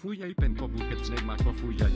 ผู้ใหญ่เป็นตัวบุกเก็ตเนมากกว่าผู้ใหญ่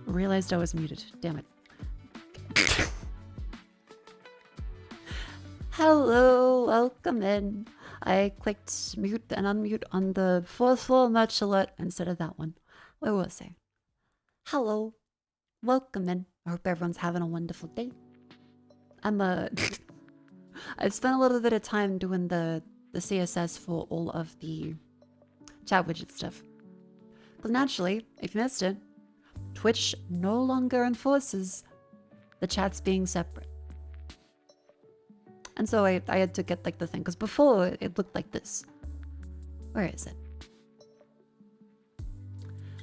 Realized I was muted. Damn it. Hello, welcome in. I clicked mute and unmute on the fourth floor match alert instead of that one. Where was I? Hello, welcome in. I hope everyone's having a wonderful day. I've spent a little bit of time doing the CSS for all of the chat widget stuff. Because naturally, if you missed it, Twitch no longer enforces the chats being separate. And so I had to get like the thing, because before it looked like this. Where is it?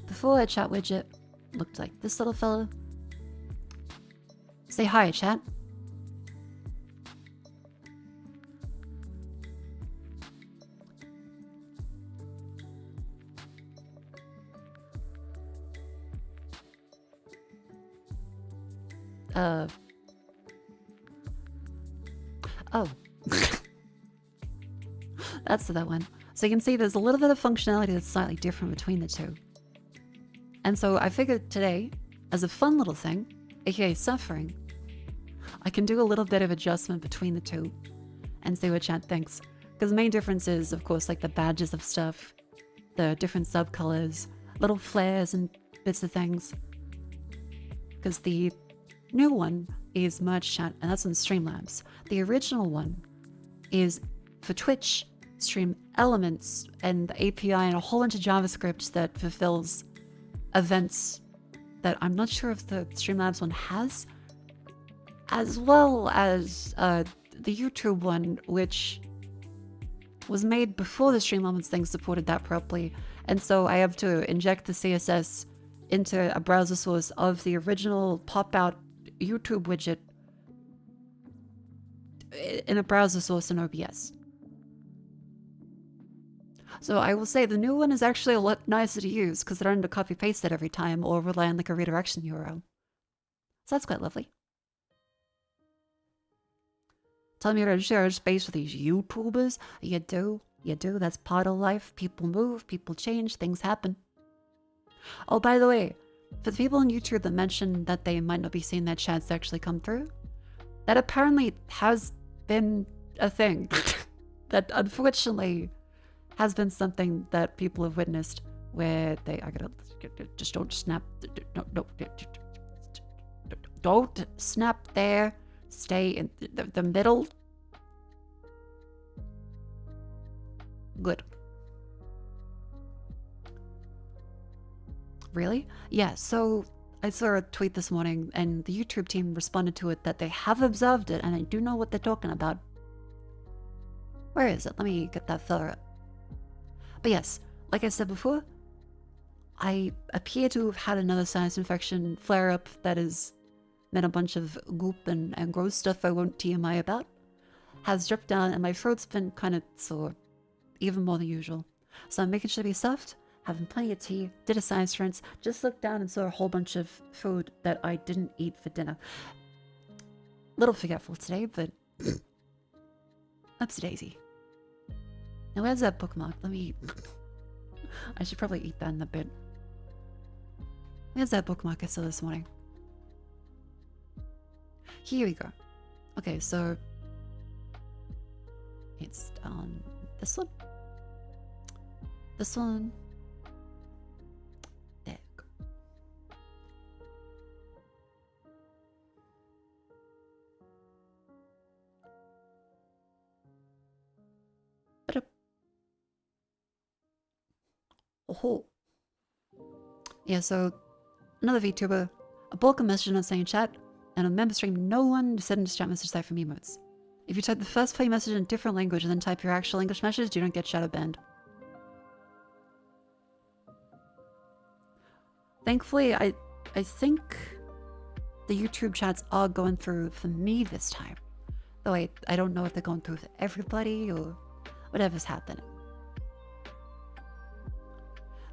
Before a chat widget looked like this little fella. Say hi, chat. Oh. That's that one. So you can see there's a little bit of functionality that's slightly different between the two. And so I figured today, as a fun little thing, aka suffering, I can do a little bit of adjustment between the two and see what chat thinks. Because the main difference is, of course, like the badges of stuff, the different subcolors, little flares and bits of things. Because the new one is merge chat, and that's on Streamlabs. The original one is for Twitch, Stream Elements, and the API, and a whole bunch of JavaScript that fulfills events that I'm not sure if the Streamlabs one has, as well as the YouTube one, which was made before the Streamlabs thing supported that properly. And so I have to inject the CSS into a browser source of the original pop-out YouTube widget in a browser source in OBS. So I will say the new one is actually a lot nicer to use because I don't have to copy paste it every time or rely on like a redirection URL. So that's quite lovely. Tell me to share space with these YouTubers. You do, that's part of life. People move, people change, things happen. Oh, by the way, for the people on YouTube that mentioned that they might not be seeing their chats actually come through, that apparently has been a thing. That unfortunately has been something that people have witnessed where they, just don't snap, don't snap there, stay in the middle. Good. Really? Yeah, so I saw a tweet this morning and the YouTube team responded to it that they have observed it and I do know what they're talking about. Where is it? Let me get that filler up. But yes, like I said before, I appear to have had another sinus infection flare-up that has meant a bunch of goop and gross stuff I won't TMI about has dripped down and my throat's been kind of sore, even more than usual. So I'm making sure to be stuffed, having plenty of tea, did a sinus rinse, just looked down and saw a whole bunch of food that I didn't eat for dinner. Little forgetful today, but upsy-daisy. Now where's that bookmark? Let me... I should probably eat that in a bit. Where's that bookmark I saw this morning? Here we go. Okay, so... it's on this one. This one. There we go. Oh. Yeah, so another VTuber, a bulk of message not saying in chat, and on member stream, no one said in the chat message type from emotes. If you type the first play message in a different language and then type your actual English message, you don't get shadow banned. Thankfully, I think the YouTube chats are going through for me this time. Though I don't know if they're going through for everybody or whatever's happening.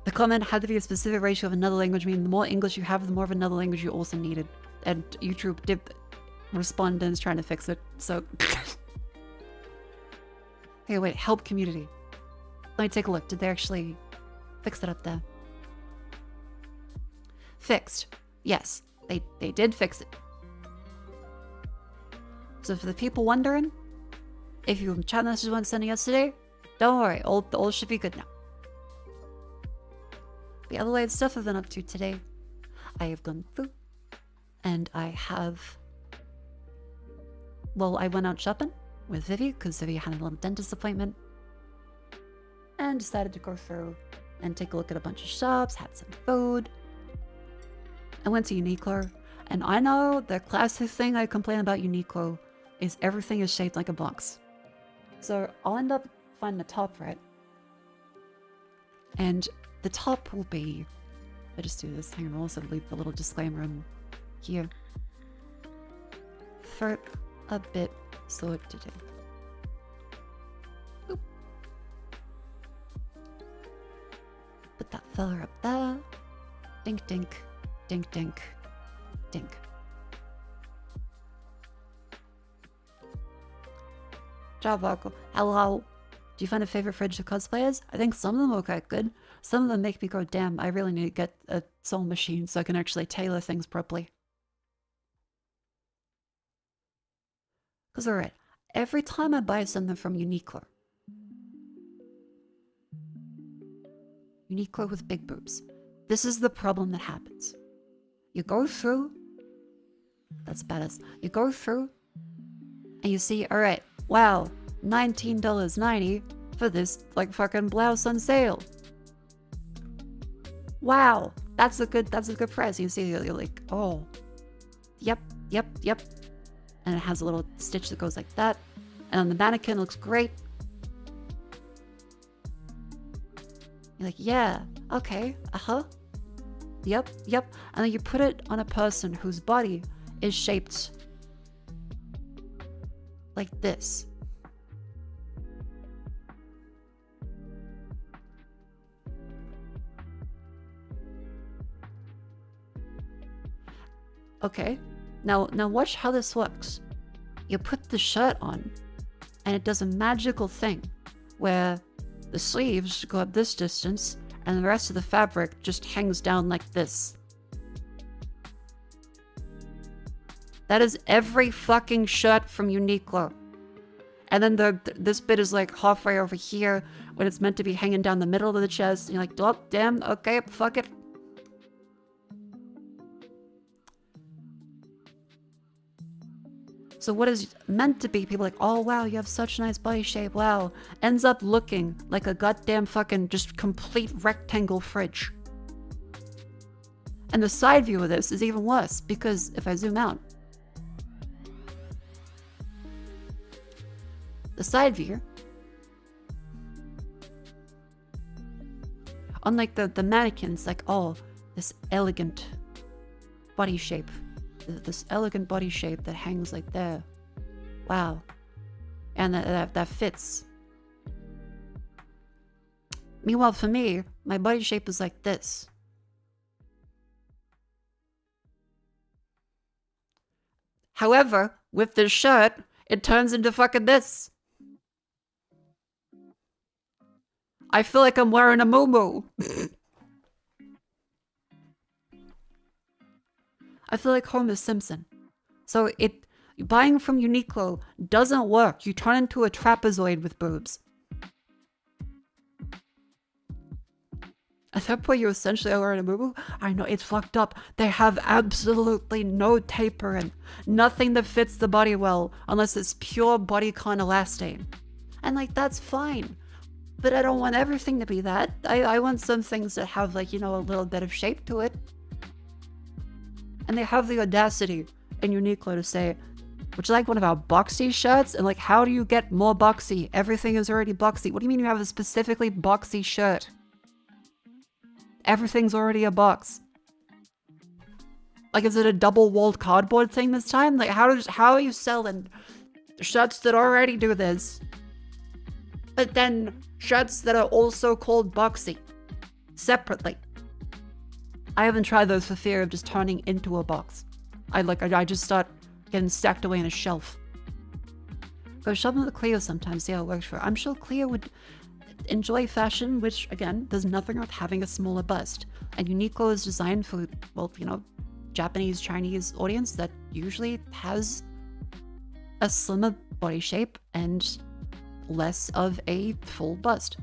The comment had to be a specific ratio of another language, meaning the more English you have, the more of another language you also needed. And YouTube did respond and is trying to fix it, so... Hey, wait, help community. Let me take a look. Did they actually fix it up there? Fixed. Yes, they did fix it. So for the people wondering, if your chat message wasn't sending yesterday, don't worry, all should be good now. The other way stuff I've been up to today, I have gone through, and I went out shopping with Vivi, because Vivi had a little dentist appointment, and decided to go through and take a look at a bunch of shops, had some food. I went to Uniqlo, and I know the classic thing I complain about Uniqlo is everything is shaped like a box. So I'll end up finding the top, right? And the top will be, I just do this, hang on, I'll also leave the little disclaimer in here. For a bit sort to do. Oop. Put that fella up there. Dink dink, dink dink, dink. Ciao, Mako. Hello. Do you find a favorite fridge of cosplayers? I think some of them are quite good. Some of them make me go, damn, I really need to get a sewing machine so I can actually tailor things properly. Because, alright, every time I buy something from Uniqlo with big boobs, this is the problem that happens. You go through, that's badass, you go through, and you see, alright, wow, $19.90 for this, like, fucking blouse on sale. Wow, that's a good price. You see, you're like, oh, yep. And it has a little stitch that goes like that. And on the mannequin, it looks great. You're like, yeah, okay, yep. And then you put it on a person whose body is shaped like this. Okay, now watch how this works. You put the shirt on, and it does a magical thing where the sleeves go up this distance, and the rest of the fabric just hangs down like this. That is every fucking shirt from Uniqlo. And then this bit is like halfway over here when it's meant to be hanging down the middle of the chest. And you're like, oh, damn, okay, fuck it. So what is meant to be, people are like, oh wow, you have such a nice body shape, wow, ends up looking like a goddamn fucking just complete rectangle fridge. And the side view of this is even worse, because if I zoom out, the side view, unlike the mannequins, like, oh, this elegant body shape. This elegant body shape that hangs like there. Wow. And that fits. Meanwhile, for me, my body shape is like this. However, with this shirt, it turns into fucking this. I feel like I'm wearing a muumuu. I feel like Homer Simpson. So buying from Uniqlo doesn't work. You turn into a trapezoid with boobs. At that point, you essentially are wearing a muumuu. I know, it's fucked up. They have absolutely no taper and nothing that fits the body well unless it's pure bodycon elastane. And like, that's fine. But I don't want everything to be that. I want some things that have, like, you know, a little bit of shape to it. And they have the audacity in Uniqlo to say, would you like one of our boxy shirts? And like, how do you get more boxy? Everything is already boxy. What do you mean you have a specifically boxy shirt? Everything's already a box. Like, is it a double-walled cardboard thing this time? Like, how are you selling shirts that already do this, but then shirts that are also called boxy separately? I haven't tried those for fear of just turning into a box. I just start getting stacked away on a shelf. Go shopping with Cleo sometimes, see how it works for her. I'm sure Cleo would enjoy fashion, which, again, there's nothing wrong with having a smaller bust. And Uniqlo is designed for, well, you know, Japanese, Chinese audience that usually has a slimmer body shape and less of a full bust.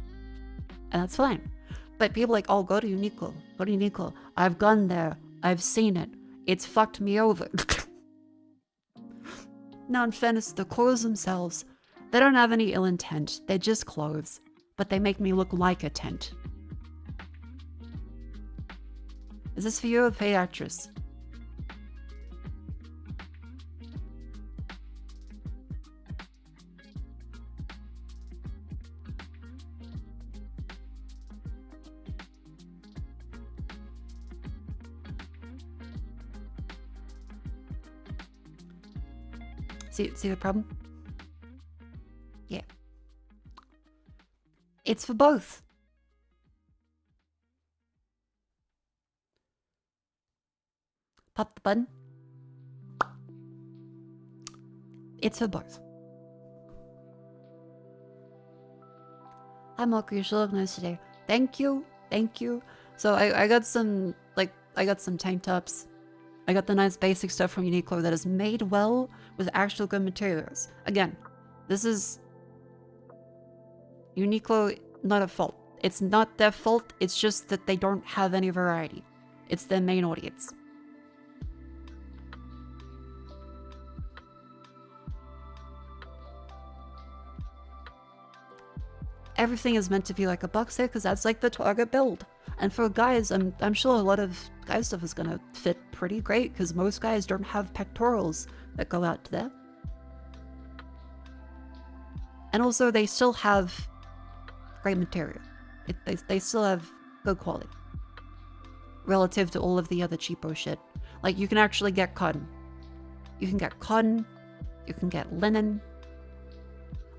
And that's fine. But people like, oh, go to Uniqlo, go to Uniqlo. I've gone there. I've seen it. It's fucked me over. Now, in fairness, the clothes themselves, they don't have any ill intent. They're just clothes. But they make me look like a tent. Is this for you, a paid actress? See the problem? Yeah. It's for both. Pop the button. It's for both. Hi Mako, you sure look nice today. Thank you. Thank you. So I got some, I got some tank tops. I got the nice basic stuff from Uniqlo that is made well with actual good materials. Again, this is Uniqlo, not a fault. It's not their fault, it's just that they don't have any variety. It's their main audience. Everything is meant to be like a boxer because that's like the target build. And for guys, I'm sure a lot of guy stuff is gonna fit pretty great because most guys don't have pectorals that go out to there. And also they still have great material. They still have good quality. Relative to all of the other cheapo shit. Like you can actually get cotton. You can get cotton, you can get linen.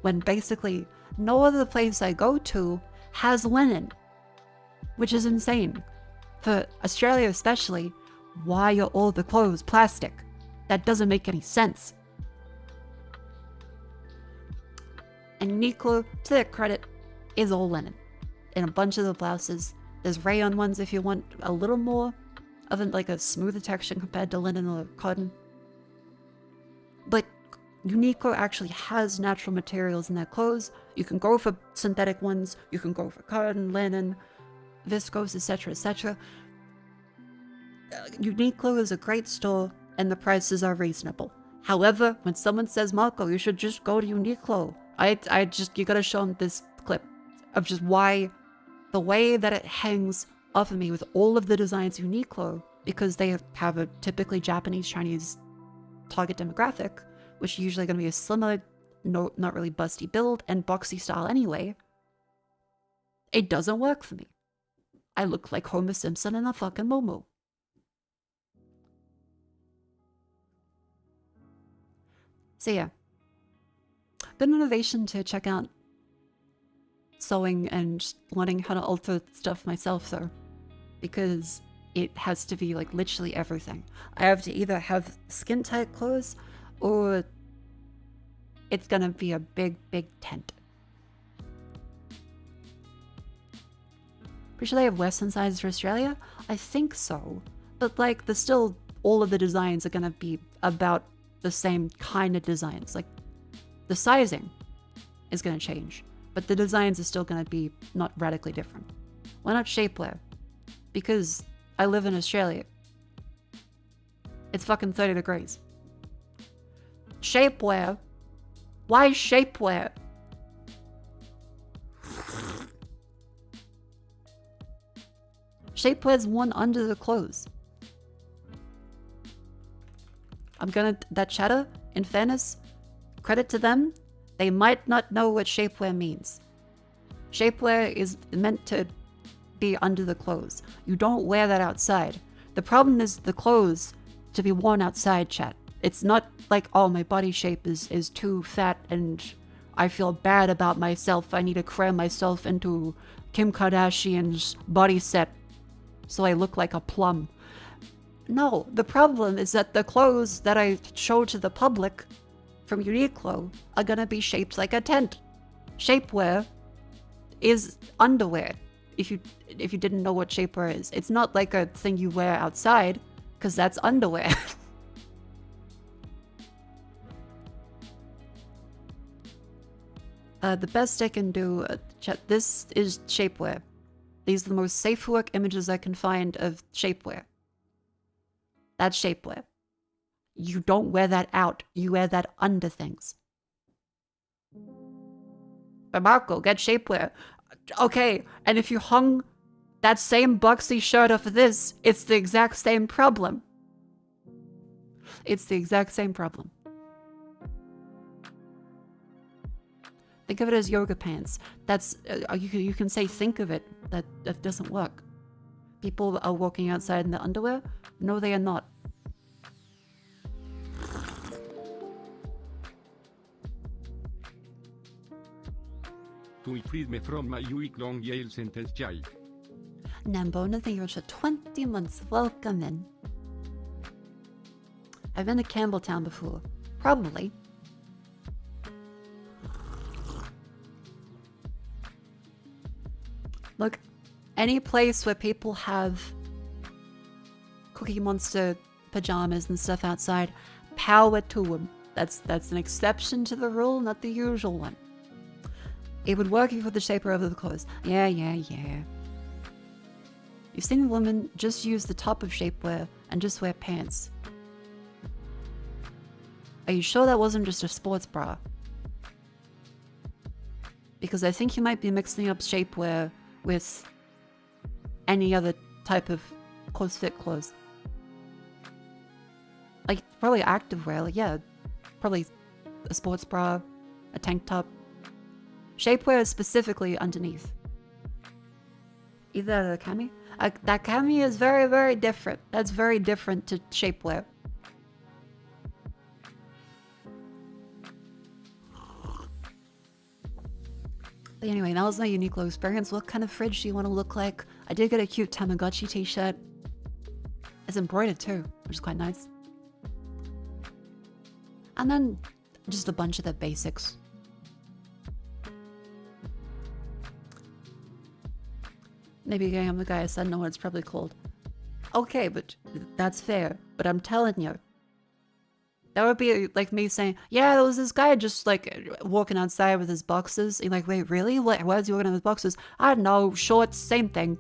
When basically no other place I go to has linen. Which is insane. For Australia especially, why are all the clothes plastic? That doesn't make any sense. And Uniqlo, to their credit, is all linen. In a bunch of the blouses. There's rayon ones if you want a little more of a smoother texture compared to linen or cotton. But Uniqlo actually has natural materials in their clothes. You can go for synthetic ones, you can go for cotton, linen, viscose, etc., etc. Uniqlo is a great store and the prices are reasonable. However, when someone says, Mako, you should just go to Uniqlo, you gotta show them this clip of just why the way that it hangs off of me with all of the designs Uniqlo, because they have a typically Japanese, Chinese target demographic, which is usually going to be a slimmer, not really busty build and boxy style anyway, it doesn't work for me. I look like Homer Simpson in a fucking Momo. So yeah, good motivation to check out sewing and learning how to alter stuff myself though, because it has to be like literally everything. I have to either have skin tight clothes or it's gonna be a big tent. Pretty sure they have Western sizes for Australia? I think so. But like, all of the designs are gonna be about the same kind of designs. Like, the sizing is gonna change, but the designs are still gonna be not radically different. Why not shapewear? Because I live in Australia. It's fucking 30 degrees. Shapewear? Why shapewear? Shapewear's worn under the clothes. That chatter, in fairness, credit to them, they might not know what shapewear means. Shapewear is meant to be under the clothes. You don't wear that outside. The problem is the clothes to be worn outside, chat. It's not like, oh, my body shape is too fat and I feel bad about myself. I need to cram myself into Kim Kardashian's body set so I look like a plum. No, the problem is that the clothes that I show to the public from Uniqlo are gonna be shaped like a tent. Shapewear is underwear. If you didn't know what shapewear is, it's not like a thing you wear outside. because that's underwear. The best I can do, this is shapewear. These are the most safe for work images I can find of shapewear. That's shapewear. You don't wear that out. You wear that under things. But Mako, get shapewear. Okay, and if you hung that same boxy shirt off of this, it's the exact same problem. It's the exact same problem. Think of it as yoga pants. That's you can say think of it. That doesn't work. People are walking outside in their underwear. No, they are not. To freed me from my week-long Yale sentence child. Nambona, thank you for 20 months. Welcome in. I've been to Campbelltown before. Probably. Look, any place where people have Cookie Monster pajamas and stuff outside, power to them. That's an exception to the rule, not the usual one. It would work if you put the shaper over the clothes. Yeah. You've seen women just use the top of shapewear and just wear pants. Are you sure that wasn't just a sports bra? Because I think you might be mixing up shapewear with any other type of close-fit clothes. Like, probably activewear, like, yeah. Probably a sports bra, a tank top. Shapewear is specifically underneath. Either that or cami? That cami is very, very different. That's very different to shapewear. But anyway, that was my Uniqlo experience. What kind of fridge do you want to look like? I did get a cute Tamagotchi t-shirt. It's embroidered too, which is quite nice. And then just a bunch of the basics. Maybe again, I'm the guy I said no, it's probably cold. Okay, but that's fair. But I'm telling you, that would be like me saying, yeah, there was this guy just like walking outside with his boxes. You're like, wait, really? Why is he walking out with boxes? I don't know, shorts, same thing.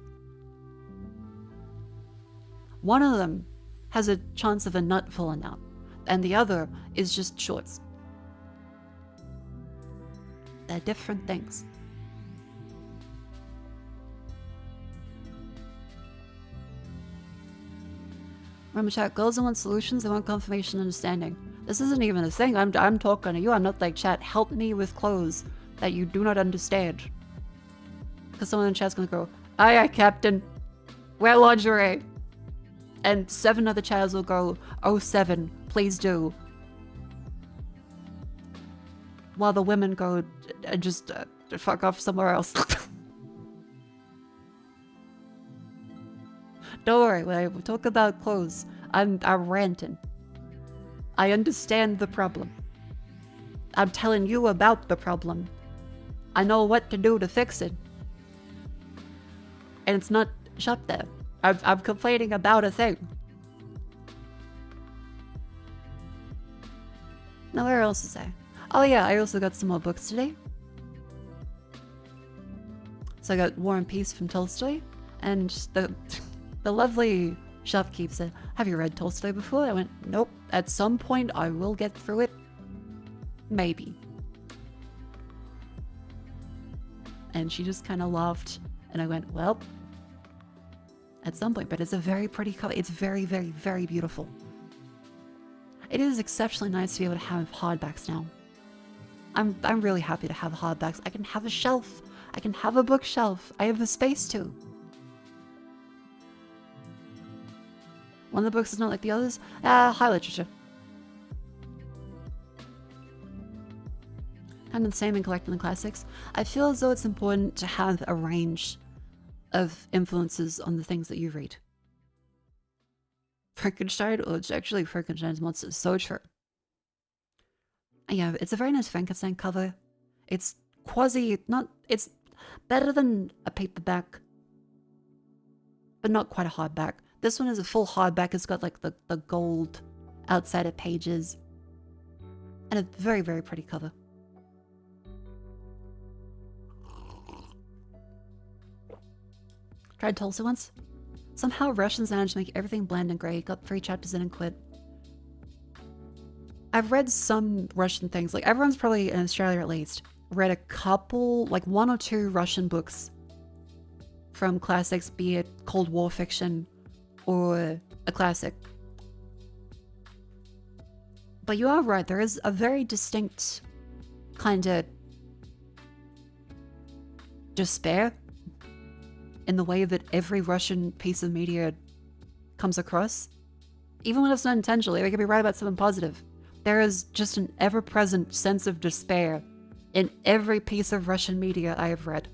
One of them has a chance of a nut falling out, and the other is just shorts. They're different things. Remember chat, girls don't want solutions, they want confirmation and understanding. This isn't even a thing, I'm talking to you, I'm not like, chat, help me with clothes that you do not understand. Because someone in chat's gonna go, aye, captain, wear lingerie. And 7 other chats will go, oh 7, please do. While the women go, just fuck off somewhere else. Don't worry, when I talk about clothes, I'm ranting. I understand the problem. I'm telling you about the problem. I know what to do to fix it. And it's not shop there. I'm complaining about a thing. Now where else is I? Oh yeah, I also got some more books today. So I got War and Peace from Tolstoy, and the lovely shopkeep said, have you read Tolstoy before? I went, nope. At some point I will get through it. Maybe. And she just kind of laughed, and I went, well, at some point. But it's a very pretty cover. It's very, very, very beautiful. It is exceptionally nice to be able to have hardbacks now. I'm really happy to have hardbacks. I can have a shelf. I can have a bookshelf. I have the space to. One of the books is not like the others. High literature. Kind of the same in collecting the classics. I feel as though it's important to have a range of influences on the things that you read. Frankenstein, or it's actually Frankenstein's monsters. So true. Yeah, it's a very nice Frankenstein cover. It's it's better than a paperback, but not quite a hardback. This one is a full hardback. It's got like the gold outside of pages. And a very, very pretty cover. Tried Tulsa once. Somehow Russians managed to make everything bland and grey. Got 3 chapters in and quit. I've read some Russian things. Like, everyone's probably, in Australia at least, read a couple, like 1 or 2 Russian books from classics, be it Cold War fiction or a classic. But you are right, there is a very distinct kind of despair in the way that every Russian piece of media comes across. Even when it's not intentionally, they could be right about something positive. There is just an ever-present sense of despair in every piece of Russian media I have read.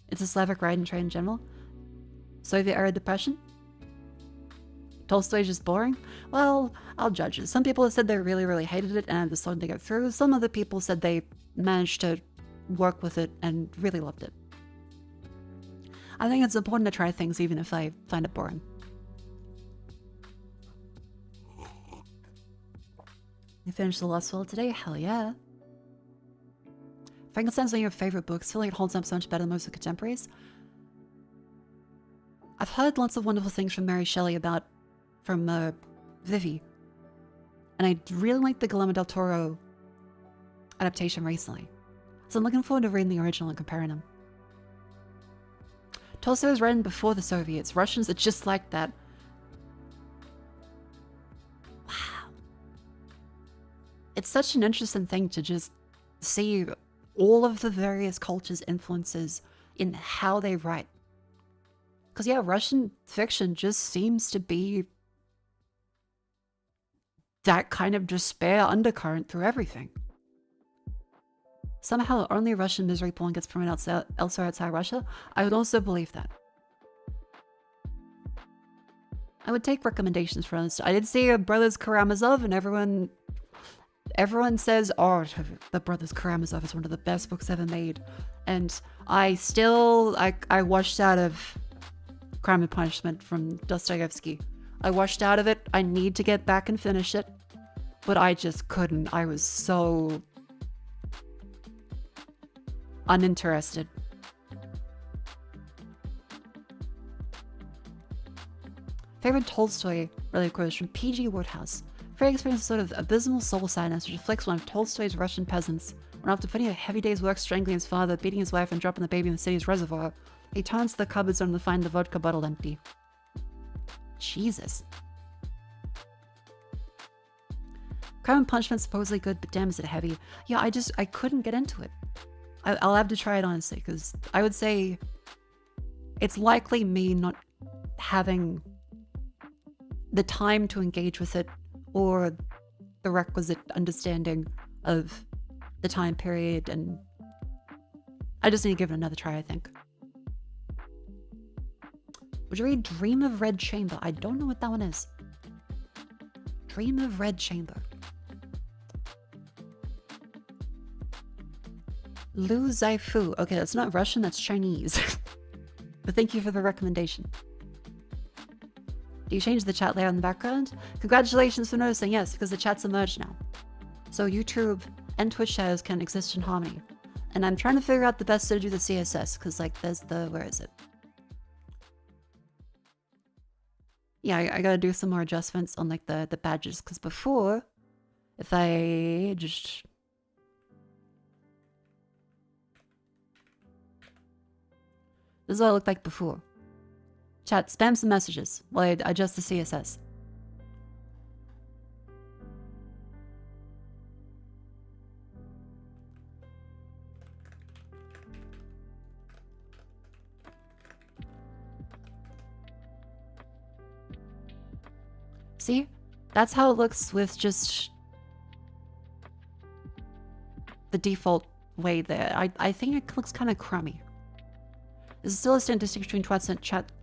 It's a Slavic riding train in general. Soviet-era depression. Tolstoy's just boring? Well, I'll judge it. Some people have said they really, really hated it and had the song to get through. Some other people said they managed to work with it and really loved it. I think it's important to try things even if I find it boring. You finished The Lost World today? Hell yeah. Frankenstein's one of your favorite books. I feel like it holds up so much better than most of the contemporaries. I've heard lots of wonderful things from Mary Shelley from Vivi. And I really like the Guillermo del Toro adaptation recently. So I'm looking forward to reading the original and comparing them. Tolstoy was written before the Soviets. Russians are just like that. Wow. It's such an interesting thing to just see all of the various cultures' influences in how they write. Because yeah, Russian fiction just seems to be that kind of despair undercurrent through everything. Somehow only Russian misery porn gets promoted elsewhere outside Russia. I would also believe that. I would take recommendations from this. I did see Brothers Karamazov, and everyone says, oh, the Brothers Karamazov is one of the best books ever made. And I washed out of Crime and Punishment from Dostoevsky. I washed out of it. I need to get back and finish it. But I just couldn't. I was so uninterested. Favorite Tolstoy related quotes from P.G. Wodehouse. Frey experiences sort of abysmal soul sadness, which reflects one of Tolstoy's Russian peasants, when after putting a heavy day's work strangling his father, beating his wife, and dropping the baby in the city's reservoir, he turns to the cupboards only to find the vodka bottle empty. Jesus. Crime and Punishment supposedly good, but damn is it heavy. Yeah, I couldn't get into it. I'll have to try it honestly, because I would say it's likely me not having the time to engage with it or the requisite understanding of the time period, and I just need to give it another try, I think. Would you read Dream of Red Chamber? I don't know what that one is. Dream of Red Chamber. Lu Zaifu. Okay, that's not Russian, that's Chinese. But thank you for the recommendation. Do you change the chat layout in the background? Congratulations for noticing, yes, because the chat's emerged now. So YouTube and Twitch shadows can exist in harmony. And I'm trying to figure out the best way to do the CSS, because like there's the, where is it? Yeah, I gotta do some more adjustments on like the badges, because before, if I just... This is what it looked like before. Chat, spam some messages while I adjust the CSS. See? That's how it looks with just the default way there. I think it looks kind of crummy. There's still a distinction between twats and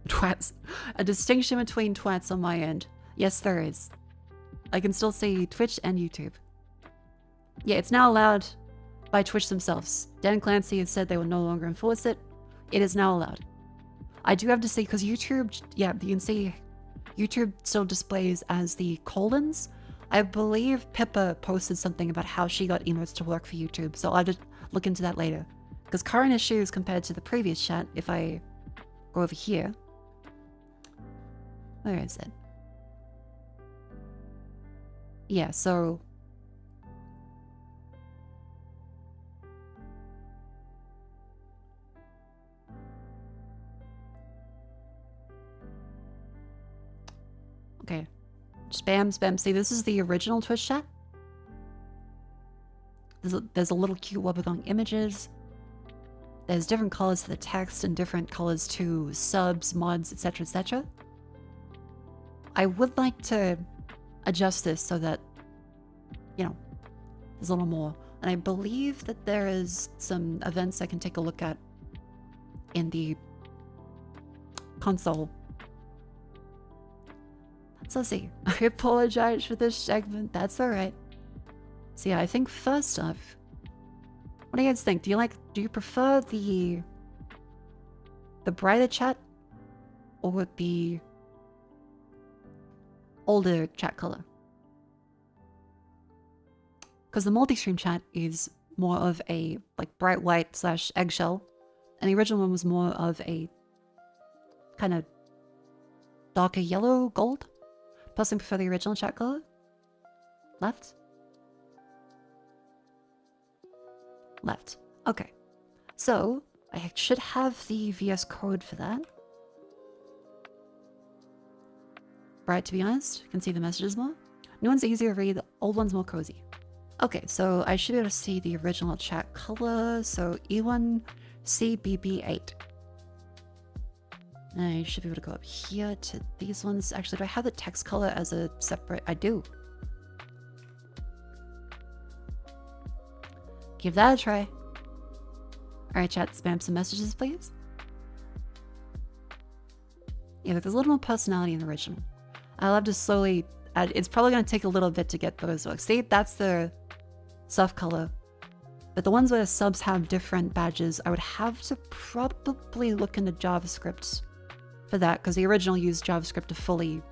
twats. A distinction between twats on my end. Yes, there is. I can still see Twitch and YouTube. Yeah, it's now allowed by Twitch themselves. Dan Clancy has said they will no longer enforce it. It is now allowed. I do have to say, because YouTube, yeah, you can see YouTube still displays as the colons. I believe Pippa posted something about how she got emotes to work for YouTube, so I'll just look into that later. Because current issues compared to the previous chat, if I go over here, where is it? Yeah, so okay. Spam, spam. See, this is the original Twitch chat. There's a little cute wobbegong images. There's different colors to the text and different colors to subs, mods, etc., etc. I would like to adjust this so that, you know, there's a little more. And I believe that there is some events I can take a look at in the console. So let's see. I apologize for this segment. That's alright. So yeah, I think first off, what do you guys think? Do you prefer the brighter chat or the older chat color? Because the multi-stream chat is more of a like bright white / eggshell, and the original one was more of a kind of darker yellow gold. Personally prefer the original chat color. Left? Left. Okay. So, I should have the VS code for that. Bright, to be honest. Can see the messages more. New one's easier to read, the old one's more cozy. Okay, so I should be able to see the original chat color. So, E1CBB8. I should be able to go up here to these ones. Actually, do I have the text color as a separate? I do. Give that a try. Alright, chat, spam some messages, please. Yeah, there's a little more personality in the original. I'll have to slowly add. It's probably going to take a little bit to get those looks. See, that's the soft color. But the ones where subs have different badges, I would have to probably look into JavaScript for that, because the original used JavaScript to fully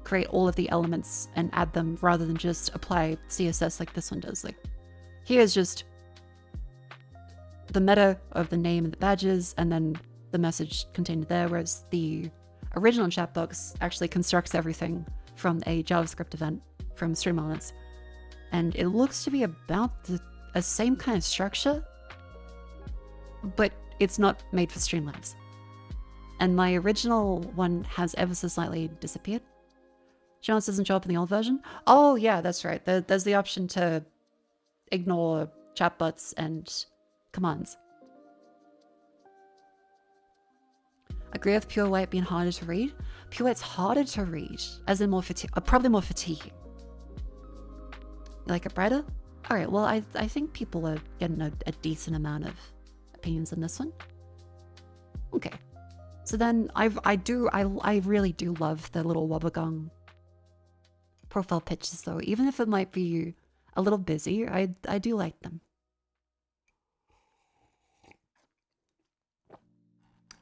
create all of the elements and add them rather than just apply CSS like this one does. Like, here's just the meta of the name and the badges, and then the message contained there, whereas the original chat box actually constructs everything from a JavaScript event from stream elements. And it looks to be about the same kind of structure, but it's not made for Streamlabs. And my original one has ever so slightly disappeared. Chance doesn't show up in the old version. Oh yeah, that's right. There's the option to ignore chatbots and commands. Agree with Pure White being harder to read? Pure White's harder to read, as in more probably more fatiguing. You like it brighter? Alright, well I think people are getting a decent amount of opinions on this one. Okay. So then I really do love the little wobbegong profile pictures though. Even if it might be a little busy, I do like them.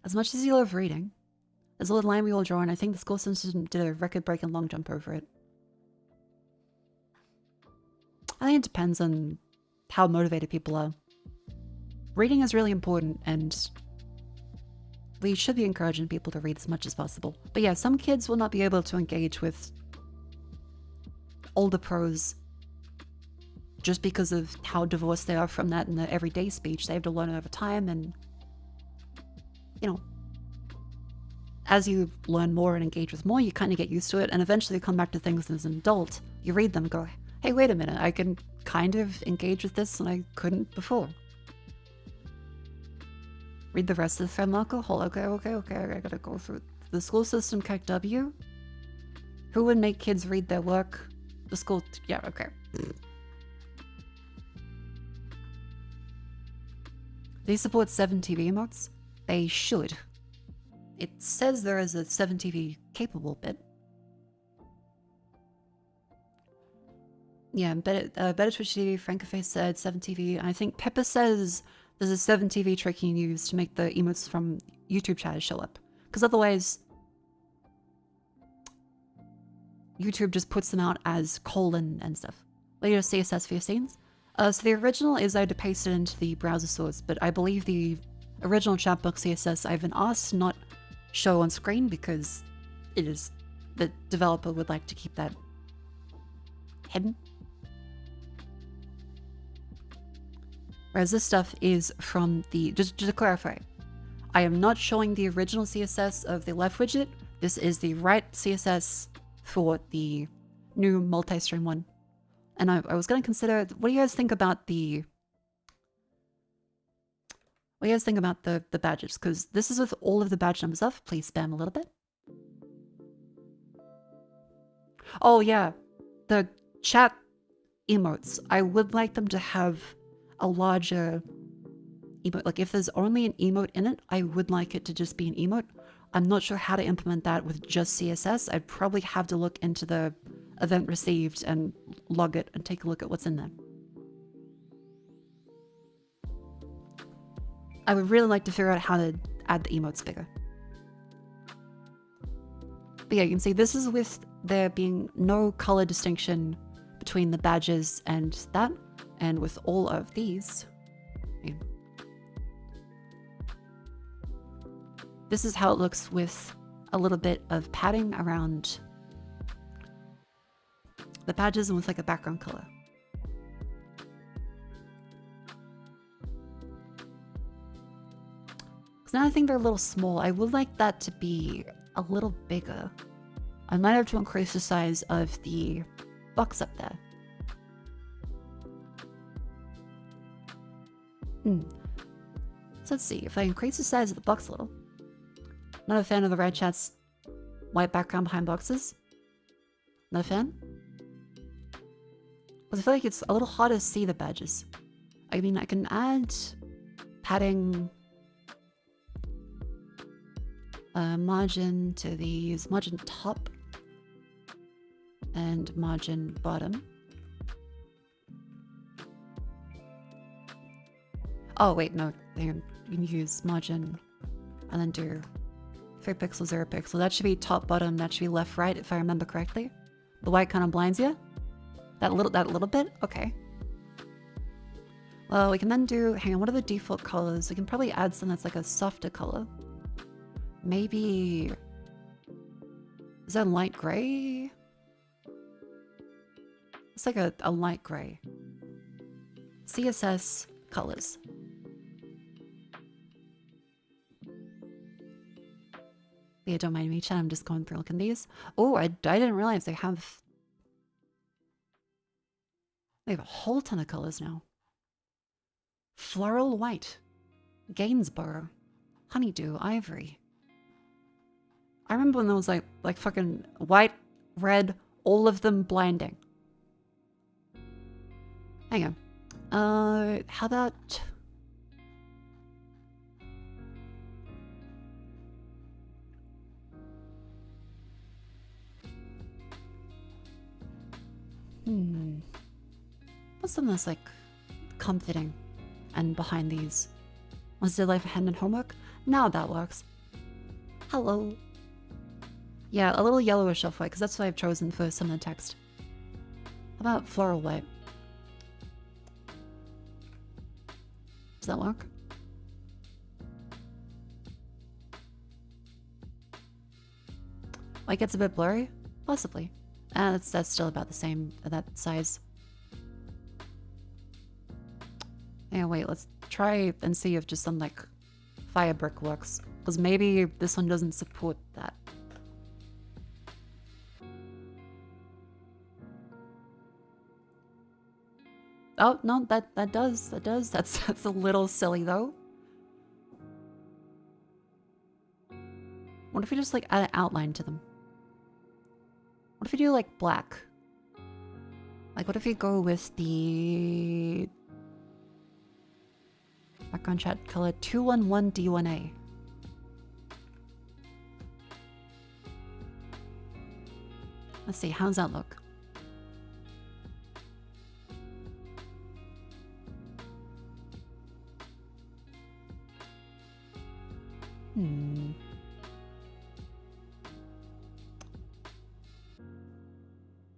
As much as you love reading, there's a little line we all draw, and I think the school system did a record-breaking long jump over it. I think it depends on how motivated people are. Reading is really important, and we should be encouraging people to read as much as possible. But yeah, some kids will not be able to engage with older prose just because of how divorced they are from that in the everyday speech. They have to learn it over time, and you know, as you learn more and engage with more, you kind of get used to it, and eventually you come back to things as an adult. You read them and go, hey, wait a minute, I can kind of engage with this and I couldn't before. Read the rest of the thread, Mako? Okay, I gotta go through. The school system KW? Who would make kids read their work? The school, yeah, okay. They support 7TV emotes? They should. It says there is a 7TV capable bit. Yeah, better Twitch TV, Francoface said 7TV. I think Pepper says there's a 7TV trick you can use to make the emotes from YouTube chat show up. Because otherwise, YouTube just puts them out as colon and stuff. Later CSS for your scenes. So the original is I had to paste it into the browser source, but I believe the original chatbox CSS I've been asked not show on screen because it is the developer would like to keep that hidden. Whereas this stuff is from the, just to clarify, I am not showing the original CSS of the left widget. This is the right CSS for the new multi-stream one. And I was going to consider, what do you guys think about the, the badges? Because this is with all of the badge numbers off. Please spam a little bit. Oh yeah, the chat emotes. I would like them to have a larger emote. Like if there's only an emote in it, I would like it to just be an emote. I'm not sure how to implement that with just CSS. I'd probably have to look into the event received and log it and take a look at what's in there. I would really like to figure out how to add the emotes bigger. But yeah, you can see this is with there being no color distinction between the badges and that, and with all of these. Yeah. This is how it looks with a little bit of padding around the badges and with like a background color. Because now I think they're a little small. I would like that to be a little bigger. I might have to increase the size of the box up there. So let's see, if I increase the size of the box a little. Not a fan of the red chat's white background behind boxes. Not a fan. Because I feel like it's a little harder to see the badges. I mean, I can add padding, margin to these, margin top and margin bottom. Oh wait, no, you can use margin and then do 3 pixels, 0 pixel. That should be top, bottom, that should be left, right, if I remember correctly. The white kind of blinds you. That little bit? Okay. Well, we can then do, hang on, what are the default colors? We can probably add some that's like a softer color. Maybe, is that light gray? It's like a light gray. CSS colors. Yeah, don't mind me, chat. I'm just going through looking at these. Oh, I didn't realize they have a whole ton of colors now. Floral white, Gainsborough, honeydew, ivory. I remember when there was like fucking white, red, all of them blinding. Hang on. How about what's something that's like comforting and behind these? Was there life ahead and homework? Now that works. Hello. Yeah, a little yellowish off-white, because that's what I've chosen for some of the text. How about floral white? Does that work? White gets a bit blurry? Possibly. That's still about the same, that size. Yeah, wait, let's try and see if just some like fire brick works. Because maybe this one doesn't support that. Oh, no, that does. That's a little silly though. What if we just like add an outline to them? What if we do like black? Like what if we go with the background chat color 211D1A? Let's see, how does that look?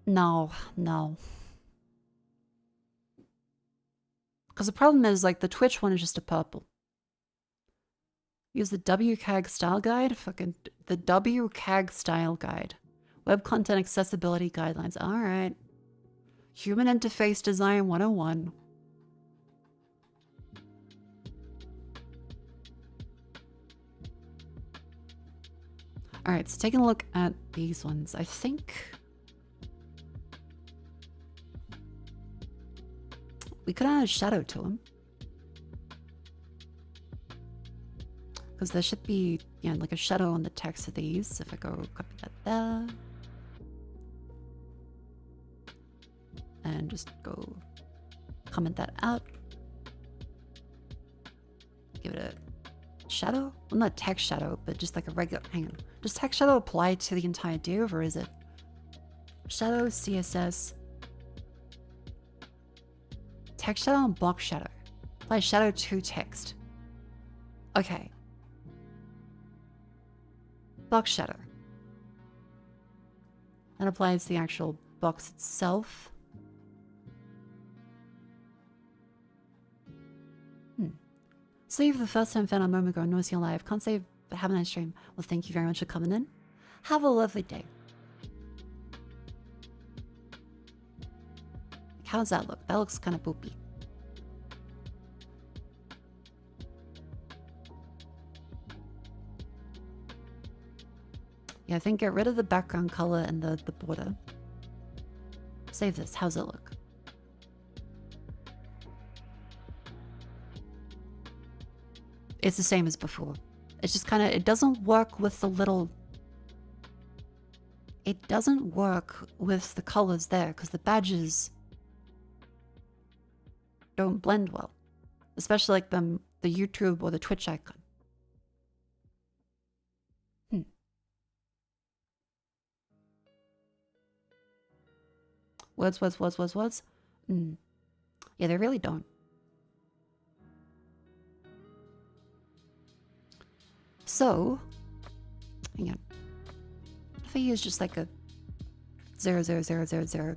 No, no. Because the problem is, like, the Twitch one is just a purple. Use the WCAG style guide? Fucking the WCAG style guide. Web content accessibility guidelines. Alright. Human interface design 101. Alright, so taking a look at these ones, I think we could add a shadow to them. Because there should be, yeah, like a shadow on the text of these. If I go copy that there. And just go comment that out. Give it a shadow? Well, not text shadow, but just like a regular, hang on. Does text shadow apply to the entire div, or is it shadow, CSS, text shadow, and box shadow? Apply shadow to text. Okay. Box shadow. That applies to the actual box itself. See you for the first time fan a moment ago, noticing you live. Can't say have a nice stream. Well, thank you very much for coming in. Have a lovely day. How's that look? That looks kind of boopy. Yeah, I think get rid of the background color and the border. Save this. How's it look? It's the same as before. It's just kind of, it doesn't work with the little, it doesn't work with the colors there because the badges don't blend well. Especially like the YouTube or the Twitch icon. Words. Yeah, they really don't. So, hang on. If I use just like a 0, 0, 0, 0, 0.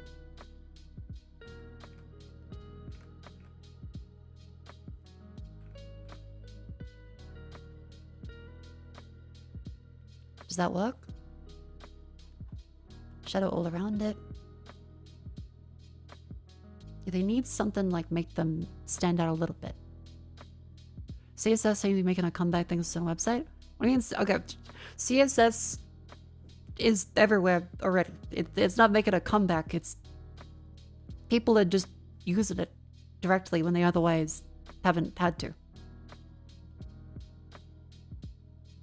Does that work? Shadow all around it. Yeah, they need something like make them stand out a little bit. CSS seems to be making a comeback thanks to the website. What do you mean? Okay, CSS is everywhere already. It's not making a comeback. It's people are just using it directly when they otherwise haven't had to.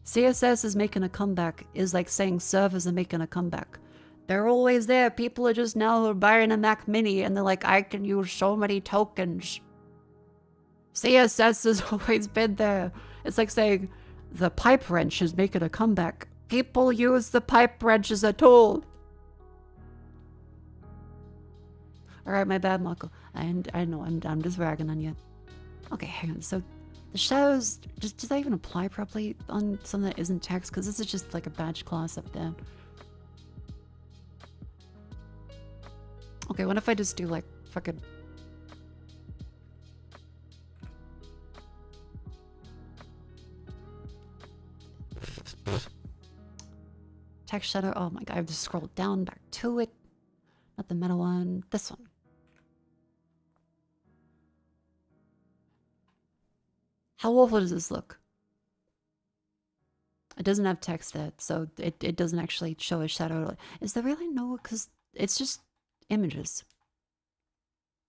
CSS is making a comeback is like saying servers are making a comeback. They're always there. People are just now buying a Mac Mini and they're like, I can use so many tokens. CSS has always been there. It's like saying the pipe wrench is making a comeback. People use the pipe wrench as a tool. Alright, my bad, Mako. I know, I'm just ragging on you. Okay, hang on. So the shadows, does that even apply properly on something that isn't text? Because this is just like a badge class up there. Okay, what if I just do like fucking... Text shadow. Oh my god, I have to scroll down back to it. Not the meta one. This one. How awful does this look? It doesn't have text there, so it doesn't actually show a shadow. Is there really no? Because it's just images.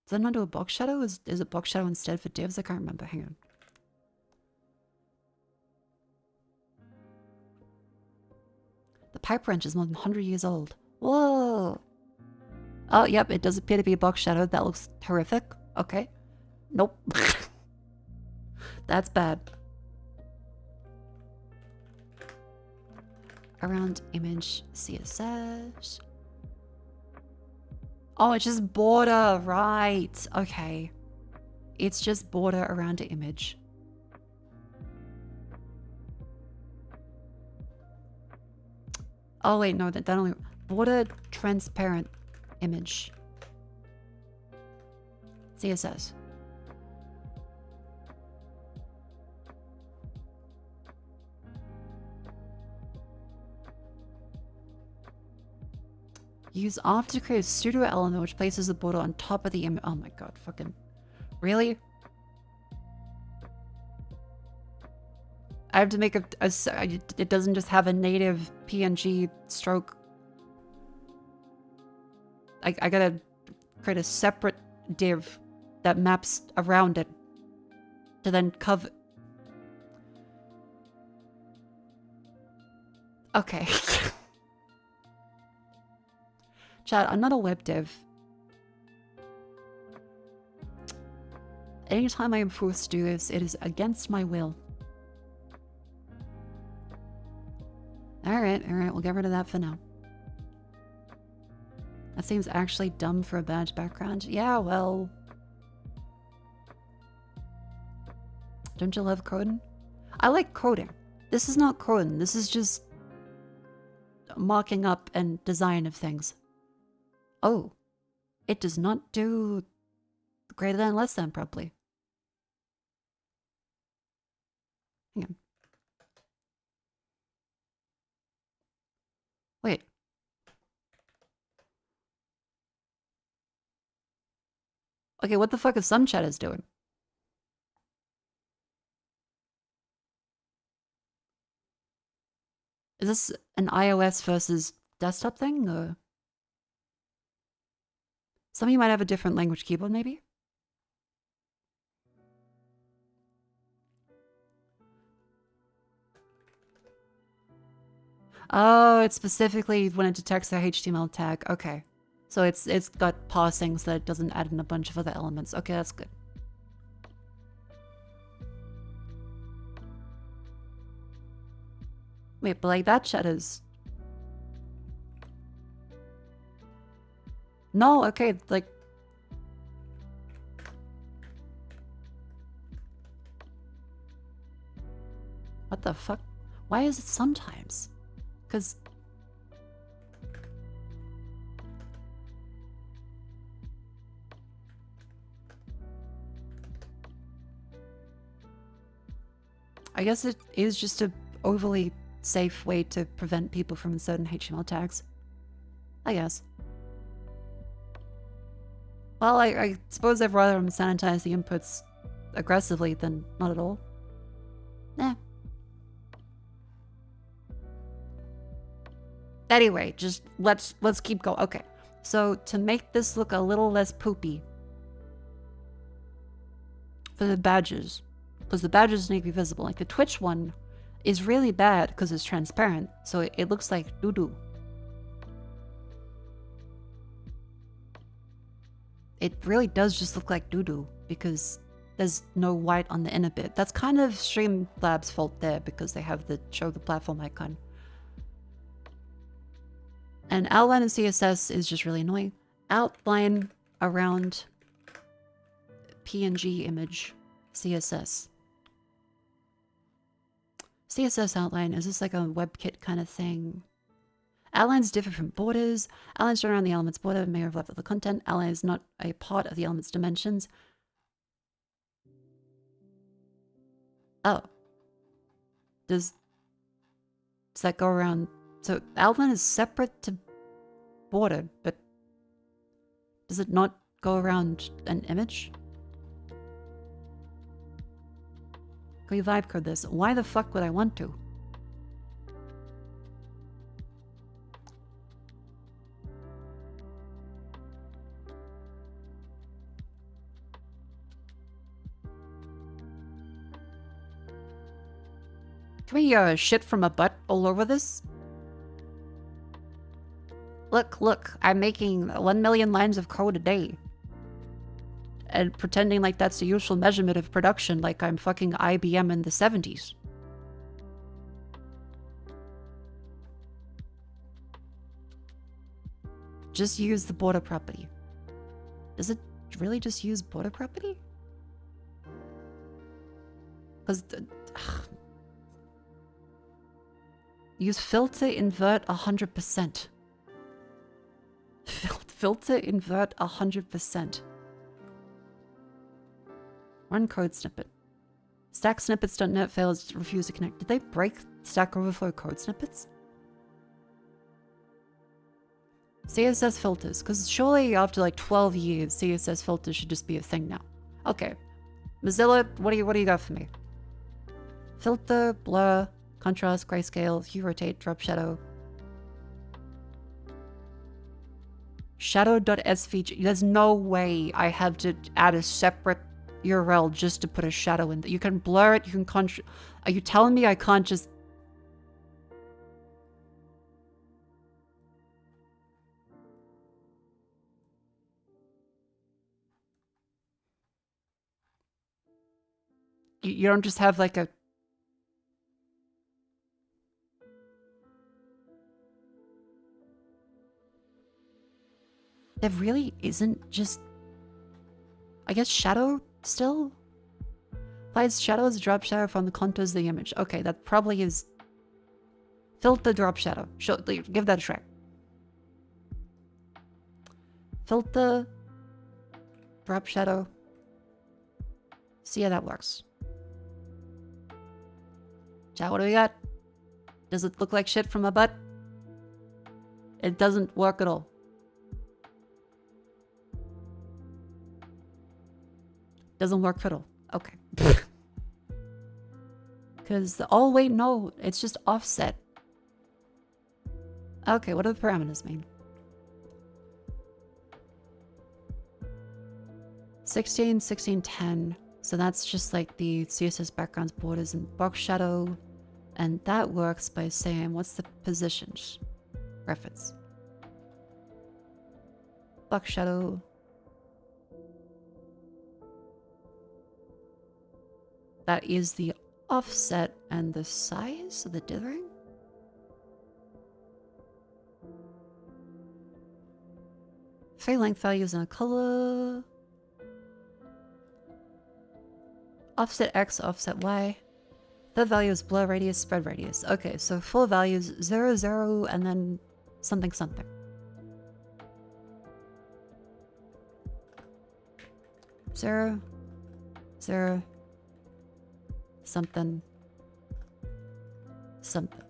Does that not do a box shadow? Is it box shadow instead for divs? I can't remember. Hang on. The pipe wrench is more than 100 years old. Whoa. Oh, yep, it does appear to be a box shadow. That looks horrific. Okay. Nope. That's bad. Around image CSS. Oh, it's just border. Right. Okay. It's just border around the image. Oh wait, no, that only border transparent image. CSS. Use off to create a pseudo element which places the border on top of the image. Oh my god, fucking. Really? I have to make it doesn't just have a native PNG stroke. I gotta create a separate div that maps around it to then cover. Okay. Chat, I'm not a web dev. Anytime I am forced to do this, it is against my will. Alright, we'll get rid of that for now. That seems actually dumb for a badge background. Yeah, well... Don't you love coding? I like coding. This is not coding. This is just... mocking up and design of things. Oh. It does not do... greater than, less than properly. Hang on. Wait. Okay, what the fuck is some chat is doing? Is this an iOS versus desktop thing, or? Some of you might have a different language keyboard, maybe? Oh, it specifically when it detects a HTML tag. Okay. So it's got parsing so that it doesn't add in a bunch of other elements. Okay, that's good. Wait, but like that chat is... No, okay, like... What the fuck? Why is it sometimes? Because... I guess it is just a overly safe way to prevent people from inserting HTML tags. I guess. Well, I suppose I'd rather sanitize the inputs aggressively than not at all. Eh. Anyway, just let's keep going. Okay. So to make this look a little less poopy for the badges, because the badges need to be visible. Like the Twitch one is really bad because it's transparent, so it looks like doo-doo. It really does just look like doo-doo because there's no white on the inner bit. That's kind of Streamlabs' fault there because they have the show the platform icon. And outline in CSS is just really annoying. Outline around PNG image CSS. CSS outline, is this like a WebKit kind of thing? Outlines differ from borders. Outlines drawn around the element's border may overlap with the content. Outline is not a part of the element's dimensions. Oh. Does that go around? So outline is separate to border, but does it not go around an image? Can we vibe code this? Why the fuck would I want to? Can we shit from a butt all over this? Look, I'm making 1 million lines of code a day. And pretending like that's the usual measurement of production, like I'm fucking IBM in the 70s. Just use the border property. Does it really just use border property? Because... Use filter invert 100%. Filter invert 100%. Run code snippet. Stack snippets.net fails to refuse to connect. Did they break Stack Overflow code snippets? CSS filters, because surely after like 12 years, CSS filters should just be a thing now. Okay. Mozilla, what do you got for me? Filter, blur, contrast, grayscale, hue, rotate, drop shadow. Shadow.svg. There's no way I have to add a separate URL just to put a shadow in. You can blur it, you can Are you telling me I can't just... You don't just have like a... There really isn't just... I guess shadow still? Applies shadow as a drop shadow from the contours of the image. Okay, that probably is... Filter drop shadow. Give that a try. Filter... Drop shadow. See how that works. Chat, what do we got? Does it look like shit from my butt? It doesn't work at all. Doesn't work at all. Okay. Because, oh wait, no. It's just offset. Okay, what do the parameters mean? 16, 16, 10. So that's just like the CSS backgrounds, borders, and box shadow. And that works by saying, what's the positions? Reference. Box shadow. That is the offset and the size of the dithering. Frame length values and a color. Offset X, offset Y. The value is blur radius, spread radius. Okay, so full values 0, 0, and then something, something. Zero, zero, something, something.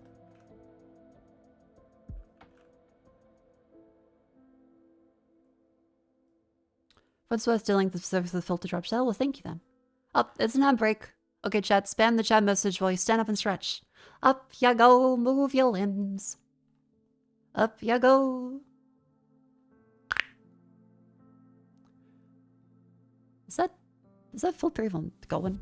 What's worth dealing with the service of the filter drop shadow? Well, thank you then. Oh, it's an ad break. Okay, chat, spam the chat message while you stand up and stretch. Up ya go, move your limbs. Up ya go. Is that filter even going?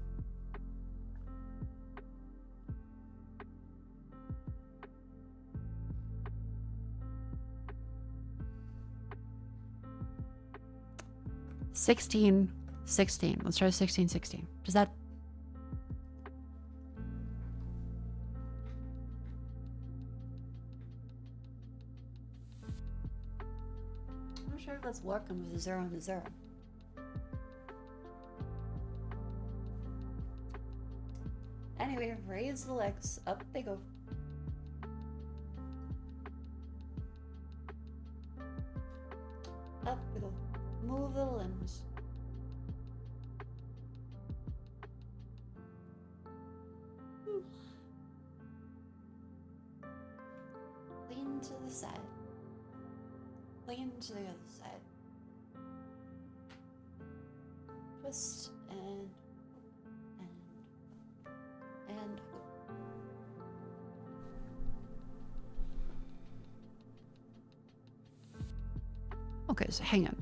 $16, 16. Let's try 16, 16. Does that... I'm not sure if that's working with a 0 and a 0. Anyway, raise the legs. Up they go. Up we go. Move the limbs. Lean to the side. Lean to the other side. Twist and okay, so hang on.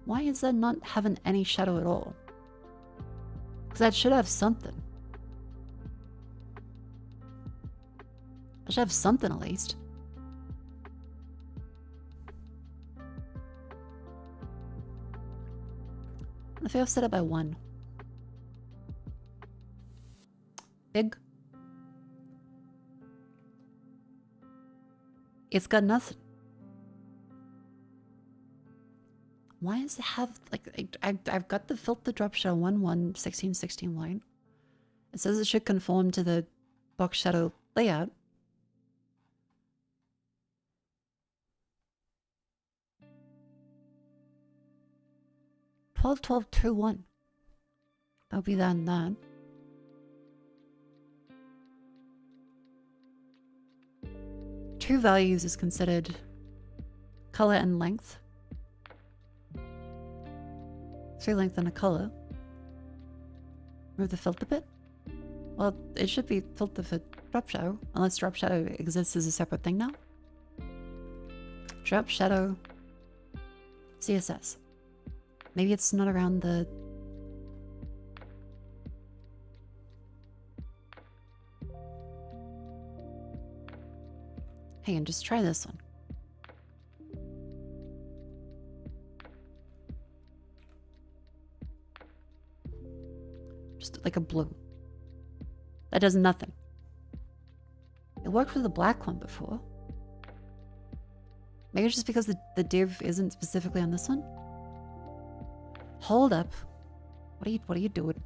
Why is that not having any shadow at all? Because that should have something. I should have something at least. If I offset it by 1. Big. It's got nothing. Why does it have, like, I've got the filter drop shadow 1, 1, 16, 16 line. It says it should conform to the box shadow layout. 12, 12, 2, 1. That'll be that and that. Two values is considered color and length. 3 length and a color. Remove the filter bit? Well, it should be filter for drop shadow, unless drop shadow exists as a separate thing now. Drop shadow CSS. Maybe it's not around the... Hey, and just try this one. Just like a blue. That does nothing. It worked with the black one before. Maybe it's just because the div isn't specifically on this one. Hold up. What are you doing?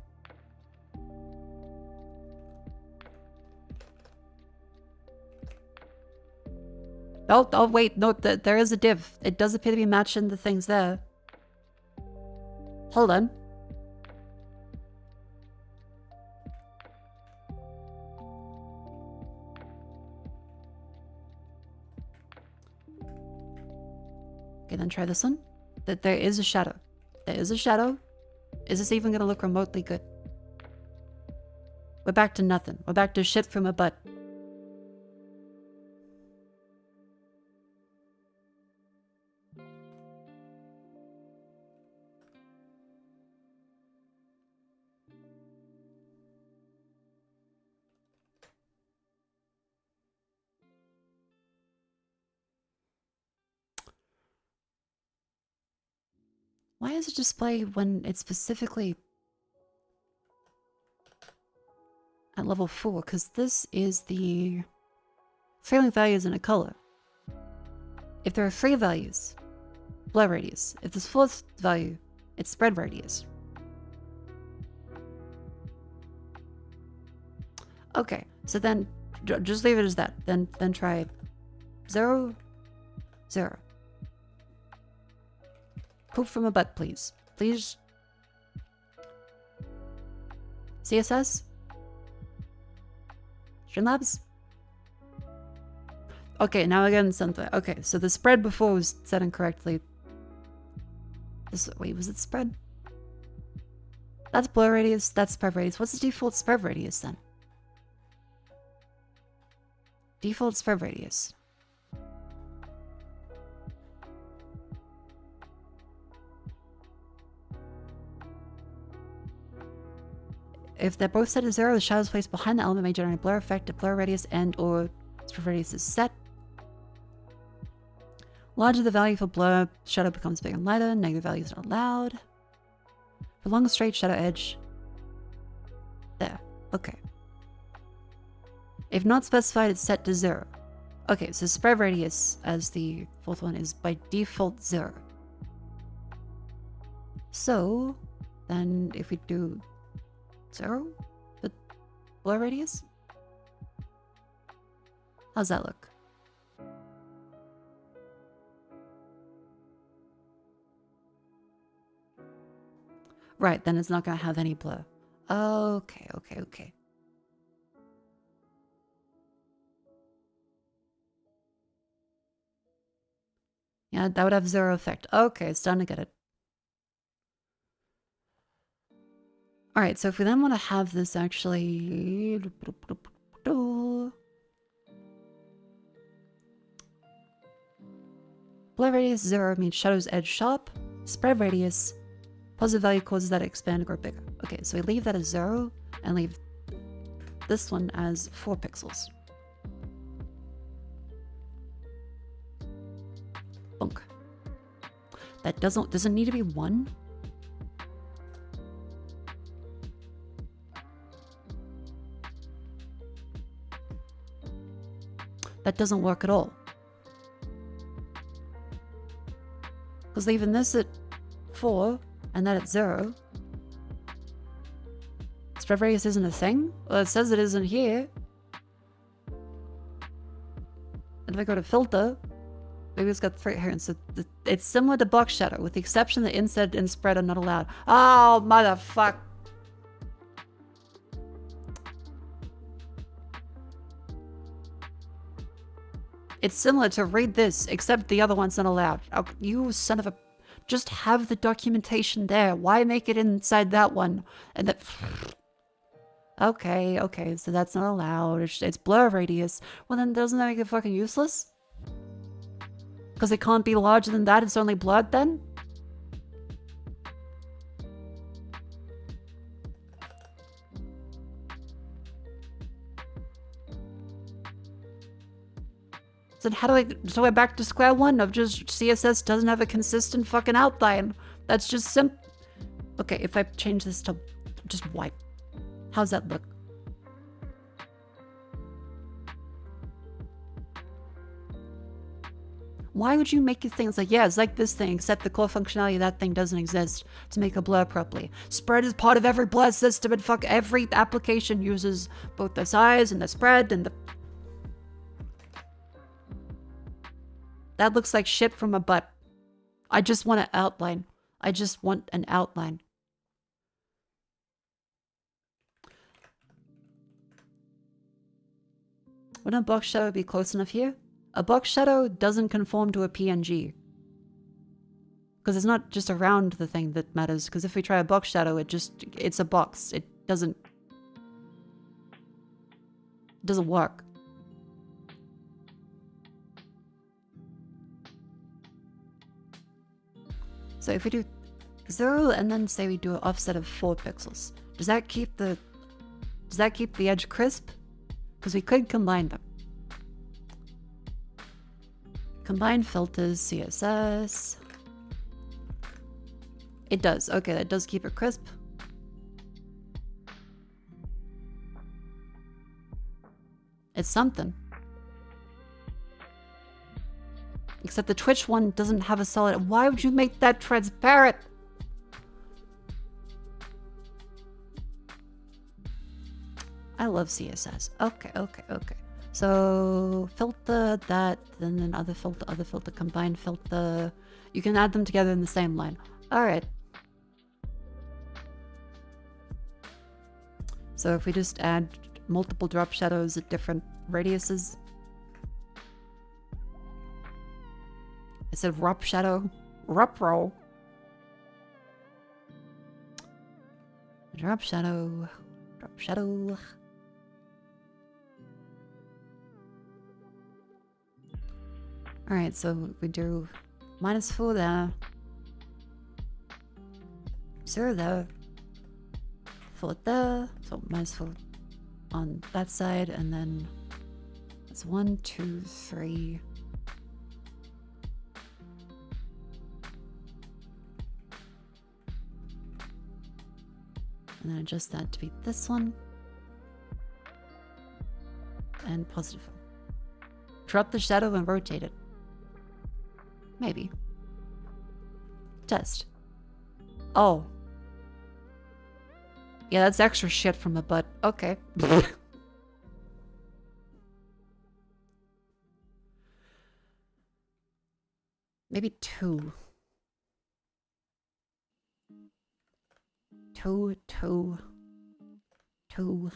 Oh wait, no, there is a div. It does appear to be matching the things there. Hold on. Okay, then try this one. There is a shadow. There is a shadow. Is this even gonna look remotely good? We're back to nothing. We're back to shit from a butt. Why does it display when it's specifically at level 4? Because this is the failing values in a color. If there are 3 values, blur radius. If there's 4th value, it's spread radius. Okay, so then just leave it as that. Then try 0, 0. Poop from a butt, please. Please. CSS? Streamlabs? Okay, now again something. Okay, so the spread before was set incorrectly. Wait, was it spread? That's blur radius, that's spread radius. What's the default spread radius then? Default spread radius. If they're both set to 0, the shadows placed behind the element may generate a blur effect. The blur radius and or spread radius is set. Larger the value for blur, shadow becomes bigger and lighter. Negative values are allowed. For long straight shadow edge. There. Okay. If not specified, it's set to 0. Okay, so spread radius as the 4th one is by default 0. So then if we do 0 with blur radius, how's that look? Right, then it's not gonna have any blur. Okay. Yeah, that would have 0 effect. Okay, it's starting to get it. Alright, so if we then want to have this actually... Blur radius 0 means shadow's edge sharp. Spread radius, positive value causes that to expand and grow bigger. Okay, so we leave that as 0 and leave this one as 4 pixels. Bunk. That doesn't need to be 1. That doesn't work at all. Because leaving this at 4 and that at 0. Spread radius isn't a thing? Well, it says it isn't here. And if I go to filter, Maybe it's got 3 here. So it's similar to box shadow, with the exception that inset and spread are not allowed. Oh, motherfuck. It's similar to read this, except the other one's not allowed. Oh, you son of a... Just have the documentation there. Why make it inside that one? And that... Okay, okay, so that's not allowed. It's blur radius. Well, then doesn't that make it fucking useless? Because it can't be larger than that, it's only blurred then? So how do I... So we're back to square one of just CSS doesn't have a consistent fucking outline. That's just Okay, if I change this to just white. How's that look? Why would you make it things like, yeah, it's like this thing, except the core functionality of that thing doesn't exist to make a blur properly. Spread is part of every blur system, and fuck every application uses both the size and the spread and the... That looks like shit from a butt. I just want an outline. I just want an outline. Wouldn't a box shadow be close enough here? A box shadow doesn't conform to a PNG. Because it's not just around the thing that matters. Because if we try a box shadow, it's a box. It doesn't work. So if we do 0 and then say we do an offset of 4 pixels, does that keep the edge crisp? Because we could combine them. Combine filters, CSS. It does. Okay, that does keep it crisp. It's something. Except the Twitch one doesn't have a solid... Why would you make that transparent? I love CSS. Okay, okay, okay. So filter that, then other filter, combine filter. You can add them together in the same line. All right. So if we just add multiple drop shadows at different radiuses. I said rup shadow. Rup roll. Drop shadow. Drop shadow. Alright, so we do -4 there. 0 there. 4 there. So -4 on that side, and then that's 1, 2, 3. And then adjust that to be this one. And positive. Drop the shadow and rotate it. Maybe. Test. Oh. Yeah, that's extra shit from the butt. Okay. Maybe 2. 2, 2. 2.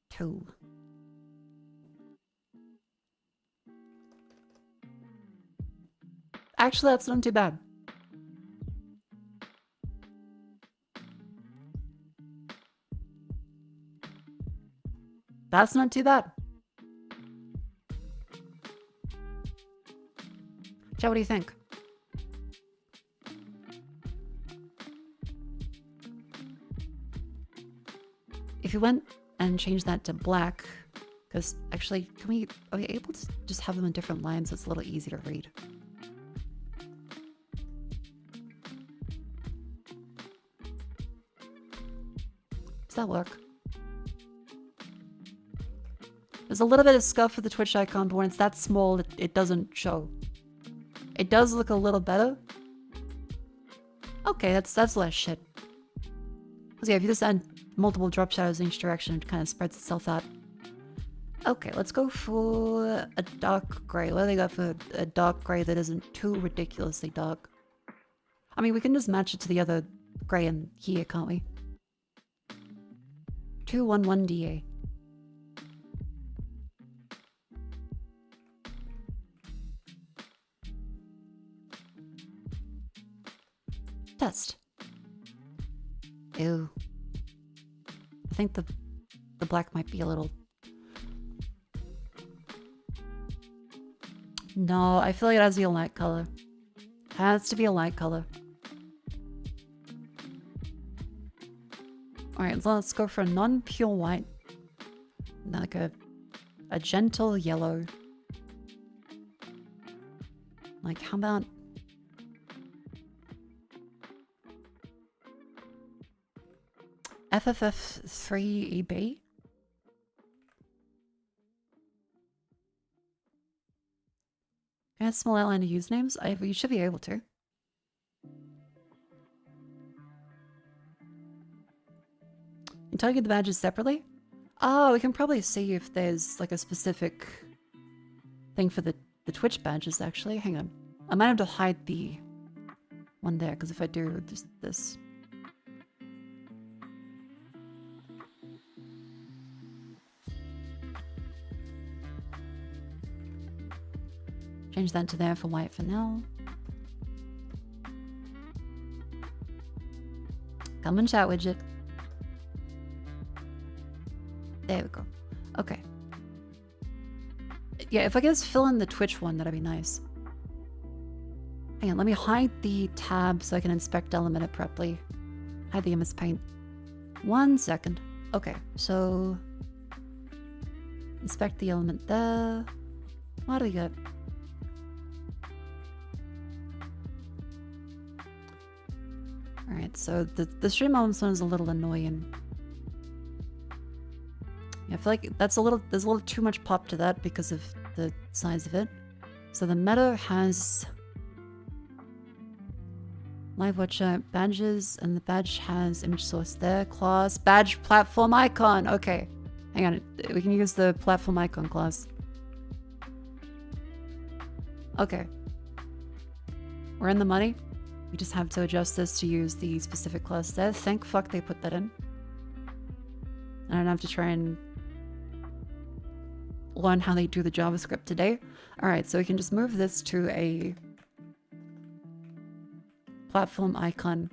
2. Actually, that's not too bad. That's not too bad. Chat, what do you think? If you went and changed that to black, because actually, are we able to just have them in different lines so it's a little easier to read? Does that work? There's a little bit of scuff with the Twitch icon, but when it's that small, it doesn't show. It does look a little better. Okay, that's less shit. Because yeah, if you just add multiple drop shadows in each direction, it kind of spreads itself out. Okay, let's go for a dark grey. What do they got for a dark grey that isn't too ridiculously dark? I mean, we can just match it to the other grey in here, can't we? 211 DA. Test. Ew. I think the black might be a little... No, I feel like it has to be a light color. Has to be a light color. Alright, so let's go for a non-pure white. Like a gentle yellow. Like, how about... FFF3EB? Can I have small outline of usernames? You should be able to. And target the badges separately? Oh, we can probably see if there's like a specific thing for the Twitch badges actually. Hang on. I might have to hide the one there, because if I do this. Change that to there for white for now. Come and chat, widget. There we go. Okay. Yeah, if I could just fill in the Twitch one, that'd be nice. Hang on, let me hide the tab so I can inspect element it properly. Hide the MS Paint. 1 second. Okay, so... inspect the element there. What do we got? Alright, so the stream elements one is a little annoying. Yeah, I feel like there's a little too much pop to that because of the size of it. So the meta has live watcher badges, and the badge has image source there, class, badge platform icon. Okay, hang on, we can use the platform icon class. Okay, we're in the money. We just have to adjust this to use the specific class there. Thank fuck they put that in. I don't have to try and learn how they do the JavaScript today. Alright, so we can just move this to a platform icon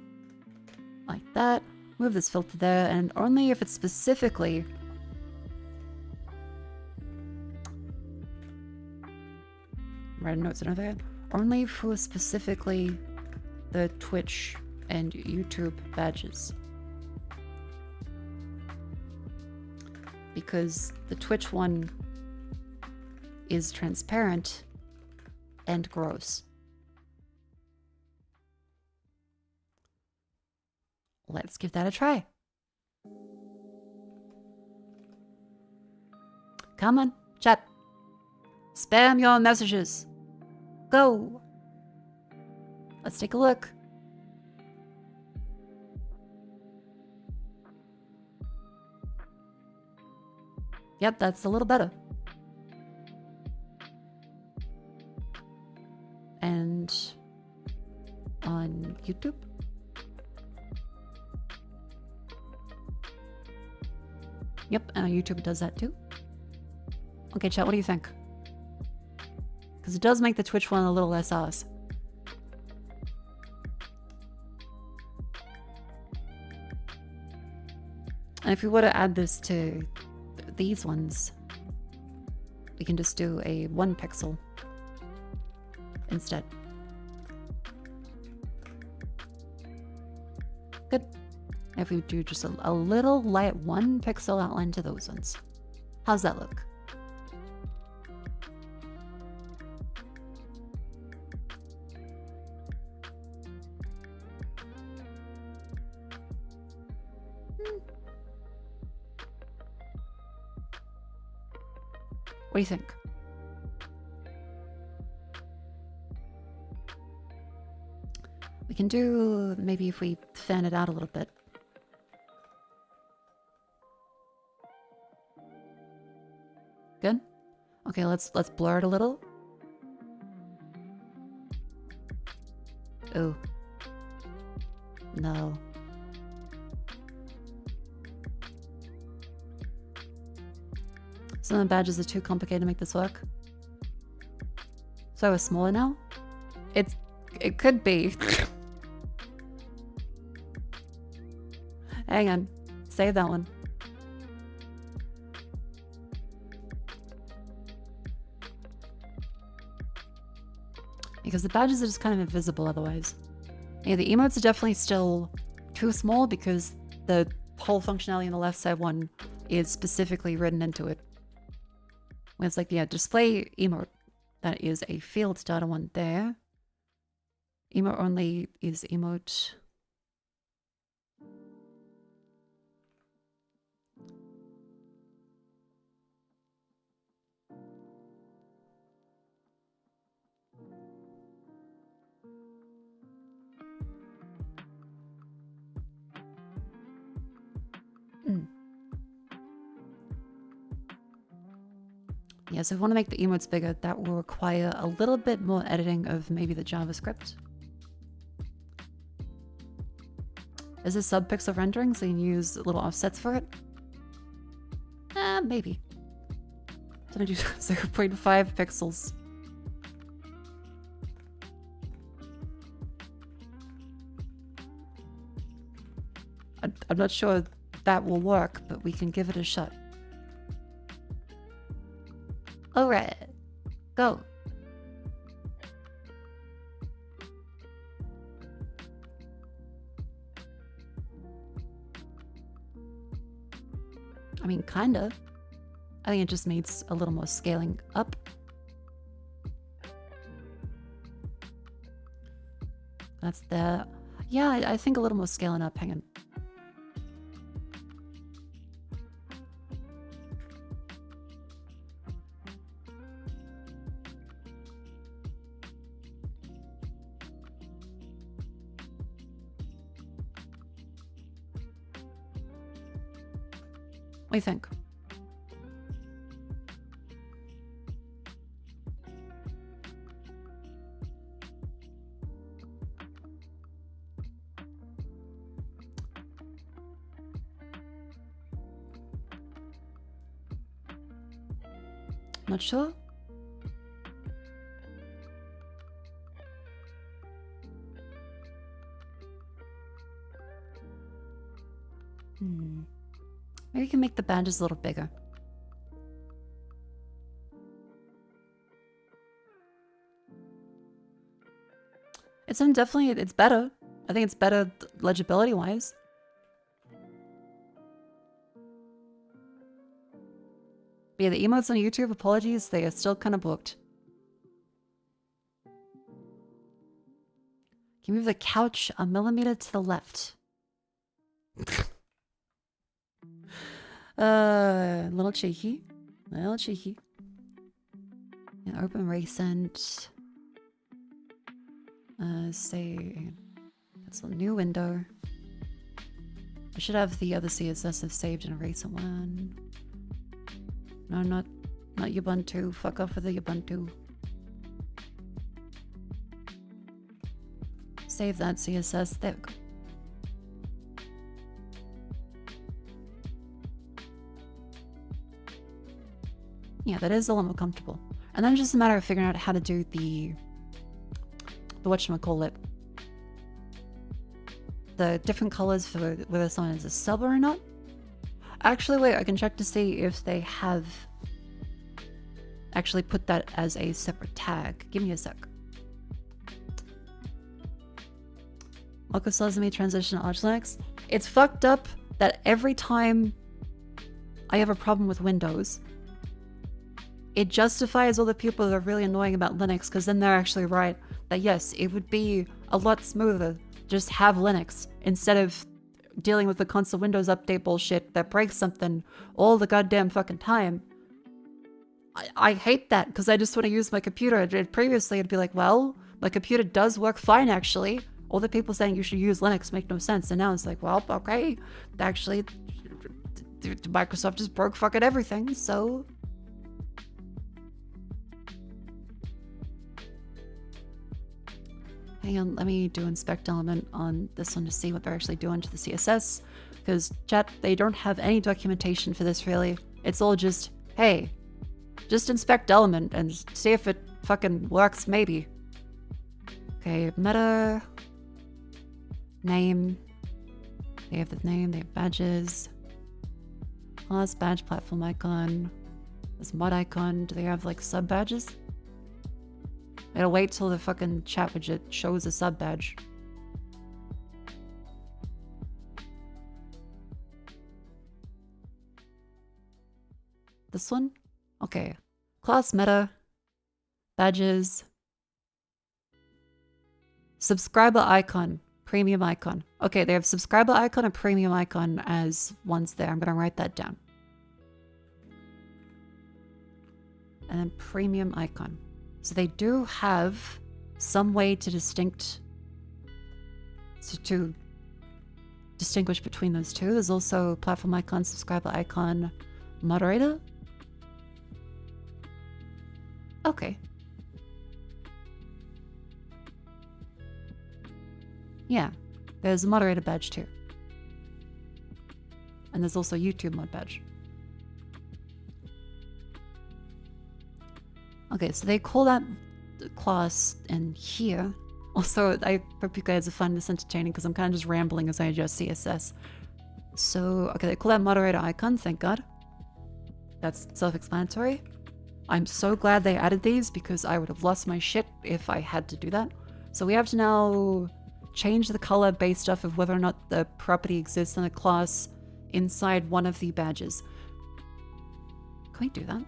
like that. Move this filter there, and only if it's specifically write notes over there. Only for specifically the Twitch and YouTube badges. Because the Twitch one is transparent and gross. Let's give that a try. Come on, chat. Spam your messages. Go. Let's take a look. Yep, that's a little better. And on YouTube. Yep, YouTube does that too. Okay, chat, what do you think? Because it does make the Twitch one a little less ass. And if we were to add this to these ones, we can just do a 1 pixel instead. Good. If we do just a little light 1 pixel outline to those ones. How's that look? What do you think? We can do, maybe if we fan it out a little bit. good? Okay, let's blur it a little. Ooh. No. Some of the badges are too complicated to make this work. So we're smaller now? It could be. Hang on. Save that one. Because the badges are just kind of invisible otherwise. Yeah, the emotes are definitely still too small because the whole functionality on the left side one is specifically written into it. When it's like, yeah, display emote. That is a field data one there. Emote only is emote. Yeah, so if we want to make the emotes bigger, that will require a little bit more editing of maybe the JavaScript. Is this sub-pixel rendering, so you can use little offsets for it? Maybe. So I do 0.5 pixels. I'm not sure that will work, but we can give it a shot. Alright, go. I mean, kinda. I think it just needs a little more scaling up. That's the... Yeah, I think a little more scaling up. Hang on. What do you think? Not sure? Maybe we can make the badges a little bigger. It's definitely, it's better. I think it's better legibility wise. But yeah, the emotes on YouTube, apologies, they are still kind of booked. Can you move the couch a millimeter to the left? A little cheeky. A little cheeky. Yeah, open recent. Say that's a new window. I should have the other CSS saved in a recent one. No, not Ubuntu. Fuck off with the Ubuntu. Save that CSS. There we go. Yeah, that is a lot more comfortable. And then it's just a matter of figuring out how to do the whatchamacallit. The different colors for whether someone is a sub or not. Actually, wait, I can check to see if they have actually put that as a separate tag. Give me a sec. Mako says me transition to Arch Linux. It's fucked up that every time I have a problem with Windows, it justifies all the people that are really annoying about Linux, because then they're actually right that yes, it would be a lot smoother just have Linux instead of dealing with the constant Windows update bullshit that breaks something all the goddamn fucking time. I hate that because I just want to use my computer. Previously, it'd be like, well, my computer does work fine actually. All the people saying you should use Linux make no sense. And now it's like, well, okay, actually, Microsoft just broke fucking everything, so Hang on, let me do inspect element on this one to see what they're actually doing to the CSS. Because chat, they don't have any documentation for this really. It's all just, hey, just inspect element and see if it fucking works maybe. Okay, meta, name. They have the name, they have badges. Class, badge, platform icon. This mod icon, do they have like sub badges? I gotta wait till the fucking chat widget shows a sub badge. This one? Okay. Class meta. Badges. Subscriber icon. Premium icon. Okay, they have subscriber icon and premium icon as ones there. I'm gonna write that down. And then premium icon. So they do have some way to distinguish between those two. There's also platform icon, subscriber icon, moderator. Okay. Yeah, there's a moderator badge too. And there's also YouTube mod badge. Okay, so they call that class in here. Also, I hope you guys find this entertaining because I'm kind of just rambling as I adjust CSS. So, okay, they call that moderator icon, thank God. That's self-explanatory. I'm so glad they added these because I would have lost my shit if I had to do that. So we have to now change the color based off of whether or not the property exists in a class inside one of the badges. Can we do that?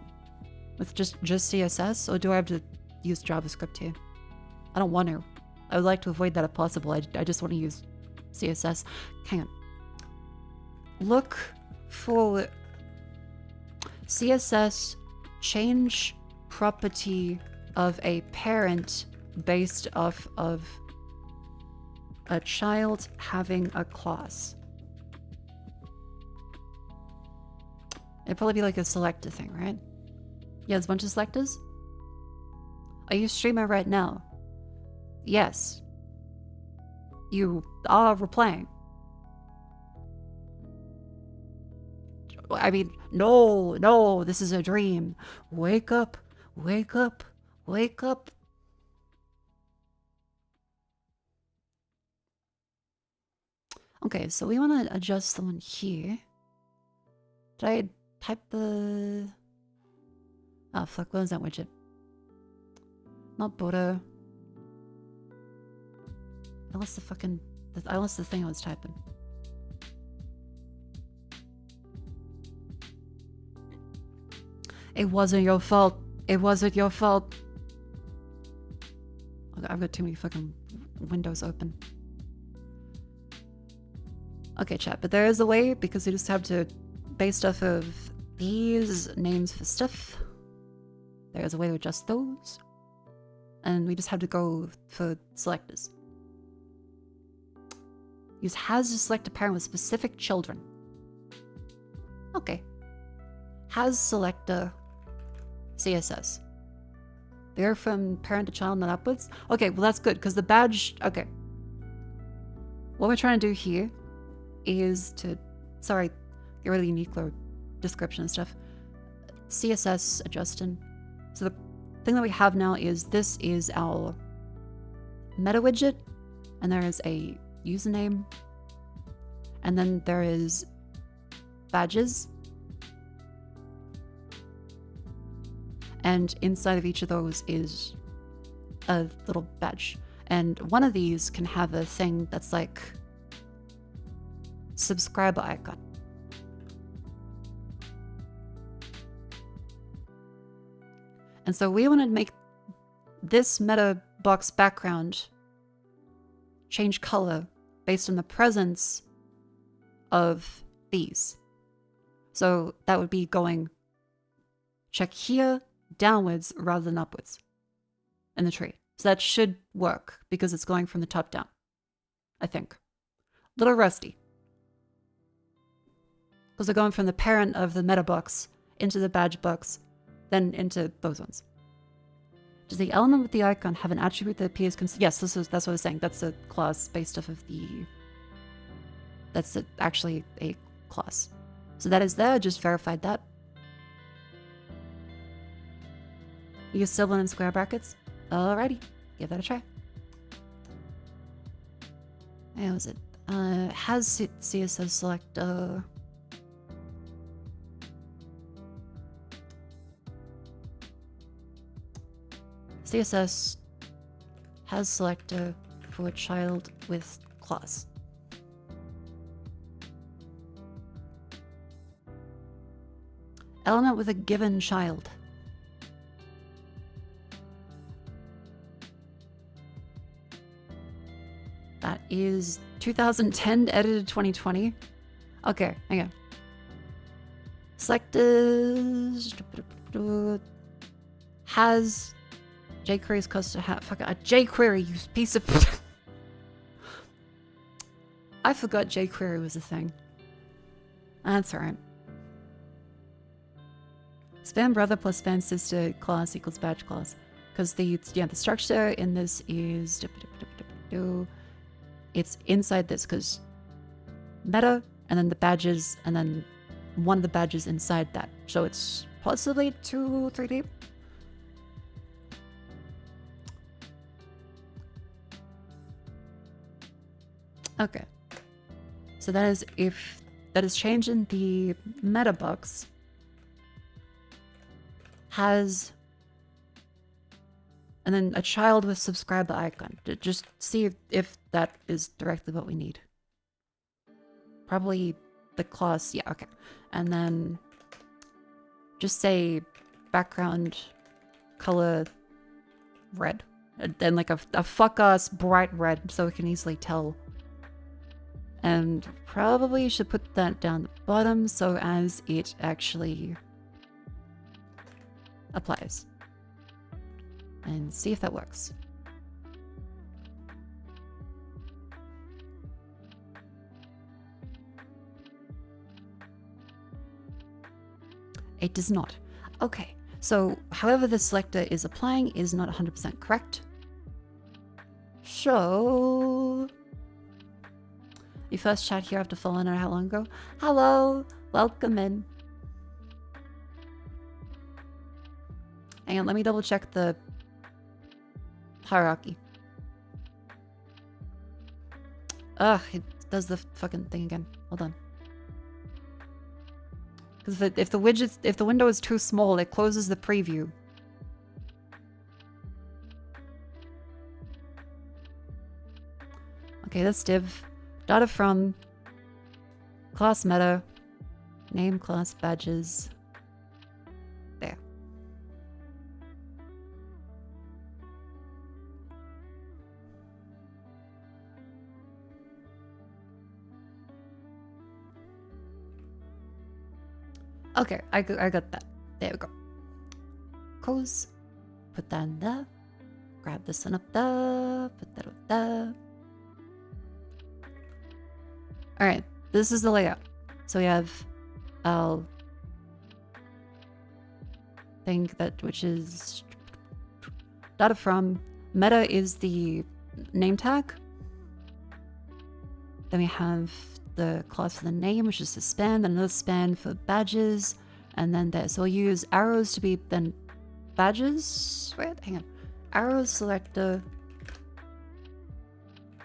With just CSS? Or do I have to use JavaScript here? I don't want to. I would like to avoid that if possible. I just want to use CSS. Hang on. Look for CSS change property of a parent based off of a child having a class. It'd probably be like a selector thing, right? Yeah, there's a bunch of selectors. Are you a streamer right now? Yes. You are replying. I mean, no, this is a dream. Wake up, wake up, wake up. Okay, so we want to adjust the one here. Did I type the... Oh, fuck, what was that widget? Not border. I lost the fucking... I lost the thing I was typing. It wasn't your fault. It wasn't your fault. I've got too many fucking windows open. Okay, chat, but there is a way because we just have to, based off of these names for stuff, there is a way to adjust those. And we just have to go for selectors. Use has to select a parent with specific children. Okay. Has selector CSS. They're from parent to child, not upwards. Okay, well that's good because the badge, okay. What we're trying to do here is to, sorry, get rid of the unique description and stuff. CSS adjusting. So the thing that we have now is this is our meta widget, and there is a username, and then there is badges, and inside of each of those is a little badge, and one of these can have a thing that's like subscriber icon. And so we want to make this meta box background change color based on the presence of these. So that would be going check here downwards rather than upwards in the tree. So that should work because it's going from the top down, I think. Little rusty. Because they're going from the parent of the meta box into the badge box, then into those ones. Does the element with the icon have an attribute that appears yes, that's what I was saying. That's a class based off of the... That's actually a class. So that is there, just verified that. Use symbol and square brackets. Alrighty, give that a try. How was it? Has CSS selector. CSS has selector for a child with class. Element with a given child. That is 2010 edited 2020. Okay, hang on. Selectors has jQuery's custom fuck a jQuery, you piece of I forgot jQuery was a thing. That's alright. Span brother plus span sister class equals badge class. Because the structure in this is it's inside this because meta and then the badges and then one of the badges inside that. So it's possibly 2, 3 deep. Okay. So that is if that is changing the meta box has and then a child with subscriber icon to just see if that is directly what we need. Probably the class, yeah, okay. And then just say background color red. And then like a fuck us bright red so we can easily tell. And probably should put that down the bottom so as it actually applies. And see if that works. It does not. Okay, so however the selector is applying is not 100% correct. So... You first chat here after following her how long ago? Hello! Welcome in. Hang on, let me double check the hierarchy. Ugh, it does the fucking thing again. Hold on. Because if the window is too small, it closes the preview. Okay, that's div. Data from class meta, name class badges. There. Okay, I got that. There we go. Close. Put that in there. Grab this one up there. Put that up there. Alright, this is the layout. So we have our thing which is data from. Meta is the name tag. Then we have the class for the name, which is the span, then another span for badges, and then there. So we'll use arrows to be then badges. Wait, hang on. Arrows selector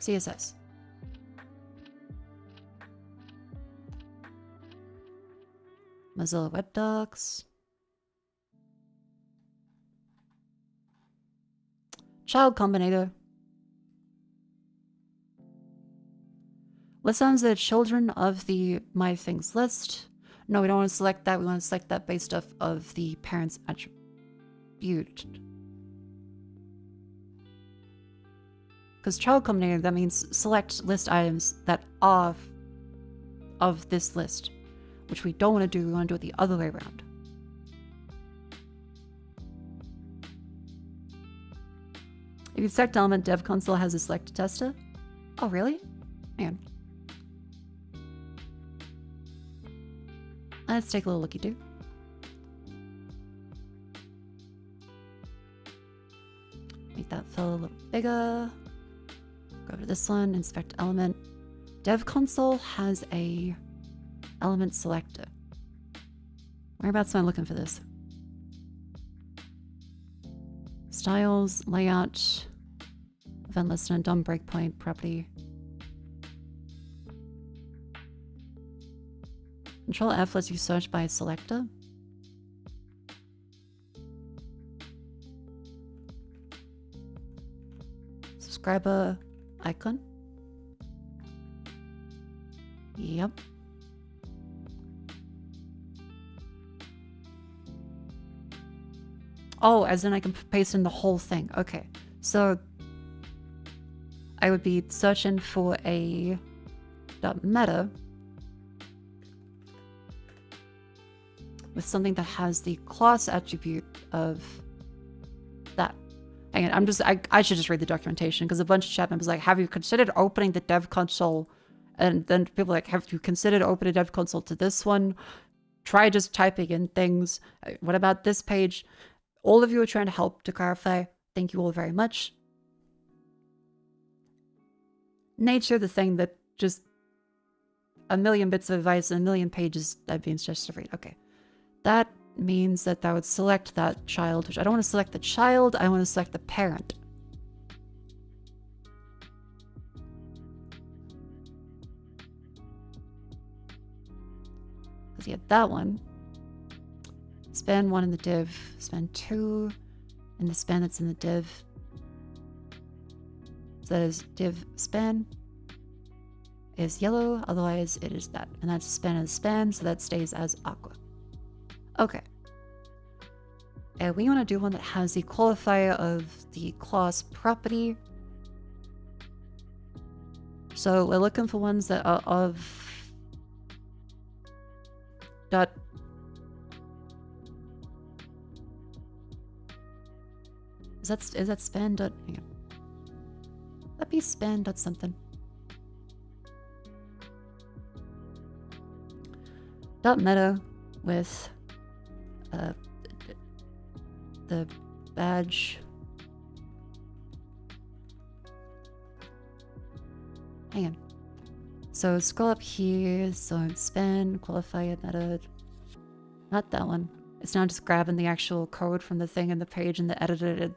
CSS. Mozilla Web Docs. Child combinator. Let's on the children of the my things list. No, we don't want to select that. We want to select that based off of the parent's attribute. Because child combinator, that means select list items that are of this list. Which we don't want to do, we want to do it the other way around. If you select element, dev console has a select tester. Oh, really? Hang on. Let's take a little looky-do. make that fill a little bigger. Go to this one, inspect element. Dev console has a element selector. Whereabouts am I looking for this? Styles, layout, event listener, DOM breakpoint, property. Control F lets you search by selector. Subscriber icon. Yep. Oh, as in I can paste in the whole thing. Okay. So I would be searching for a .meta with something that has the class attribute of that. Hang on, I should just read the documentation because a bunch of chat members like, have you considered opening the dev console? And then people like, have you considered opening a dev console to this one? Try just typing in things. What about this page? All of you are trying to help to clarify. Thank you all very much. Nature, the thing that just a million bits of advice and a million pages that being just to read. Okay. That means that I would select that child, which I don't want to select the child, I want to select the parent. Let's get that one. Span 1 in the div, span 2 in the span that's in the div. So that is div span is yellow, otherwise it is that. And that's span as span, so that stays as aqua. Okay. And we want to do one that has the qualifier of the class property. So we're looking for ones that are of dot is that span dot hang on. That'd be span dot something. Dot meta with the badge. Hang on. So scroll up here, so span, qualifier, meta. Not that one. It's now just grabbing the actual code from the thing in the page and the editor.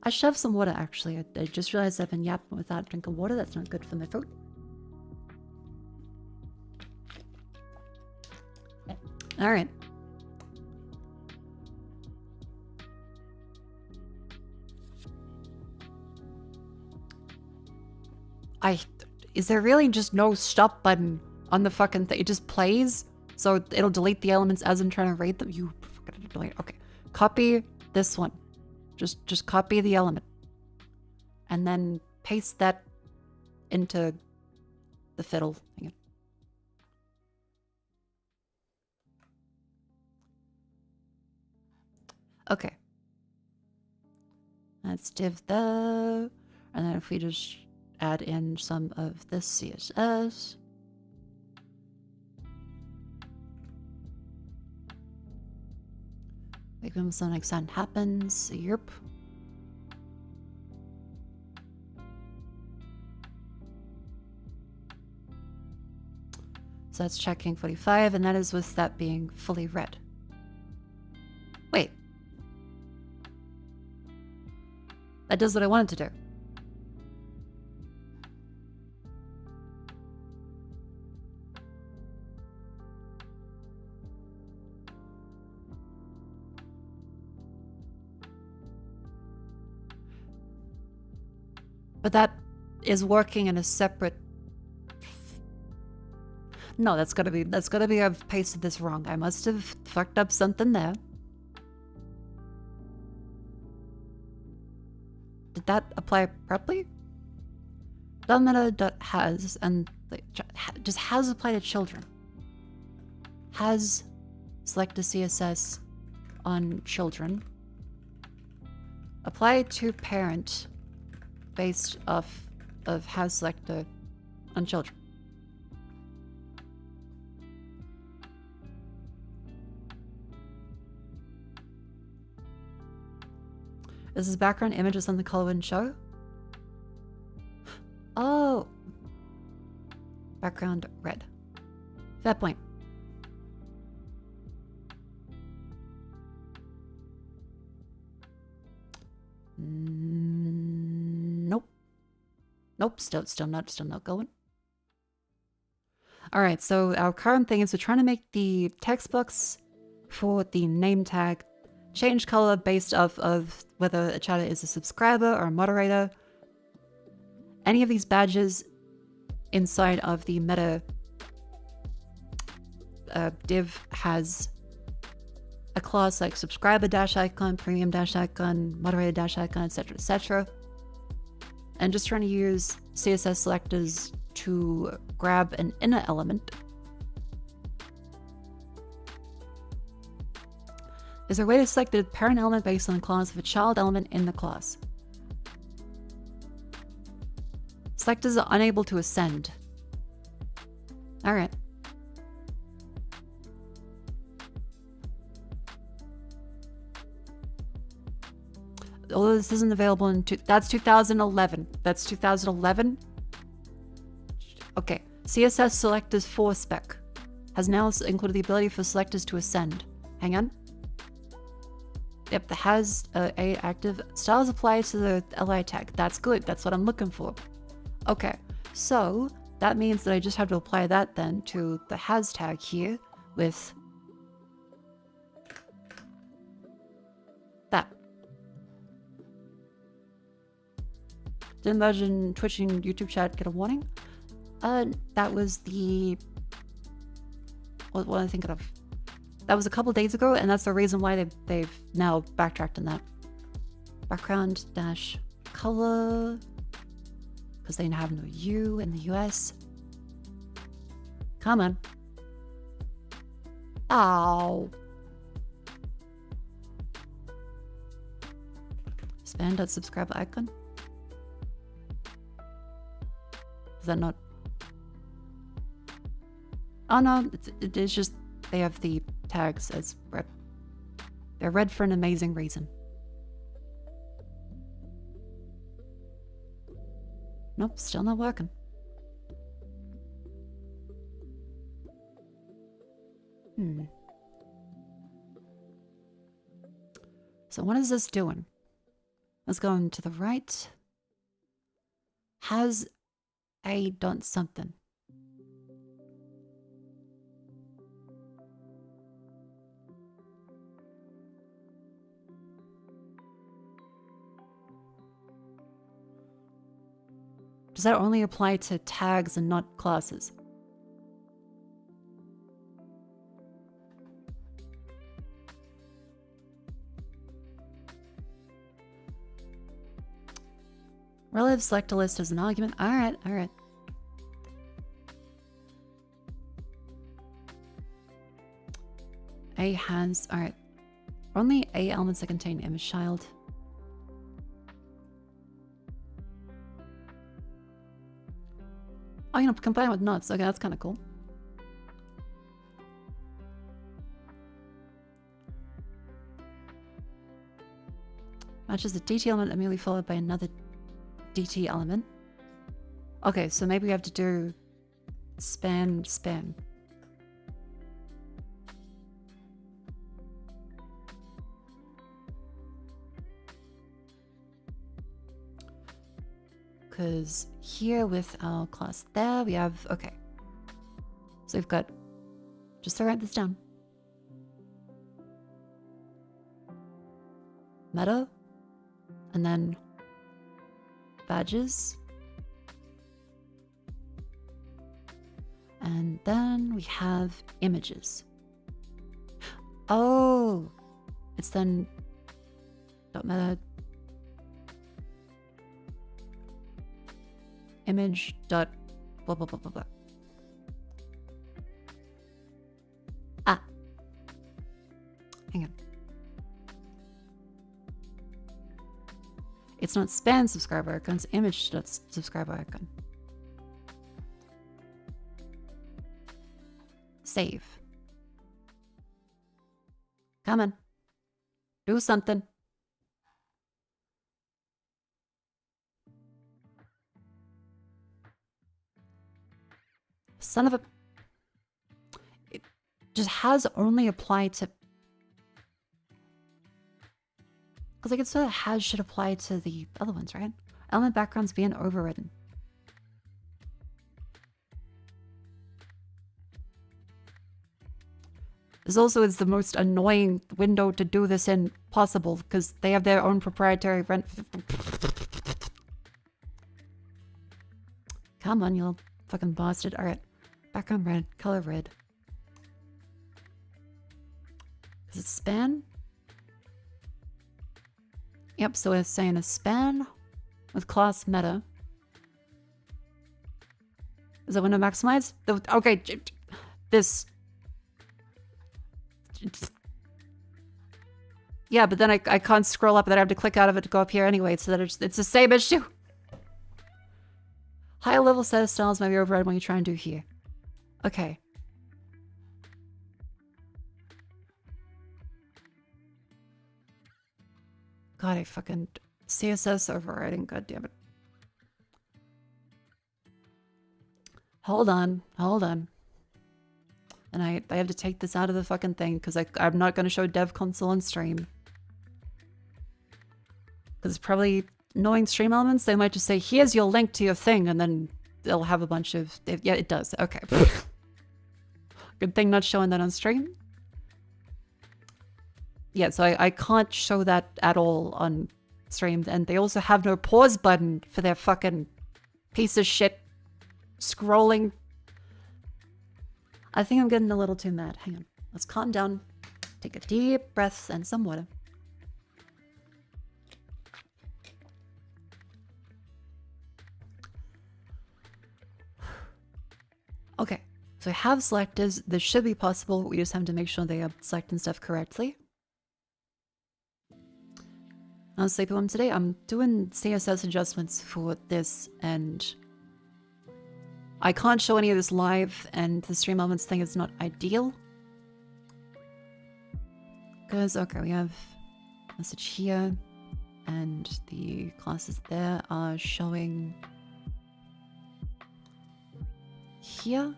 I shoved some water actually. I just realized I've been yapping without drinking water. That's not good for my throat. All right. Is there really just no stop button on the fucking thing? It just plays, so it'll delete the elements as I'm trying to read them. You fucking delete. Okay, copy this one. Just copy the element, and then paste that into the fiddle. Hang on. Okay. Let's div the, and then if we just add in some of this CSS. Like when something like that happens, yerp. So that's checking 45, and that is with that being fully read. Wait. That does what I wanted to do. But that is working in a separate. No, that's gotta be I've pasted this wrong. I must have fucked up something there. Did that apply properly? .meta.has and just has apply to children. Has select a CSS on children. Apply to parent based off of has selector on children. This is background images on the color wouldn't show. Oh. Background red. Fair point. Nope. Nope, still not going. All right, so our current thing is we're trying to make the text box for the name tag change color based off of whether a chatter is a subscriber or a moderator. Any of these badges inside of the meta div has a class like subscriber-icon, premium-icon, moderator-icon, etc., etc. And just trying to use CSS selectors to grab an inner element. Is there a way to select the parent element based on the class of a child element in the class? Selectors are unable to ascend. Alright. Although this isn't available in... That's 2011. That's 2011? Okay. CSS selectors for spec has now included the ability for selectors to ascend. Hang on. Yep, the has a active. Styles apply to the li tag. That's good. That's what I'm looking for. Okay, so that means that I just have to apply that then to the has tag here with that. Did imagine Twitch and YouTube chat get a warning? That was the... What am I thinking of? That was a couple days ago, and that's the reason why they've now backtracked on that. Background dash color, because they have no U in the US. Come on. Ow. Span.subscribe icon. Is that not? Oh no, it's just they have the tags as red. They're red for an amazing reason. Nope, still not working. So what is this doing? Let's go to the right. Has a done something. Does that only apply to tags and not classes? Relative selector list as an argument. Alright, alright. A has, alright. Only A elements that contain image child. Oh, you know, combine with nuts. Okay, that's kind of cool. Matches the DT element immediately followed by another DT element. Okay, so maybe we have to do span. Because here with our class there, we have, okay. So we've got, just to write this down. Meta, and then badges. And then we have images. Oh, it's then dot meta image dot blah blah blah blah blah. Ah, hang on. It's not span subscriber icon, it's image dot subscriber icon. Save. Come on. Do something. Son of a... It just has only applied to... Because like it sort of has should apply to the other ones, right? Element backgrounds being overridden. This also is the most annoying window to do this in possible because they have their own proprietary rent. Come on, you little fucking bastard. Alright. Background red, color red. Is it span? Yep, so it's saying a span with class meta. Is that window maximized? Okay, this... Yeah, but then I can't scroll up and then I have to click out of it to go up here anyway, so that it's the same issue. Higher level set of styles might be override when you try and do here. Okay. God, I fucking... CSS overriding, god damn it. Hold on, hold on. And I have to take this out of the fucking thing because I'm not going to show dev console on stream. Because probably knowing stream elements, they might just say, here's your link to your thing, and then they'll have a bunch of... Yeah, it does. Okay. Good thing not showing that on stream. Yeah, so I can't show that at all on stream. And they also have no pause button for their fucking piece of shit scrolling. I think I'm getting a little too mad. Hang on. Let's calm down. Take a deep breath and some water. Okay. So I have selectors. This should be possible. We just have to make sure they are selecting stuff correctly. I'll sleepy one today. I'm doing CSS adjustments for this and I can't show any of this live and the stream elements thing is not ideal. Because, okay, we have message here and the classes there are showing here.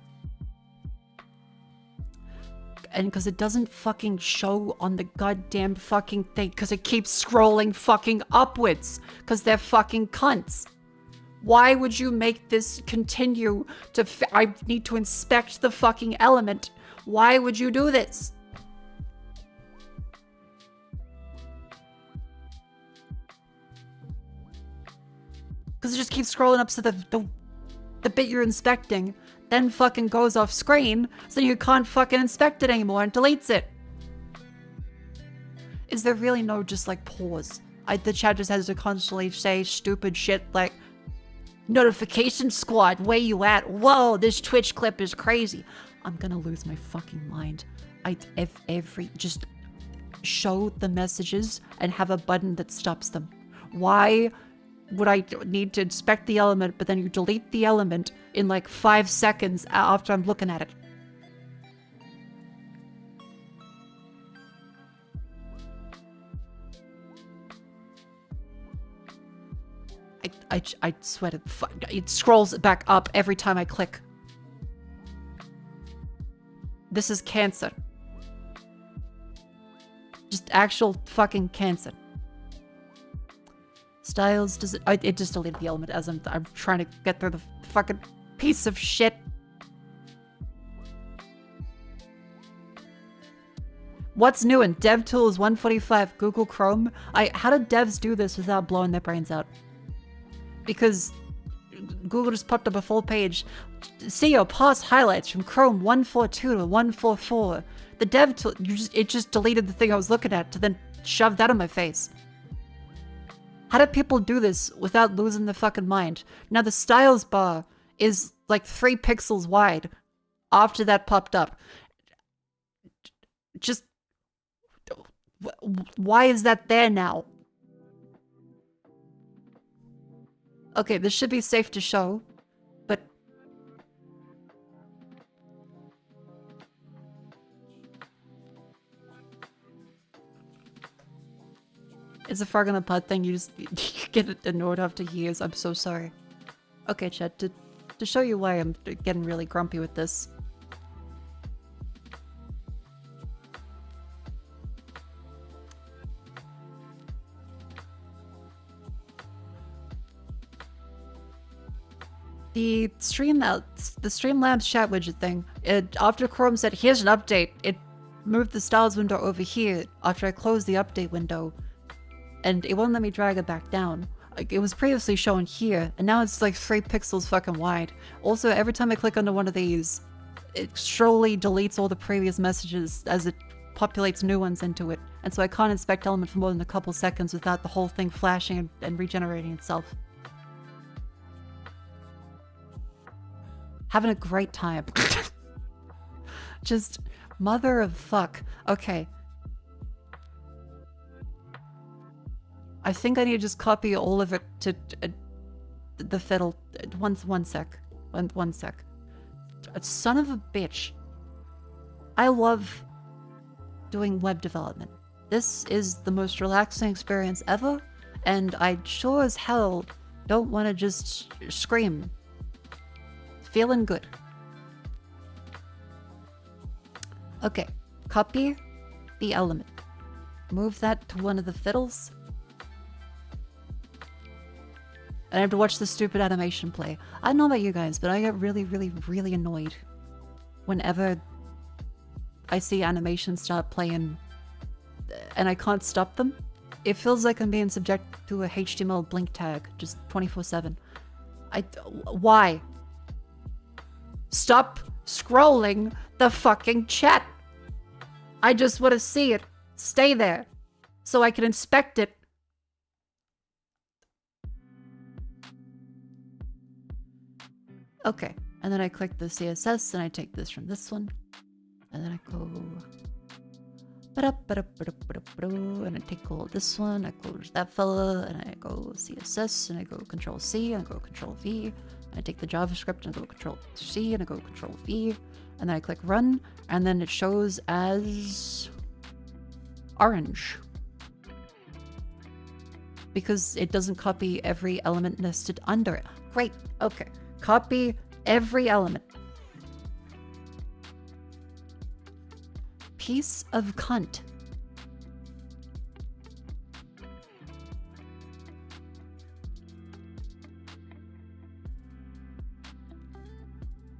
And because it doesn't fucking show on the goddamn fucking thing because it keeps scrolling fucking upwards because they're fucking cunts. Why would you make this continue to... I need to inspect the fucking element. Why would you do this? Because it just keeps scrolling up so the bit you're inspecting then fucking goes off screen so you can't fucking inspect it anymore and deletes it. Is there really no just like pause? The chat just has to constantly say stupid shit like, notification squad, where you at? Whoa, this Twitch clip is crazy. I'm gonna lose my fucking mind. Just show the messages and have a button that stops them. Why would I need to inspect the element, but then you delete the element in like 5 seconds after I'm looking at it? I swear to it scrolls back up every time I click. This is cancer. Just actual fucking cancer. Styles, does it... it just deleted the element as I'm trying to get through the fucking piece of shit. What's new in DevTools 145 Google Chrome? How do devs do this without blowing their brains out? Because Google just popped up a full page. See your past highlights from Chrome 142 to 144. The dev tool, it just deleted the thing I was looking at to then shove that in my face. How do people do this without losing their fucking mind? Now the styles bar is like 3 pixels wide after that popped up. Just... why is that there now? Okay, this should be safe to show, but... It's a frog on the pod thing, you just get annoyed after years, I'm so sorry. Okay, chat, to show you why I'm getting really grumpy with this. The Streamlabs chat widget thing, after Chrome said, here's an update, it moved the styles window over here after I closed the update window, and it won't let me drag it back down. Like, it was previously shown here, and now it's like 3 pixels fucking wide. Also, every time I click onto one of these, it slowly deletes all the previous messages as it populates new ones into it, and so I can't inspect element for more than a couple seconds without the whole thing flashing and regenerating itself. Having a great time. Just mother of fuck. Okay. I think I need to just copy all of it to the fiddle. One sec. One sec. Son of a bitch. I love doing web development. This is the most relaxing experience ever, and I sure as hell don't want to just scream. Feeling good. Okay, copy the element. Move that to one of the fiddles. And I have to watch the stupid animation play. I don't know about you guys, but I get really, really, really annoyed whenever I see animations start playing and I can't stop them. It feels like I'm being subject to a HTML blink tag just 24/7. Why? Stop scrolling the fucking chat. I just want to see it. Stay there so I can inspect it. Okay, and then I click the CSS and I take this from this one. And then I go... and I take all this one, I close that fella, and I go CSS, and I go Control C, and I go Control V. I take the JavaScript and I go Control C and I go Control V, and then I click Run, and then it shows as orange because it doesn't copy every element nested under it. Great. Okay. Copy every element. Piece of cunt.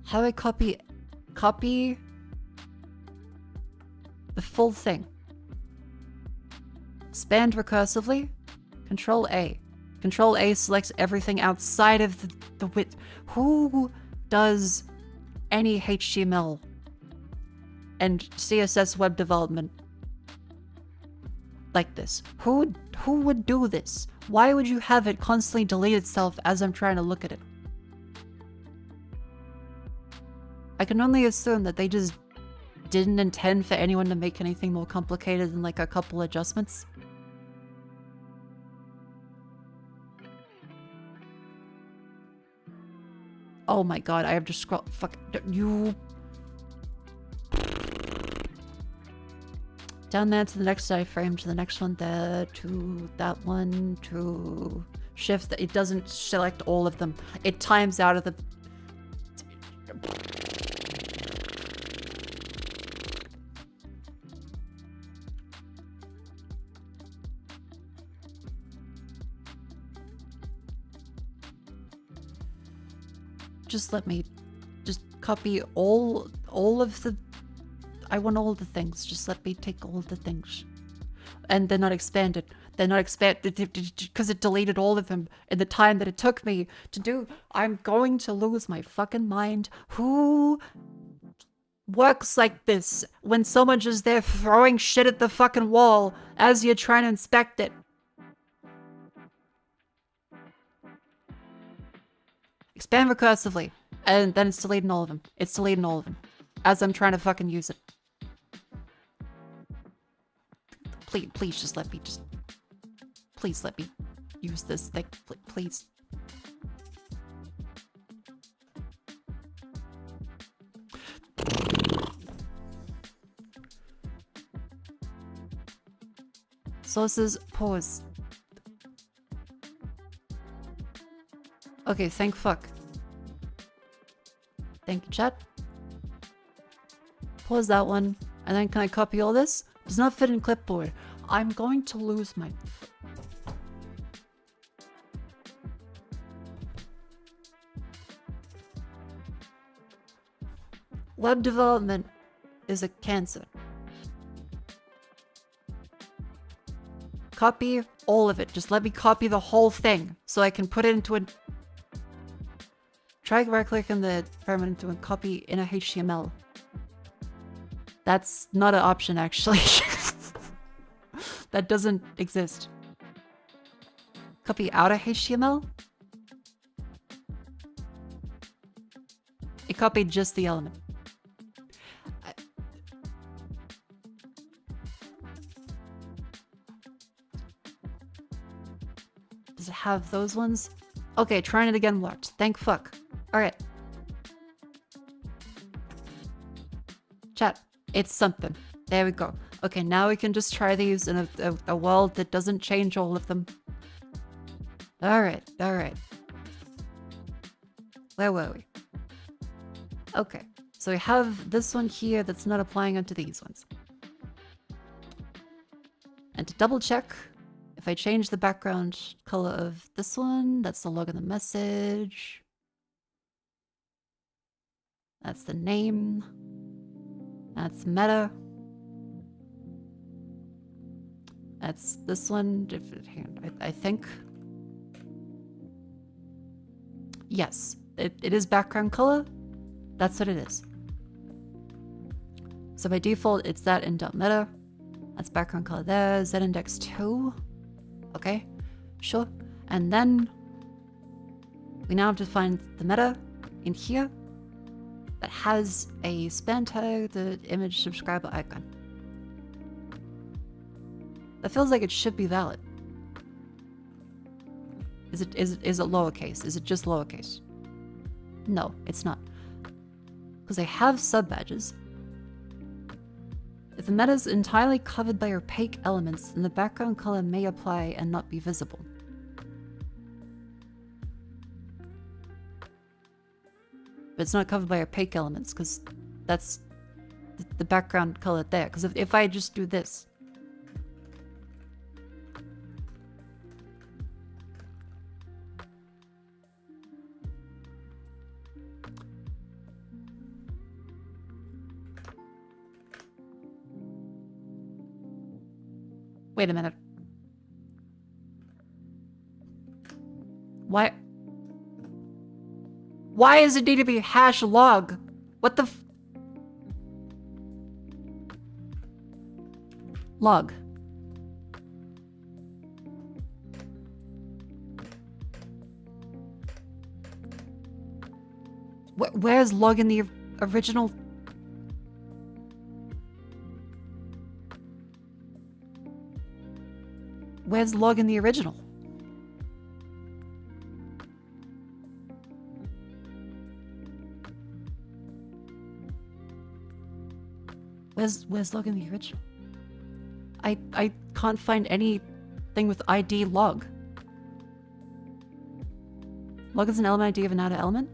How do I copy the full thing? Expand recursively. Control A. Control A selects everything outside of the width. Who does any HTML and CSS web development like this? Who would do this? Why would you have it constantly delete itself as I'm trying to look at it? I can only assume that they just didn't intend for anyone to make anything more complicated than like a couple adjustments. Oh my god, I have to scroll. Fuck you. Down there to the next iframe, to the next one there, to that one, to shift. It doesn't select all of them. It times out of the... Just let me just copy all of the... I want all the things. Just let me take all the things. And they're not expanded. They're not expanded because it deleted all of them in the time that it took me to do. I'm going to lose my fucking mind. Who works like this when someone just there throwing shit at the fucking wall as you're trying to inspect it? Expand recursively. And then it's deleting all of them. It's deleting all of them. As I'm trying to fucking use it. Please just let me just... Please let me use this thing. Please. Sources, pause. Okay, thank fuck. Thank you, chat. Pause that one. And then can I copy all this? Does not fit in clipboard. I'm going to lose my... Web development is a cancer. Copy all of it. Just let me copy the whole thing so I can put it into a... Try right-click on the environment to copy in a HTML. That's not an option, actually. That doesn't exist. Copy out of HTML? It copied just the element. Does it have those ones? Okay, trying it again worked. Thank fuck. Alright. Chat. It's something. There we go. Okay, now we can just try these in a world that doesn't change all of them. Alright, alright. Where were we? Okay, so we have this one here that's not applying onto these ones. And to double check, if I change the background color of this one, that's the log of the message. That's the name. That's meta. That's this one. I think. Yes, it is background color. That's what it is. So by default, it's that in .meta. That's background color there. Z-index 2. Okay, sure. And then we now have to find the meta in here that has a span tag, the image subscriber icon. That feels like it should be valid. Is it lowercase? Is it just lowercase? No, it's not. Because I have sub badges. If the meta is entirely covered by opaque elements, then the background color may apply and not be visible. But it's not covered by opaque elements because that's the background color there. Because if I just do this, wait a minute. Why does it need to be hash log? What the f- Log. Where's log in the original? Where's log in the original? Where's log in the original? I can't find anything with ID log. Log is an element ID of an outer element?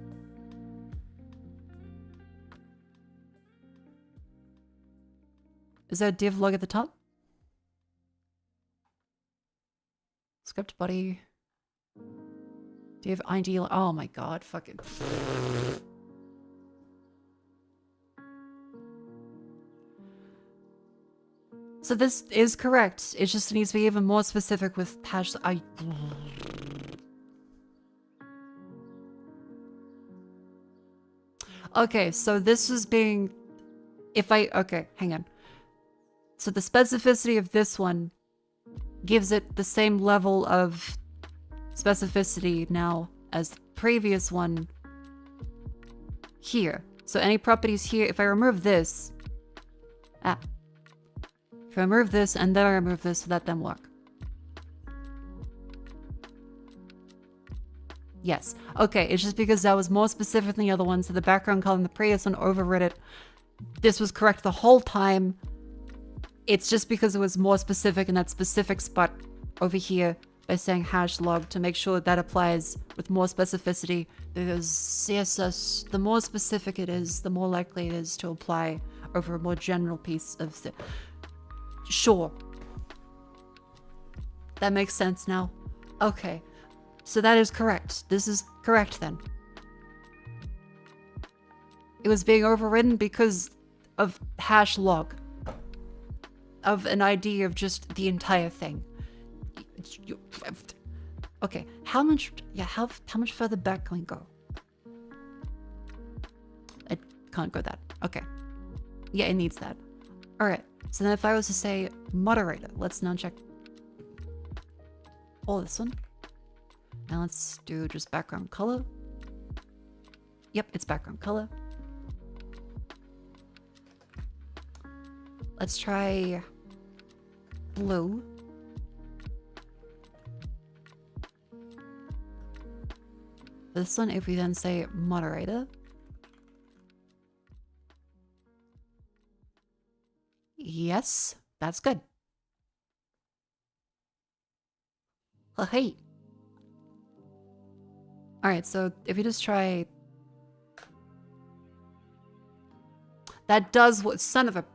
Is there a div log at the top? Script body. Div ID. Oh my god, fucking. So this is correct. It just needs to be even more specific with hash. Okay, so this is being. Okay, hang on. So the specificity of this one gives it the same level of specificity now as the previous one here. So any properties here, if I remove this, if I remove this and then I remove this, let them work. Yes. Okay, it's just because that was more specific than the other one, so the background color in the previous one overrid it. This was correct the whole time. It's just because it was more specific in that specific spot over here by saying hash log to make sure that applies with more specificity, because CSS, the more specific it is, the more likely it is to apply over a more general piece of the... Sure. That makes sense now. Okay. So that is correct. This is correct then. It was being overridden because of hash log. Of an ID of just the entire thing. Okay, how much further back can we go? I can't go that. Okay. Yeah, it needs that. Alright, so then if I was to say moderator, let's now check all this one. Now let's do just background color. Yep, it's background color. Let's try blue. This one, if we then say moderator. Yes, that's good. Oh, hey. Alright, so if you just try... That does what... Son of a...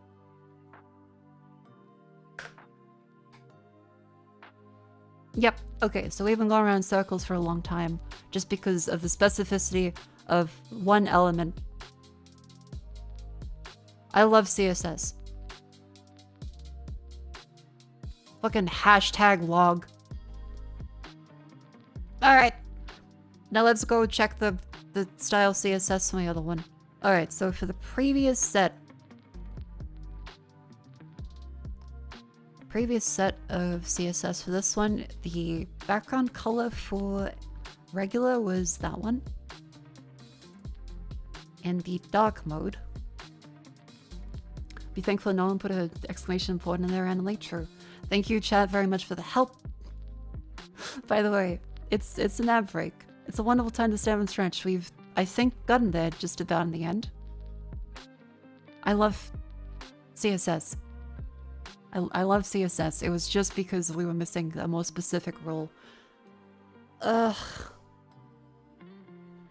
Yep, okay, so we've been going around in circles for a long time, just because of the specificity of one element. I love CSS. Fucking hashtag log. Alright. Now let's go check the style CSS on the other one. Alright, so for the previous set of CSS for this one, the background color for regular was that one. And the dark mode. Be thankful no one put an exclamation point in there randomly. True. Thank you, chat, very much for the help. By the way, it's an ad break. It's a wonderful time to stand and stretch. We've, I think, gotten there just about in the end. I love CSS. I love CSS. It was just because we were missing a more specific rule. Ugh.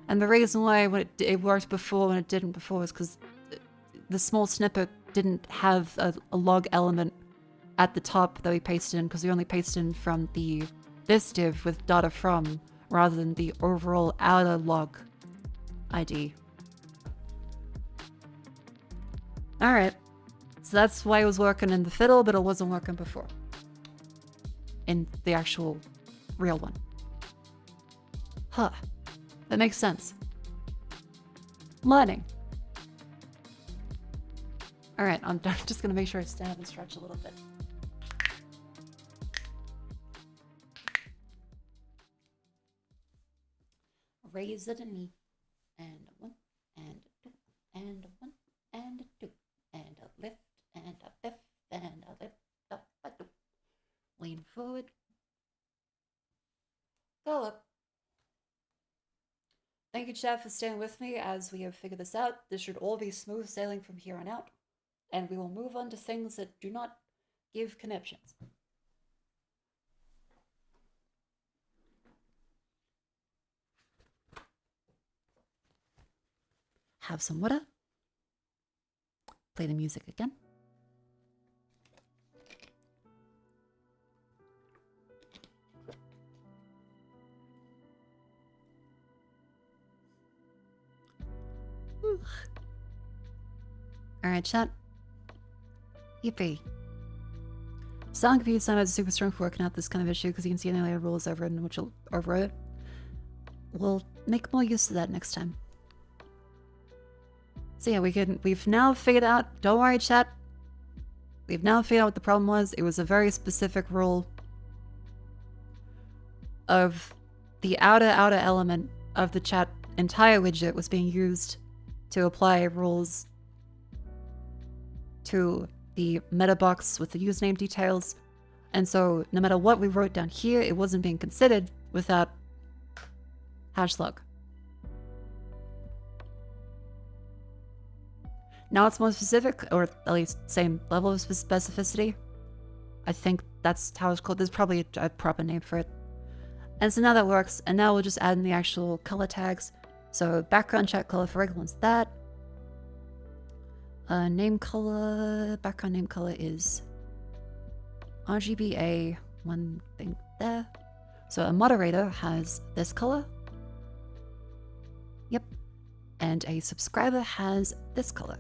And the reason why it worked before when it didn't before is because the small snippet didn't have a log element at the top that we pasted in, because we only pasted in from this div with data from, rather than the overall outer log ID. Alright. So that's why it was working in the fiddle, but it wasn't working before. In the actual real one. Huh. That makes sense. Learning. Alright, I'm just gonna make sure I stand and stretch a little bit. Raise it a knee. And a one, and a two, and a one, and a two, and a lift, and a lift, and a lift, up, a two. Lean forward. Go up. Thank you, chat, for staying with me as we have figured this out. This should all be smooth sailing from here on out. And we will move on to things that do not give connections. Have some water. Play the music again. Alright, chat. Yippee. Sound computer science is super strong for working out this kind of issue because you can see any layer rules overridden which will override it. We'll make more use of that next time. So yeah, we've now figured out, don't worry chat, we've now figured out what the problem was. It was a very specific rule of the outer element of the chat entire widget was being used to apply rules to the meta box with the username details. And so no matter what we wrote down here, it wasn't being considered without #. Now it's more specific, or at least same level of specificity. I think that's how it's called. There's probably a proper name for it. And so now that works, and now we'll just add in the actual color tags. So background chat color for regular one's that. Name color, background name color is RGBA, one thing there. So a moderator has this color. Yep. And a subscriber has this color.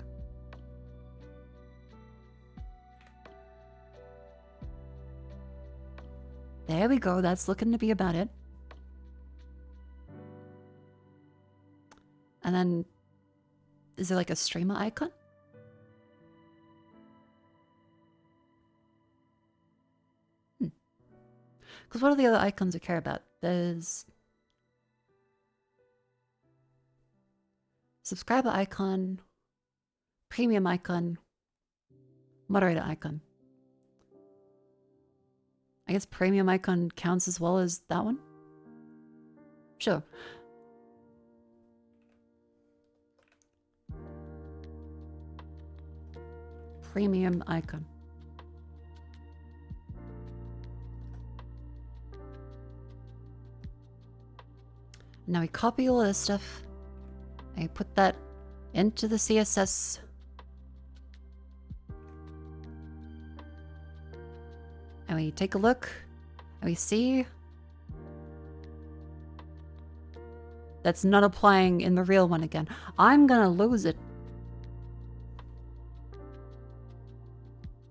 There we go, that's looking to be about it. And then, is there like a streamer icon? Because what are the other icons I care about? There's subscriber icon, premium icon, moderator icon. I guess premium icon counts as well as that one? Sure. Premium icon. Now we copy all this stuff. I put that into the CSS. And we take a look, and we see that's not applying in the real one again. I'm gonna lose it.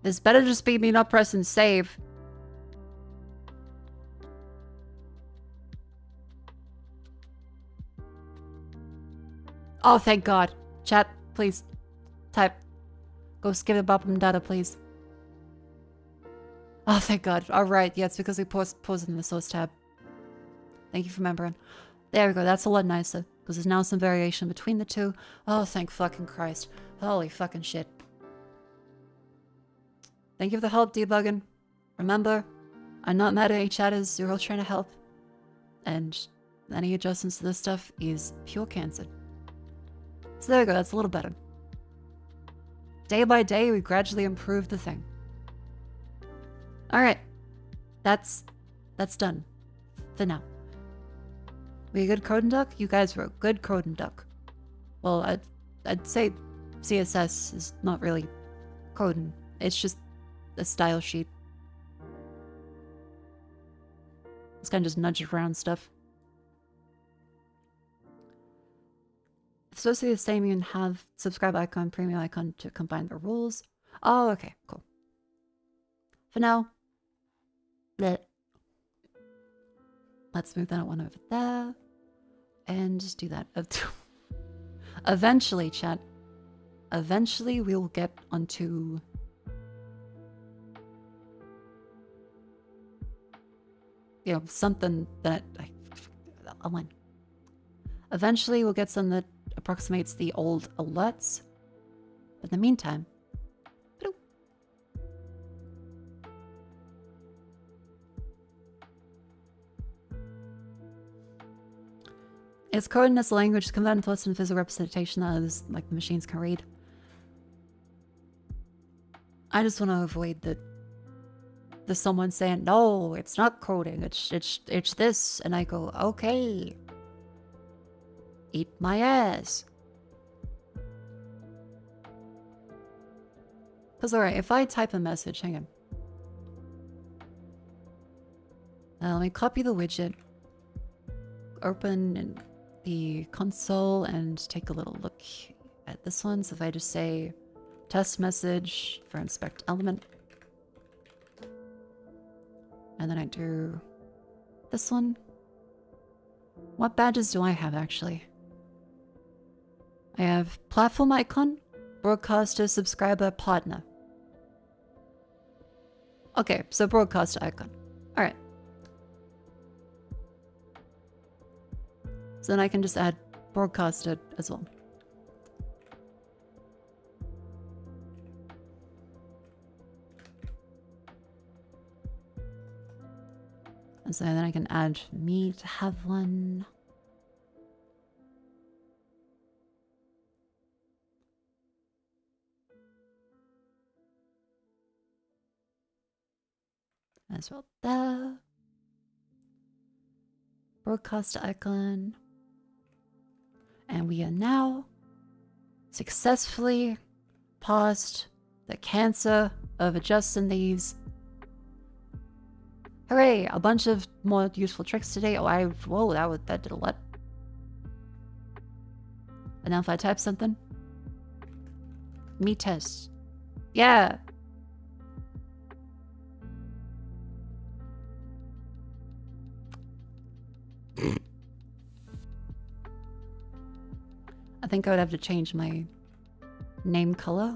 This better just be me not pressing save. Oh, thank God. Chat, please. Type. Go skip the bottom data, please. Oh, thank God. Alright, yeah, it's because we paused in the source tab. Thank you for remembering. There we go, that's a lot nicer. Because there's now some variation between the two. Oh, thank fucking Christ. Holy fucking shit. Thank you for the help, debugging. Remember, I'm not mad at any chatters, you're all trying to help. And any adjustments to this stuff is pure cancer. So there we go, that's a little better. Day by day, we gradually improve the thing. Alright. That's done. For now. We a good code duck? You guys were a good code duck. Well, I'd say CSS is not really coding. It's just a style sheet. It's kind of just nudge around stuff. It's supposed to be the same. You can have subscribe icon, premium icon to combine the rules. Oh, okay, cool. For now, let's move that one over there. And just do that. Eventually, chat. Eventually, we will get onto... you know, something that... Align. Eventually, we'll get something that approximates the old alerts. But in the meantime... It's coding as a language converted into less than physical representation that is, like, the machines can read. I just want to avoid the someone saying, no, it's not coding, it's this. And I go, okay. Eat my ass. Because, alright, if I type a message, hang on. Let me copy the widget. Open and the console and take a little look at this one. So if I just say test message for inspect element, and then I do this one. What badges do I have actually? I have platform icon, broadcaster, subscriber, partner. Okay, so broadcaster icon. All right. So then I can just add broadcaster as well. And so then I can add me to have one. As well there. broadcast icon. And we are now successfully past the cancer of adjusting these. Hooray! A bunch of more useful tricks today. Oh, whoa, that did a lot. And now if I type something. Me test. Yeah! I think I would have to change my name color.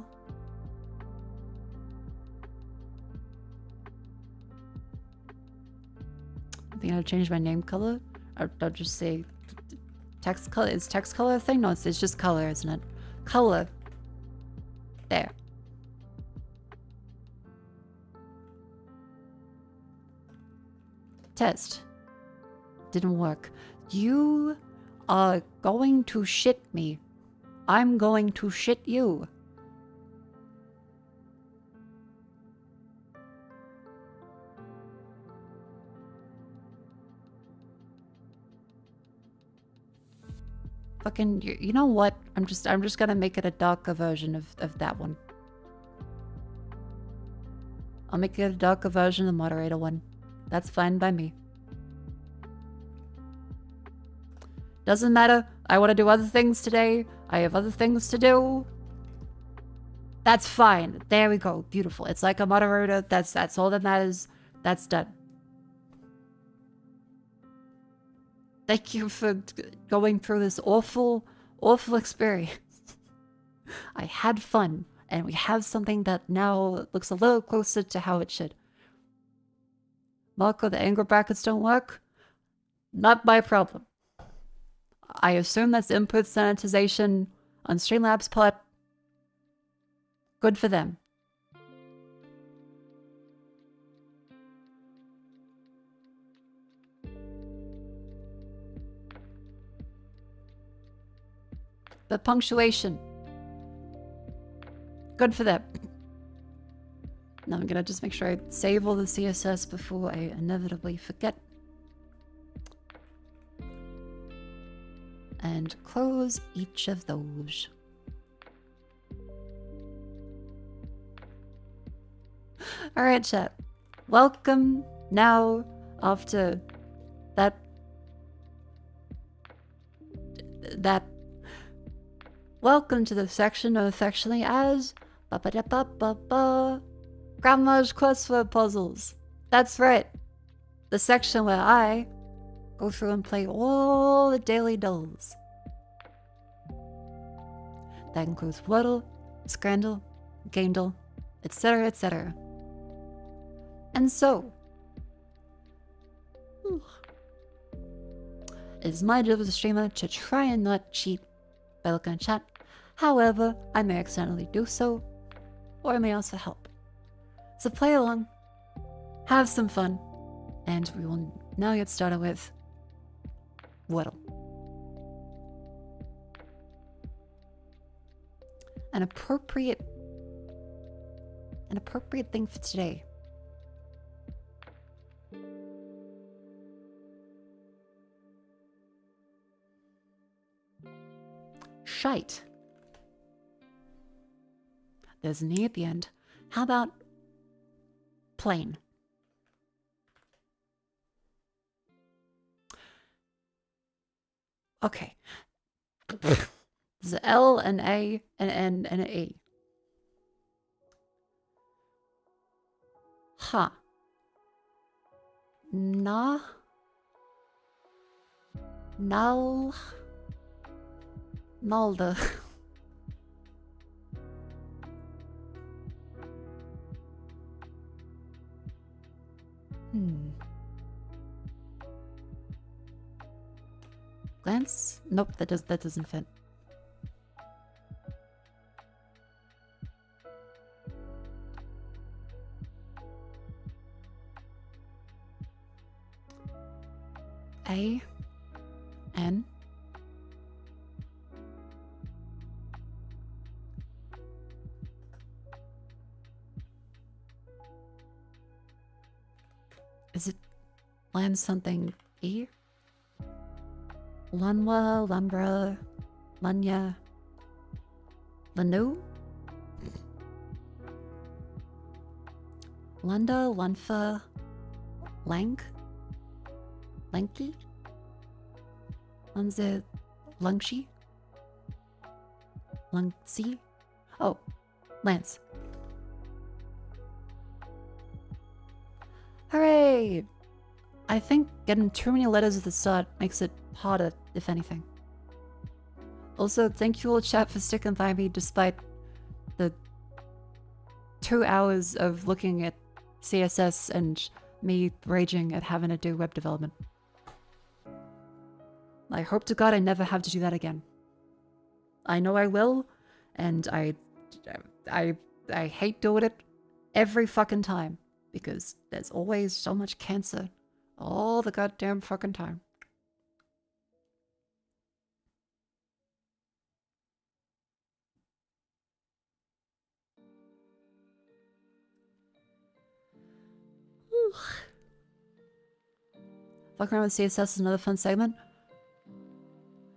I think I'll change my name color. I'll just say text color. Is text color a thing? No, it's just color, isn't it? Color. There. Test. Didn't work. You are going to shit me. I'm going to shit you. Fucking, you know what? I'm just gonna make it a darker version of that one. I'll make it a darker version of the moderator one. That's fine by me. Doesn't matter. I want to do other things today. I have other things to do. That's fine. There we go. Beautiful. It's like a moderator. That's all that matters. That's done. Thank you for going through this awful, awful experience. I had fun, and we have something that now looks a little closer to how it should. Mako, the anger brackets don't work? Not my problem. I assume that's input sanitization on Streamlabs part. Good for them. The punctuation. Good for them. Now I'm gonna just make sure I save all the CSS before I inevitably forget. And close each of those. Alright, chat. Welcome now after that welcome to the section known affectionately as Grandma's Crossword Puzzles. That's right. The section where I go through and play all the daily dolls. That includes Wordle, Scrandle, Gamedle, etc., etc. And so, it is my job as a streamer to try and not cheat by looking at chat. However, I may accidentally do so, or I may also help. So play along, have some fun, and we will now get started with Wordle. An appropriate thing for today. Shite. There's an E at the end. How about plain? Okay. There's an L, an A, an N, and an E. Ha. Na. Null. Nalda. Glance? Nope, that doesn't fit. A N Is it land something E? Lanwa, Lambra, Lanya, Lanu, Lunda, Lunfa, Lang, Lanky, Lunze, Lungshi, Lungsi. Oh, Lance. Hooray! I think getting too many letters at the start makes it harder, if anything. Also, thank you all chat for sticking by me despite the 2 hours of looking at CSS and me raging at having to do web development. I hope to God I never have to do that again. I know I will, and I hate doing it every fucking time because there's always so much cancer all the goddamn fucking time. Fucking around with CSS is another fun segment.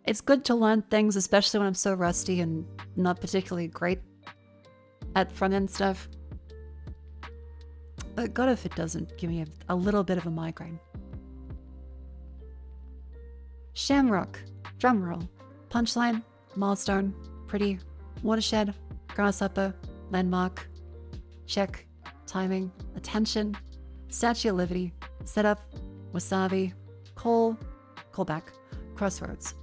It's good to learn things, especially when I'm so rusty and not particularly great at front-end stuff. But God, if it doesn't give me a little bit of a migraine. Shamrock, drumroll, punchline, milestone, pretty, watershed, grasshopper, landmark, check, timing, attention, statue of liberty, setup, wasabi, callback, crossroads.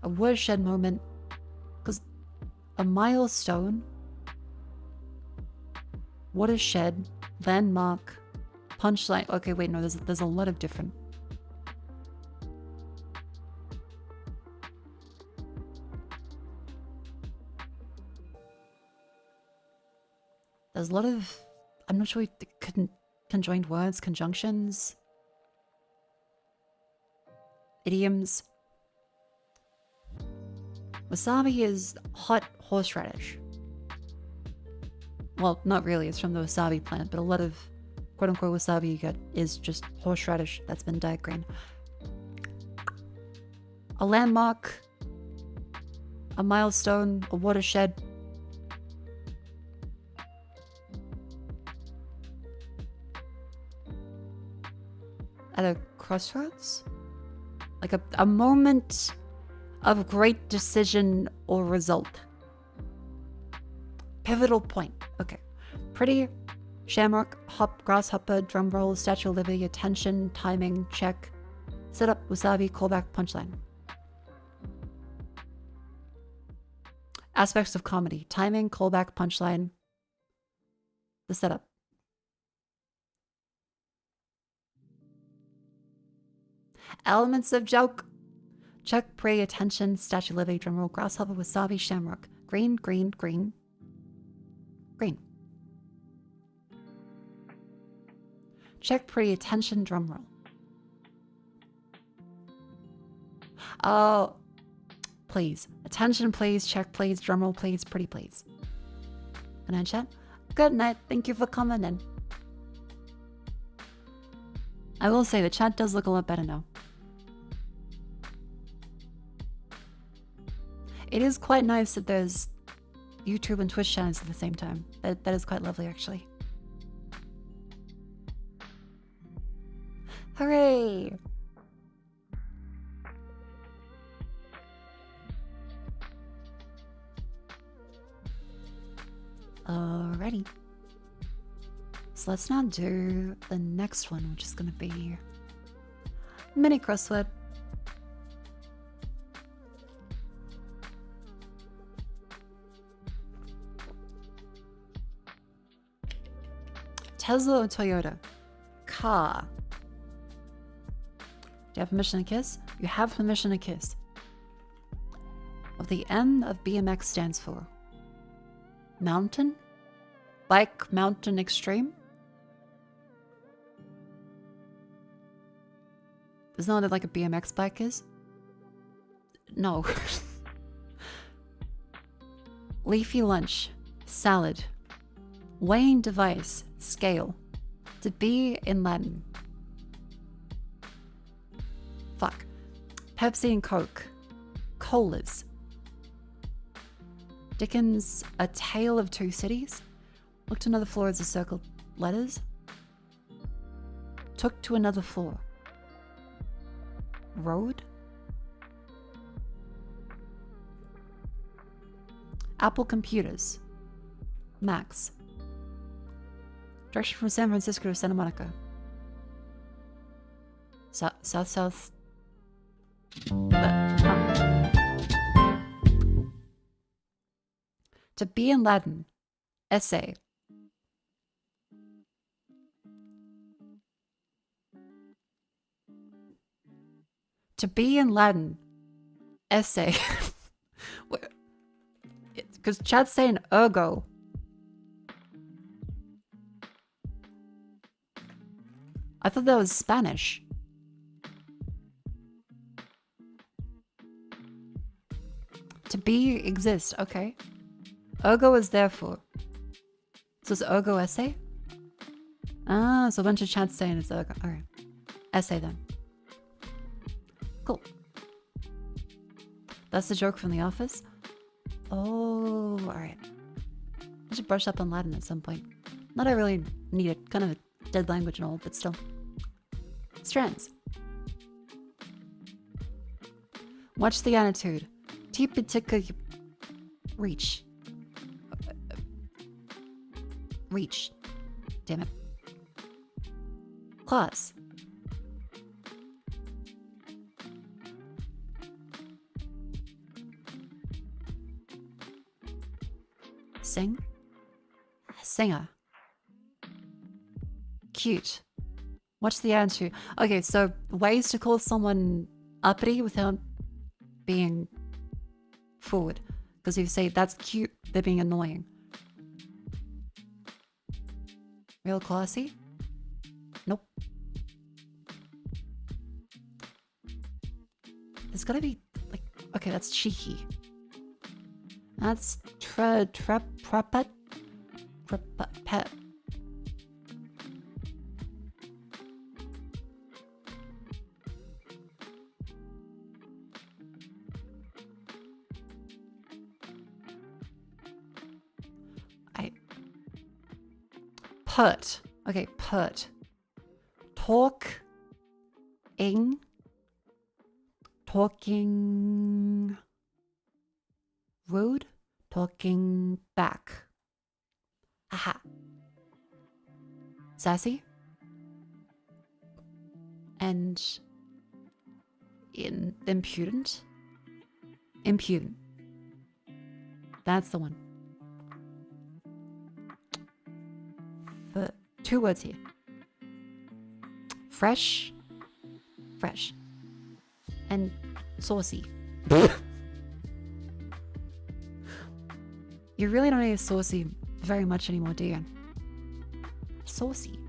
A watershed moment, because a milestone, watershed, landmark, punchline. Okay, wait, no, there's a lot of different. There's a lot of, I'm not sure if the conjoined words, conjunctions, idioms. Wasabi is hot horseradish. Well, not really, it's from the wasabi plant, but a lot of quote-unquote wasabi you get is just horseradish that's been dyed green. A landmark, a milestone, a watershed. At a crossroads? Like a moment of great decision or result. Pivotal point. Okay. Pretty, shamrock, hop, grasshopper, drumroll, statue of liberty, attention, timing, check, setup, wasabi, callback, punchline. Aspects of comedy. Timing, callback, punchline. The setup. Elements of joke. Check, pray, attention, statue of liberty, drumroll, grasshopper, wasabi, shamrock. Green, green, green. Green. Check, pray, attention, drumroll. Oh, please. Attention, please. Check, please. Drumroll, please. Pretty, please. Good night, chat. Good night. Thank you for coming in. I will say the chat does look a lot better now. It is quite nice that there's YouTube and Twitch channels at the same time. That is quite lovely, actually. Hooray! Alrighty. So let's now do the next one, which is going to be mini crossword. Tesla or Toyota? Car. Do you have permission to kiss? You have permission to kiss. What the M of BMX stands for? Mountain? Bike mountain extreme? Isn't that what like a BMX bike is? No. Leafy lunch. Salad. Weighing device. Scale. To be in Latin. Fuck. Pepsi and Coke. Colas. Dickens' A Tale of Two Cities. Look to another floor as the circled letters. Took to another floor. Road. Apple computers. Macs. Direction from San Francisco to Santa Monica. South. To be in Latin. Essay. To be in Latin. Essay. Because chat's saying ergo. I thought that was Spanish. To be, exist. Okay. Ergo is therefore. So it's ergo essay? Ah, so a bunch of chats saying it's ergo. Alright. Essay then. Cool. That's the joke from The Office? Oh, alright. I should brush up on Latin at some point. Not I really need it. Kind of a dead language and all, but still. Strands. Watch the attitude. Tipitika reach. Reach. Damn it. Clause. Sing. Singer. Cute. What's the attitude? Okay, so ways to call someone uppity without being forward. Because if you say that's cute, they're being annoying. Real classy? Nope. There's gotta be like, okay, that's cheeky. That's pet. Put. Okay, put. Talking. Rude. Talking back. Aha. Sassy. And impudent. Impudent. That's the one. But 2 words here. Fresh. And saucy. You really don't need saucy very much anymore, do you? Saucy.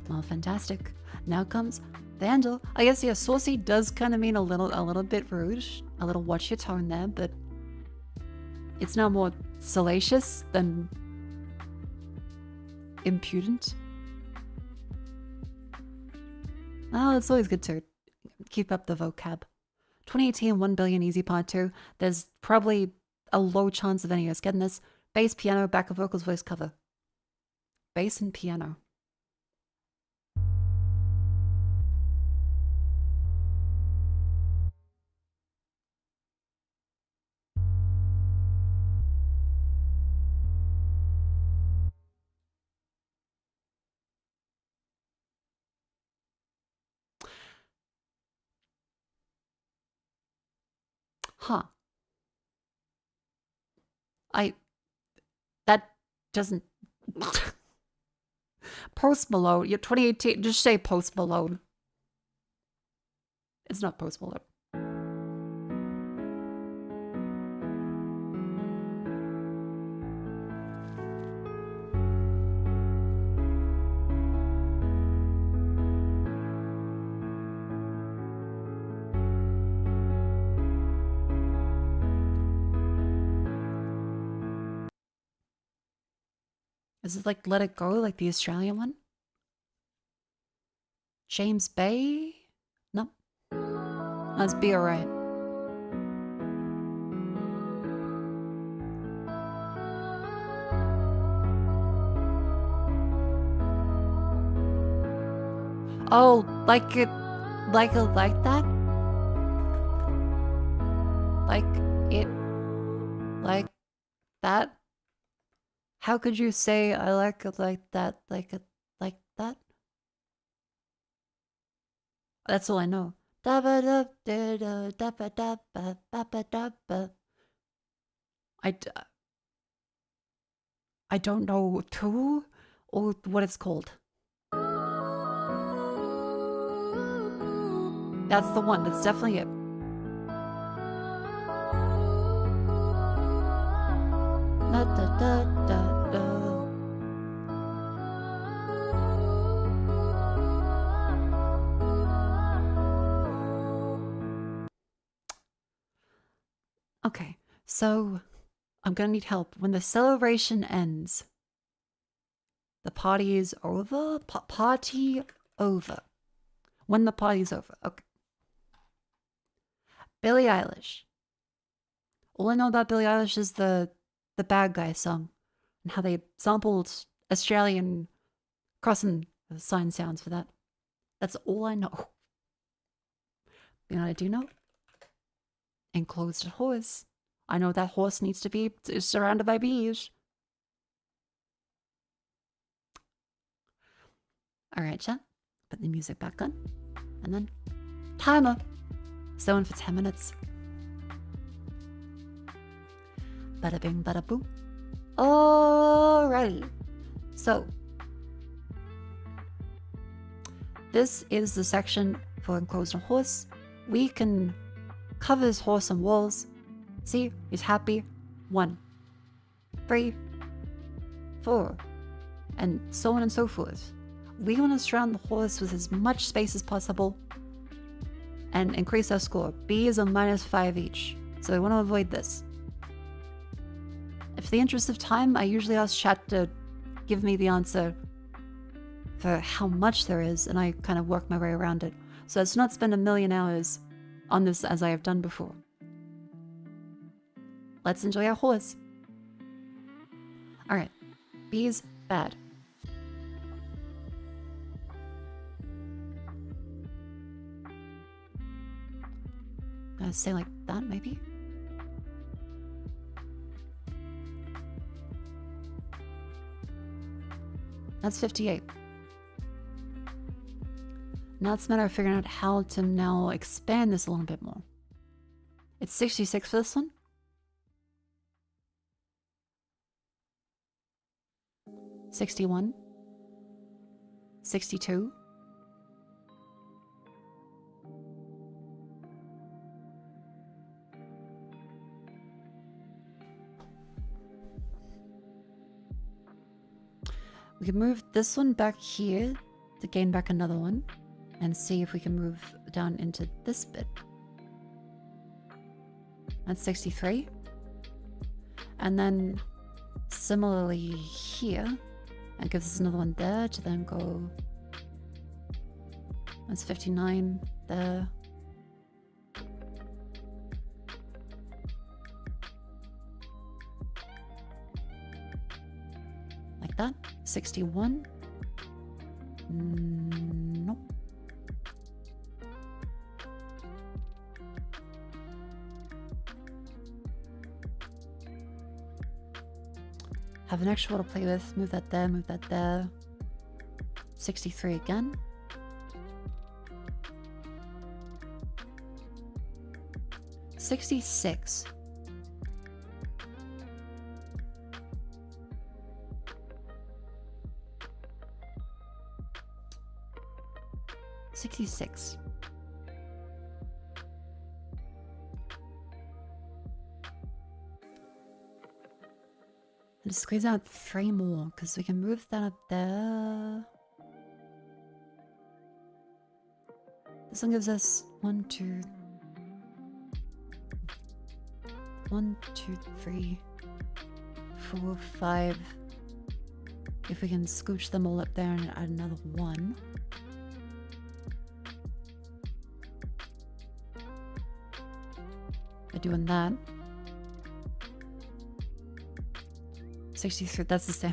Well, fantastic. Now comes the handle. I guess, yeah, saucy does kind of mean a little bit rude. A little watch your tone there, but it's now more salacious than impudent. Oh, it's always good to keep up the vocab. 2018, 1 billion easy part 2. There's probably a low chance of any of us getting this. Bass, piano, backup vocals, voice cover. Bass and piano. Huh. That doesn't... Post Malone. You're 2018. Just say Post Malone. It's not Post Malone. Is it like Let It Go, like the Australian one? James Bay? No. Let's be alright. Oh, like it, like that? Like it, like that? How could you say I like it like that, like it, like that? That's all I know. I don't know too or what it's called. That's the one. That's definitely it. Da, da, da, da, da. Okay, so I'm gonna need help. When the celebration ends, the party is over? Party over. When the party's over. Okay. Billie Eilish. All I know about Billie Eilish is the Bad Guy song and how they sampled Australian crossing sign sounds for that. That's all I know. You know what I do know? Enclosed horse. I know that horse needs to be surrounded by bees. Alright, chat. Put the music back on. And then timer. Zone for 10 minutes. Bada bing, bada boo. Alrighty. So, this is the section for enclosed horse. We can cover this horse on walls. See, he's happy. 1, 3, 4, and so on and so forth. We want to surround the horse with as much space as possible and increase our score. B is a -5 each, so we want to avoid this. For the interest of time, I usually ask chat to give me the answer for how much there is, and I kind of work my way around it. So let's not spend a million hours on this as I have done before. Let's enjoy our horse. Alright, B's bad. Gonna say like that, maybe? That's 58. Now it's a matter of figuring out how to now expand this a little bit more. It's 66 for this one. $61. $62. We can move this one back here to gain back another one and see if we can move down into this bit. That's 63. And then similarly here, that gives us another one there to then go. That's 59 there. Like that. 61. Nope. Have an extra one to play with. Move that there, move that there. 63 again. $66. $66. And squeeze out 3 more because we can move that up there. This one gives us 1, 2, 3, 4, 5, If we can scooch them all up there and add another 1. By doing that. 63, that's the same.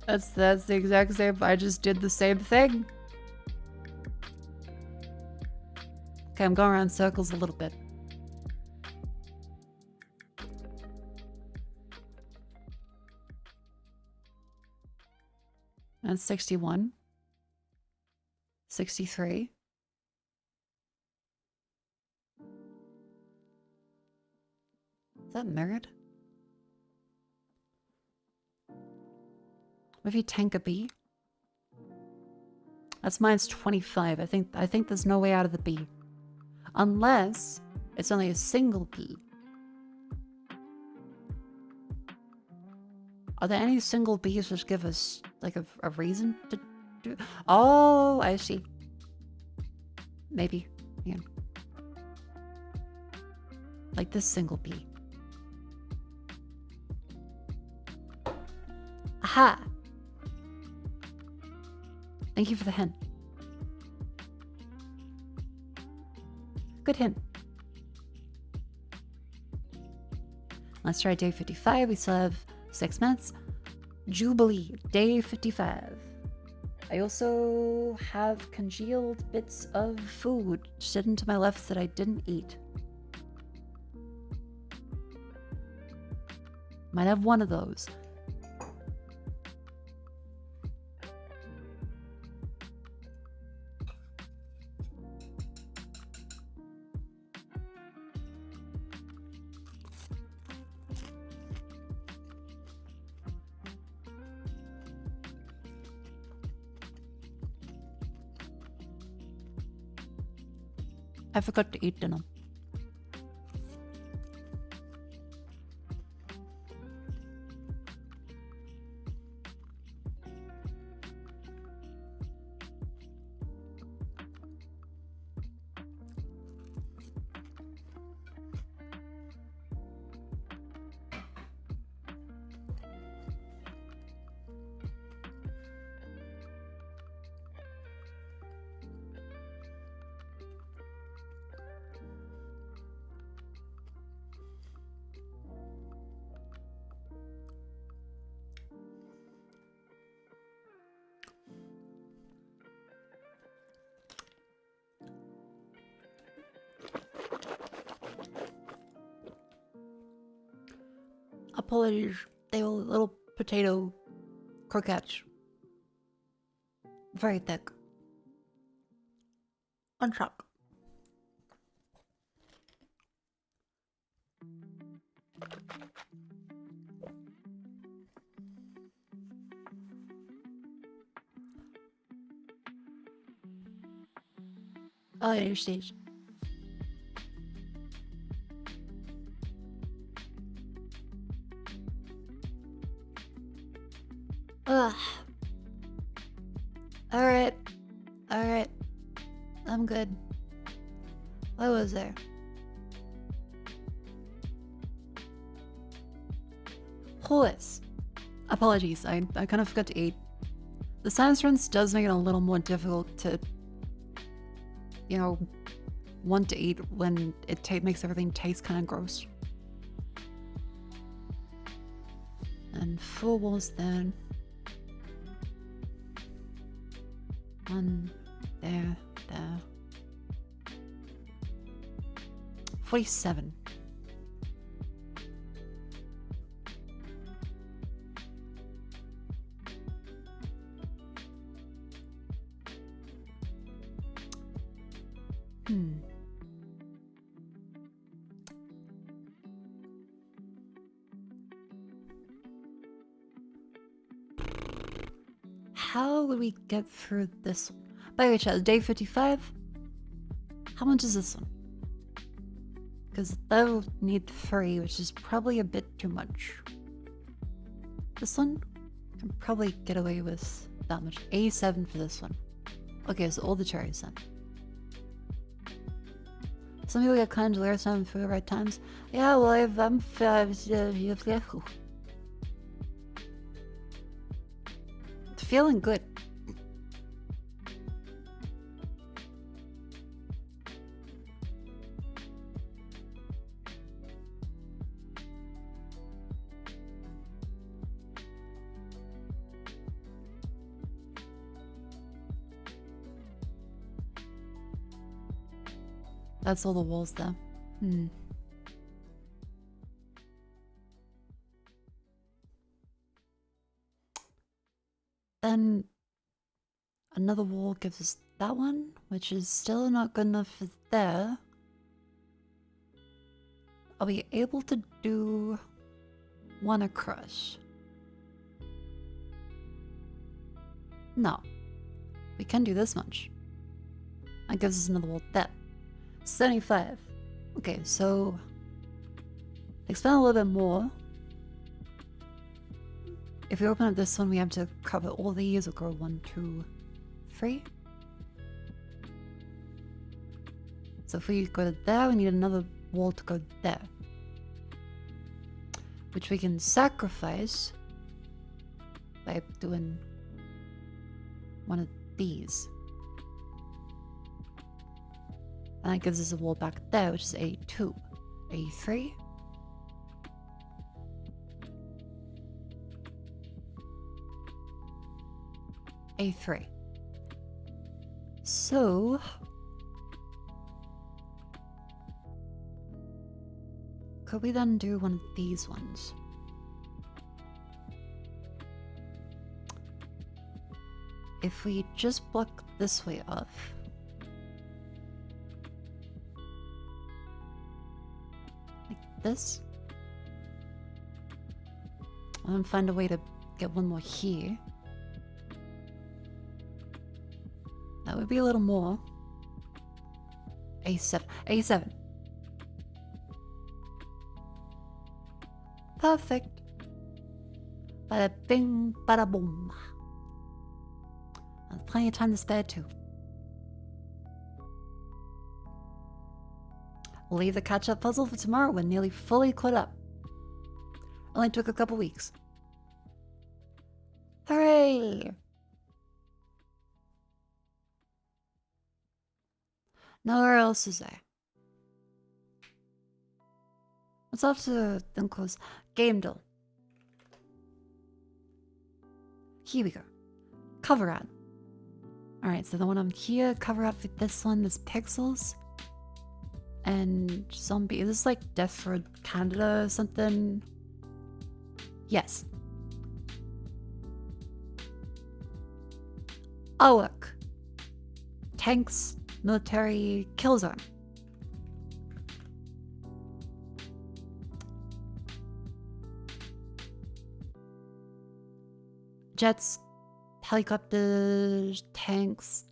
That's the exact same. I just did the same thing. Okay, I'm going around circles a little bit. That's 61. 63. Is that mirrored? Maybe tank a B? That's minus 25. I think there's no way out of the B. Unless it's only a single B. Are there any single B's which give us like a reason to do? Oh, I see. Maybe. Yeah. Like this single B. Aha! Thank you for the hint. Good hint. Let's try day 55. We still have 6 minutes. Jubilee, day 55. I also have congealed bits of food sitting to my left that I didn't eat. Might have one of those. I forgot to eat dinner. Apologies, they were little potato croquettes. Very thick. On track. Oh, I understand. Ugh. Alright. Alright. I'm good. What was there? Horse. Apologies, I kind of forgot to eat. The sinus rinse does make it a little more difficult to, you know, want to eat when it makes everything taste kind of gross. And 4 was then. 1 there. 47. How would we get through this one? By the way, chat, day 55. How much is this one? Because that will need 3, which is probably a bit too much. This one can probably get away with that much. 87 for this one. Okay, so all the cherries then. Some people get kind of lyrics for the right times. Yeah, well, I'm feeling good. That's all the walls there. Then another wall gives us that one, which is still not good enough for there. Are we able to do one across? No. We can do this much. That gives us another wall there. 75. Okay, so expand a little bit more. If we open up this one, we have to cover all these. We'll go 1, 2, 3. So if we go to there, we need another wall to go there, which we can sacrifice by doing one of these. And that gives us a wall back there, which is A2. A3. A3. So could we then do one of these ones? If we just block this way off, this, and then find a way to get one more here. That would be a little more. A7. A7. Perfect. Bada bing, bada boom. There's plenty of time to spare too. We'll leave the catch-up puzzle for tomorrow. We're nearly fully caught up. Only took a couple weeks. Hooray! Nowhere else is there. What's after them close? Game deal. Here we go. Cover art. Alright, so the one I'm here, cover art for this one, there's pixels. And zombie. Is this like Death for Canada or something? Yes. Oh look. Tanks, military, kill zone. Jets, helicopters, tanks.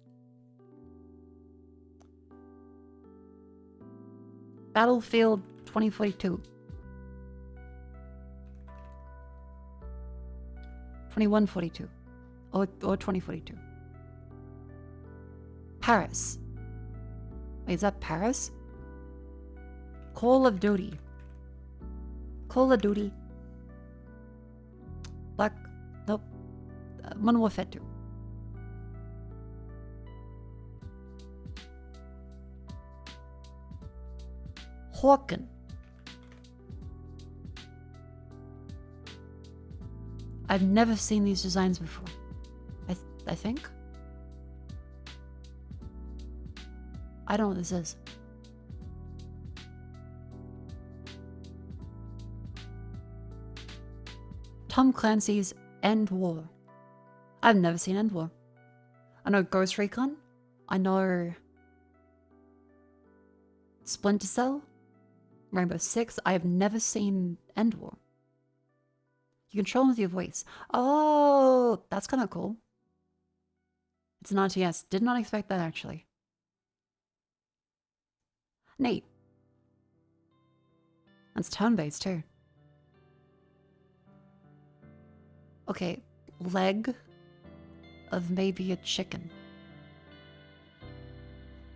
Battlefield 2042. 2142. Or 2042. Paris. Wait, is that Paris? Call of Duty. Call of Duty. Black. Nope. Modern Warfare 2. Hawken. I've never seen these designs before. I think. I don't know what this is. Tom Clancy's End War. I've never seen End War. I know Ghost Recon. I know Splinter Cell. Rainbow Six. I have never seen End War. You control with your voice. Oh, that's kind of cool. It's an RTS. Did not expect that, actually. Neat. That's turn-based, too. Okay, leg of maybe a chicken.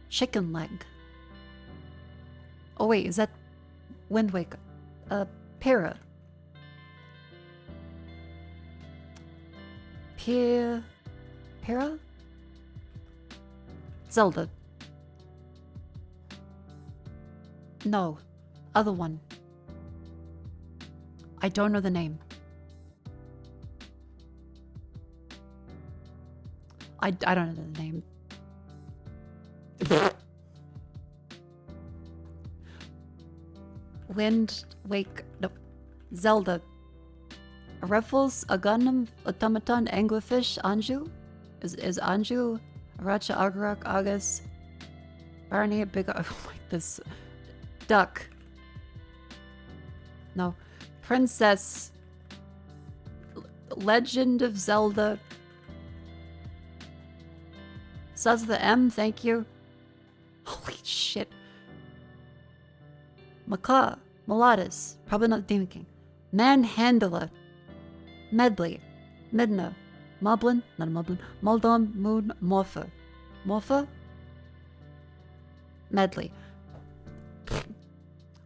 Chicken leg. Oh wait, is that Wind Waker? Para. Para? Zelda. No. Other one. I don't know the name. I don't know the name. Wind Wake. No. Zelda. Ruffles, a Gundam, Automaton, Anglerfish, Anju? Is Anju, Aracha, Agarak, Agas, Barney, Big. Oh my, this. Duck. No. Princess. Legend of Zelda. Starts with the M, thank you. Holy shit. Maka. Mulatus. Probably not the Demon King. Manhandler. Medley. Midna. Moblin. Not a Moblin. Moldom. Moon. Morpher. Morpher? Medley.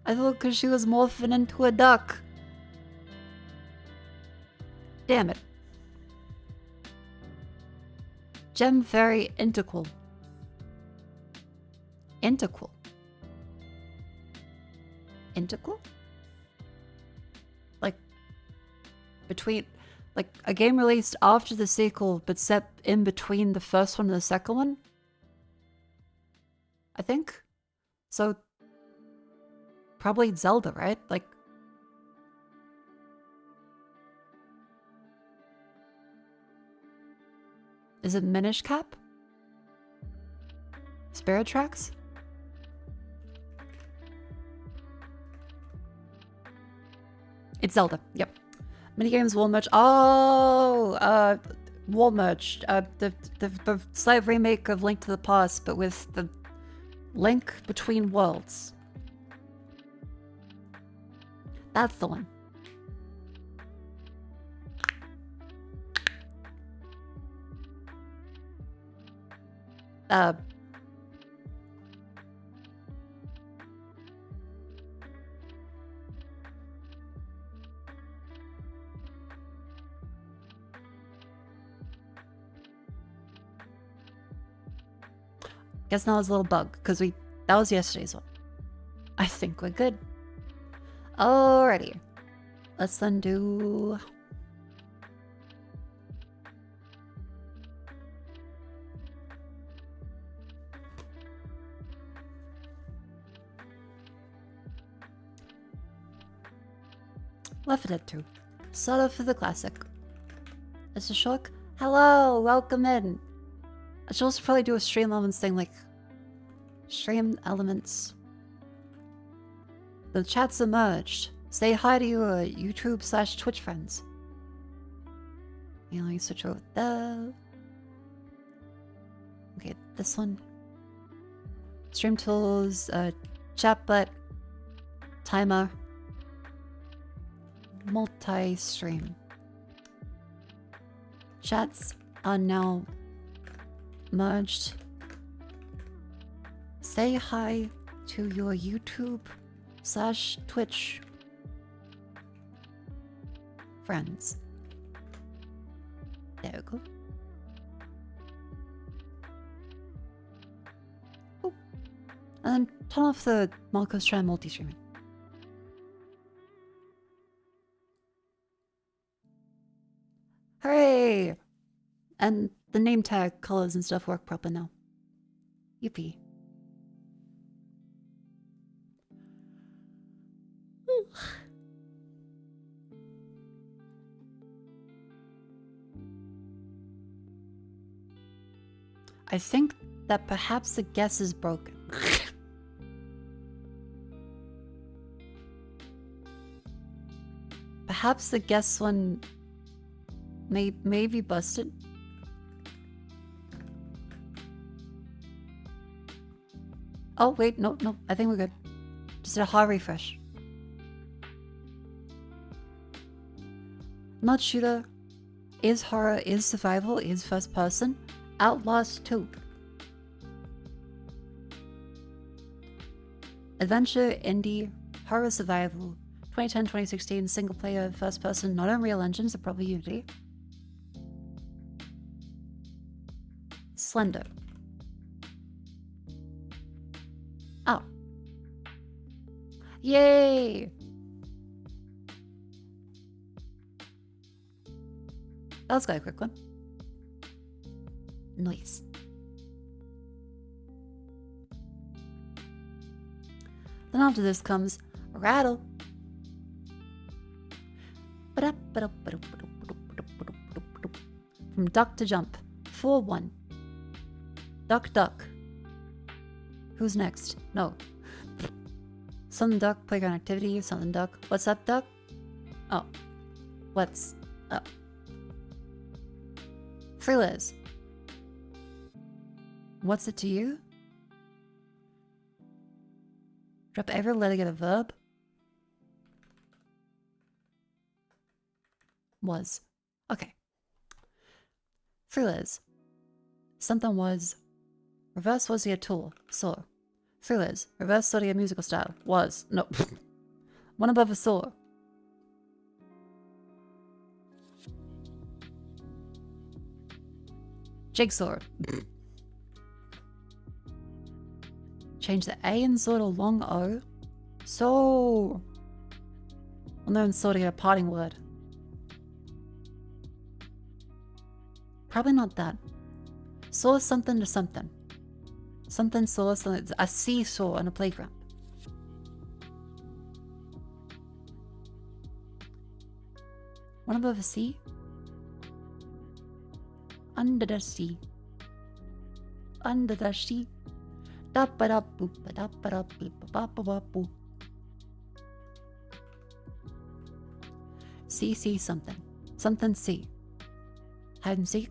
I thought because she was morphing into a duck. Damn it. Gem Fairy Integral. Integral? Integral? Like, between, like, a game released after the sequel, but set in between the first one and the second one? I think? So, probably Zelda, right? Like, is it Minish Cap? Spirit Tracks? It's Zelda, yep. Minigames wall merch. Oh, wall merch. The slight remake of Link to the Past, but with the link between worlds. That's the one. Guess now it's a little bug, because that was yesterday's one. I think we're good. Alrighty. Let's then do... Left 4 Dead 2. Start off with the classic. Mr. Shock, hello, welcome in. I should also probably do a stream elements thing, like stream elements. The chat's emerged. Say hi to your YouTube/Twitch friends. Let me switch over there. Okay, this one. Stream tools, chatbot, timer, multi-stream. Chats are now merged. Say hi to your YouTube/Twitch friends. There we go. Oh. And then turn off the Mako strand multi-streaming. Hooray! And the name tag, colors, and stuff work proper now. Yippee. I think that perhaps the guess is broken. Perhaps the guess one may be busted. Oh wait, no, I think we're good. Just a hard refresh. Not shooter, is horror, is survival, is first person. Outlast 2. Adventure, indie, horror survival, 2010-2016, single player, first person, not Unreal Engine, so probably Unity. Slender. Oh. Yay! Let's go a quick one. Nice. Then after this comes Rattle. From duck to jump. 4-1. Duck, duck. Who's next? No. Something duck, playground activity, something duck. What's up, duck? Oh. What's up? Freeliz. What's it to you? Drop every letter, get a verb. Was. Okay. Freeliz. Something was. Reverse was your tool. Saw. Freeliz. Reverse sort of your musical style. Was. No. One above a saw. Jigsaw. Change the A in saw to long O. So. Well, no, in saw to get a parting word. Probably not that. Saw something to something. Something saw something. A seesaw on a playground. One above a sea. Under the sea. Under the sea. See something. Something see. Hide and seek.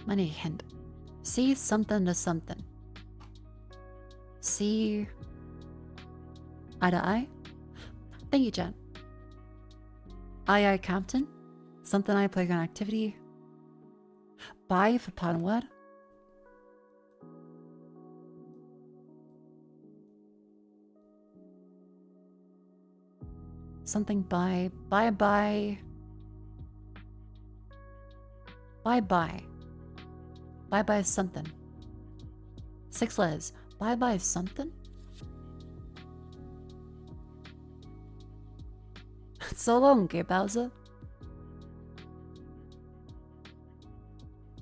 Money hint. See something to something. See eye to eye. Thank you, Jen. Aye Captain. Something I playground activity. Bye for part and word. Something bye. Bye bye. Bye bye. Bye bye something. 6 letters. Bye bye something? So long, okay, Bowser.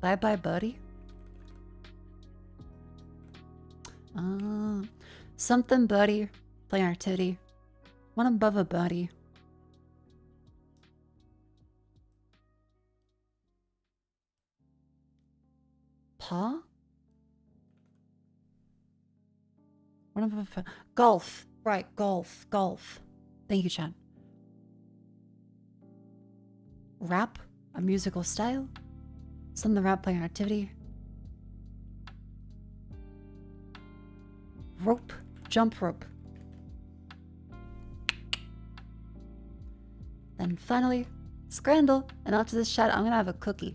Bye bye, buddy. Something, buddy. Playing activity. One above a buddy. Paw? One above a golf. Right, golf. Golf. Thank you, Chan. Rap, a musical style. Something rap playing activity. Rope, jump rope. Then finally, scrandle. And after this chat, I'm gonna have a cookie.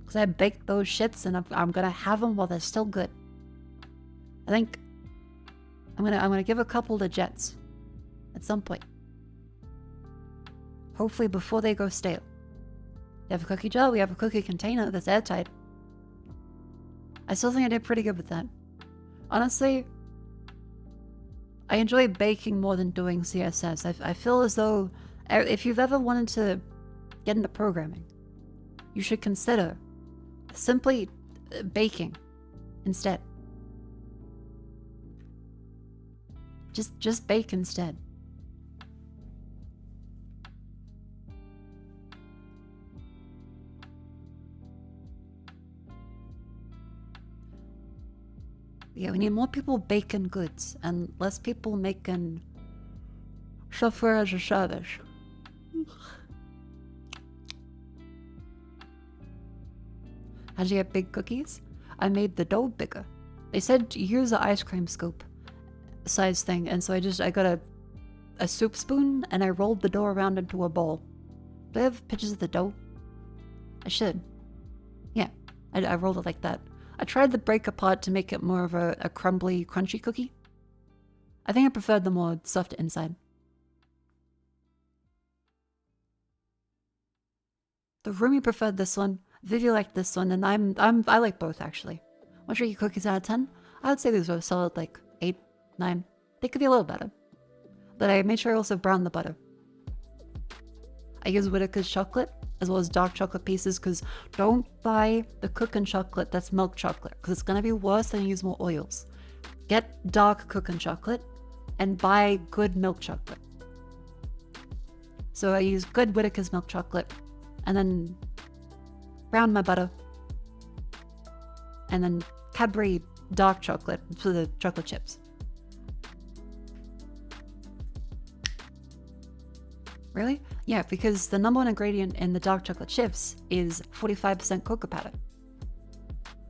Because I baked those shits and I'm gonna have them while they're still good. I think I'm gonna give a couple to Jets at some point. Hopefully before they go stale. We have a cookie jar, we have a cookie container that's airtight. I still think I did pretty good with that. Honestly, I enjoy baking more than doing CSS. I feel as though if you've ever wanted to get into programming, you should consider simply baking instead. Just bake instead. Yeah, we need more people baking goods and less people making software as a service. How'd you get big cookies? I made the dough bigger. They said use the ice cream scoop size thing, and so I got a a soup spoon and I rolled the dough around into a bowl. Do I have pictures of the dough? I should. Yeah, I rolled it like that. I tried the break apart to make it more of a crumbly, crunchy cookie. I think I preferred the more soft inside. The roomie preferred this one. Vivi liked this one, and I like both actually. 1 tricky cookies out of 10. I would say these were solid like 8, 9. They could be a little better. But I made sure I also browned the butter. I use Whittaker's chocolate as well as dark chocolate pieces because don't buy the cooking chocolate that's milk chocolate because it's going to be worse than you use more oils. Get dark cooking chocolate and buy good milk chocolate. So I use good Whittaker's milk chocolate and then brown my butter and then Cadbury dark chocolate for the chocolate chips. Really? Yeah, because the number one ingredient in the dark chocolate chips is 45% cocoa powder.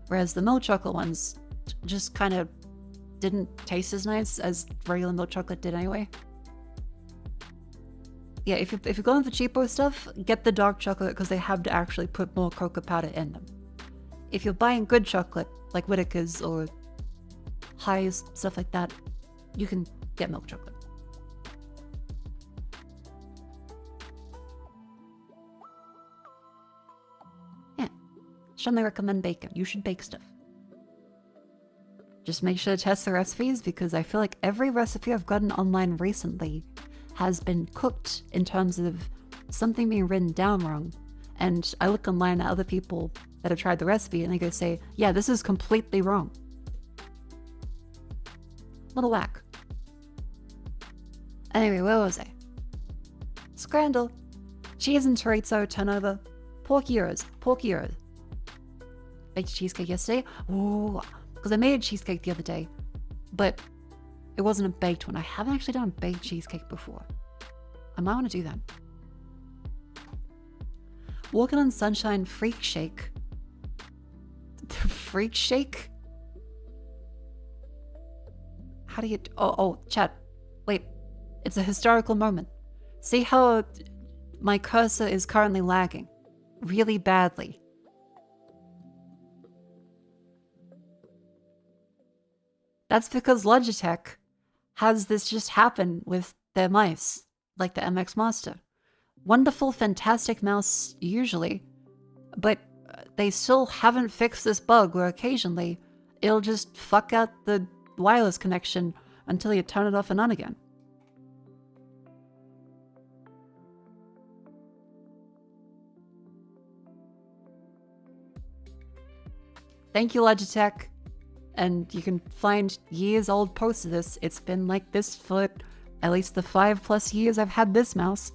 Whereas the milk chocolate ones just kind of didn't taste as nice as regular milk chocolate did anyway. Yeah, if you're going for cheapo stuff, get the dark chocolate because they have to actually put more cocoa powder in them. If you're buying good chocolate, like Whittaker's or High's, stuff like that, you can get milk chocolate. Yeah, strongly recommend bacon. You should bake stuff. Just make sure to test the recipes because I feel like every recipe I've gotten online recently has been cooked in terms of something being written down wrong. And I look online at other people that have tried the recipe and they go say, yeah, this is completely wrong. Little whack. Anyway, where was I? Scrandle. Cheese and chorizo turnover. Pork gyros. Baked cheesecake yesterday. Ooh, because I made a cheesecake the other day, but it wasn't a baked one. I haven't actually done a baked cheesecake before. I might want to do that. Walking on Sunshine Freak Shake. Freak Shake? How do you... Oh, chat. Wait. It's a historical moment. See how my cursor is currently lagging? Really badly. That's because Logitech has this just happen with their mice, like the MX Master. Wonderful, fantastic mouse usually, but they still haven't fixed this bug where occasionally it'll just fuck out the wireless connection until you turn it off and on again. Thank you, Logitech. And you can find years old posts of this. It's been like this for at least the 5+ years I've had this mouse.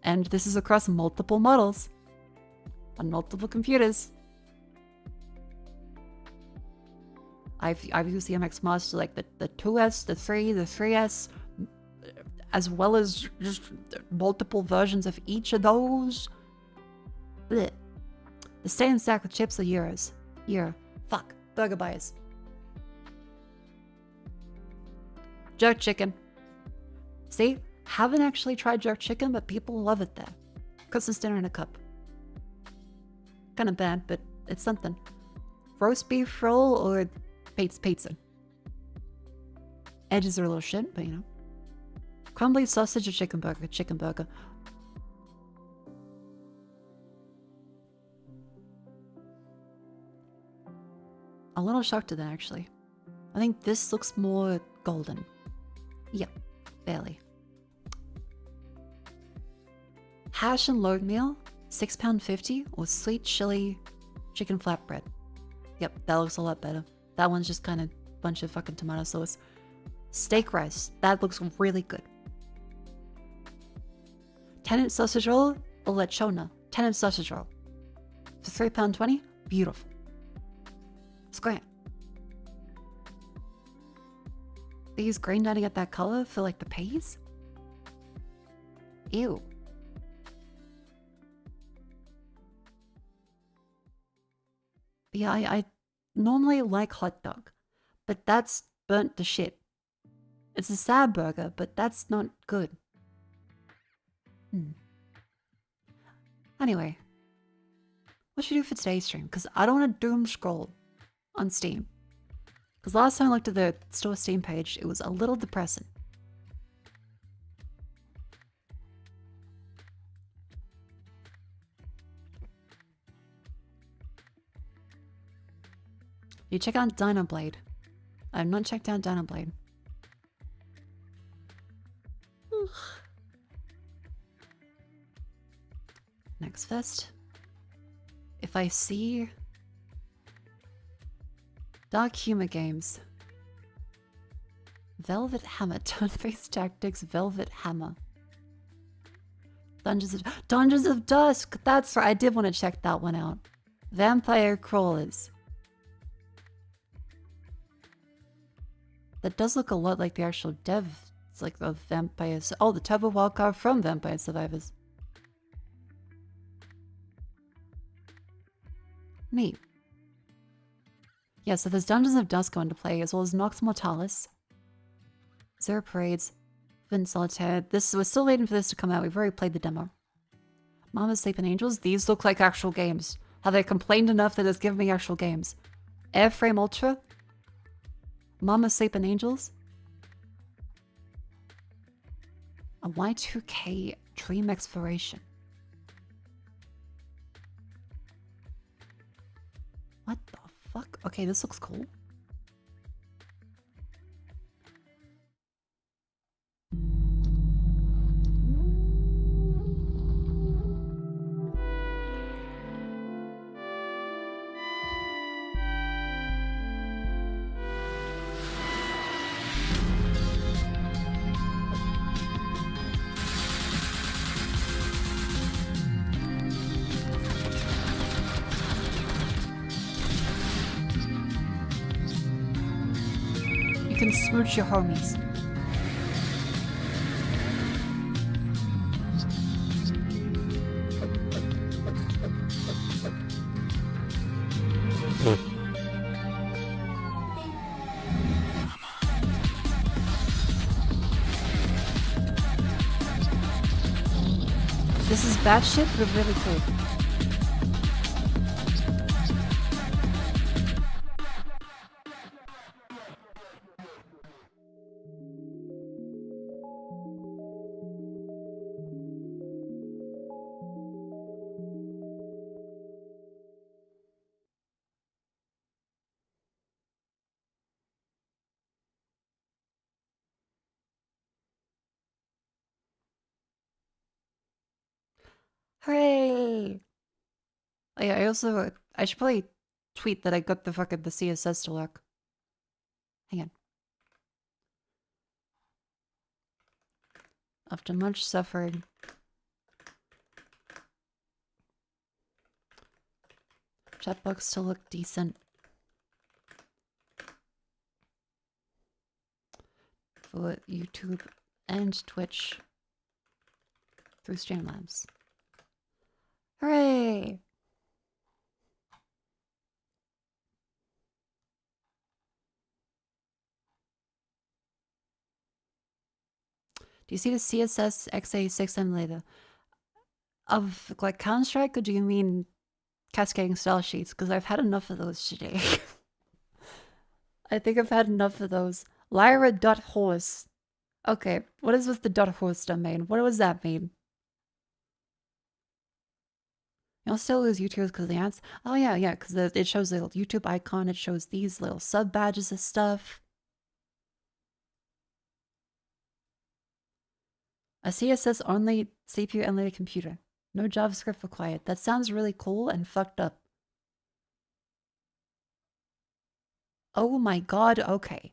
And this is across multiple models on multiple computers. I've used the MX Master like the 2S, the 3, the 3S, as well as just multiple versions of each of those. Blech. The stay in stack with chips are euros. Euro. Fuck. Burger buyers. Jerk chicken. See? Haven't actually tried jerk chicken, but people love it there. Christmas dinner in a cup. Kind of bad, but it's something. Roast beef roll or pizza. Edges are a little shit, but you know. Crumbly sausage or chicken burger? Chicken burger. A little shocked at that, actually. I think this looks more golden. Yep, barely. Hash and load meal, £6.50, or sweet chili chicken flatbread. Yep, that looks a lot better. That one's just kind of a bunch of fucking tomato sauce. Steak rice, that looks really good. Tenant sausage roll or lechona. Tenant sausage roll. For £3.20, beautiful. Scram. They use green dye to get that color for like the peas? Ew. But yeah, I normally like hot dog, but that's burnt to shit. It's a sad burger, but that's not good. Anyway, what should we do for today's stream? Because I don't want to doom scroll on Steam. Because last time I looked at the store Steam page, it was a little depressing. You check out Dynablade. I have not checked out Dynablade. Next fest. If I see Dark Humor Games. Velvet Hammer. Turn-based tactics. Velvet Hammer. Dungeons of Dusk. That's right. I did want to check that one out. Vampire Crawlers. That does look a lot like the actual dev. It's like the vampires. Oh, the Turbo Wildcard from Vampire Survivors. Neat. Yeah, so there's Dungeons of Dusk going to play, as well as Nox Mortalis, Zero Parades, Vin Solitaire. We're still waiting for this to come out. We've already played the demo. Mama's Sleeping Angels. These look like actual games. Have they complained enough that it's giving me actual games? Airframe Ultra. Mama's Sleeping Angels. A Y2K Dream Exploration. What the fuck? Okay, this looks cool. You can smooch your homies. This is batshit, but really cool. Hooray! Oh yeah, I should probably tweet that I got the CSS to work. Hang on. After much suffering. Chatbox still look decent. For YouTube and Twitch. Through Streamlabs. Hooray! Do you see the CSS x86 emulator of like Counter-Strike, or do you mean cascading style sheets? Because I've had enough of those today. I think I've had enough of those. Lyra.horse. Okay, what is with the .horse domain? What does that mean? You'll still lose YouTubers because of the ads? Oh yeah, because it shows the little YouTube icon, it shows these little sub badges of stuff. A CSS only CPU emulated computer. No JavaScript required. That sounds really cool and fucked up. Oh my god, okay.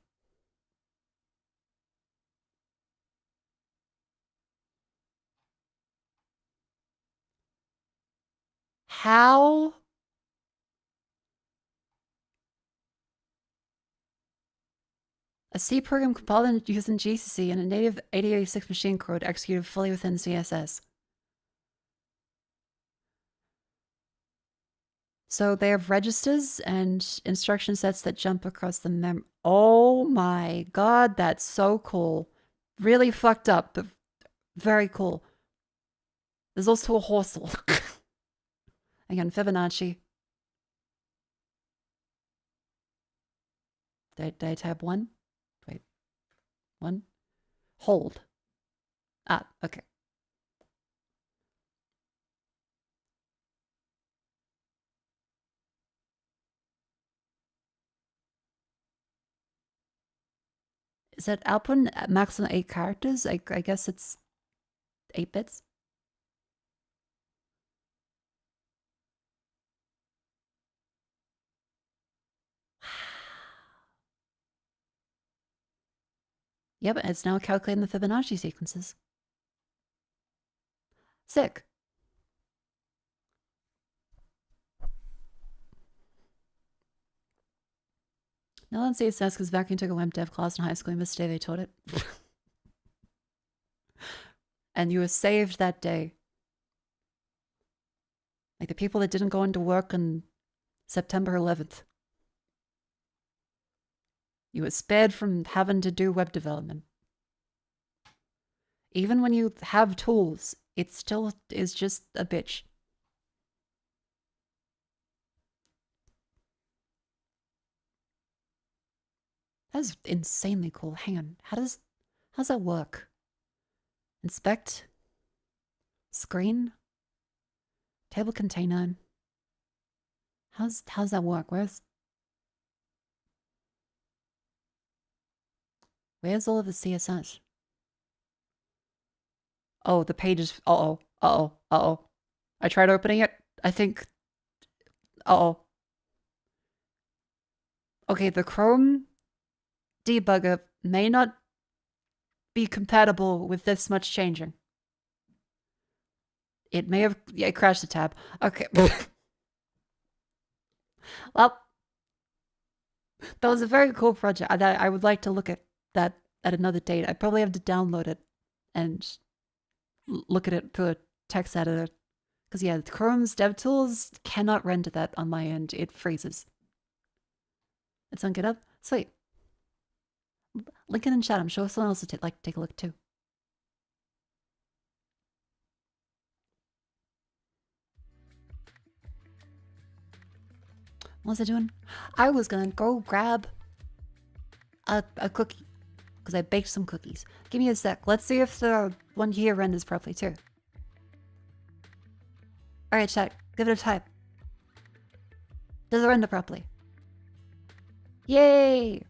How? A C program compiled using GCC and a native 8086 machine code executed fully within CSS. So they have registers and instruction sets that jump across the Oh my my god, that's so cool. Really fucked up, but very cool. There's also a horsel. Again, Fibonacci. Did I type 1? Wait. 1? Hold. Ah, okay. Is that output maximum 8 characters? I guess it's 8 bits. Yep, it's now calculating the Fibonacci sequences. Sick. No one says that's because vacuum took a web dev class in high school and missed the day they taught it. And you were saved that day. Like the people that didn't go into work on September 11th. You were spared from having to do web development. Even when you have tools, it still is just a bitch. That's insanely cool. Hang on. How's that work? Inspect. Screen. Table container. How's that work? Where's all of the CSS? Oh, the page is... Uh-oh. Uh-oh. Uh-oh. I tried opening it. I think... Uh-oh. Okay, the Chrome debugger may not be compatible with this much changing. It may have... Yeah, it crashed the tab. Okay. Well, that was a very cool project. I would like to look at that at another date. I probably have to download it and look at it through a text editor. Because, yeah, Chrome's DevTools cannot render that on my end. It freezes. It's on GitHub? Sweet. Link it in chat. I'm sure someone else would like to take a look too. What was I doing? I was gonna go grab a cookie. Because I baked some cookies. Give me a sec. Let's see if the one here renders properly too. Alright, chat. Give it a type. Does it render properly? Yay!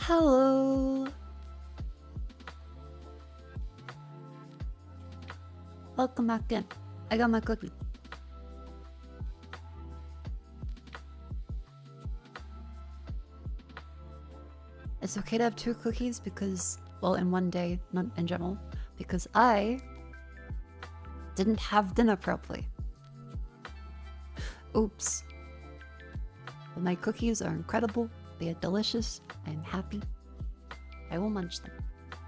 Hello. Welcome back in. I got my cookie. It's okay to have 2 cookies because, well, in one day, not in general, because I didn't have dinner properly. Oops. But my cookies are incredible. They are delicious. I am happy. I will munch them.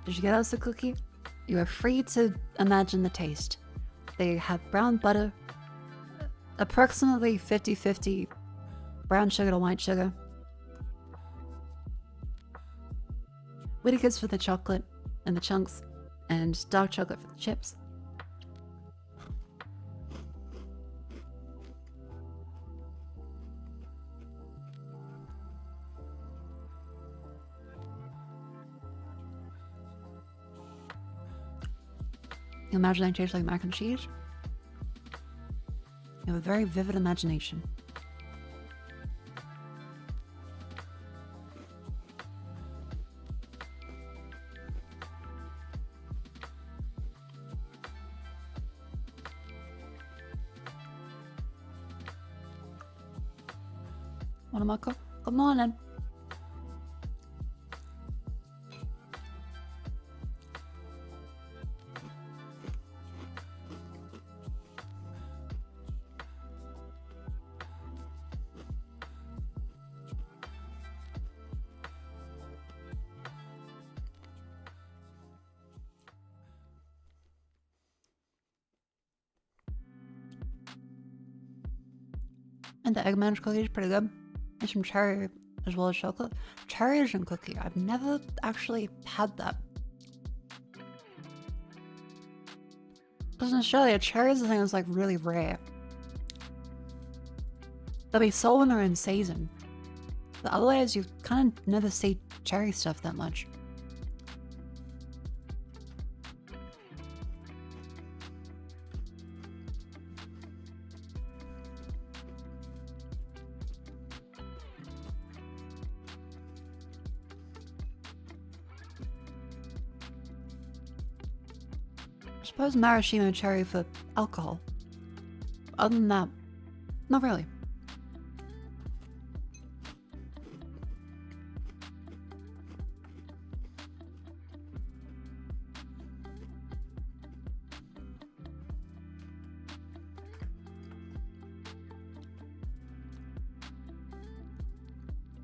Did you get us a cookie? You are free to imagine the taste. They have brown butter, approximately 50-50 brown sugar to white sugar. Whittaker's for the chocolate and the chunks, and dark chocolate for the chips. You imagine they taste like mac and cheese? You have a very vivid imagination. Want a Mako? Good morning. And the egg managed cookie is pretty good. And some cherry as well as chocolate. Cherry Asian cookie. I've never actually had that. Because in Australia, cherry is the thing that's like really rare. They'll be sold when they're in season. But otherwise, you kind of never see cherry stuff that much. I suppose maraschino cherry for alcohol. Other than that, not really.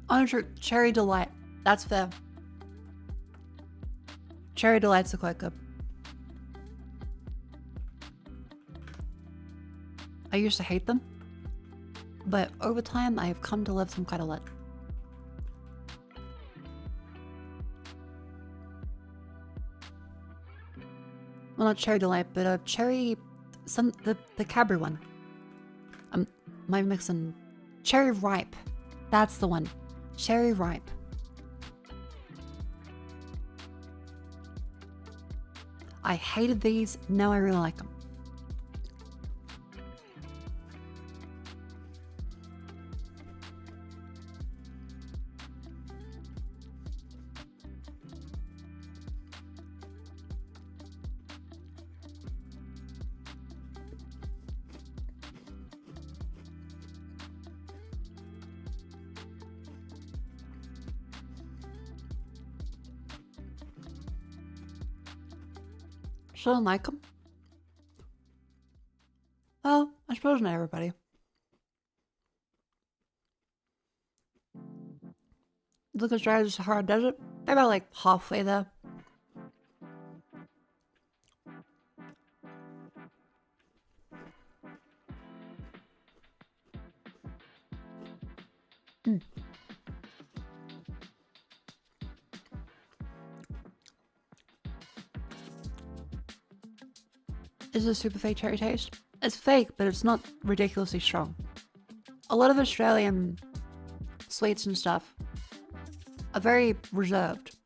Honestly, cherry delight. That's fair. Cherry delights are quite good. I used to hate them, but over time I have come to love them quite a lot. Well, not cherry delight, but cherry, the Cadbury one. My mixing cherry ripe. That's the one. Cherry ripe. I hated these. Now I really like them. Still don't like them? Well, I suppose not everybody. Look as dry as the Sahara Desert. They're about like halfway there. Is a super fake cherry taste? It's fake, but it's not ridiculously strong. A lot of Australian sweets and stuff are very reserved.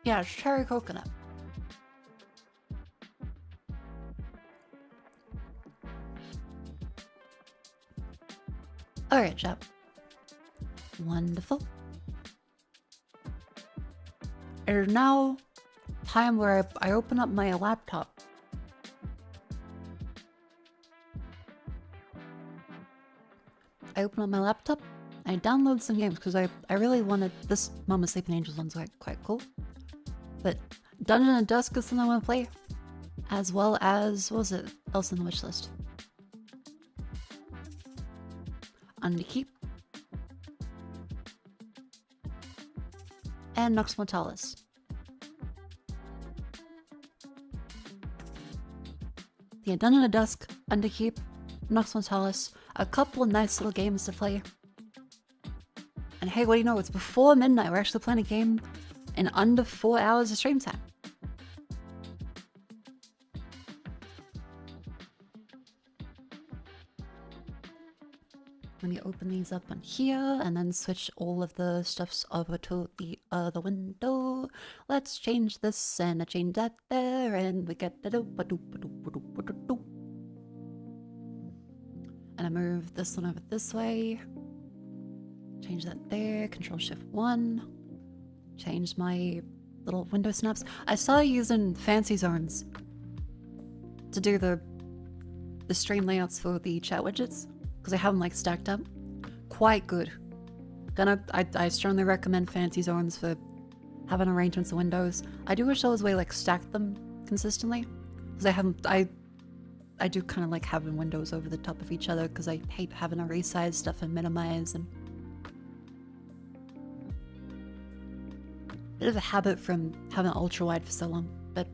Yeah, it's cherry coconut. Alright, chap. Wonderful. It is now time where I open up my laptop. I open up my laptop, I download some games because I really wanted this Mama Sleeping Angels one's quite cool. But Dungeon of Dusk is something I want to play. As well as, what was it else on the wish list? Underkeep. And Nox Mortalis. Yeah, Dungeon of Dusk, Underkeep, Nox Mortalis, a couple of nice little games to play. And hey, what do you know? It's before midnight. We're actually playing a game in under 4 hours of stream time. Let me open these up on here and then switch all of the stuffs over to the other window. Let's change this and change that there and we get the and I move this one over this way. Change that there. Control Shift 1. Change my little window snaps. I started using fancy zones to do the stream layouts for the chat widgets because I have them like stacked up. Quite good. I strongly recommend fancy zones for having arrangements of windows. I do wish I was way like stacked them consistently because I do kind of like having windows over the top of each other because I hate having to resize stuff and minimize and bit of a habit from having ultra wide for so long, but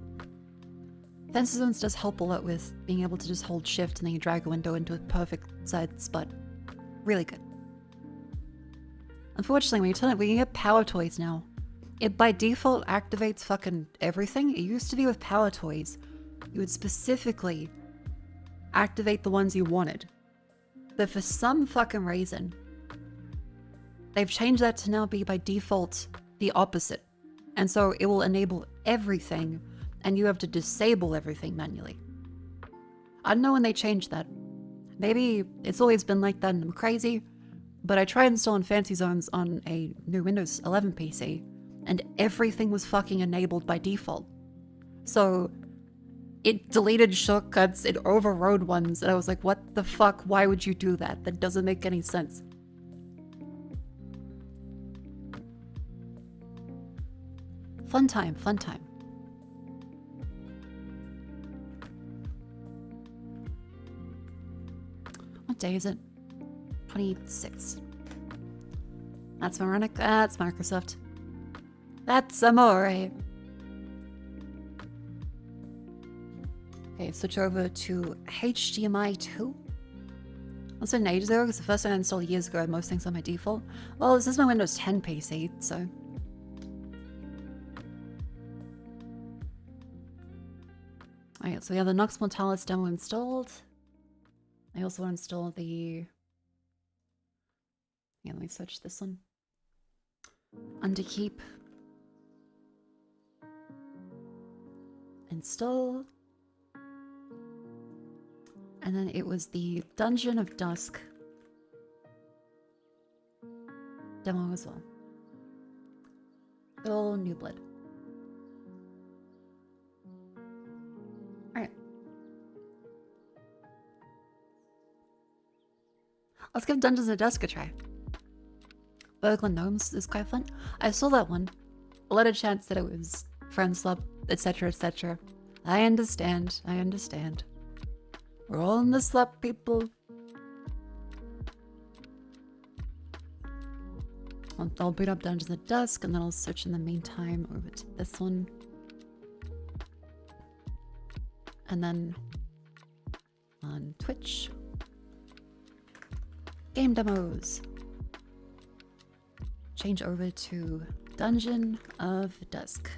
fancy zones does help a lot with being able to just hold shift and then you drag a window into a perfect side spot. Really good. Unfortunately, when you get power toys now, it by default activates fucking everything. It used to be with power toys, you would specifically activate the ones you wanted. But for some fucking reason, they've changed that to now be by default the opposite. And so it will enable everything and you have to disable everything manually. I don't know when they changed that. Maybe it's always been like that and I'm crazy, but I tried installing fancy zones on a new Windows 11 PC and everything was fucking enabled by default. So it deleted shortcuts, it overrode ones, and I was like, what the fuck? Why would you do that? That doesn't make any sense. Fun time, fun time. What day is it? 26. That's Veronica. That's Microsoft. That's Amore. Okay, switch over to HDMI 2. That's been ages ago because the first one I installed years ago had most things on my default. Well, this is my Windows 10 PC, so. Alright, so we have the Nox Mortalis demo installed. I also want to install the... Yeah, let me switch this one. Underkeep. Install. And then it was the Dungeon of Dusk demo as well. Good old New Blood. Alright. Let's give Dungeons of Dusk a try. Berglund Gnomes is quite fun. I saw that one. A lot of chance that it was friend swap, etc, etc. I understand, I understand. We're all in the slap, people. I'll boot up Dungeons of Dusk and then I'll switch in the meantime over to this one. And then on Twitch, game demos. Change over to Dungeon of Dusk.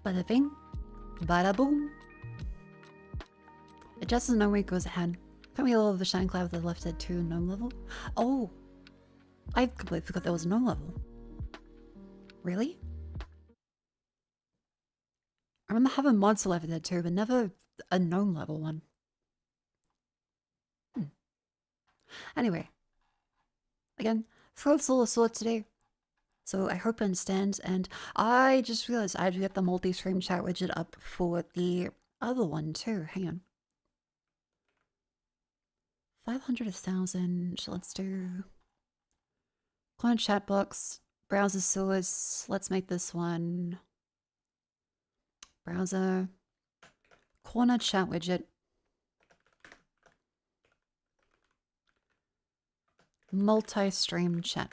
Bada bing, Bada boom. It just doesn't know where it goes ahead. Can we level the shine cloud with the lifted to gnome level? Oh, I completely forgot there was a gnome level. Really? I remember having mods for Left Dead 2, but never a gnome level one. Anyway, again, throat's a little sore today, so I hope you understand. And I just realized I had to get the multi-stream chat widget up for the other one too. Hang on. 500, 1,000. Let's do client chat box, browser source. Let's make this one browser corner chat widget. Multi-stream chat.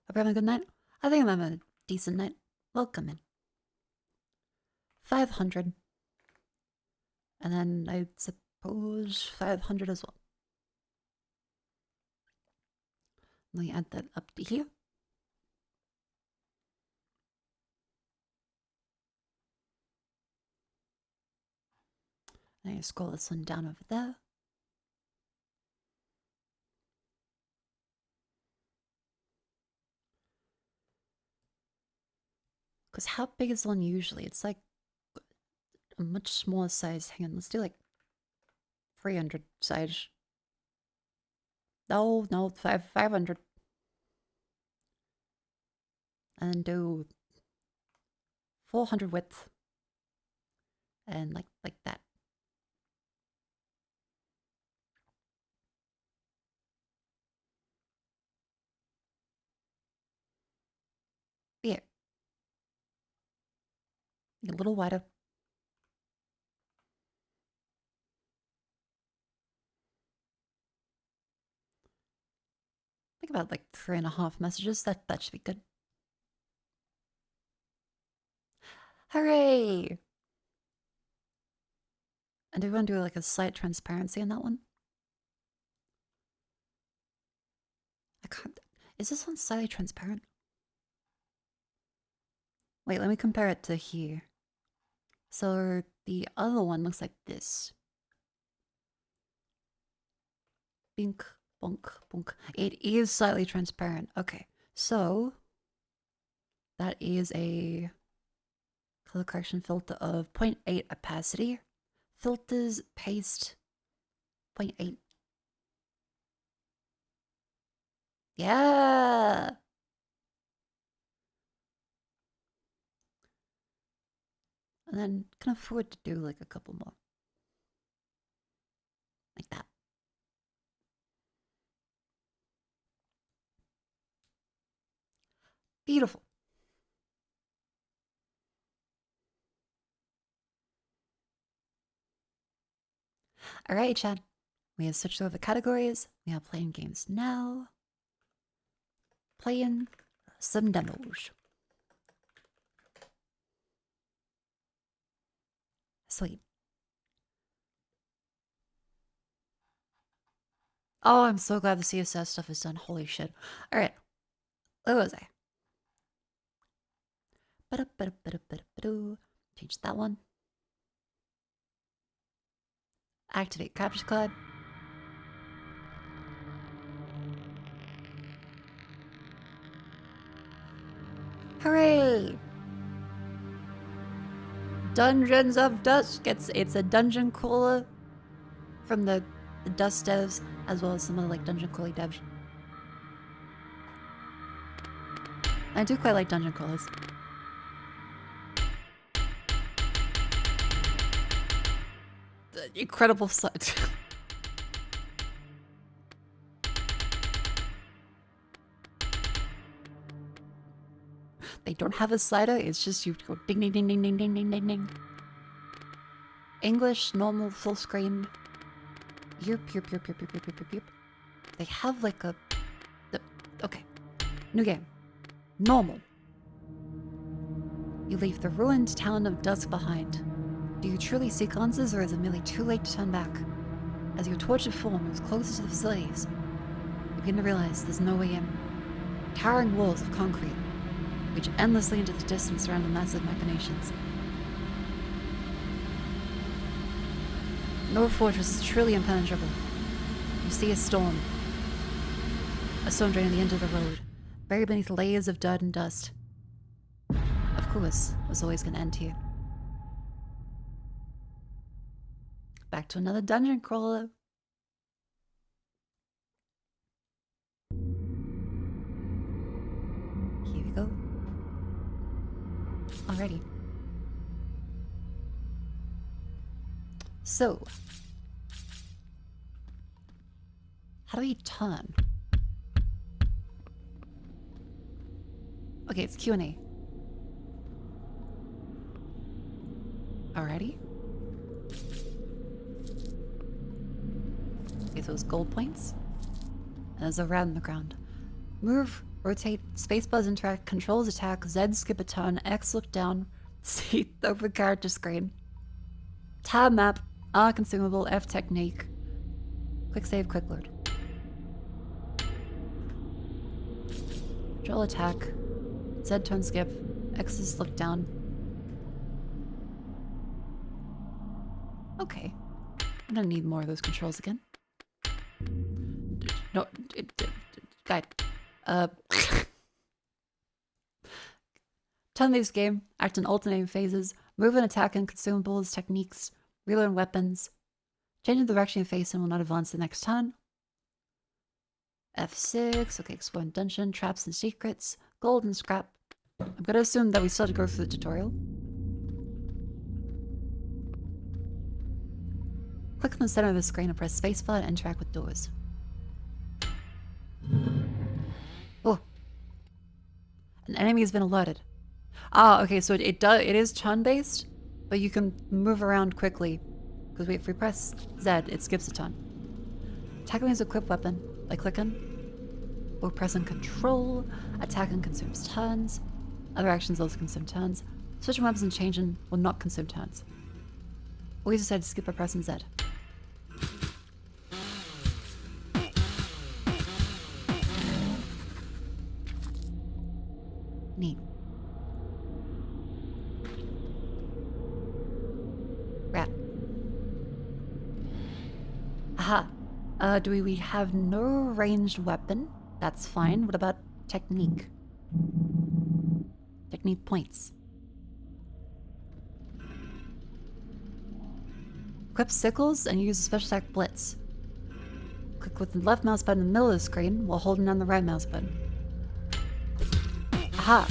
Hope you're having a good night. I think I'm having a decent night. Welcome in. 500. And then I suppose 500 as well. Let me add that up to here. And I scroll this one down over there. Because how big is one usually? It's like a much smaller size. Hang on, let's do like 300 size. No, 500. And then do 400 width. And like that. Yeah. A little wider. Think about like 3.5 messages. That should be good. Hooray! And do we want to do like a slight transparency on that one? I can't. Is this one slightly transparent? Wait, let me compare it to here. So the other one looks like this. Bink, bonk, bonk. It is slightly transparent. Okay, so that is a color correction filter of 0.8 opacity. Filters, paste, 0.8. Yeah! And then can afford to do like a couple more. Like that. Beautiful. Alright, Chad. We have switched over categories. We are playing games now. Playing some demos. Sweet. Oh, I'm so glad the CSS stuff is done. Holy shit. Alright. Where was I? Change that one. Activate Capture Card. Hooray! Dungeons of Dusk. It's a dungeon crawler from the Dust devs, as well as some other like dungeon crawler devs. I do quite like dungeon crawlers. The incredible sight. They don't have a slider, it's just you go ding ding ding ding ding ding ding ding ding. English, normal, full screen. Yep. They have like a... Okay. New game. Normal. You leave the ruined town of Dusk behind. Do you truly seek answers, or is it merely too late to turn back? As your tortured form moves closer to the facilities, you begin to realize there's no way in. Towering walls of concrete reach endlessly into the distance around the massive machinations. No fortress is truly impenetrable. You see a storm. A storm draining the end of the road, buried beneath layers of dirt and dust. Of course, it was always going to end here. Back to another dungeon crawler. Here we go. Alrighty. So, how do we turn? Okay, it's Q&A. Alrighty. Okay, those gold points. And there's a rat in the ground. Move, rotate, spacebar's interact, controls attack, Z skip a turn, X look down, C open character screen. Tab map, R consumable, F technique. Quick save, quick load. Control attack, Z turn skip, X is look down. Okay. I'm gonna need more of those controls again. No, guide. Turn this game, act in alternating phases, move and attack in consumables, techniques, relearn weapons. Changing the direction you face and will not advance the next turn. F6, okay, explore in dungeon, traps and secrets, gold and scrap. I'm gonna assume that we still have to go through the tutorial. Click on the center of the screen and press spacebar to interact with doors. Oh. An enemy has been alerted. Ah, okay, so it is turn-based, but you can move around quickly. Because if we press Z, it skips a turn. Tackling is equipped weapon by clicking or pressing Control. Attacking consumes turns. Other actions also consume turns. Switching weapons and changing will not consume turns. Always decide to skip by pressing Z. Neat. Rat. Aha. Do we have no ranged weapon? That's fine. What about technique? Technique points. Equip sickles and use a special attack blitz. Click with the left mouse button in the middle of the screen while holding down the right mouse button. Aha!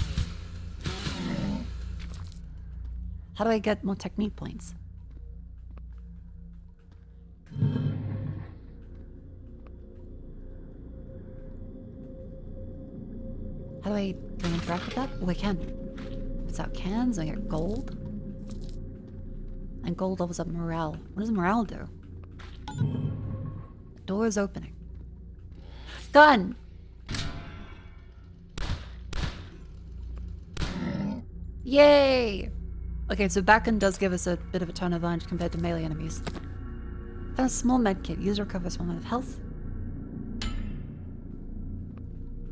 How do I get more technique points? How do I interact with that? Oh, I can. Puts out cans, I get gold. And gold levels up morale. What does morale do? The door is opening. Gun! Yay! Okay, so backend does give us a bit of a turn advantage compared to melee enemies. Found a small medkit. User recovers 1 minute of health.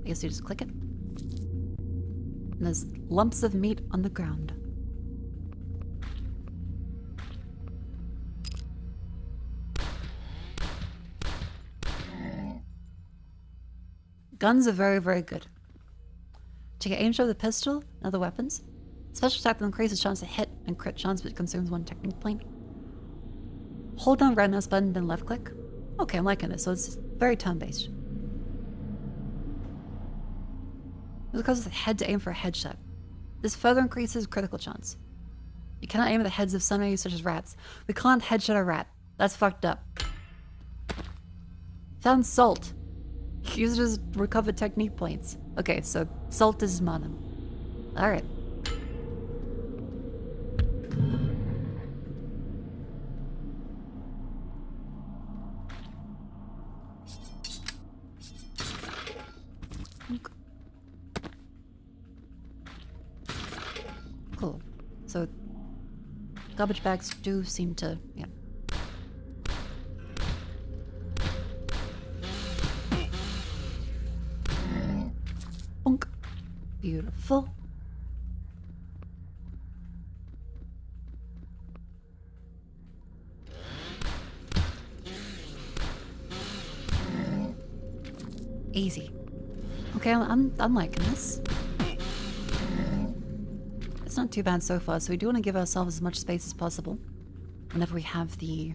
I guess you just click it. And there's lumps of meat on the ground. Guns are very, very good. To get aim shot with a pistol and other weapons. Special attack that increases chance to hit and crit chance, but consumes 1 technique point. Hold down right mouse button, then left click. Okay, I'm liking this, so it's very turn-based. It causes the head to aim for a headshot. This further increases critical chance. You cannot aim at the heads of some enemies such as rats. We can't headshot a rat. That's fucked up. Found salt. Use it as recovered technique points. Okay, so salt is mana. Alright. Cool. So garbage bags do seem to, yeah. Bonk. Beautiful. Easy. Okay, I'm liking this. It's not too bad so far, so we do want to give ourselves as much space as possible whenever we have the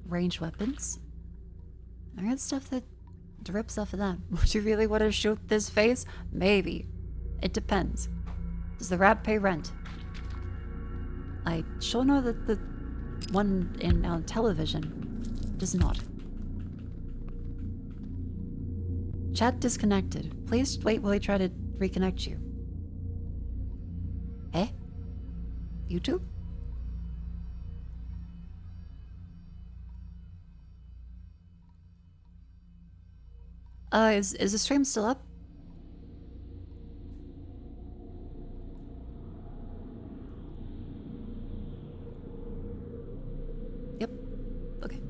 ranged weapons. I got stuff that drips off of that. Would you really want to shoot this face? Maybe. It depends. Does the rat pay rent? I sure know that the one in on television does not. Chat disconnected. Please wait while I try to reconnect you. Eh? YouTube? Is the stream still up? Yep. Okay.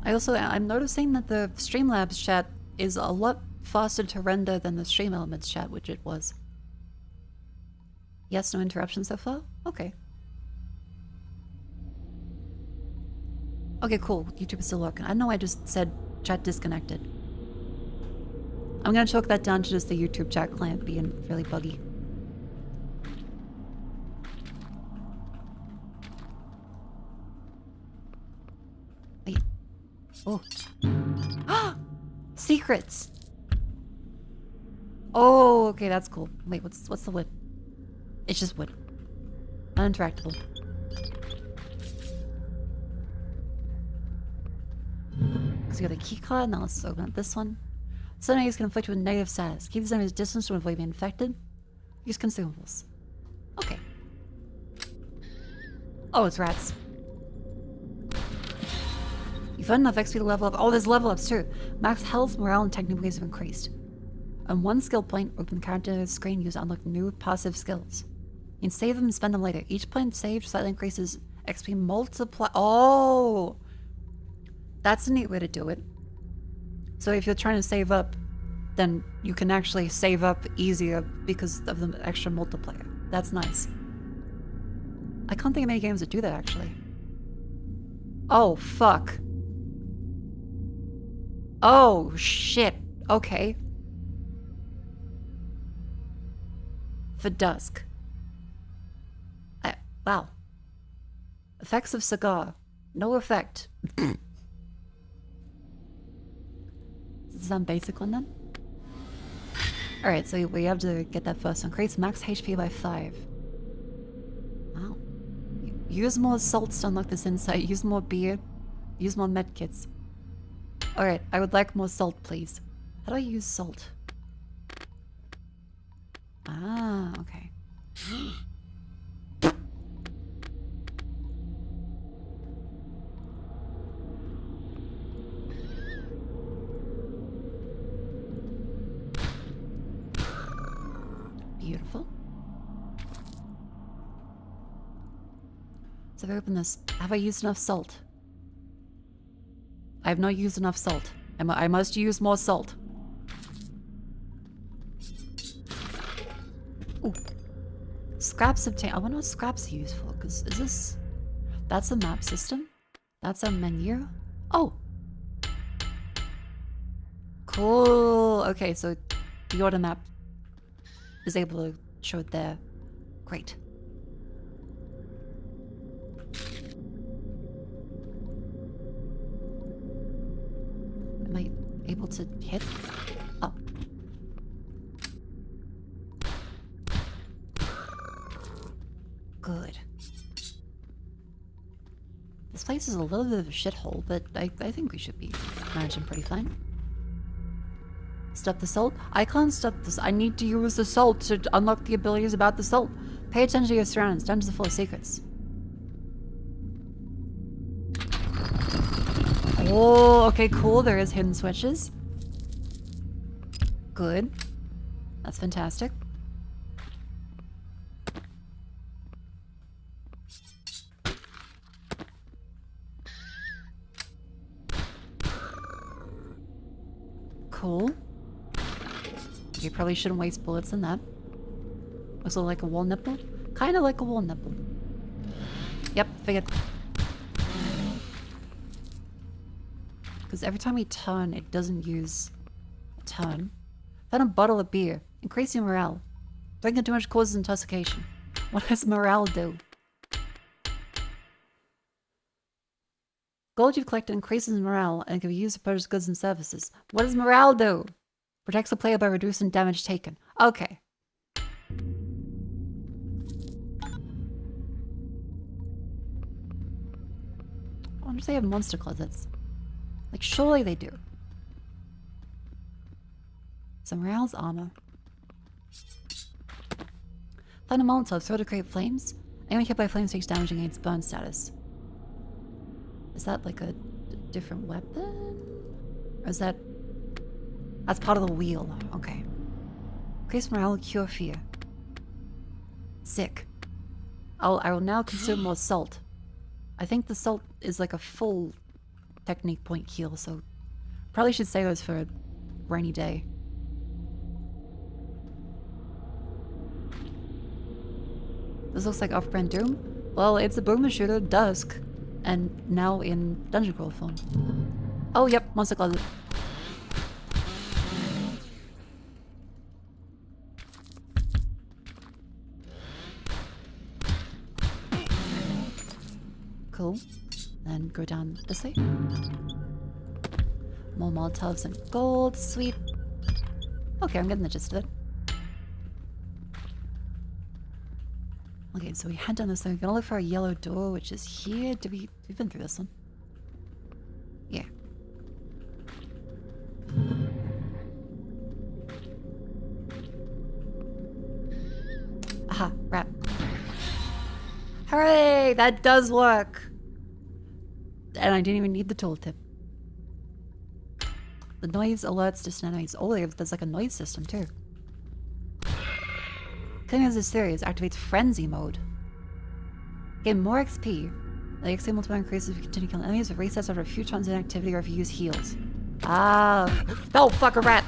I'm noticing that the Streamlabs chat is a lot faster to render than the Stream Elements chat widget was. Yes, no interruptions so far? Okay. Okay, cool. YouTube is still working. I know I just said chat disconnected. I'm gonna chalk that down to just the YouTube chat client being really buggy. Wait. Oh. Secrets! Oh, okay, that's cool. Wait, what's the wood? It's just wood. Uninteractable. Because we got a key card. Now let's open up this one. Some enemies can inflict you with negative status. Keep these enemies distance to avoid being infected. Use consumables. Okay. Oh, it's rats. You've had enough XP to level up. Oh, there's level ups too. Max health, morale, and technical have increased. On one skill point, open the character screen, use to unlock new passive skills. You can save them and spend them later. Each point saved slightly increases XP multiply. Oh! That's a neat way to do it. So if you're trying to save up, then you can actually save up easier because of the extra multiplier. That's nice. I can't think of many games that do that, actually. Oh, fuck. Oh, shit. Okay. For dusk. Wow. Effects of cigar. No effect. Is this on basic one then? Alright, so we have to get that first one. Creates max HP by 5. Wow. Use more salts to unlock this insight. Use more beer. Use more medkits. Alright, I would like more salt, please. How do I use salt? Ah, okay. Beautiful. So if I open this, have I used enough salt? I have not used enough salt. I must use more salt. Ooh. Scraps obtained. I wonder what scraps are used for, because is this... That's a map system? That's a menu? Oh! Cool! Okay, so the order map is able to show it there. Great. Am I able to hit? Oh. Good. This place is a little bit of a shithole, but I think we should be managing pretty fine. Stop the salt? I can't stop this. I need to use the salt to unlock the abilities about the salt. Pay attention to your surroundings. Dungeons are full of secrets. Oh, okay, cool. There is hidden switches. Good. That's fantastic. Cool. You probably shouldn't waste bullets in that. Also like a wall nipple? Kind of like a wall nipple. Yep, figured. Because every time we turn, it doesn't use a turn. Then a bottle of beer. Increasing morale. Drinking too much causes intoxication. What does morale do? Gold you've collected increases morale and can be used to purchase goods and services. What does morale do? Protects the player by reducing damage taken. Okay. I wonder if they have monster closets. Like, surely they do. Some morale's armor. Find a Molotov, throw to create flames. Anyone hit by flames takes damage and gains burn status. Is that like a different weapon? Or is that... That's part of the wheel. Okay. Increase morale, cure fear. Sick. I will now consume more salt. I think the salt is like a full technique point heal, so... Probably should save those for a rainy day. This looks like off-brand Doom. Well, it's a boomer shooter, Dusk, and now in dungeon crawl form. Oh, yep, monster closet. Cool. Then go down this way. More Molotovs and gold. Sweet. Okay, I'm getting the gist of it. Okay, so we head down this thing. We're gonna look for a yellow door, which is here. We've been through this one. Yeah. Aha, rat. Hooray! That does work! And I didn't even need the tooltip. The noise alerts distant enemies. Oh, there's like a noise system too. Killing as this series activates frenzy mode. Gain more XP. The XP multiplier increases if you continue killing enemies. It resets after a few turns in activity or if you use heals. Ah. No, fuck a rat.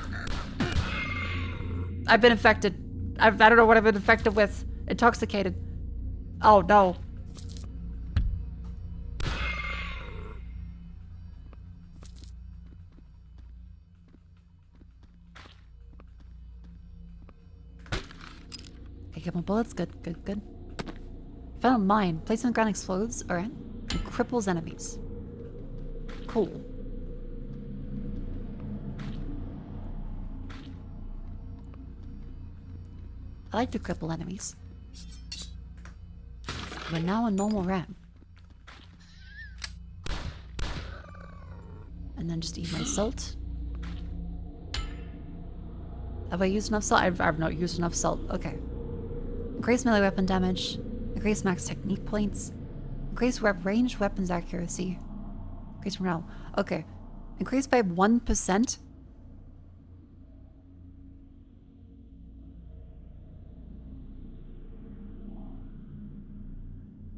I've been infected. I don't know what I've been infected with. Intoxicated. Oh no. Okay, get my bullets. Good. Found a mine. Place on the ground explodes, alright, and cripples enemies. Cool. I like to cripple enemies. But now a normal ram. And then just eat my salt. Have I used enough salt? I've not used enough salt. Okay. Increase melee weapon damage. Increase max technique points. Increase ranged weapons accuracy. Increase morale. Okay. Increase by 1%.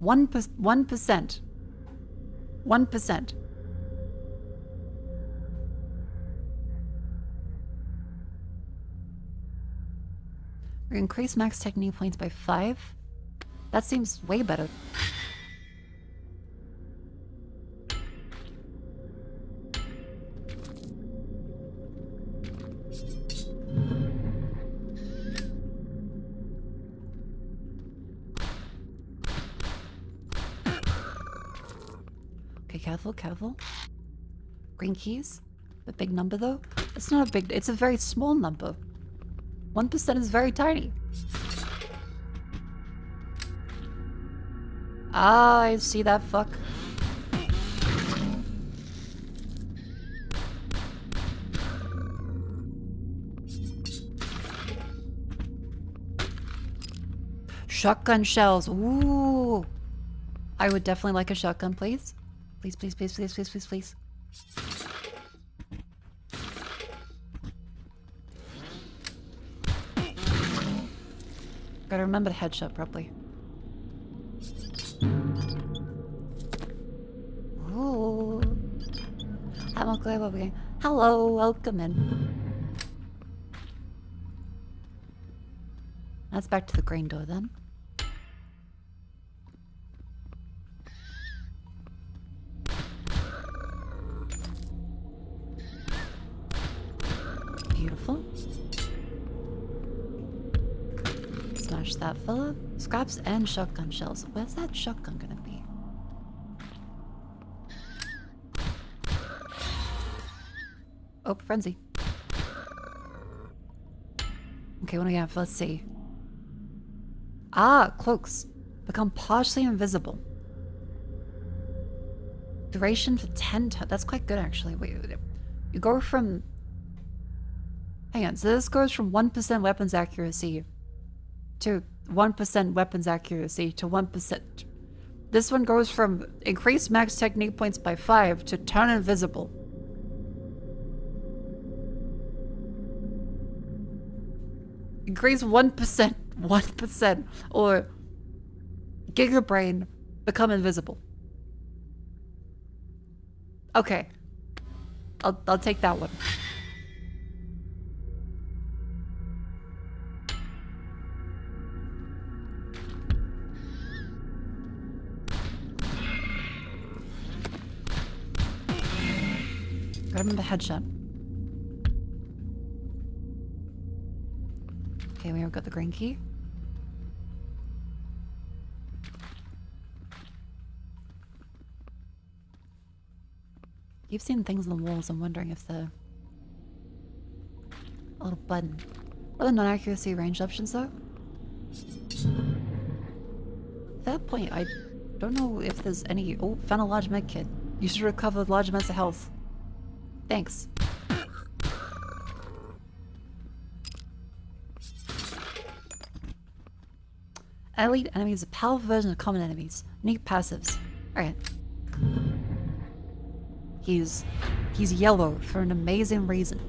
One percent. 1%. Increase max technique points by 5. That seems way better. Okay, careful. Green keys. The big number though? It's not a big, it's a very small number. 1% is very tiny. Ah, I see that fuck. Shotgun shells. Ooh. I would definitely like a shotgun, please. Please. Gotta remember to headshot properly. Ooh. I'm okay over here. Hello, welcome in. That's back to the green door then. Beautiful. Smash that fella. Scraps and shotgun shells. Where's that shotgun gonna be? Oh, frenzy. Okay, what do we have? Let's see. Ah, cloaks. Become partially invisible. Duration for 10 times. That's quite good, actually. Wait. You go from... Hang on. So this goes from 1% weapons accuracy to 1% weapons accuracy to 1%. This one goes from increase max technique points by 5 to turn invisible. Increase 1%, 1%, or Gigabrain become invisible. Okay. I'll take that one. Grab him the headshot. Okay, we've got the green key. Keep seeing things on the walls. I'm wondering if the... A little button. What are the non-accuracy range options, though? At that point, I don't know if there's any... Oh, found a large med kit. You should recover large amounts of health. Thanks. Elite enemies are a powerful version of common enemies. Unique passives. Alright. He's yellow for an amazing reason.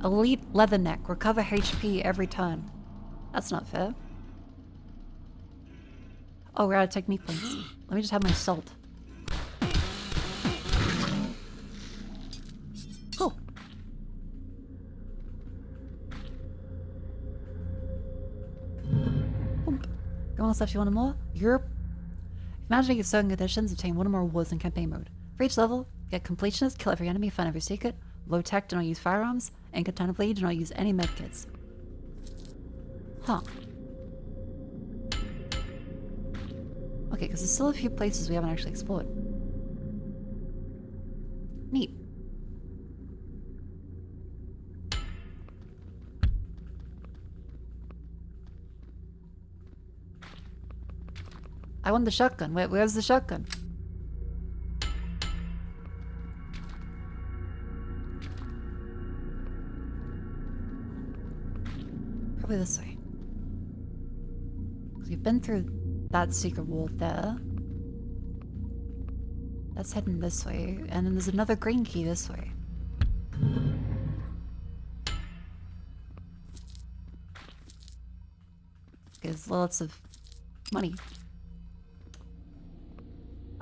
Elite Leatherneck. Recover HP every turn. That's not fair. Oh, we're out of technique points. Let me just have my salt. Oh. Go on, stuff you want more? Europe. If managed to get certain conditions, obtain one or more awards in campaign mode. For each level, get completionist, kill every enemy, find every secret. Low tech, do not use firearms. Incoherently, do not use any medkits. Huh. Okay, because there's still a few places we haven't actually explored. Neat. I want the shotgun. Where's the shotgun? Probably this way. Because we've been through that secret wall there. That's heading this way. And then there's another green key this way. There's lots of money.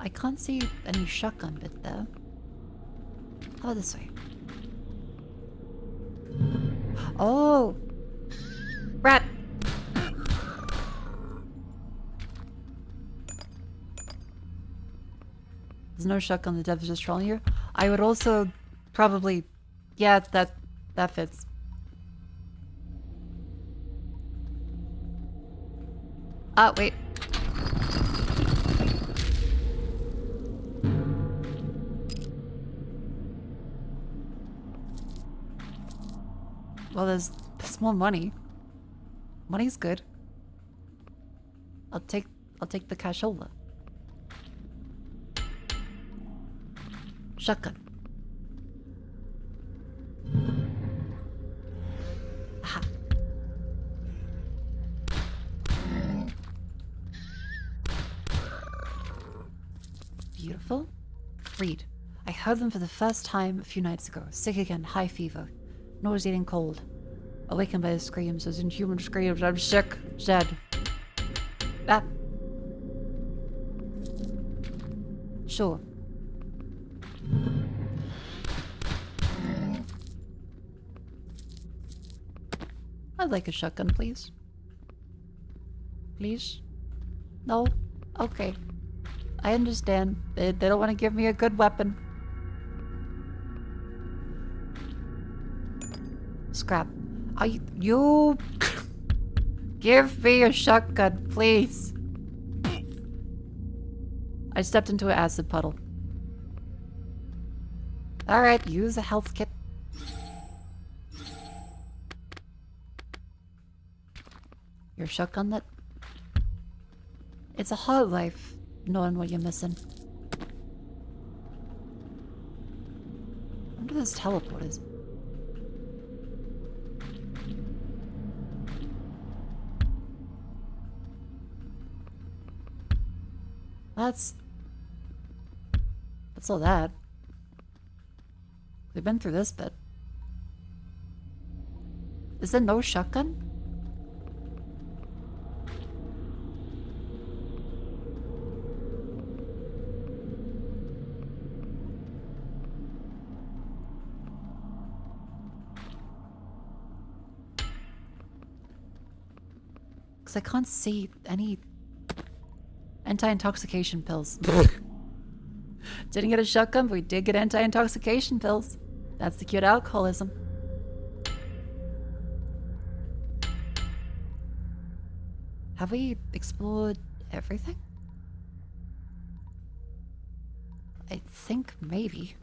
I can't see any shotgun bit there. How about this way? Oh! Rat! There's no shotgun, the dev's just trolling you. I would also probably... Yeah, that fits. Ah, wait. Well, there's more money. Money's good. I'll take the cashola. Shotgun. Aha. Beautiful. Read. I heard them for the first time a few nights ago. Sick again, high fever. Nauseating cold. Awakened by the screams, those inhuman screams. I'm sick. Dead. Ah. Sure. I'd like a shotgun, please. Please? No? Okay. I understand. They don't want to give me a good weapon. scrap. You give me a shotgun, please. I stepped into an acid puddle. Alright, use a health kit. Your shotgun that... It's a hard life, knowing what you're missing. I wonder if this teleport is. That's all that. We've been through this bit. Is there no shotgun? Because I can't see any anti-intoxication pills. Didn't get a shotgun, but we did get anti-intoxication pills. That's the cure to alcoholism. Have we explored everything? I think maybe.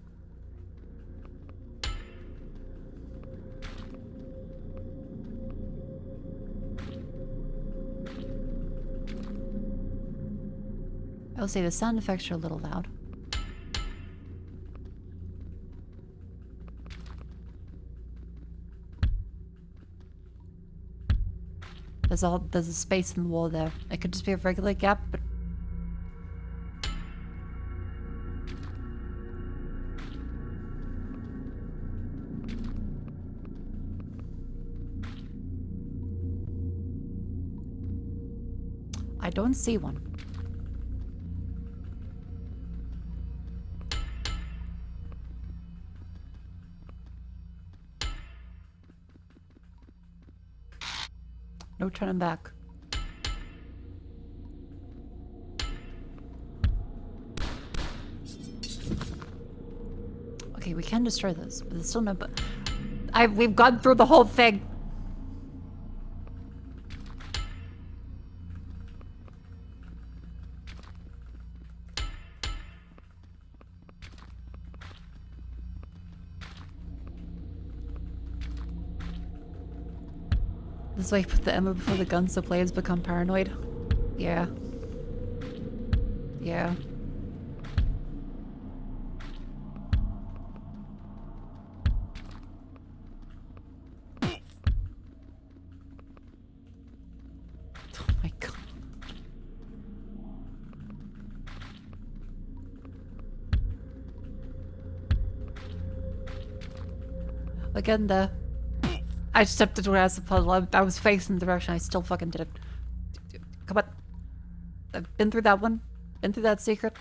I'll say the sound effects are a little loud. There's a space in the wall there. It could just be a regular gap, but I don't see one. No turning back. Okay, we can destroy this, but there's still no. But we've gone through the whole thing. This way, put the ammo before the gun so players become paranoid. Yeah. Yeah. Oh my god. Again, I stepped into a puddle. I was facing the direction. I still fucking did it. Come on. I've been through that one. Been through that secret.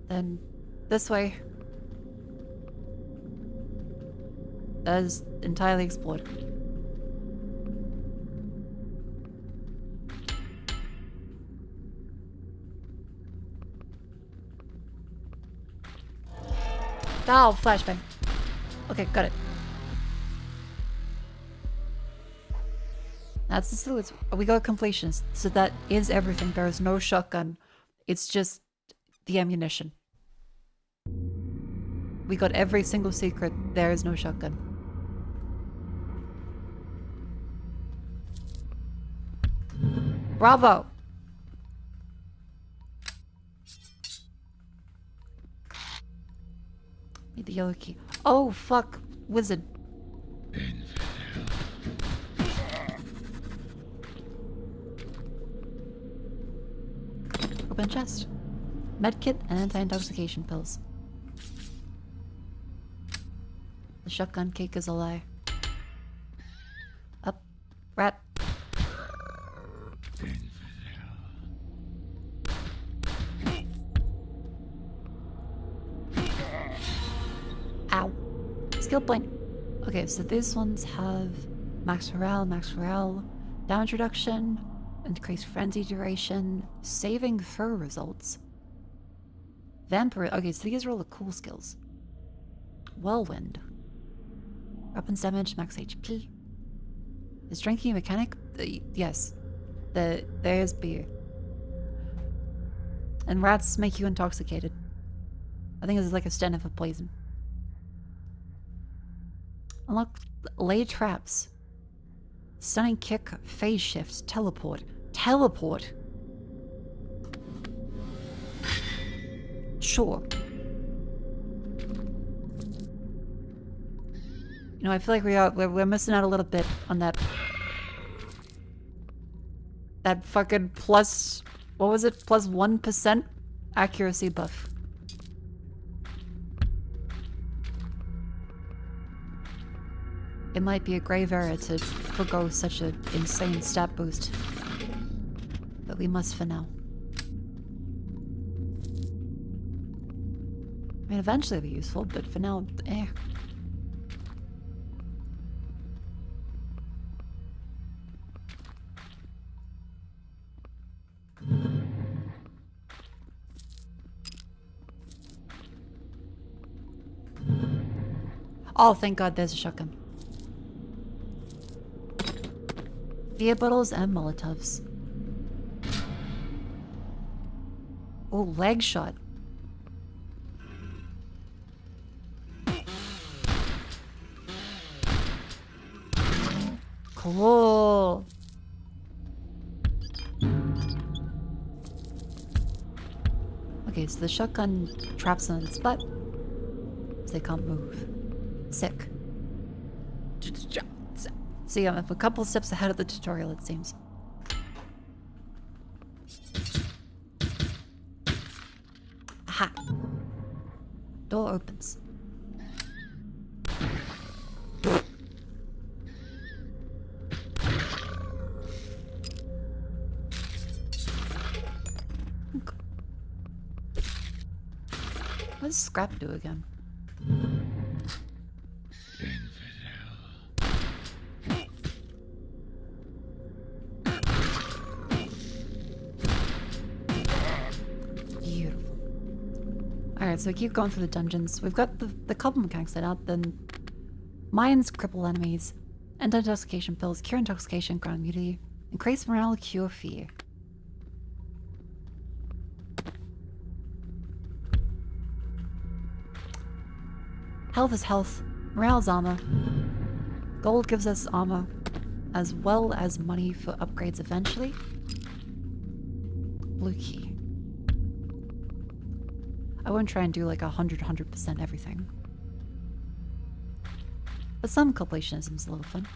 Then this way. That is entirely explored. Oh, flashbang. Okay, got it. That's the solution. We got completions. So that is everything. There is no shotgun. It's just the ammunition. We got every single secret. There is no shotgun. Bravo! Need the yellow key. Oh, fuck. Wizard. Open chest. Medkit and anti-intoxication pills. The shotgun cake is a lie. Up. Rat. Ow. Skill point. Okay, so these ones have max morale, damage reduction, increased frenzy duration, saving throw results. Vampire. Okay, so these are all the cool skills. Whirlwind. Weapons damage, max HP. Is drinking a mechanic? Yes. There is beer. And rats make you intoxicated. I think it's like a stand-in for poison. Unlock lay traps. Stunning kick, phase shift, teleport. Teleport? Sure. You know, I feel like we're missing out a little bit on that fucking plus, what was it? Plus 1% accuracy buff. It might be a grave error to forgo such an insane stat boost. But we must for now. I mean, eventually it'll be useful, but for now, eh. Oh, thank God there's a shotgun. Beer bottles and Molotovs. Oh, leg shot. Cool. Okay, so the shotgun traps them in its butt, so they can't move. Sick. See, I'm a couple steps ahead of the tutorial, it seems. Aha! Door opens. What does scrap do again? Beautiful. Alright, so we keep going through the dungeons. We've got the couple mechanics set out, then mines cripple enemies, anti-intoxication pills, cure intoxication, ground immunity, increase morale, cure fear. Health is health, morale is armor. Gold gives us armor, as well as money for upgrades eventually. Blue key. I won't try and do like 100% everything. But some completionism is a little fun.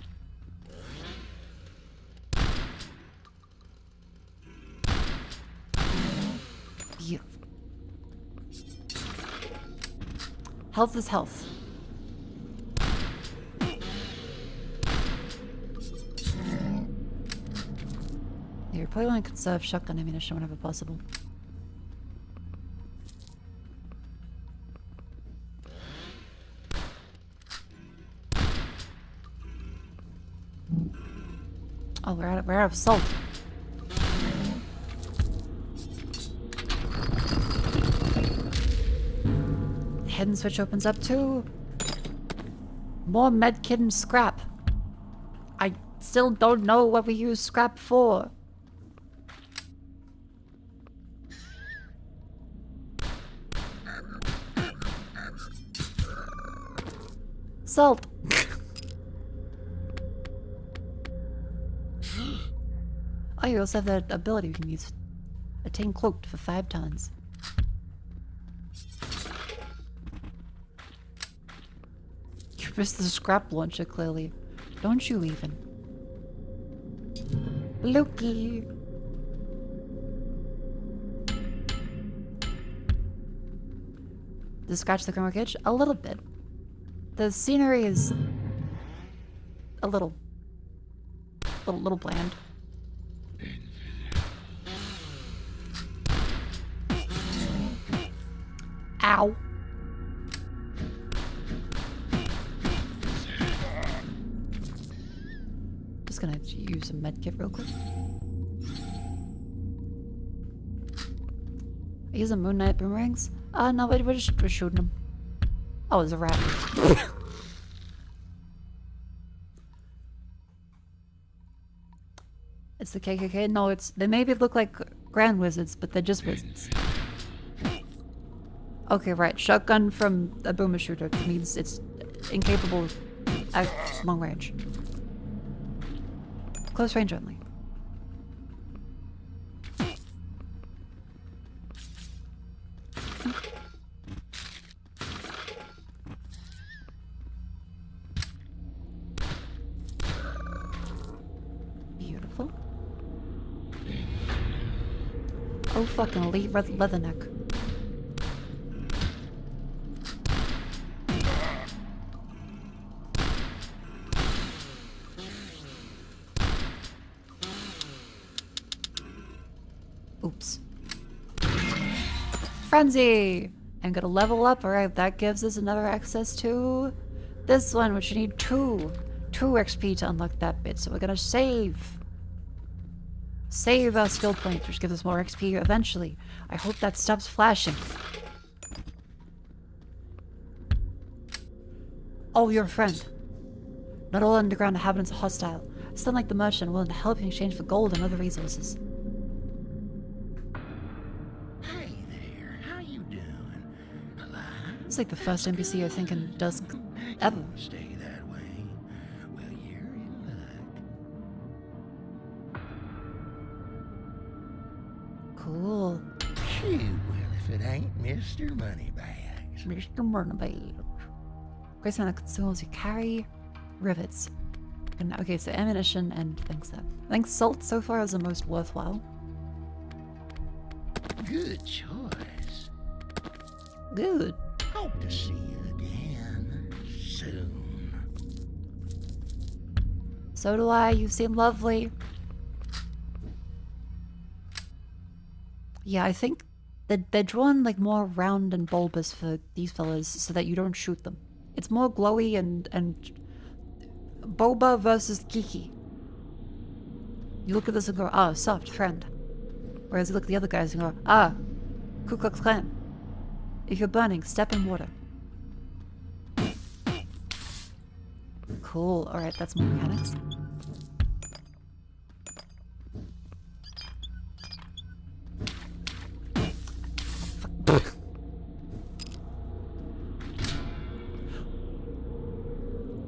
Beautiful. Health is health. You probably want to conserve shotgun ammunition whenever possible. Oh, we're out of salt. The hidden switch opens up too. More medkit and scrap. I still don't know what we use scrap for. Salt. Oh, you also have that ability you can use. Attain cloaked for 5 tons. You missed the scrap launcher, clearly. Don't you even? Loki! Does it scratch the chroma itch? A little bit. The scenery is a little bland. Ow. Just gonna use some medkit real quick. Are you using Moon Knight boomerangs? No, we're shooting them. Oh, there's a rat. It's the KKK? No, it's... They maybe look like grand wizards, but they're just wizards. Okay, right. Shotgun from a boomer shooter means it's incapable at long range. Close range only. Beautiful. Oh, fucking elite leatherneck. Oops. Frenzy! I'm gonna level up. Alright, that gives us another access to this one, which you need 2 XP to unlock that bit. So we're gonna save. Save our skill point, which gives us more XP eventually. I hope that stops flashing. Oh, you're a friend. Not all underground inhabitants are hostile. Some like the merchant willing to help in exchange for gold and other resources. It's like the first NPC I think in Dusk ever. Stay that way. Well, you're in luck. Cool. Shoot, well, if it ain't Mr. Moneybags. Mr. Moneybags. Grace amount of consumables you carry. Rivets. And, okay, so ammunition and things that. I think salt so far is the most worthwhile. Good choice. Good. Hope to see you again soon. So do I. You seem lovely. Yeah, I think that they're drawn like more round and bulbous for these fellas so that you don't shoot them. It's more glowy and Boba versus Kiki. You look at this and go, ah, soft friend. Whereas you look at the other guys and go, ah, Ku Klux Klan. If you're burning, step in water. Cool. Alright, that's more mechanics.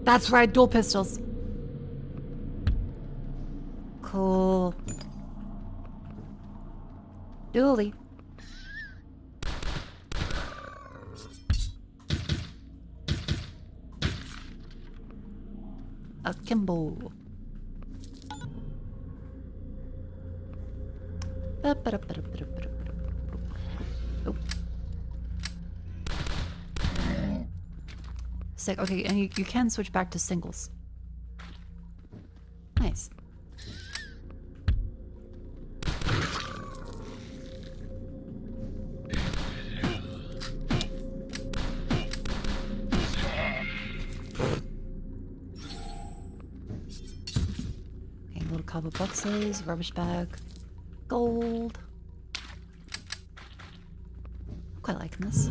That's right, dual pistols. Cool. Dually. Akimbo. Oh. Sick. Okay, and you can switch back to singles. Nice. Little cardboard boxes, rubbish bag, gold. I'm quite liking this.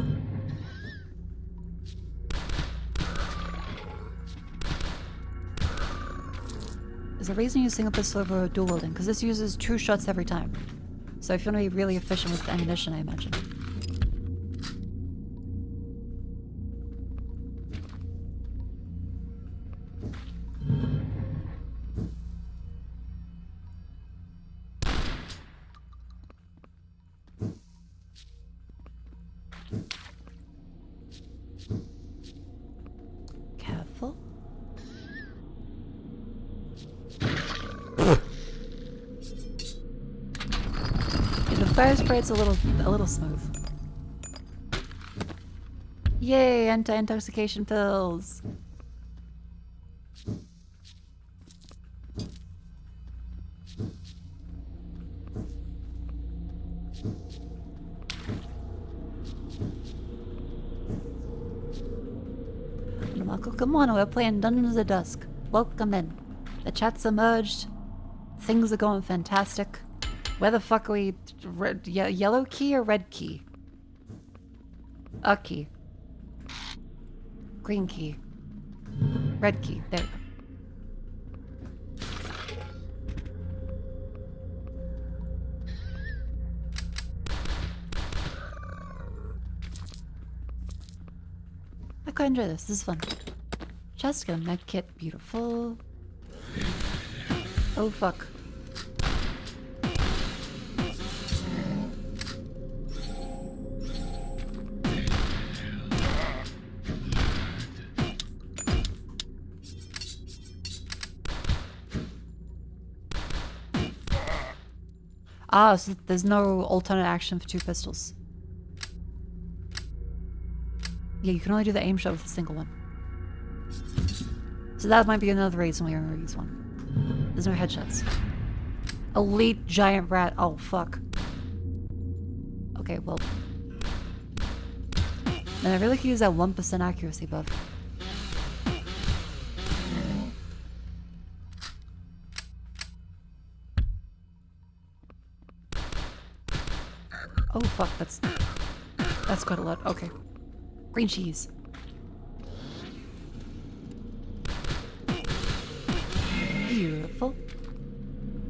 There's a reason you single pistol over dual wielding, because this uses 2 shots every time. So if you want to be really efficient with ammunition, I imagine. Careful. The fire spray's a little smooth. Yay, anti-intoxication pills. Mako, come on, we're playing Dungeons of the Dusk. Welcome in. The chat's emerged. Things are going fantastic. Where the fuck are we? Yellow key or red key? A key. Green key. Red key. There we go. quite enjoy this. This is fun. Chest gun, med kit, beautiful. Oh fuck. Ah, so there's no alternate action for 2 pistols. Yeah, you can only do the aim shot with a single one. So that might be another reason why you're gonna use one. There's no headshots. Elite giant rat. Oh, fuck. Okay, well. Man, I really could use that 1% accuracy buff. Oh, fuck, that's quite a lot. Okay. Green cheese. Beautiful.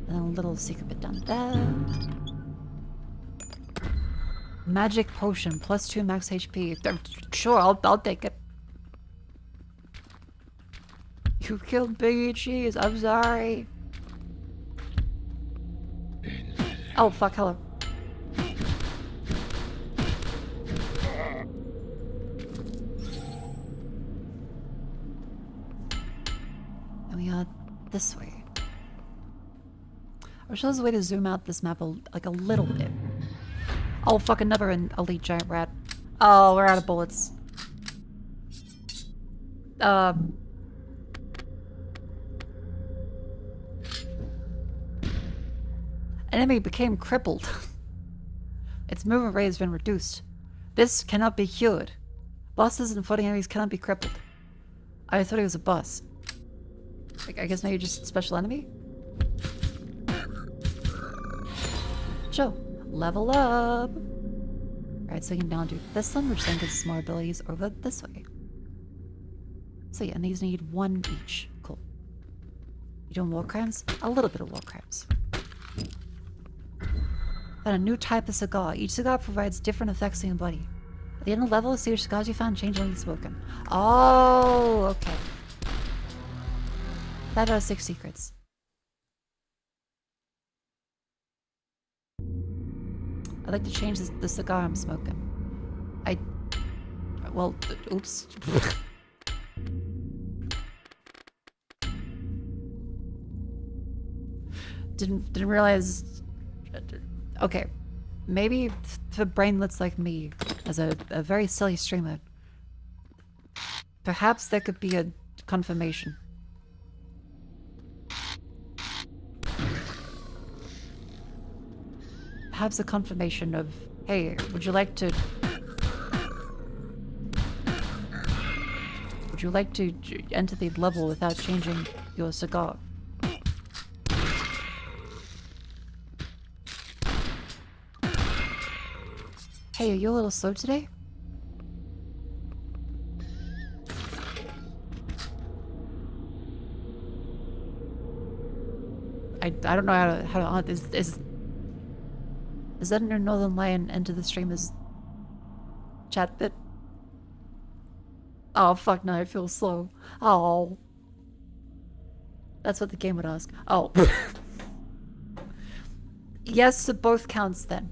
And a little secret bit down there. Magic potion, +2 max HP. Sure, I'll take it. You killed Biggie Cheese, I'm sorry. Oh, fuck, hello. And we are this way. I wish there was a way to zoom out this map like a little bit. Oh, fuck, another elite giant rat. Oh, we're out of bullets. Enemy became crippled. Its movement rate has been reduced. This cannot be cured. Bosses and floating enemies cannot be crippled. I thought he was a boss. I guess now you're just a special enemy? Sure. Level up! Alright, so you can now do this one, which then gives us more abilities over this way. So yeah, and these need 1 each. Cool. You doing war crimes? A little bit of war crimes. Found a new type of cigar. Each cigar provides different effects in your body. At the end of the level, see which cigars you found, change when you smoke them. Oh, okay. 5 out of 6 secrets. I'd like to change the cigar I'm smoking. Well, oops. Didn't realize. Okay, maybe for brainlets like me, as a very silly streamer, perhaps there could be a confirmation. Perhaps a confirmation of, hey, would you like to enter the level without changing your cigar? Hey, are you a little slow today? I don't know how to on this. Is that in your Northern Lion enter the streamer's chat bit? Oh fuck no, I feel slow. Oh. That's what the game would ask. Oh. Yes, it both counts then.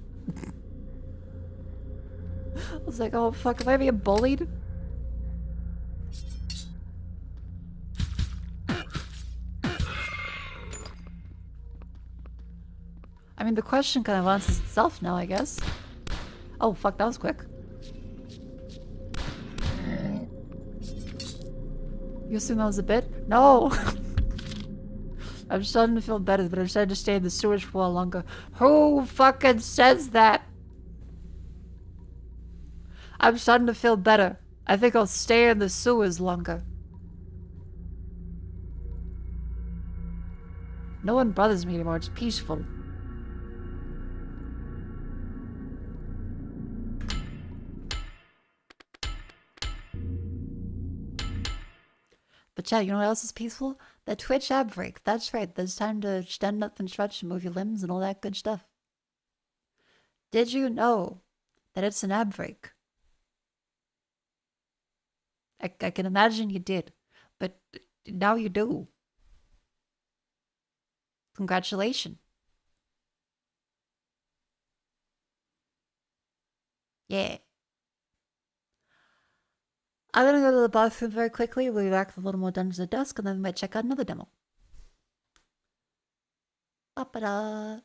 I was like, oh fuck, am I being bullied? I mean, the question kind of answers itself now, I guess. Oh fuck, that was quick. You assume that was a bit? No! I'm starting to feel better, but I'm starting to stay in the sewage for a while longer. Who fucking says that? I'm starting to feel better. I think I'll stay in the sewers longer. No one bothers me anymore, it's peaceful. But chat, you know what else is peaceful? The Twitch ad break. That's right, there's time to stand up and stretch and move your limbs and all that good stuff. Did you know that it's an ad break? I can imagine you did, but now you do. Congratulations. Yeah. I'm gonna go to the bathroom very quickly. We'll be back with a little more Dungeons at Dusk, and then we might check out another demo. Ba-ba-da.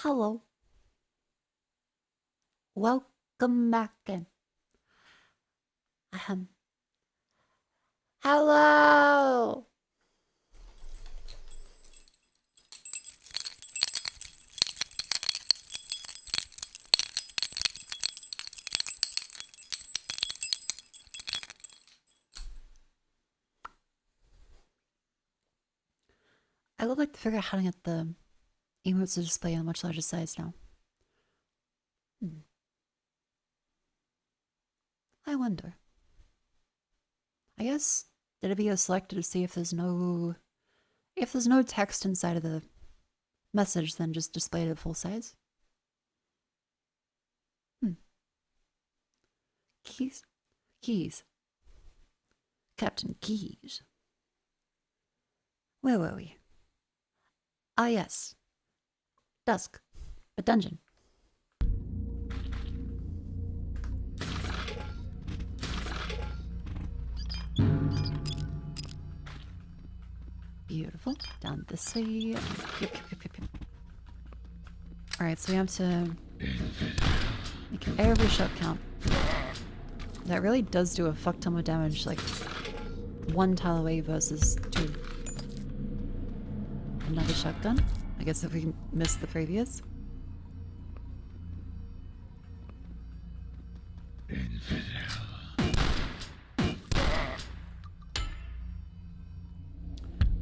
Hello. Welcome back in. Hello. I would like to figure out how to get the emotes to display on a much larger size now. I wonder. I guess did it be selected to see if there's no text inside of the message, then just display it at full size? Keys. Captain Keys. Where were we? Ah, yes. Dusk. A dungeon. Beautiful. Down this way. Yep. Alright, so we have to make every shot count. That really does do a fuck ton of damage, like one tile away versus two. Another shotgun. I guess if we missed the previous.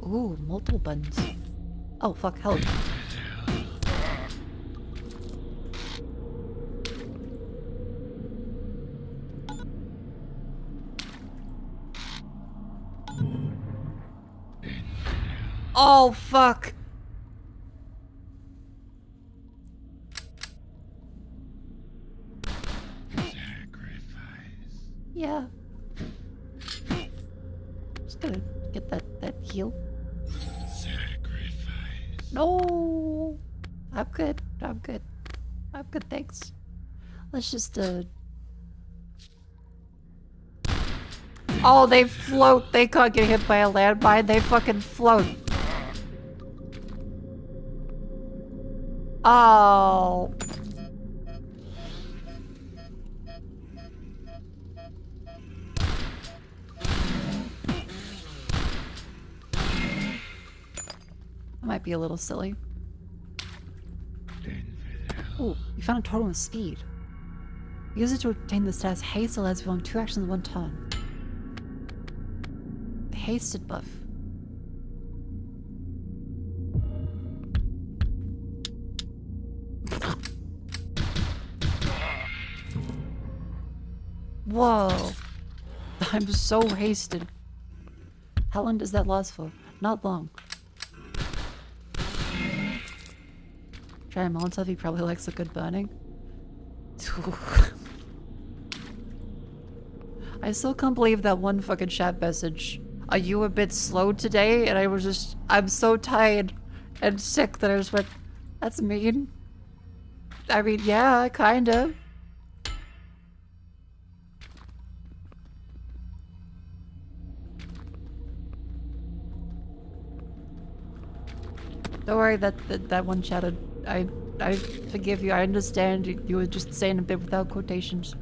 Ooh, multiple buttons. Oh, fuck, help. Oh, fuck. Yeah. Just gonna get that heal. No, I'm good, thanks. Let's just, oh, they float. They can't get hit by a landmine. They fucking float. Oh. Might be a little silly. Ooh, you found a totem of speed. Use it to obtain the status haste that allows you on 2 actions in 1 turn. The hasted buff. Whoa. I'm so hasted. How long does that last for? Not long. Try a Molotov, he probably likes a good burning. I still can't believe that one fucking chat message. Are you a bit slow today? And I was just, I'm so tired and sick that I just went, that's mean. I mean, yeah, kinda. Don't worry, that one chatted. I forgive you. I understand. You were just saying a bit without quotations.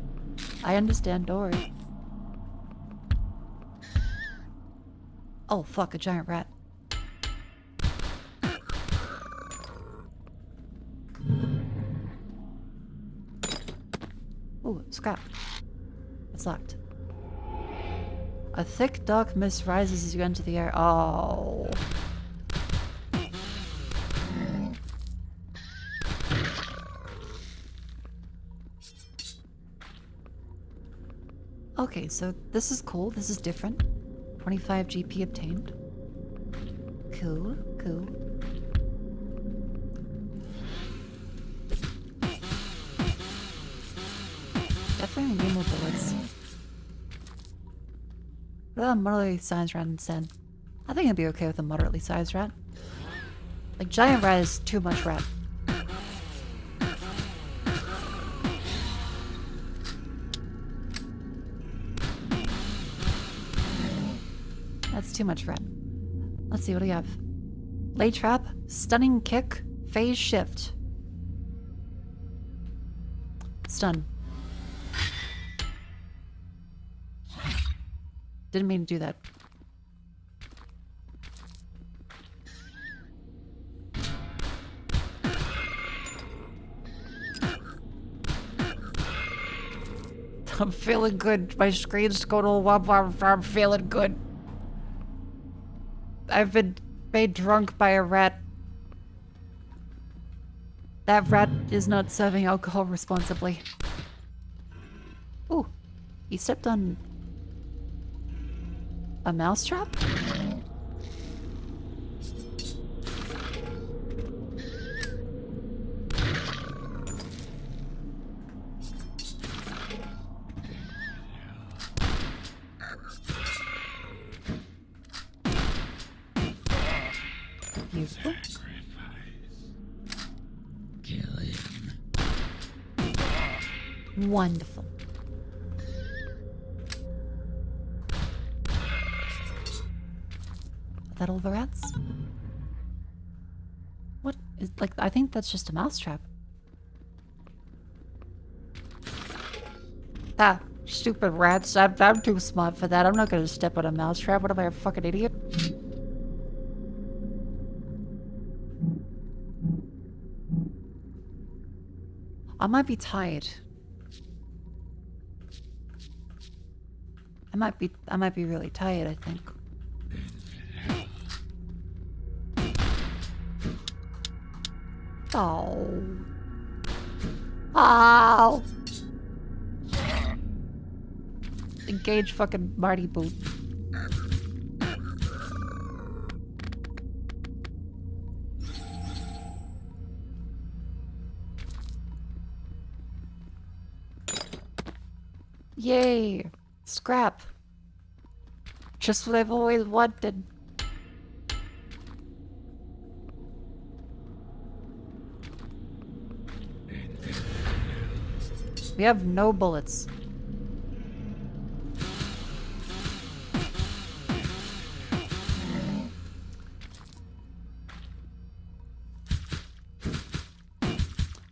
I understand. Don't worry. Oh fuck! A giant rat. Ooh, scrap. It's locked. A thick dark mist rises as you enter the air. Oh. Okay, so this is cool. This is different. 25 GP obtained. Cool, cool. Definitely need more bullets. What about a moderately sized rat instead? I think I'd be okay with a moderately sized rat. Like, giant rat is too much rat. That's too much red. Let's see, what do we have? Lay trap, stunning kick, phase shift. Stun. Didn't mean to do that. I'm feeling good. My screen's going all womp womp. I'm feeling good. I've been made drunk by a rat. That rat is not serving alcohol responsibly. Ooh, he stepped on a mousetrap? Useful. Kill him. Wonderful. Are that all the rats? What is, like, I think that's just a mousetrap. Ah, stupid rats. I'm too smart for that. I'm not gonna step on a mousetrap. What am I, a fucking idiot? I might be tired. I might be really tired, I think. Oh. Ow. Engage fucking Marty boot. Yay! Scrap. Just what I've always wanted. We have no bullets.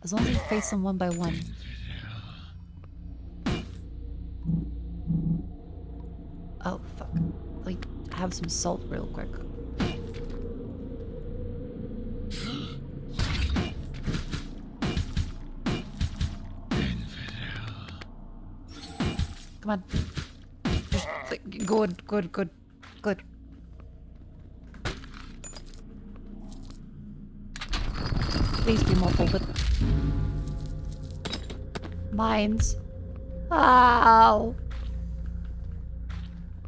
As long as we face them one by one. Oh, fuck. Like, have some salt real quick. Come on. Just, good. Please be more bullet. Mines. Ow.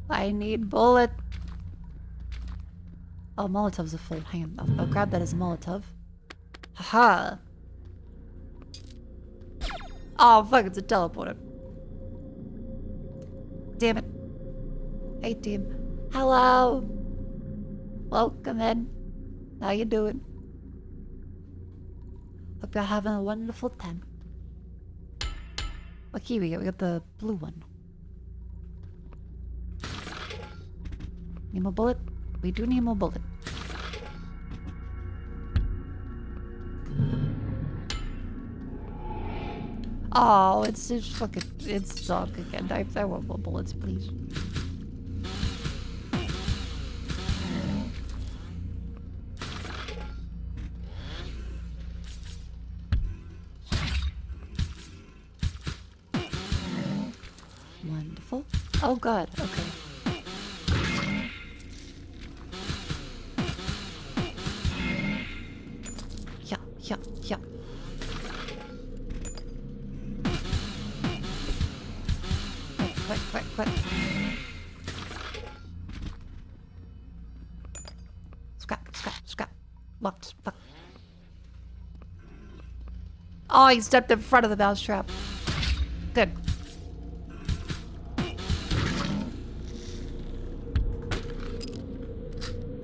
I need bullet. Oh, Molotov's a full. Hang on. I'll grab that as a Molotov. Haha. Oh, fuck, it's a teleporter. Damn it. Hey, team. Hello. Welcome in. How you doing? Hope you're having a wonderful time. What key we got? We got the blue one. Need more bullet? We do need more bullet. Oh, it's just fucking... It's dark again. I want more bullets, please. Wonderful. Oh god, okay. Yeah. Quick. Scrap. Locked. Fuck. Oh, he stepped in front of the mousetrap. Good.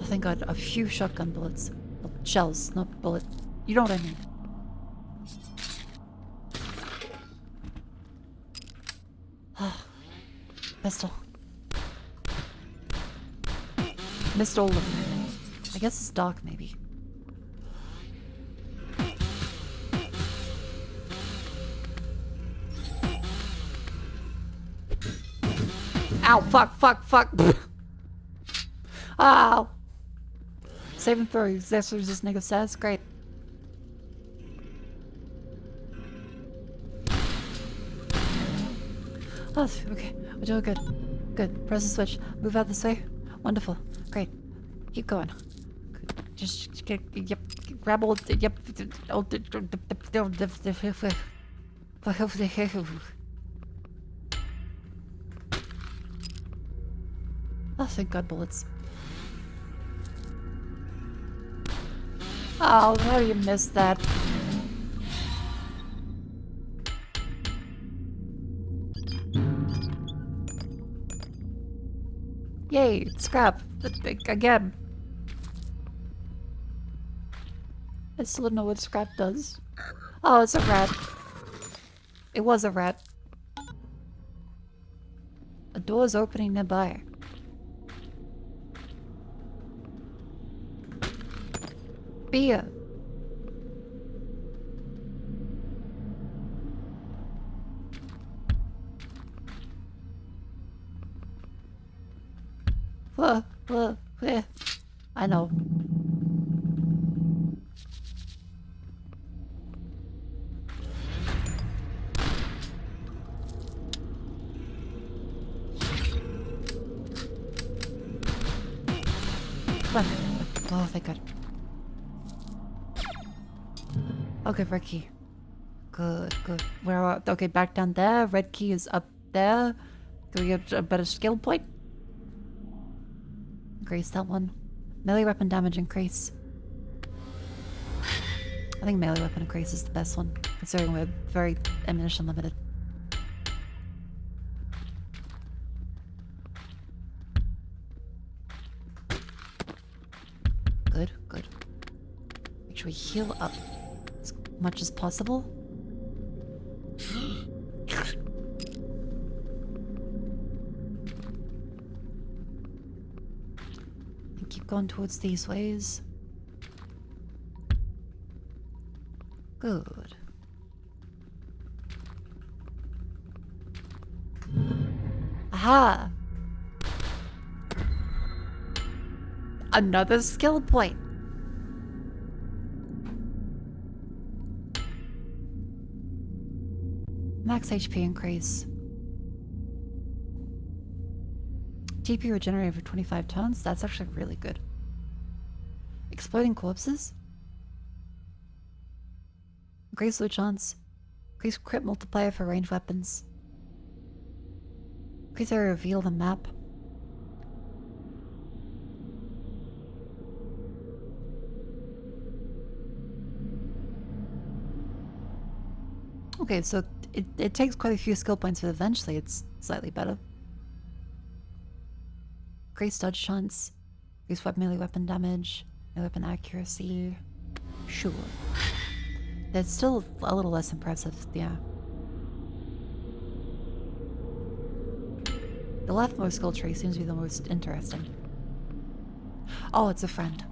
I think I got a few shotgun bullets. Well, shells, not bullets. You know what I mean. Pistol. Missed all of them. I guess it's dark, maybe. Ow, fuck. Ow. Save and throw. That's this nigga says. Great. Oh, okay. We're doing good. Good. Press the switch. Move out this way. Wonderful. Great. Keep going. Just get, yep, rabble, yep. Oh, thank God, bullets. Oh, how do you miss that? Yay, scrap. Again. I still don't know what scrap does. Oh, it's a rat. It was a rat. A door's opening nearby. Beer. I know. Come on. Oh, thank God. Okay, red key. Good. Where are... Okay, back down there. Red key is up there. Can we get a better skill point? Increase that one. Melee weapon damage increase. I think melee weapon increase is the best one, considering we're very ammunition limited. Good. Make sure we heal up as much as possible. And keep going towards these ways. Good. Aha! Another skill point. Max HP increase. TP regenerated for 25 turns. That's actually really good. Exploding corpses. Increase loot chance. Increase crit multiplier for ranged weapons. Increase area reveal the map. Okay, so it takes quite a few skill points, but eventually it's slightly better. Increase dodge chance. Increase melee weapon damage. Melee weapon accuracy. Sure. That's still a little less impressive, yeah. The leftmost skill tree seems to be the most interesting. Oh, it's a friend.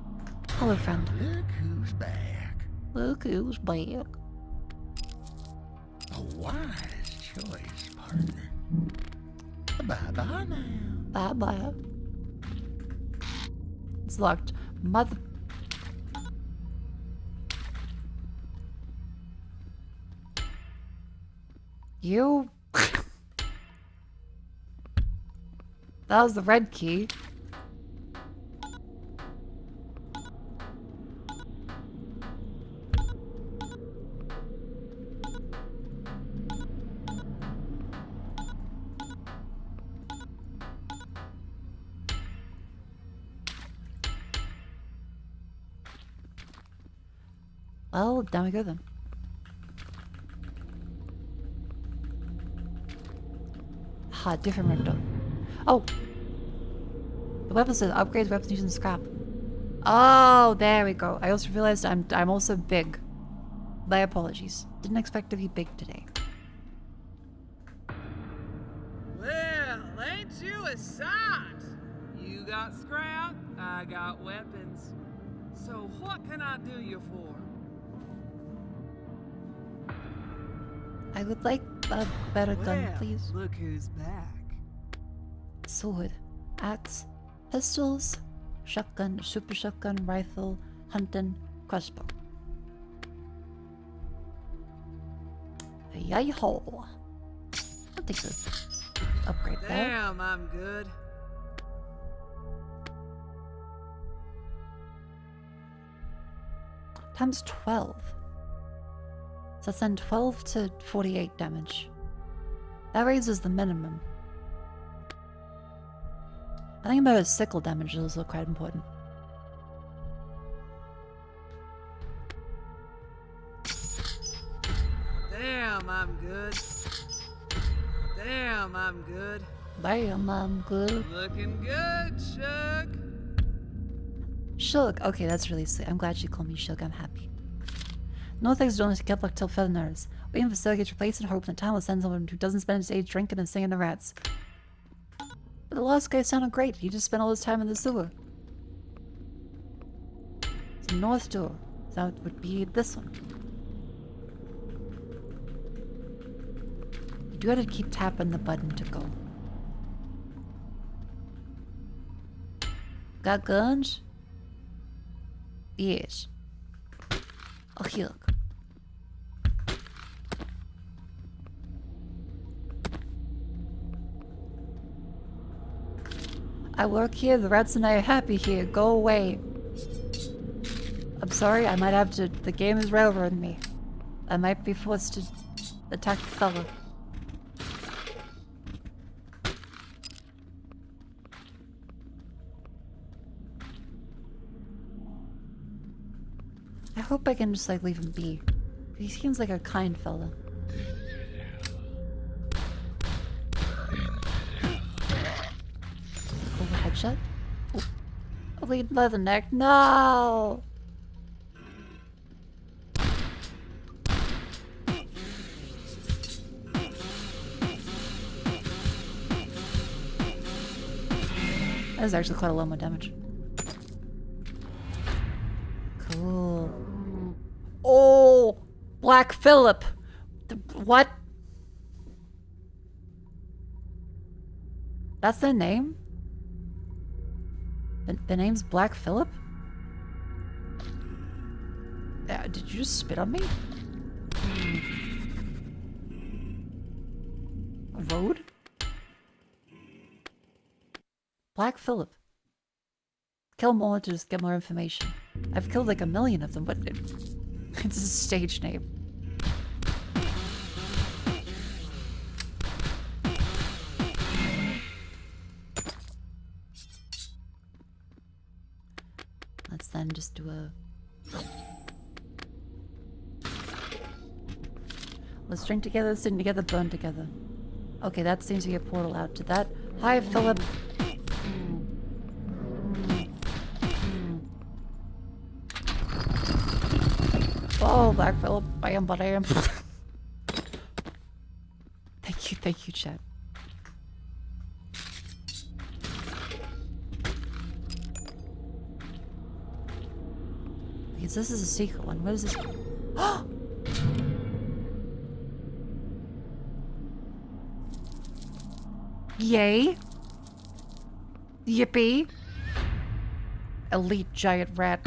Hello, friend. Look who's back. Look who's back. A wise choice, partner. Bye-bye now. Bye-bye. It's locked. Mother... You... That was the red key. Well, down we go then. Ha, different rectal. Oh! The weapon says upgrades weapons using scrap. Oh, there we go. I also realized I'm also big. My apologies. Didn't expect to be big today. Well, ain't you a sight? You got scrap, I got weapons. So what can I do you for? I would like a better gun, please. Look who's back. sword, axe, pistols, shotgun, super shotgun, rifle, hunting, crossbow. Yay-ho! I'll take the upgrade there. Damn, I'm good. Times 12. So that's then 12 to 48 damage. That raises the minimum. I think about sickle damage is also quite important. Damn, I'm good. Damn, I'm good. Damn, I'm good. Looking good, Shug. Shug. Okay, that's really sweet. I'm glad you called me Shug. I'm happy. No thanks to get luck till further notice. Waiting for Sergey to replace and hope that time will send someone who doesn't spend his days drinking and singing the rats. But the last guy sounded great. He just spent all his time in the sewer. The north door. That would be this one. You do have to keep tapping the button to go. Got guns? Yes. Oh, here, look. I work here, the rats and I are happy here. Go away. I'm sorry, I might have to... The game is railroading me. I might be forced to attack the fella. I hope I can just, like, leave him be. He seems like a kind fella. Headshot? Oh, lead leather neck. No! That is actually quite a lot more damage. Cool. Oh! Black Phillip! What? That's their name? The name's Black Phillip? Did you just spit on me? Road? Black Phillip. Kill more to just get more information. I've killed like 1 million of them, but it's a stage name. Let's then just do a... Let's drink together, sing together, burn together. Okay, that seems to be a portal out to that. Hi, Philip. Oh, Black Phillip, I am what I am. Thank you, chat. Because this is a secret one. What is this? Yay! Yippee! Elite giant rat.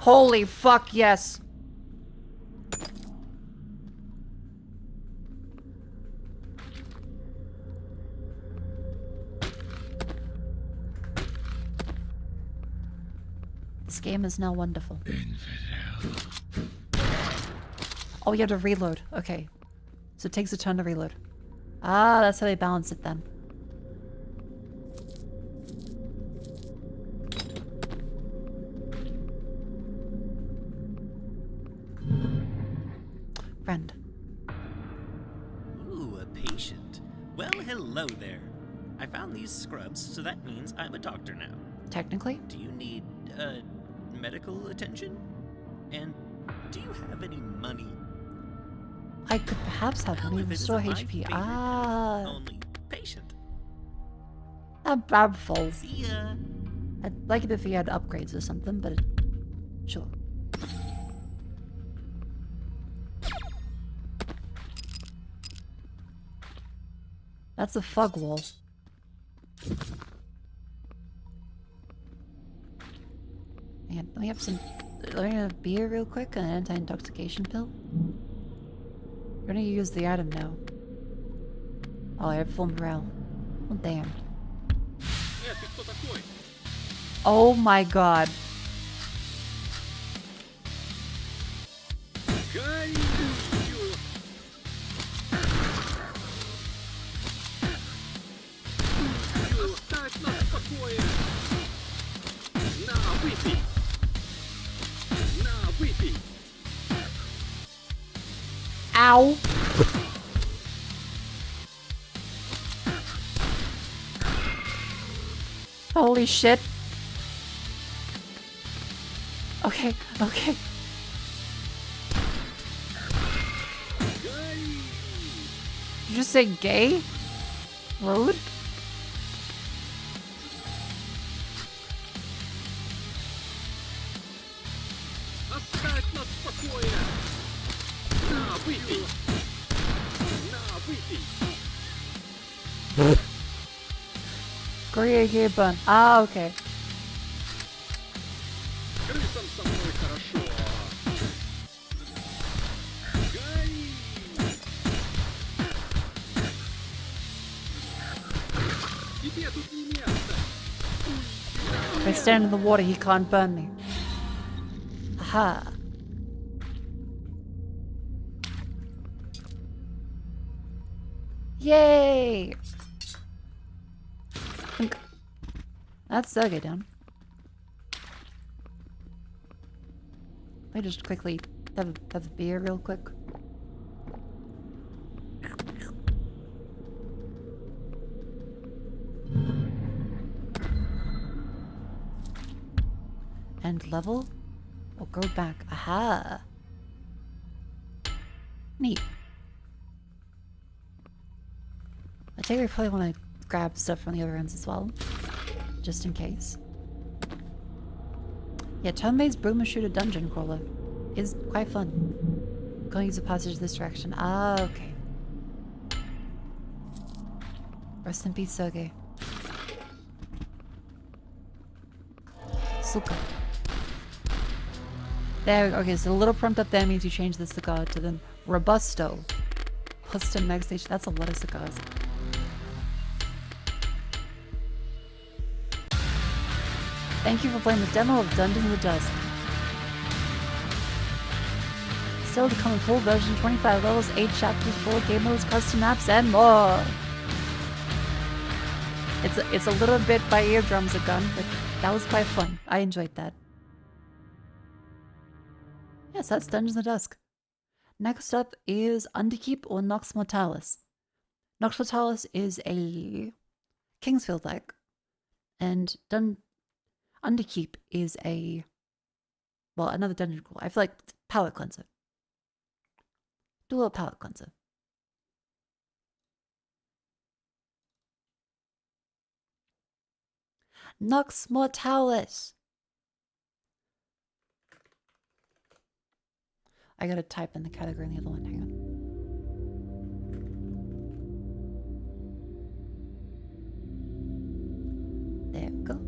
Holy fuck, yes! This game is now wonderful. Oh, you have to reload. Okay. So it takes a turn to reload. Ah, that's how they balance it then. Friend. Ooh, a patient. Well, hello there. I found these scrubs, so that means I'm a doctor now. Technically? Do you need, medical attention? And do you have any money? I could perhaps have Well, money if to it restore isn't my HP. favorite Ah, only patient. I'm full. See ya. I'd like it if he had upgrades or something, but sure. That's a fog wall. me have some. Let me have a beer real quick and an anti-intoxication pill. We're gonna use the item now. Oh, I have full morale. Oh, damn. Oh my god. Ow. Holy shit. Okay, okay. Did you just say gay? Rude? Korea gay bun. Ah, okay. If I stand in the water, he can't burn me. Aha. Yay! That's Sergey down. Let me just quickly have a beer real quick. And level? Or go back. Aha! Neat. I think I probably want to grab stuff from the other ends as well. Just in case. Yeah, turn-based broom and shooter dungeon crawler is quite fun. Gonna use a passage this direction. Ah, okay. Rest in peace, Sergey. Suka. There we go. Okay, so the little prompt up there means you change the cigar to the Robusto. Plus 10 meg station. That's a lot of cigars. Thank you for playing the demo of Dungeons in the Dusk. Still to come in full version, 25 levels, 8 chapters, 4 game modes, custom maps, and more. It's a little bit by eardrums again, but that was quite fun. I enjoyed that. Yes, that's Dungeons in the Dusk. Next up is Underkeep or Nox Mortalis. Nox Mortalis is a Kingsfield-like, and Underkeep is another dungeon crawl. I feel like palate cleanser. Do a little palate cleanser. Nox Mortalis. I gotta type in the category in the other one. Hang on. There we go.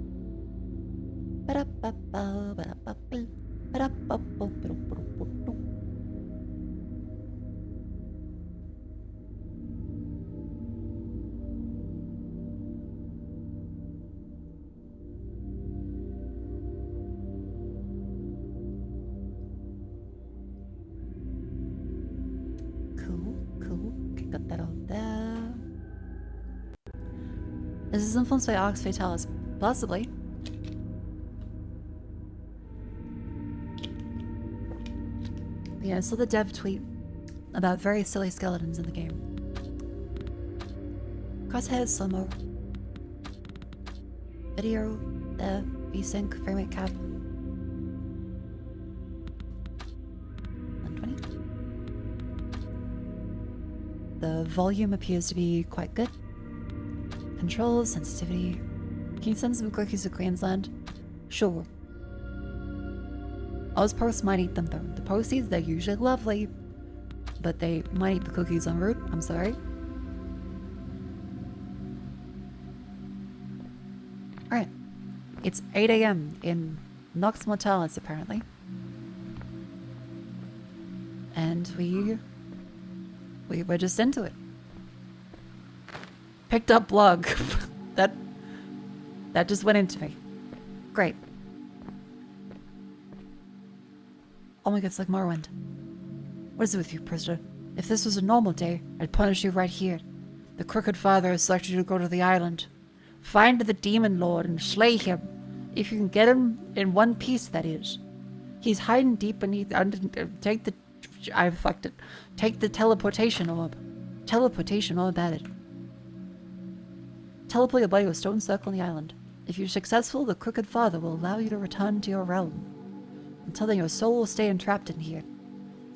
Cool. Okay, got that out there. Is this influenced by Ox Fatalis? Possibly. Yeah, I saw the dev tweet about very silly skeletons in the game. Crosshairs, slow-mo. Video, there, VSync, framerate cap. 120. The volume appears to be quite good. Controls, sensitivity. Can you send some cookies to Queensland? Sure. Oz posts might eat them though. The posties, they're usually lovely, but they might eat the cookies en route. I'm sorry. Alright. It's 8 AM in Nox Mortalis, apparently. And we were just into it. Picked up blog. that just went into me. Great. Oh my god, it's like Morrowind. What is it with you, prisoner? If this was a normal day, I'd punish you right here. The Crooked Father has selected you to go to the island. Find the Demon Lord and slay him. If you can get him in one piece, that is. He's hiding deep beneath... take the... I fucked it. Take the teleportation orb. Teleportation orb added. Teleport your body to a stone circle on the island. If you're successful, the Crooked Father will allow you to return to your realm. Until then, your soul will stay entrapped in here.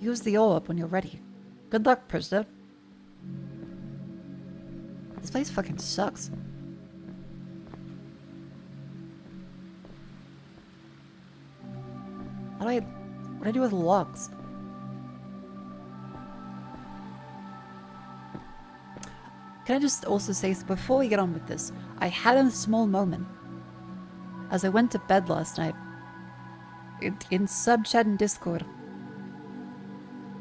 Use the orb when you're ready. Good luck, prisoner. This place fucking sucks. What do I do with logs? Can I just also say, before we get on with this, I had a small moment as I went to bed last night in sub chat and Discord.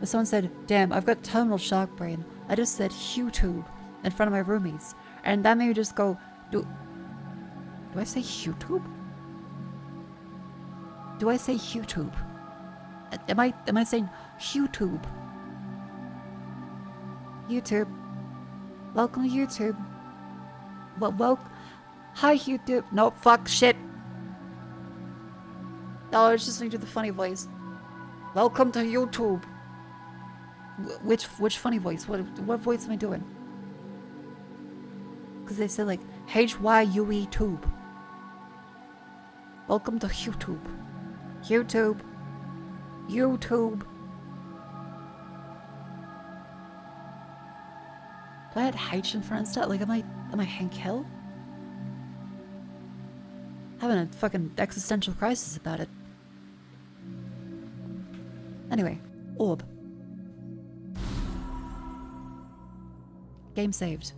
Someone said, damn, I've got terminal shark brain. I just said YouTube in front of my roomies. And that made me just go, do I say YouTube? Do I say YouTube? Am I saying YouTube? YouTube. Welcome to YouTube. Hi YouTube. No, fuck, shit. No, it's just me do the funny voice. Welcome to YouTube. Which funny voice? What voice am I doing? Because they said like HYUE tube. Welcome to YouTube. YouTube. YouTube. Do I add H in front of stuff? Like, am I Hank Hill? Having a fucking existential crisis about it. Anyway, orb. Game saved.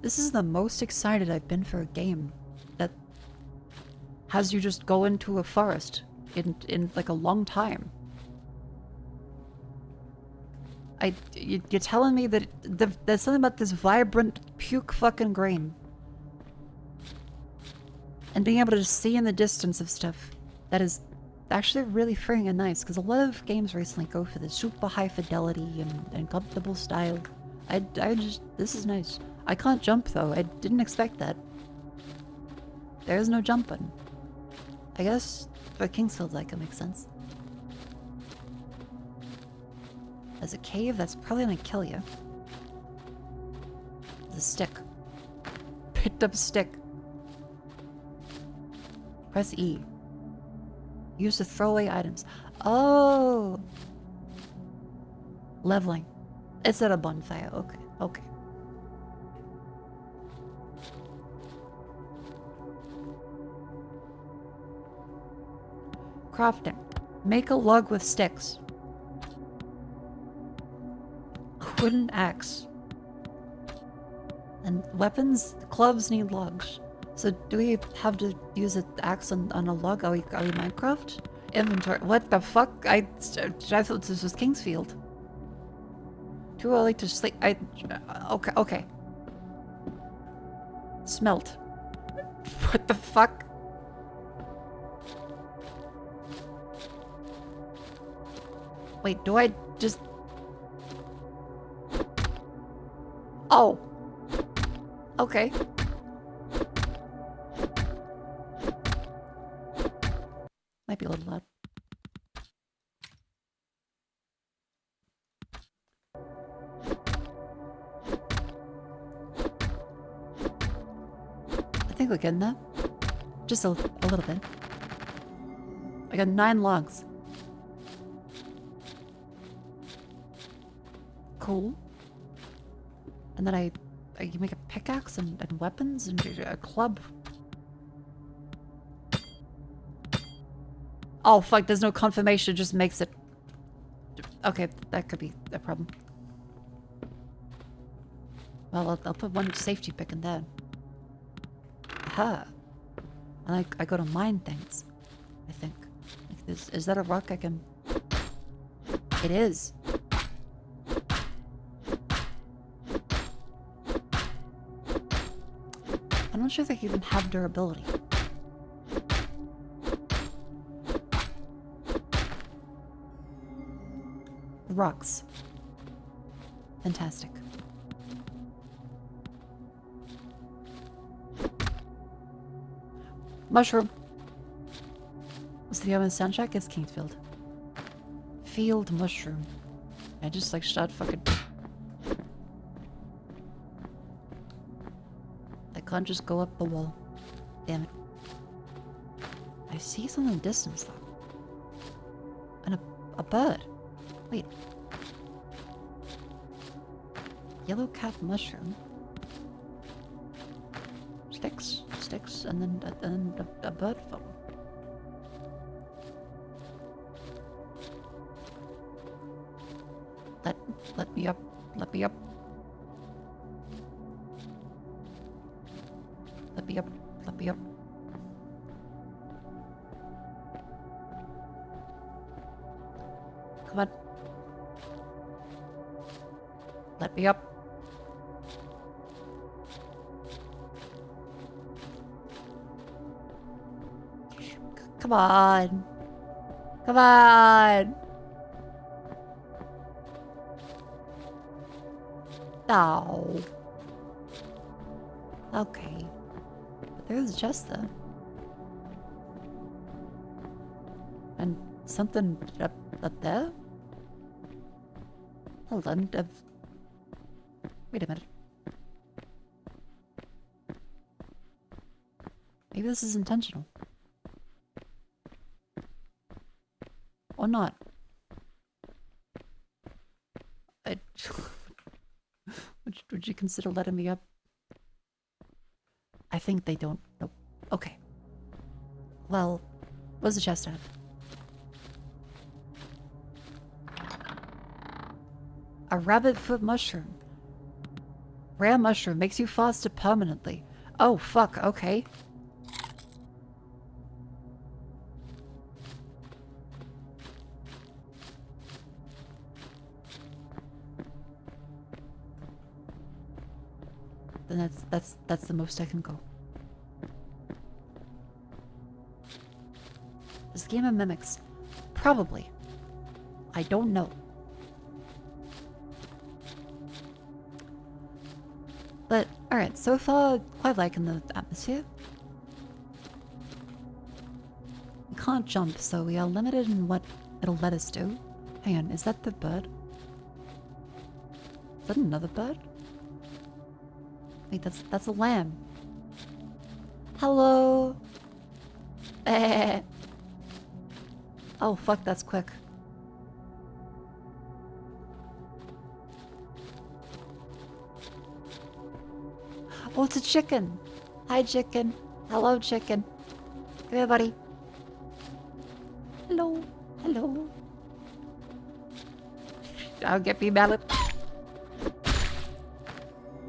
This is the most excited I've been for a game that has you just go into a forest in like a long time. You're telling me that there's something about this vibrant puke fucking green and being able to just see in the distance of stuff that is actually really freeing and nice, because a lot of games recently go for the super high fidelity and comfortable style. This is nice. I can't jump though. I didn't expect that. There is no jump button. I guess for Kingsfield like it makes sense. There's a cave that's probably gonna kill you. There's a stick. Picked up a stick. Press E. Use to throw away items. Oh! Leveling. It's at a bonfire. Okay. Okay. Crafting. Make a log with sticks. A wooden axe. And weapons? Clubs need logs. So do we have to use an axe on a log? Are we Minecraft? Inventory. What the fuck? I thought this was Kingsfield. Too early to sleep. Okay. Smelt. What the fuck? Wait, do I just... Oh. Okay. Might be a little loud. I think we're getting that. Just a little bit. I got 9 logs. Cool. And then I make a pickaxe and weapons and a club. Oh fuck, there's no confirmation, it just makes it... Okay, that could be a problem. Well, I'll put one safety pick in there. Aha. I go to mine things, I think. Like this, is that a rock I can... It is. I'm not sure if they even have durability. Rocks. Fantastic. Mushroom. What's the other soundtrack? It's Kingsfield. Field mushroom. I just like shot fucking... I can't just go up the wall. Damn it. I see something in the distance though. And a bird. Wait. Yellow cap mushroom. Sticks, and then a bird photo. Let me up. Let me up. Let me up. Let me up. Come on. Let me up. Come on. Come on. No. Okay. But there's just the... And something up there? Hold on. Wait a minute. Maybe this is intentional. Or not. Would you consider letting me up? I think they don't. Nope. Okay. Well, what does the chest have? A rabbit foot mushroom. Rare mushroom makes you faster permanently. Oh, fuck. Okay. Then that's the most I can go. This game of mimics. Probably. I don't know. But, alright, so far, quite liking the atmosphere. We can't jump, so we are limited in what it'll let us do. Hang on, is that the bird? Is that another bird? Wait, that's a lamb. Hello? Oh, fuck, that's quick. Oh, it's a chicken. Hi, chicken. Hello, chicken. Come here, buddy. Hello. Hello. I'll get me mallet.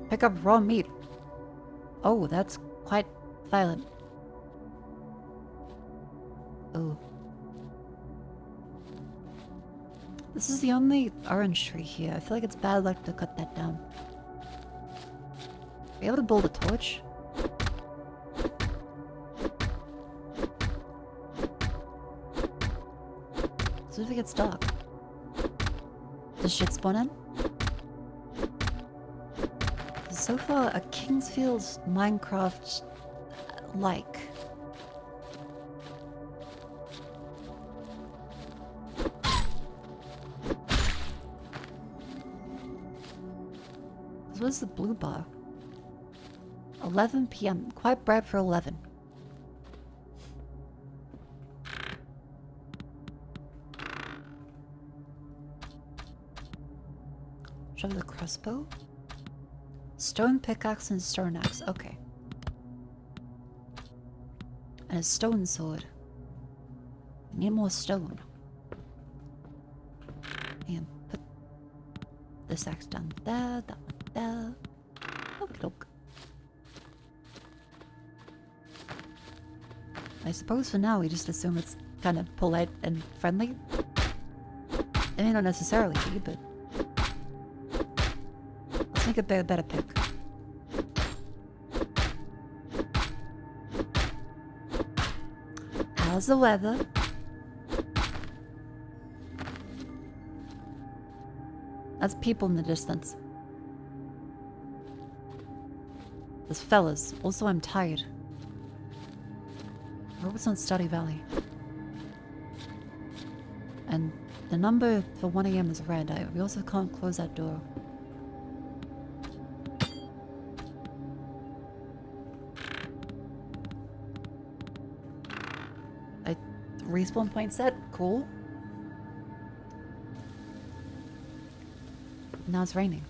Pick up raw meat. Oh, that's quite violent. Oh. This is the only orange tree here. I feel like it's bad luck to cut that down. Be able to build a torch? So if it gets dark. Does shit spawn in? So far, a Kingsfield's Minecraft-like. What's the blue bar? 11 p.m. Quite bright for 11. Should I have the crossbow? Stone pickaxe and stone axe. Okay. And a stone sword. I need more stone. And put this axe down there, that one there. I suppose for now we just assume it's kind of polite and friendly. It may not necessarily be, but let's make a better pick. How's the weather? That's people in the distance. There's fellas. Also, I'm tired. I hope it's not Study Valley. And the number for 1 AM is red. We also can't close that door. Respawn point set. Cool. Now it's raining.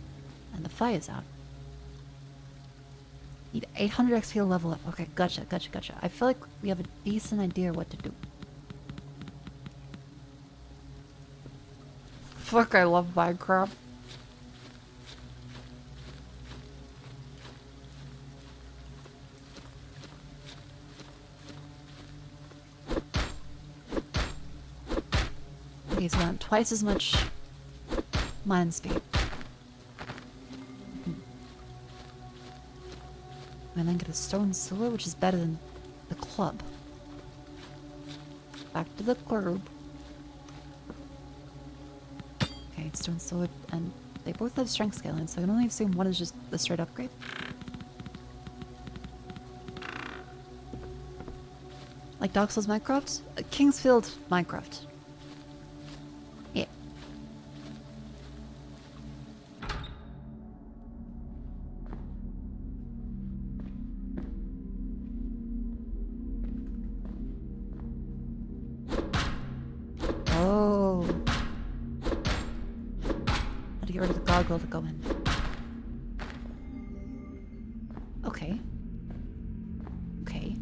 And the fire's out. Need 800 XP to level up. Okay, gotcha. I feel like we have a decent idea what to do. Fuck, I love Minecraft. Okay, so I want twice as much mine speed. And then get a stone sword, which is better than the club. Back to the club. Okay, stone sword, and they both have strength scaling, so I can only assume one is just the straight upgrade. Like Dark Souls Minecraft? Kingsfield Minecraft. Yeah. Oh. Had to get rid of the gargoyle to go in. Okay. Okay.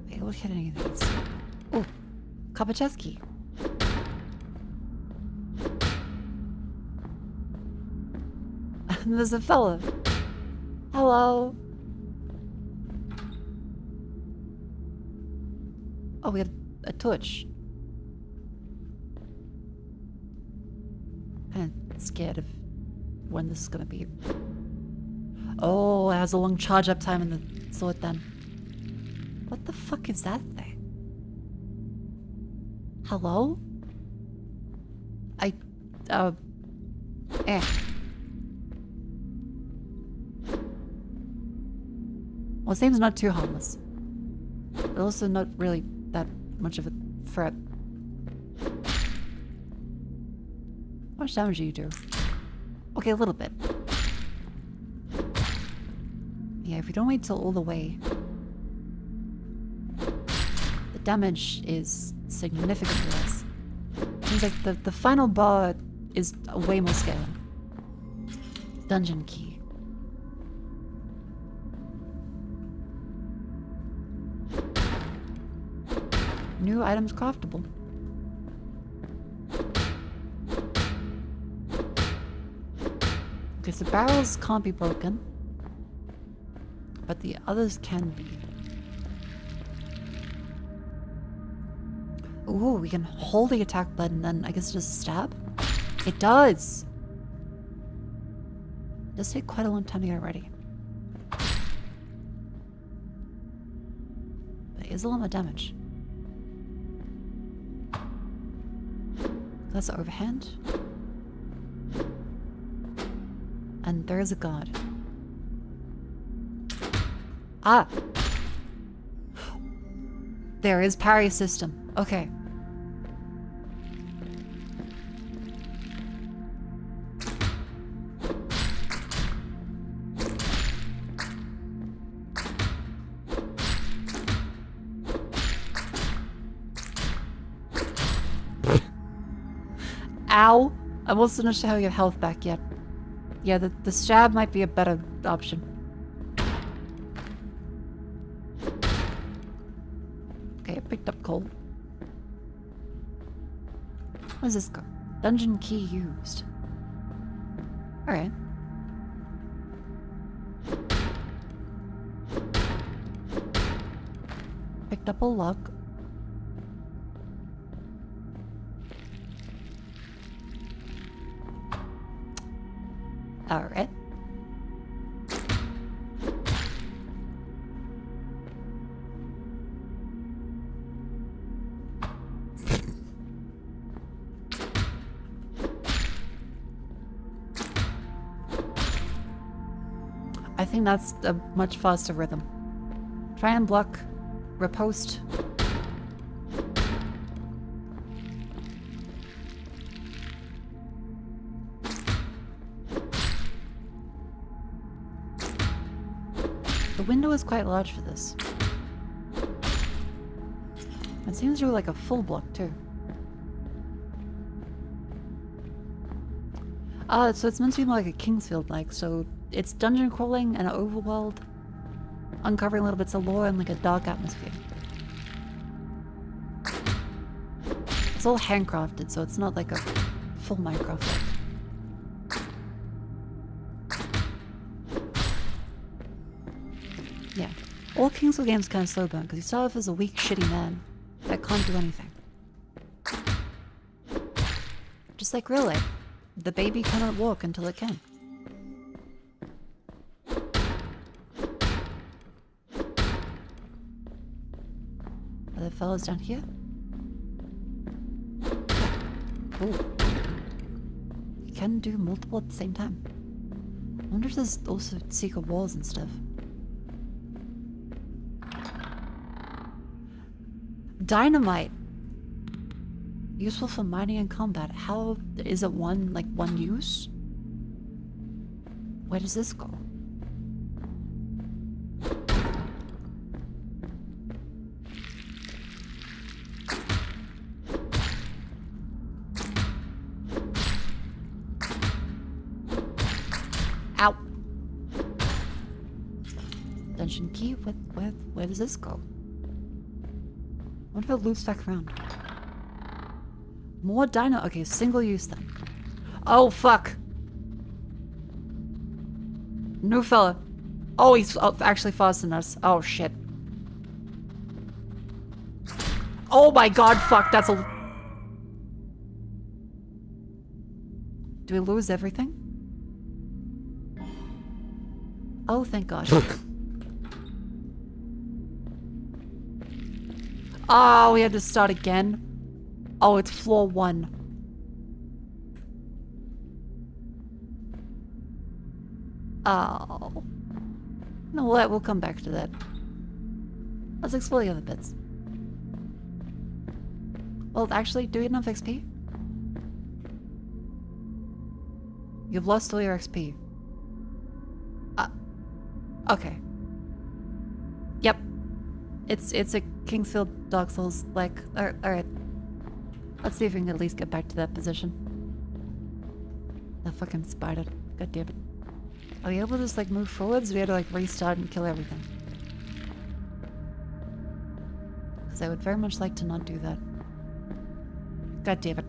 Wait, look at any of these. Oh, copper chest key. There's a fella. Hello. Oh, we have a torch. I'm scared of when this is gonna be. Oh, it has a long charge up time in the sword then. What the fuck is that thing? Hello? Well, it seems not too harmless. But also not really that much of a threat. How much damage do you do? Okay, a little bit. Yeah, if you don't wait till all the way, the damage is significantly less. Seems like the final bar is way more scaling. Dungeon key. New items craftable. Okay, so barrels can't be broken, but the others can be. Ooh, we can hold the attack button and then I guess just stab? It does! It does take quite a long time to get ready. But it is a lot of damage. That's the overhand. And there is a guard. Ah! There is parry system. Okay. Ow! I'm also not sure how you have health back yet. Yeah, the stab might be a better option. Okay, I picked up coal. What does this go? Dungeon key used. Alright. Picked up a lock. Alright. I think that's a much faster rhythm. Try and block. Riposte. The window is quite large for this. It seems to be like a full block too. So it's meant to be more like a Kingsfield-like, so it's dungeon crawling and an overworld, uncovering little bits of lore and like a dark atmosphere. It's all handcrafted, so it's not like a full Minecraft. Yeah. All Kingsfield games kind of slow burn, because you start off as a weak, shitty man that can't do anything. Just like real life. The baby cannot walk until it can. Are there fellas down here? Ooh. You can do multiple at the same time. I wonder if there's also secret walls and stuff. Dynamite! Useful for mining and combat. How is it one use? Where does this go? Ow! Dungeon key? Where does this go? I wonder if it loops back around. More dino. Okay, single use then. Oh, fuck. New fella. Oh, he's actually faster than us. Oh, shit. Oh my god, fuck. That's a... Do we lose everything? Oh, thank god. Oh, we had to start again. Oh, it's floor 1. Oh. No, we'll come back to that. Let's explore the other bits. Well, actually, do we get enough XP? You've lost all your XP. Okay. Yep. It's a Kingsfield Dark Souls like. Alright. Let's see if we can at least get back to that position. That fucking spider. God damn it. Are we able to just like move forwards? We had to like restart and kill everything. Because I would very much like to not do that. God damn it.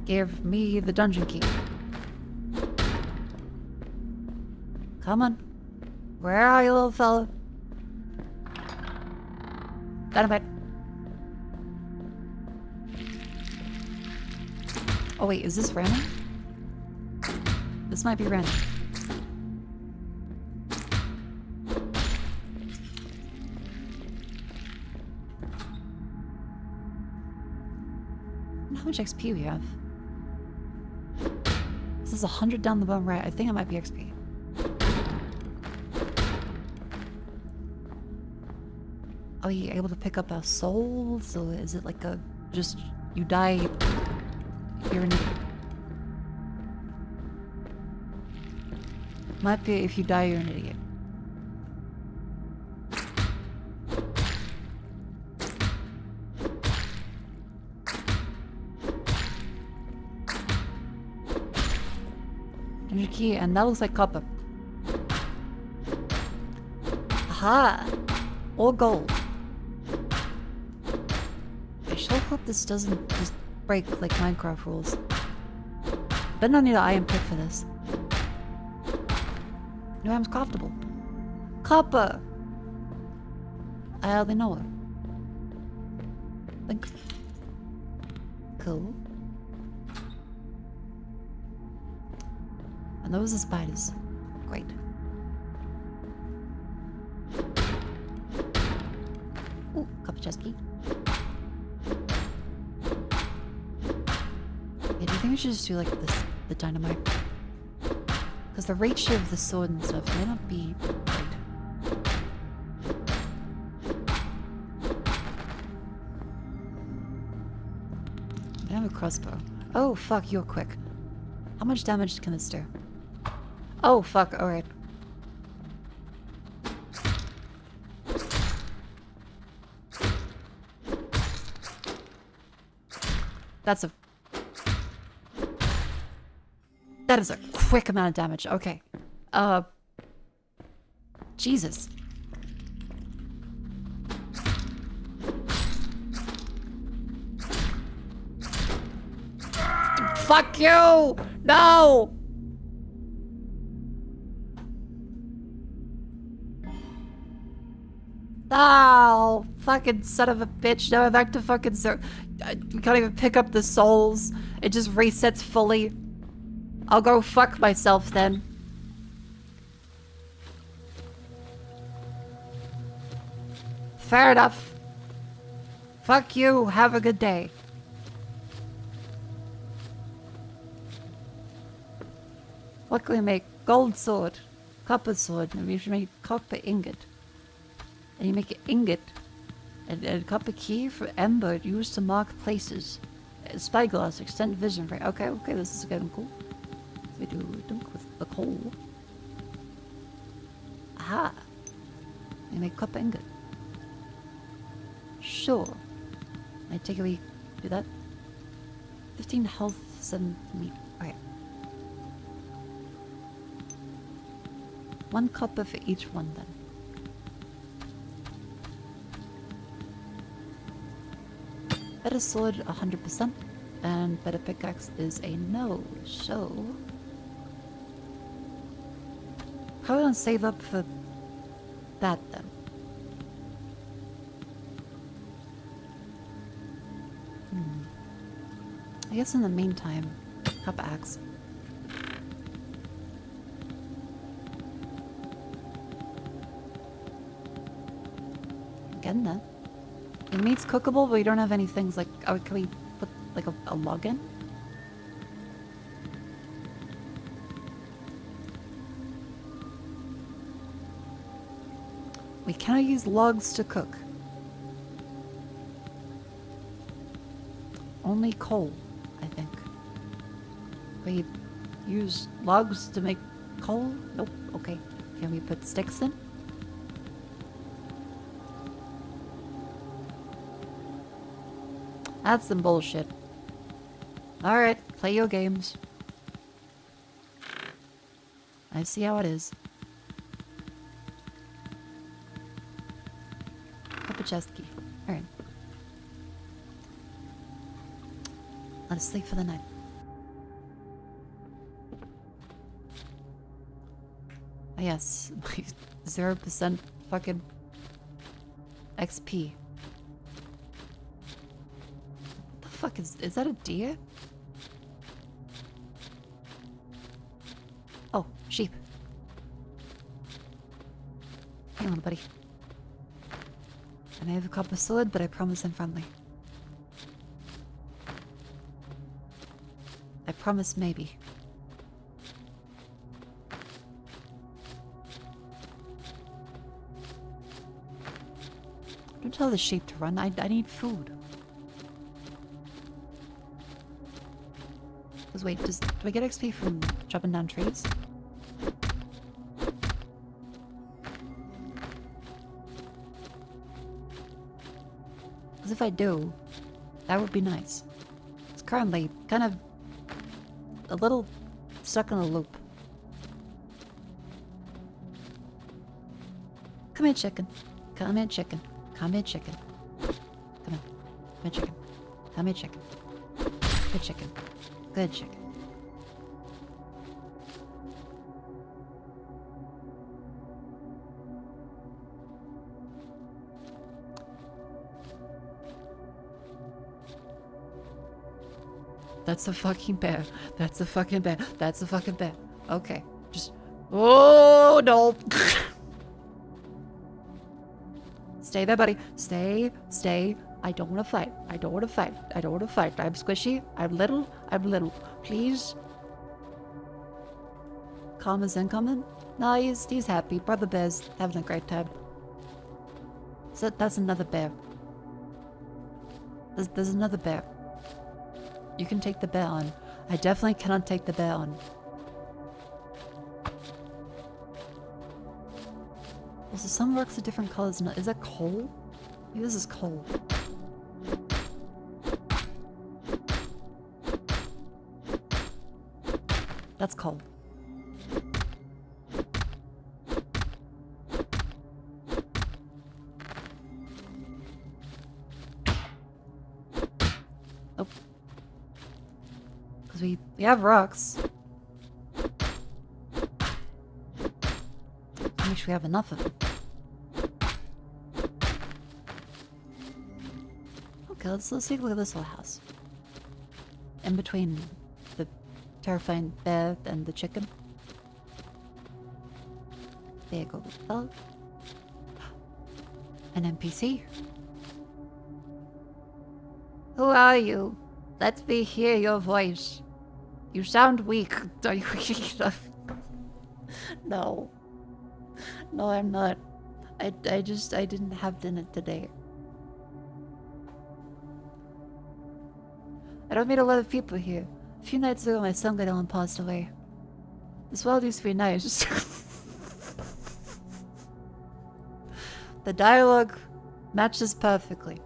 Give me the dungeon key. Come on. Where are you, little fella? Dynamite. Oh wait, is this random? This might be random. I don't know how much XP we have. This is 100 down the bottom right. I think it might be XP. Are you able to pick up our souls? Or is it like a just you die, you're an idiot? Might be if you die, you're an idiot. Energy key, and that looks like copper. Aha! Or gold. I sure hope this doesn't just break like Minecraft rules. But I need an iron pick for this. New item's craftable. Copper! I hardly know it. Think. Cool. And those are spiders. Great. Ooh, copper chest key. Yeah, do you think we should just do like this, the dynamite? Because the reach of the sword and stuff may not be great. I have a crossbow. Oh fuck, you're quick. How much damage can this do? Oh fuck, alright. That is a quick amount of damage. Okay. Jesus. Fuck you! No! Oh, fucking son of a bitch. Now I'm back to fucking we can't even pick up the souls. It just resets fully. I'll go fuck myself then. Fair enough. Fuck you. Have a good day. What can we make? Gold sword. Copper sword. Maybe we should make copper ingot. And you make an ingot. And a copper key for ember used to mark places. Spyglass. Extend vision. Right. Okay, okay. This is getting cool. We do dunk with the coal. Aha. We make copper ingot. Sure. I take away. Do that. 15 health, 7 meat. Okay. 1 copper for each one then. Better sword 100%, and better pickaxe is a no. So how are we gonna save up for that then? I guess in the meantime, copper axe. Getting that. The meat's cookable, but we don't have any things like... Oh, can we put like a log in? We cannot use logs to cook. Only coal, I think. We use logs to make coal? Nope. Okay. Can we put sticks in? That's some bullshit. Alright, play your games. I see how it is. Copper chest key. Alright. Let us sleep for the night. Oh, yes, 0% fucking XP. What the fuck is that a deer? Oh, sheep. Hang on, buddy. I may have a copper sword, but I promise I'm friendly. I promise maybe. Don't tell the sheep to run. I need food. Because wait, do I get XP from chopping down trees? Because if I do, that would be nice. It's currently kind of a little stuck in a loop. Come here, chicken. Come here, chicken. Come here, chicken. Come on. Come here, chicken. Come here, chicken. Good chicken. Good chicken. That's a fucking bear. That's a fucking bear. That's a fucking bear. Okay. Just... Oh, no. Stay there, buddy. Stay. Stay. I don't want to fight. I don't want to fight. I don't want to fight. I'm squishy. I'm little. I'm little. Please. Karma's incoming? No, he's happy. Brother Bear's having a great time. So that's another bear. There's another bear. You can take the bear on. I definitely cannot take the bear on. Also, some rocks are different colors. Is that coal? Maybe this is coal. That's coal. Oh. Because we have rocks. Make sure we have enough of them. Okay, let's take a look at this little house. In between the terrifying bear and the chicken. There goes the dog. An NPC. Who are you? Let me hear your voice. You sound weak. Are you weak enough? No. No, I'm not. I didn't have dinner today. I don't meet a lot of people here. A few nights ago, my son got ill and passed away. This world used to be nice. The dialogue matches perfectly.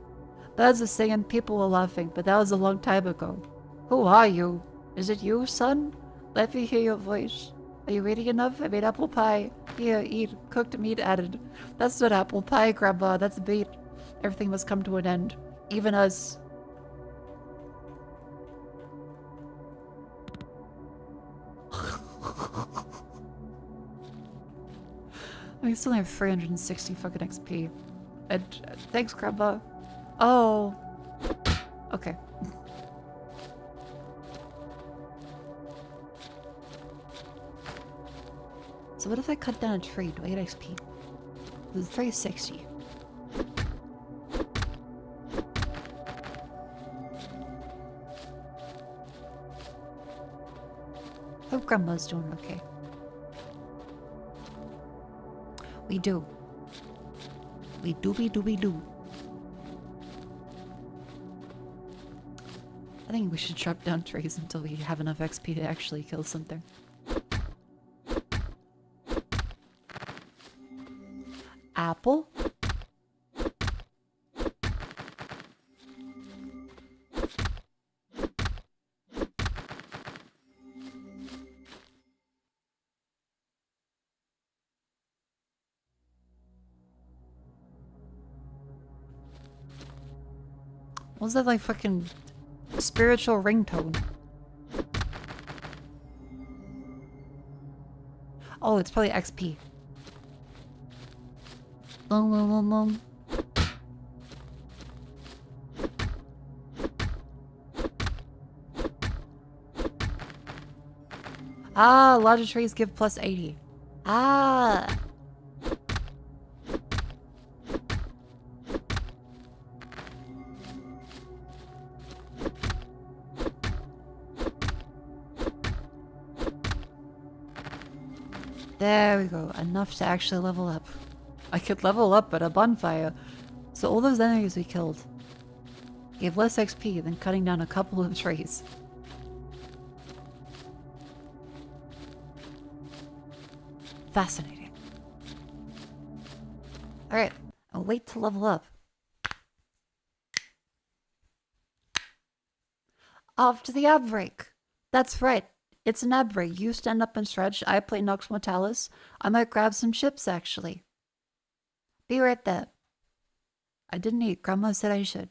Birds were singing, people were laughing, but that was a long time ago. Who are you? Is it you, son? Let me hear your voice. Are you eating enough? I made apple pie. Here, eat. Cooked meat added. That's not apple pie, Grandma. That's meat. Everything must come to an end. Even us. We still have 360 fucking XP. And thanks, Grandma. Oh. Okay. So what if I cut down a tree? Do I get XP? It's 360. Hope Grandma's doing okay. We do. We do. I think we should chop down trees until we have enough XP to actually kill something. Apple? Was that like fucking spiritual ringtone? Oh, it's probably XP. Ah, larger trees give plus 80. Ah. There we go. Enough to actually level up. I could level up at a bonfire. So all those enemies we killed gave less XP than cutting down a couple of trees. Fascinating. Alright, I'll wait to level up. Off to the ab break. That's right. It's an ab break. You stand up and stretch. I play Nox Mortalis. I might grab some chips, actually. Be right there. I didn't eat. Grandma said I should.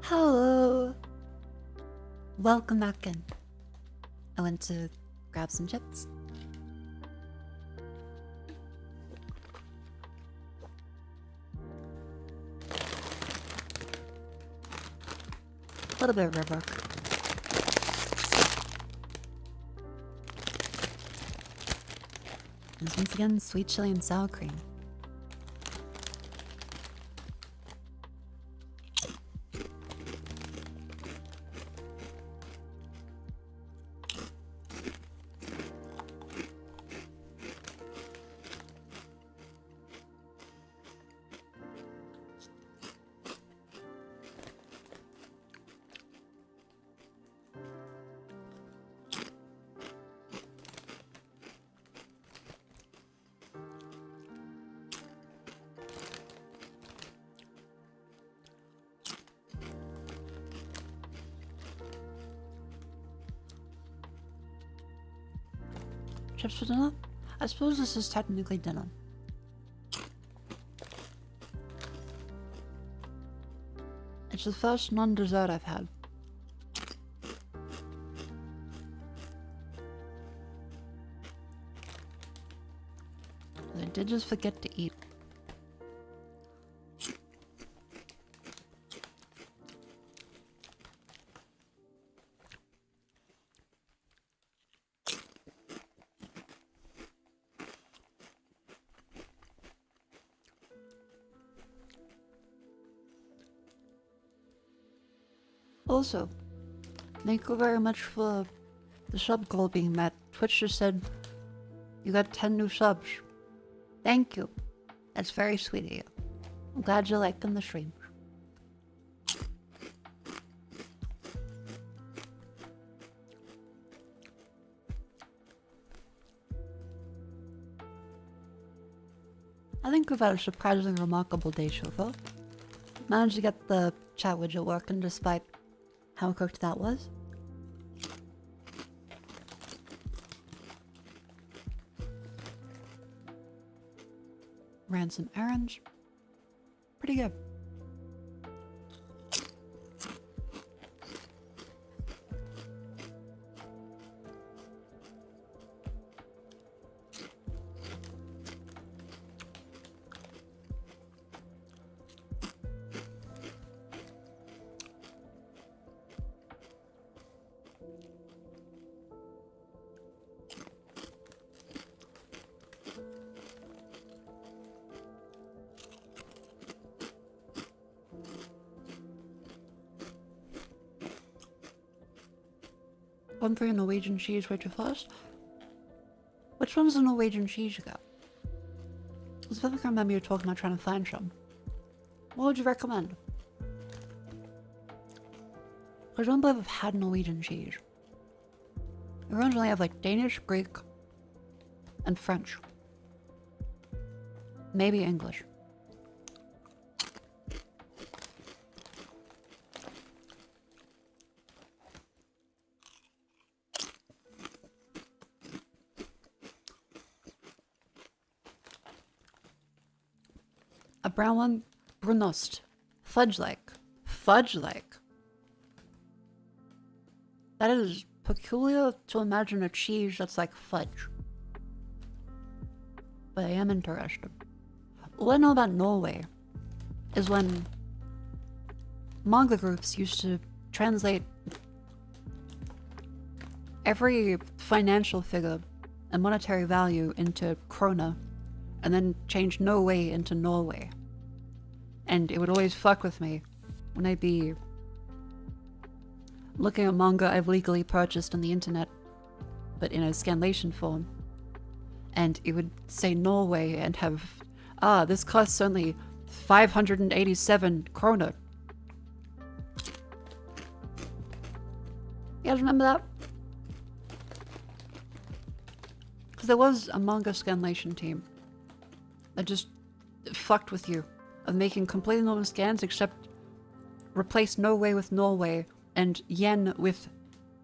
Hello. Welcome back in. I went to grab some chips. A little bit of rib work. And once again, sweet chili and sour cream. Chips for dinner? I suppose this is technically dinner. It's the first non-dessert I've had. I did just forget to eat. Also, thank you very much for the sub goal being met. Twitch just said you got 10 new subs. Thank you. That's very sweet of you. I'm glad you're liking the stream. I think we've had a surprisingly remarkable day so far. Managed to get the chat widget working despite how cooked that was. ran some errands. Pretty good. One for a Norwegian cheese way too fast. Which one's the Norwegian cheese you got? I specifically remember you talking about trying to find some. What would you recommend? I don't believe I've had Norwegian cheese. I originally have like Danish, Greek, and French. Maybe English. A brown one, brunost, fudge-like, fudge-like. That is peculiar to imagine a cheese that's like fudge. But I am interested. What I know about Norway is when manga groups used to translate every financial figure and monetary value into krona, and then change Norway into Norway. And it would always fuck with me when I'd be looking at manga I've legally purchased on the internet, but in a scanlation form. And it would say Norway and have, this costs only 587 krona. You guys remember that? Because there was a manga scanlation team that just fucked with you, of making completely normal scans except replace Norway with Norway and yen with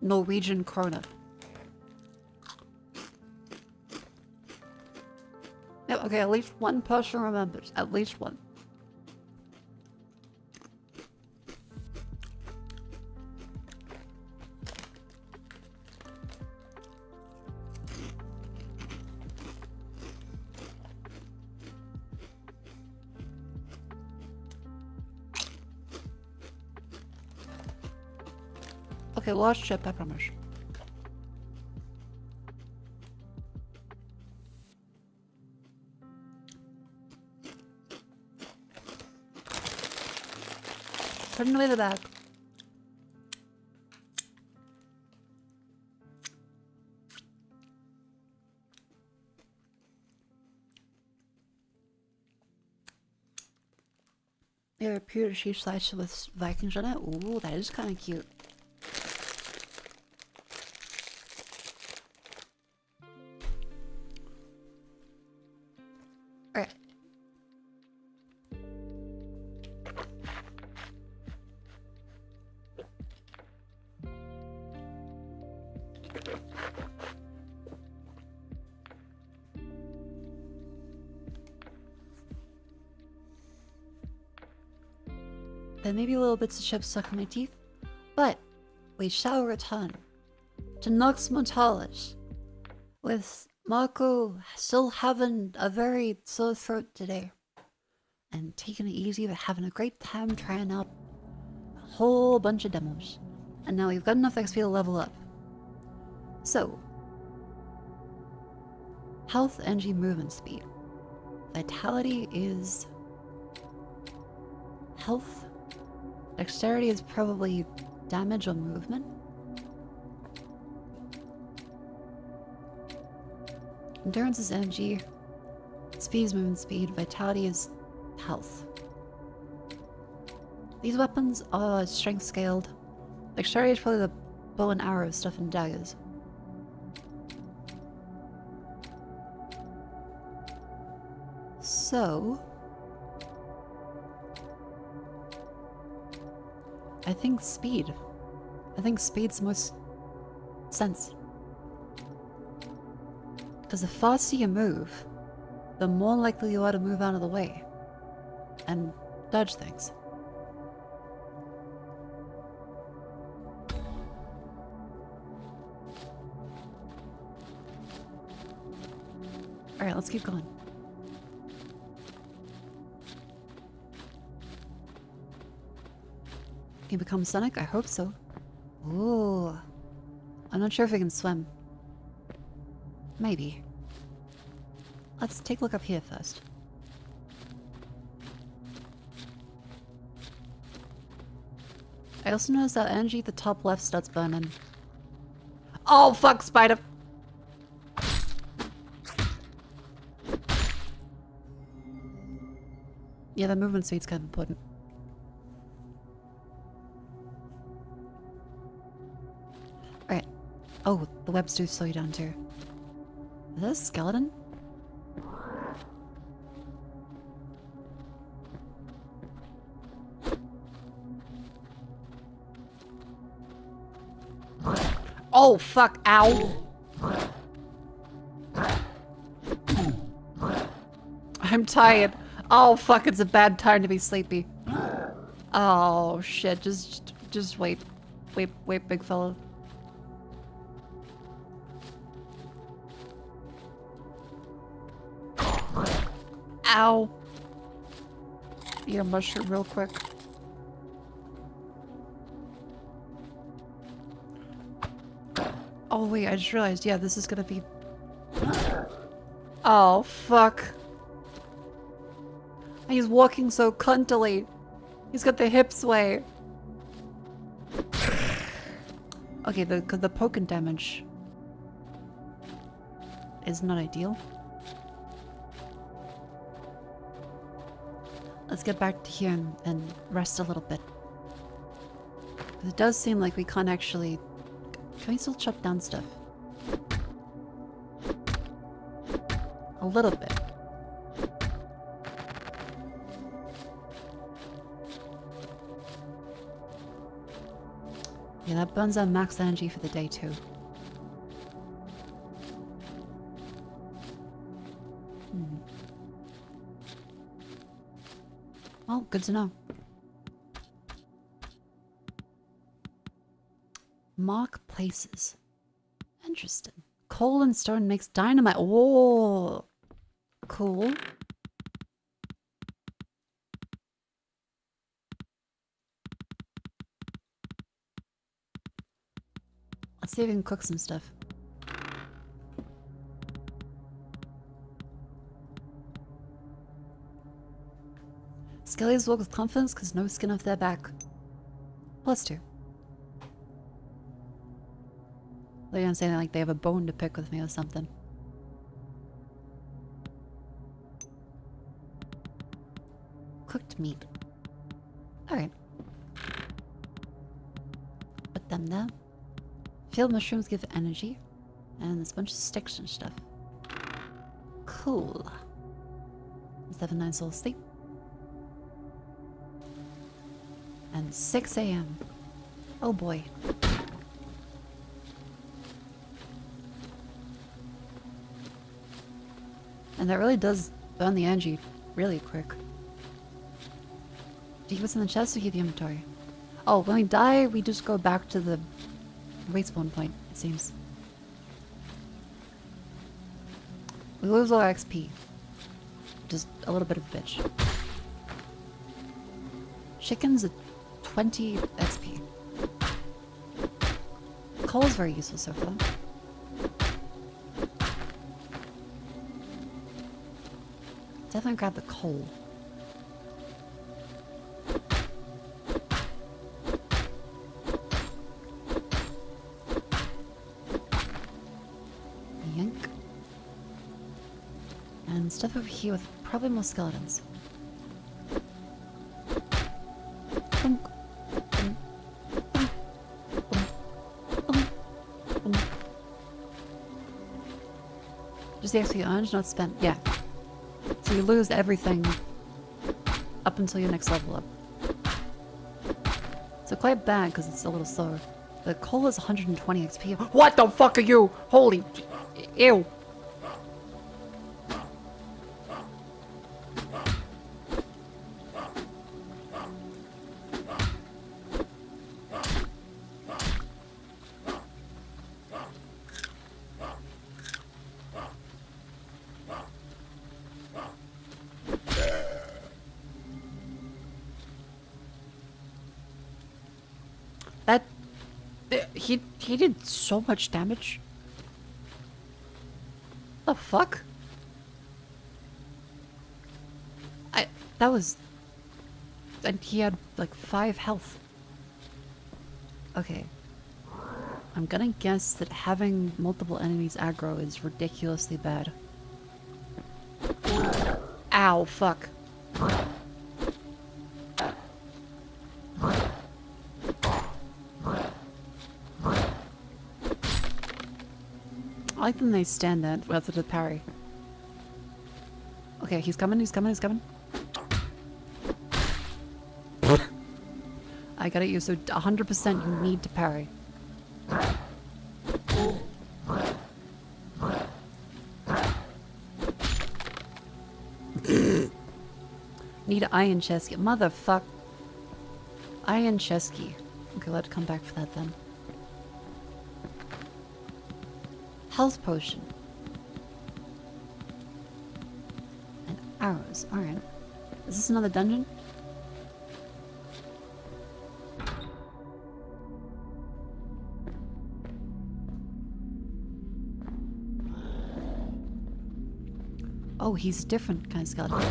Norwegian krona. Yep, okay, at least one person remembers. At least one. Okay, last chip, I promise. Putting away the bag. Yeah, a pure cheese slice with Vikings on it. Ooh, that is kind of cute. Alright. There may be little bits of chips stuck in my teeth, but we shall return to Nox Mortalis with Mako still having a very sore throat today and taking it easy but having a great time trying out a whole bunch of demos. And now we've got enough XP to level up. So, health, energy, movement speed. Vitality is health. Dexterity is probably damage or movement. Endurance is energy. Speed is movement speed. Vitality is health. These weapons are strength scaled. Dexterity is probably the bow and arrow stuff and daggers. So I think speed. I think speed's the most sense. Because the faster you move, the more likely you are to move out of the way and dodge things. Alright, let's keep going. Can you become Sonic? I hope so. Ooh. I'm not sure if I can swim. Maybe. Let's take a look up here first. I also noticed that energy at the top left starts burning. Oh fuck, spider! Yeah, the movement speed's kind of important. Alright. Oh, the webs do slow you down too. Is that a skeleton? Oh fuck, ow! I'm tired. Oh fuck, it's a bad time to be sleepy. Oh shit, just wait. Wait, big fella. Ow. Eat a mushroom real quick. Oh wait, I just realized, yeah, this is gonna be... Oh fuck. He's walking so cuntily. He's got the hip sway. Okay, the poking damage is not ideal. Let's get back to here and rest a little bit. 'Cause it does seem like we can't actually... Can we still chop down stuff? A little bit. Yeah, that burns our max energy for the day too. Well, good to know. Mark places. Interesting. Coal and stone makes dynamite. Oh, cool. Let's see if we can cook some stuff. Skellies walk with confidence because no skin off their back. +2. They're gonna say like they have a bone to pick with me or something. Cooked meat. Alright. Put them there. Field mushrooms give energy. And there's a bunch of sticks and stuff. Cool. Let's have a nice little sleep. And 6 a.m. Oh boy. And that really does burn the energy really quick. Do you keep what's in the chest or keep the inventory? Oh, when we die, we just go back to the respawn point, it seems. We lose our XP. Just a little bit of bitch. Chicken's a 20 XP. Coal is very useful so far. Definitely grab the coal. Yank. And stuff over here with probably more skeletons. Bonk. Bonk. Bonk. Bonk. Bonk. Bonk. Just the XP earned, not spent. Yeah. So you lose everything up until your next level up. So quite bad because it's a little slower. The coal is 120 XP. What the fuck are you? Holy... Ew. That... He did so much damage. The fuck? That was... And he had like 5 health. Okay. I'm gonna guess that having multiple enemies aggro is ridiculously bad. Ow, fuck. I like them they stand there rather than parry. Okay, he's coming, he's coming, he's coming. I got it, you, so 100% you need to parry. Need an iron chest key. Motherfuck. Iron chest key. Okay, let's come back for that then. Health potion. And arrows. Alright. Is this another dungeon? Oh, he's different kind of skeleton.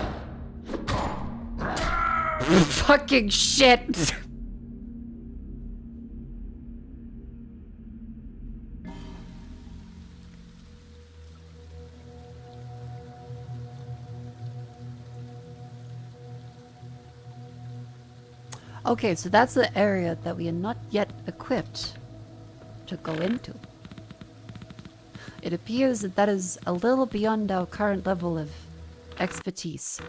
Fucking shit! Okay, so that's the area that we are not yet equipped to go into. It appears that that is a little beyond our current level of expertise.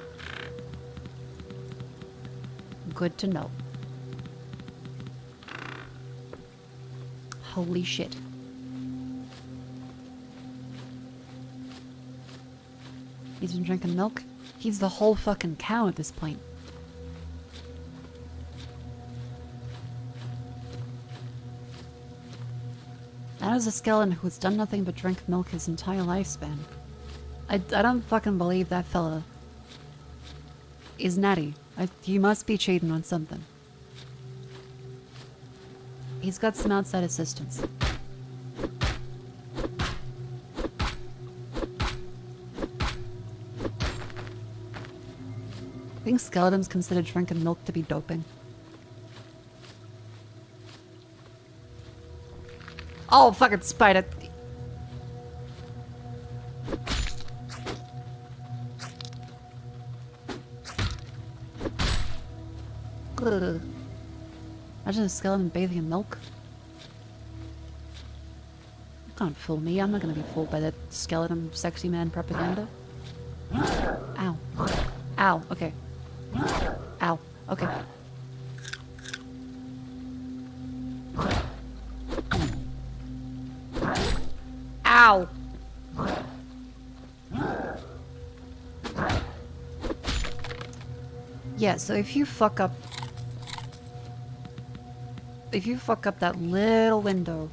Good to know. Holy shit. He's been drinking milk? He's the whole fucking cow at this point. That is a skeleton who's done nothing but drink milk his entire lifespan. I don't fucking believe that fella is natty. He must be cheating on something. He's got some outside assistance. I think skeletons consider drinking milk to be doping. Oh, fucking spider. Ugh. Imagine a skeleton bathing in milk. You can't fool me. I'm not gonna be fooled by that skeleton sexy man propaganda. Ow. Ow. Okay. Ow. Okay. Ow! Yeah, so if you fuck up that little window,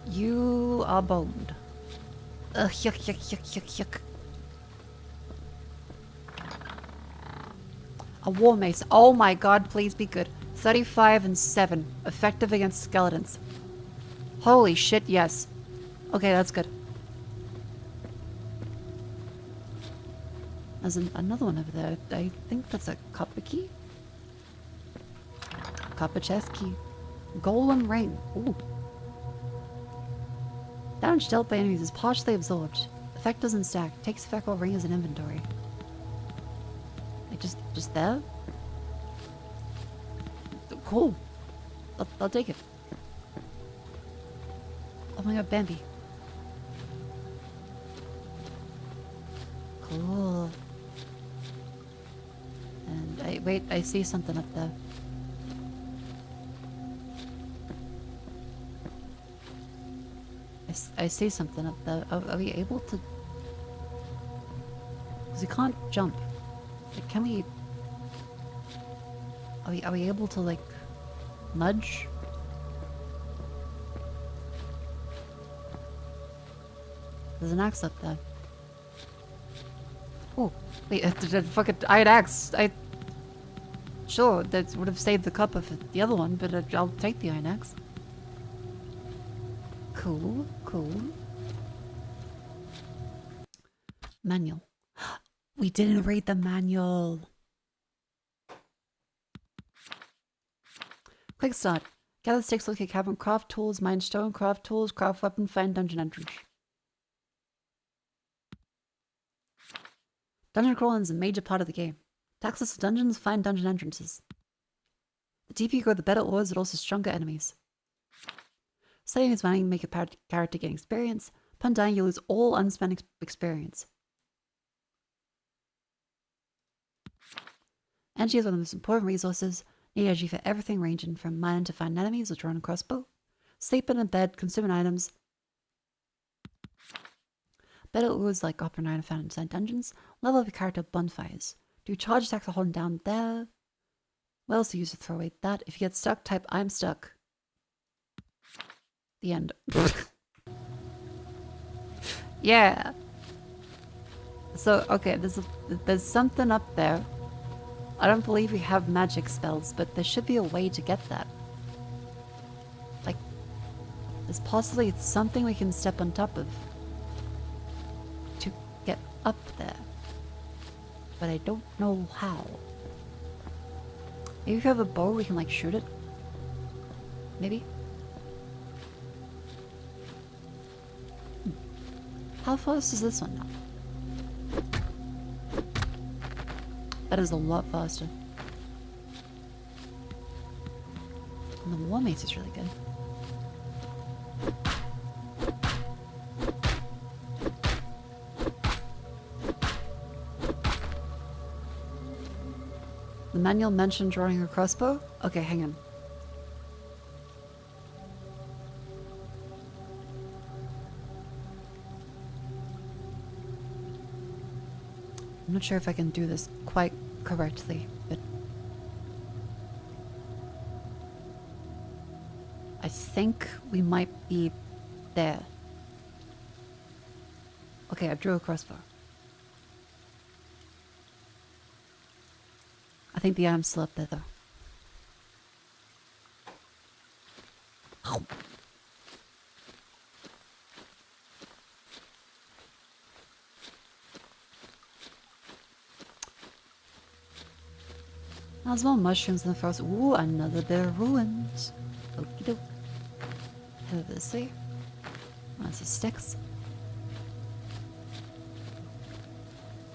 you are boned. Ugh, yuck, yuck, yuck, yuck, yuck. A war mace. Oh my god, please be good. 35 and 7. Effective against skeletons. Holy shit, yes. Okay, that's good. There's another one over there. I think that's a copper key? Copper chest key. Golem ring. Ooh. Damage dealt by enemies is partially absorbed. Effect doesn't stack. Takes effect while ring is in inventory. Like just there? Cool. I'll take it. Oh my god, Bambi. Cool. And wait, I see something up there. I see something up there. Are we able to... Because we can't jump. Like, can we... Are we able to, like, nudge? There's an axe up there. Oh, wait, I had axe. Sure, that would have saved the cup of the other one, but I'll take the iron axe. Cool, cool. Manual. We didn't read the manual. Quick start. Gather sticks, look at cabin, craft tools, mine stone, craft tools, craft weapon, find dungeon entrance. Dungeon crawling is a major part of the game. To access the dungeons, find dungeon entrances. The deeper you go, the better ores, but also stronger enemies. Studying is mining, make a character gain experience. Upon dying, you lose all unspent experience. Energy is one of the most important resources. Need energy for everything ranging from mining to find enemies or drawing a crossbow. Sleep in a bed, consuming items. Better ores like copper and iron found inside dungeons. Level up your character at bonfires. Do charge attacks while holding down there. What else do you use to throw away that? If you get stuck, type I'm stuck. The end. Yeah. So, okay, there's something up there. I don't believe we have magic spells, but there should be a way to get that. Like, there's possibly something we can step on top of to get up there. But I don't know how. Maybe if you have a bow, we can like shoot it. Maybe? How fast is this one now? That is a lot faster. And the war mace is really good. The manual mentioned drawing a crossbow? Okay, hang on. I'm not sure if I can do this quite correctly, but I think we might be there. Okay, I drew a crossbow. I think the arm's still up there, though. Ow. There's more mushrooms in the forest. Ooh, another bit of ruins. Okie doke. Head over this way. I see sticks.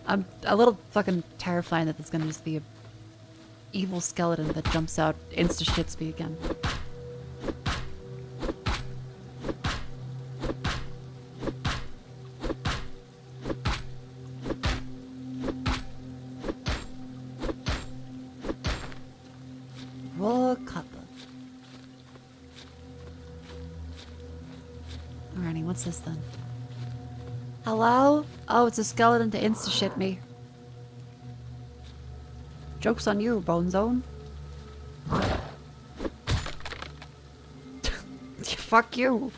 I'm a little fucking terrified that there's gonna just be a evil skeleton that jumps out insta-shits me again. Raw copper. Alrighty, what's this then? Hello? Oh, it's a skeleton to insta-shit me. Joke's on you, Bone Zone. Fuck you.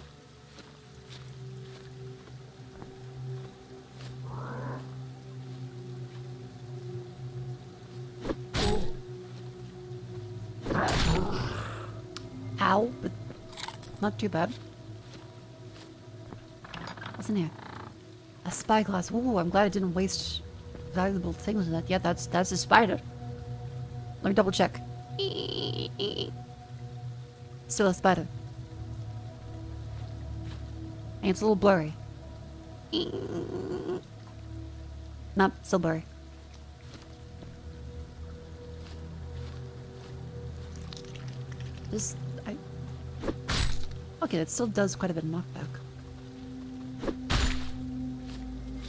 Ow, but not too bad. What's in here? A spyglass. Ooh, I'm glad I didn't waste valuable things in that. Yeah, that's a spider. Let me double check. Still a spider. And it's a little blurry. Nope, still blurry. Okay, that still does quite a bit of knockback.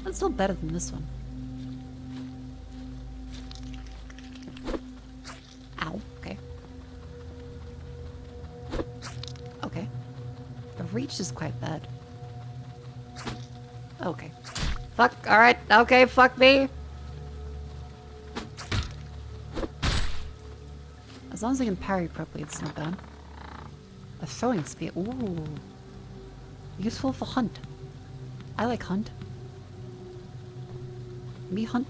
That's still better than this one. Ow, okay. Okay. The reach is quite bad. Okay. Fuck, alright, okay, fuck me. As long as I can parry properly, it's not bad. A throwing spear, ooh. Useful for hunt. I like hunt. Me hunt.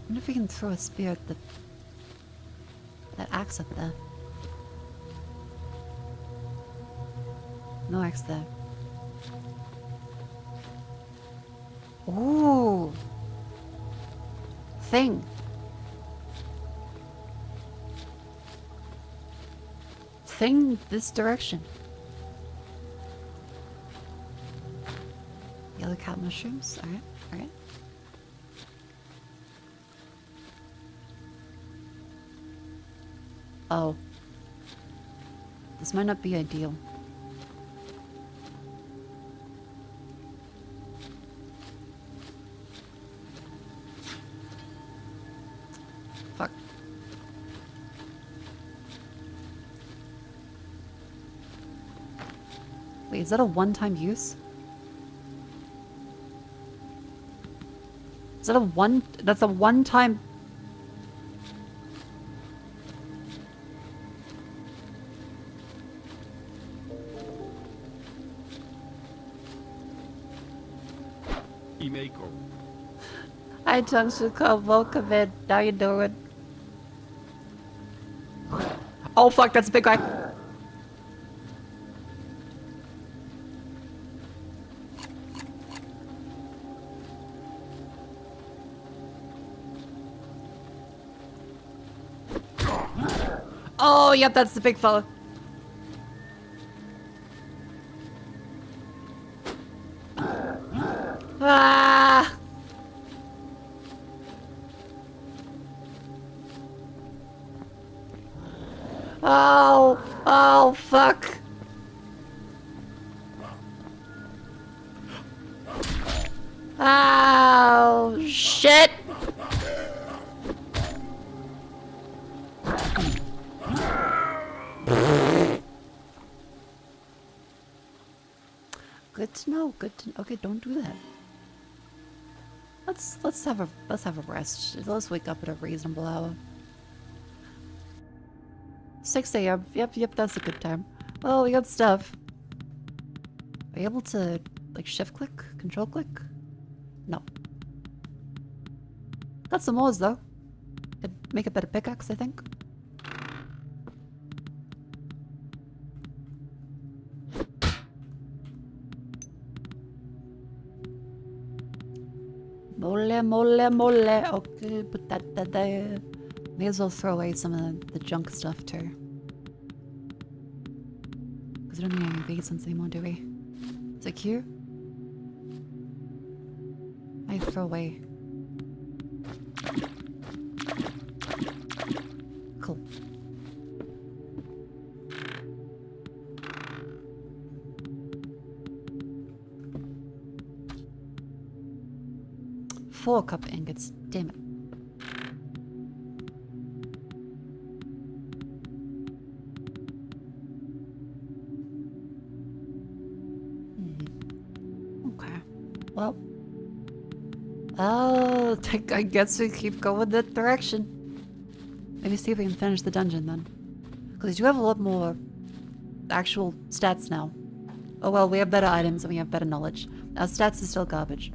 I wonder if we can throw a spear at the... That axe up there. No axe there. Ooh. Thing. Thing this direction. Yellow cat mushrooms. Alright, alright. Oh. This might not be ideal. Fuck. Wait, is that a one-time use? Is that a one? That's a one-time. Mako. Hi, Tungsuko. Welcome in. How you doing? Oh, fuck, that's a big guy. Oh, yep, that's the big fella. Ah! Oh, oh, fuck. Oh, shit. Good to know. Good to know. Okay, don't do that. Let's have a rest. Let's wake up at a reasonable hour. 6 a.m. Yep, that's a good time. Well, we got stuff. Are you able to, like, shift click? Control click? No. Got some ores, though. Could make a better pickaxe, I think. Mole. Okay, put that there. May as well throw away some of the junk stuff, too. Because we don't need any basins anymore, do we? Is it here? I throw away. Cool. Four copper ingots. Damn it. Okay. Well. Oh, I guess we keep going that direction. Maybe see if we can finish the dungeon then. Because you have a lot more actual stats now. Oh well, we have better items and we have better knowledge. Our stats is still garbage.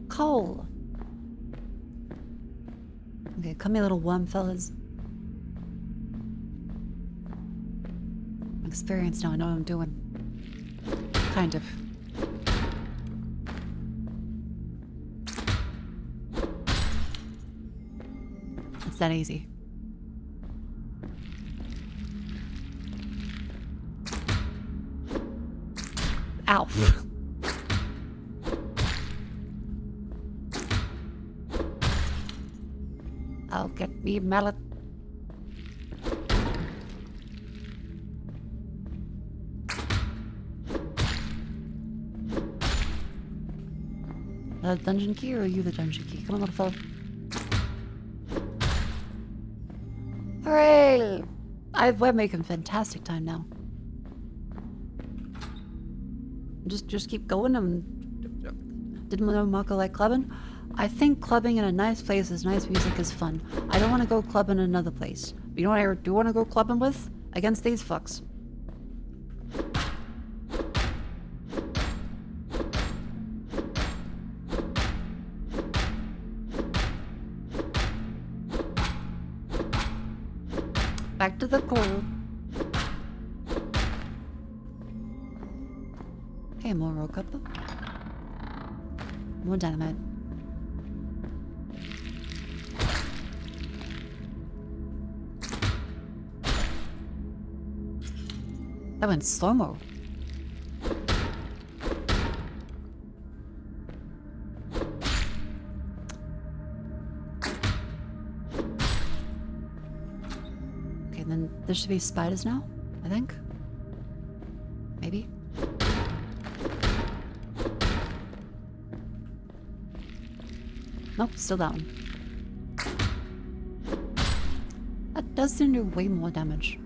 Coal. Okay, come here, little worm fellas. I'm experienced now, I know what I'm doing. Kind of. It's that easy. Ow. I'll get me mallet. The dungeon key, or are you the dungeon key? Come on, little fella. Hooray! We're making fantastic time now. Just keep going. Didn't know Mako like clubbing. I think clubbing in a nice place with nice music is fun. I don't want to go clubbing in another place. But you know what I do want to go clubbing with? Against these fucks. Back to the coal. Okay, more roll copper. More dynamite. That went slow-mo. Okay, then there should be spiders now, I think. Maybe. Nope, still that one. That does seem to do way more damage.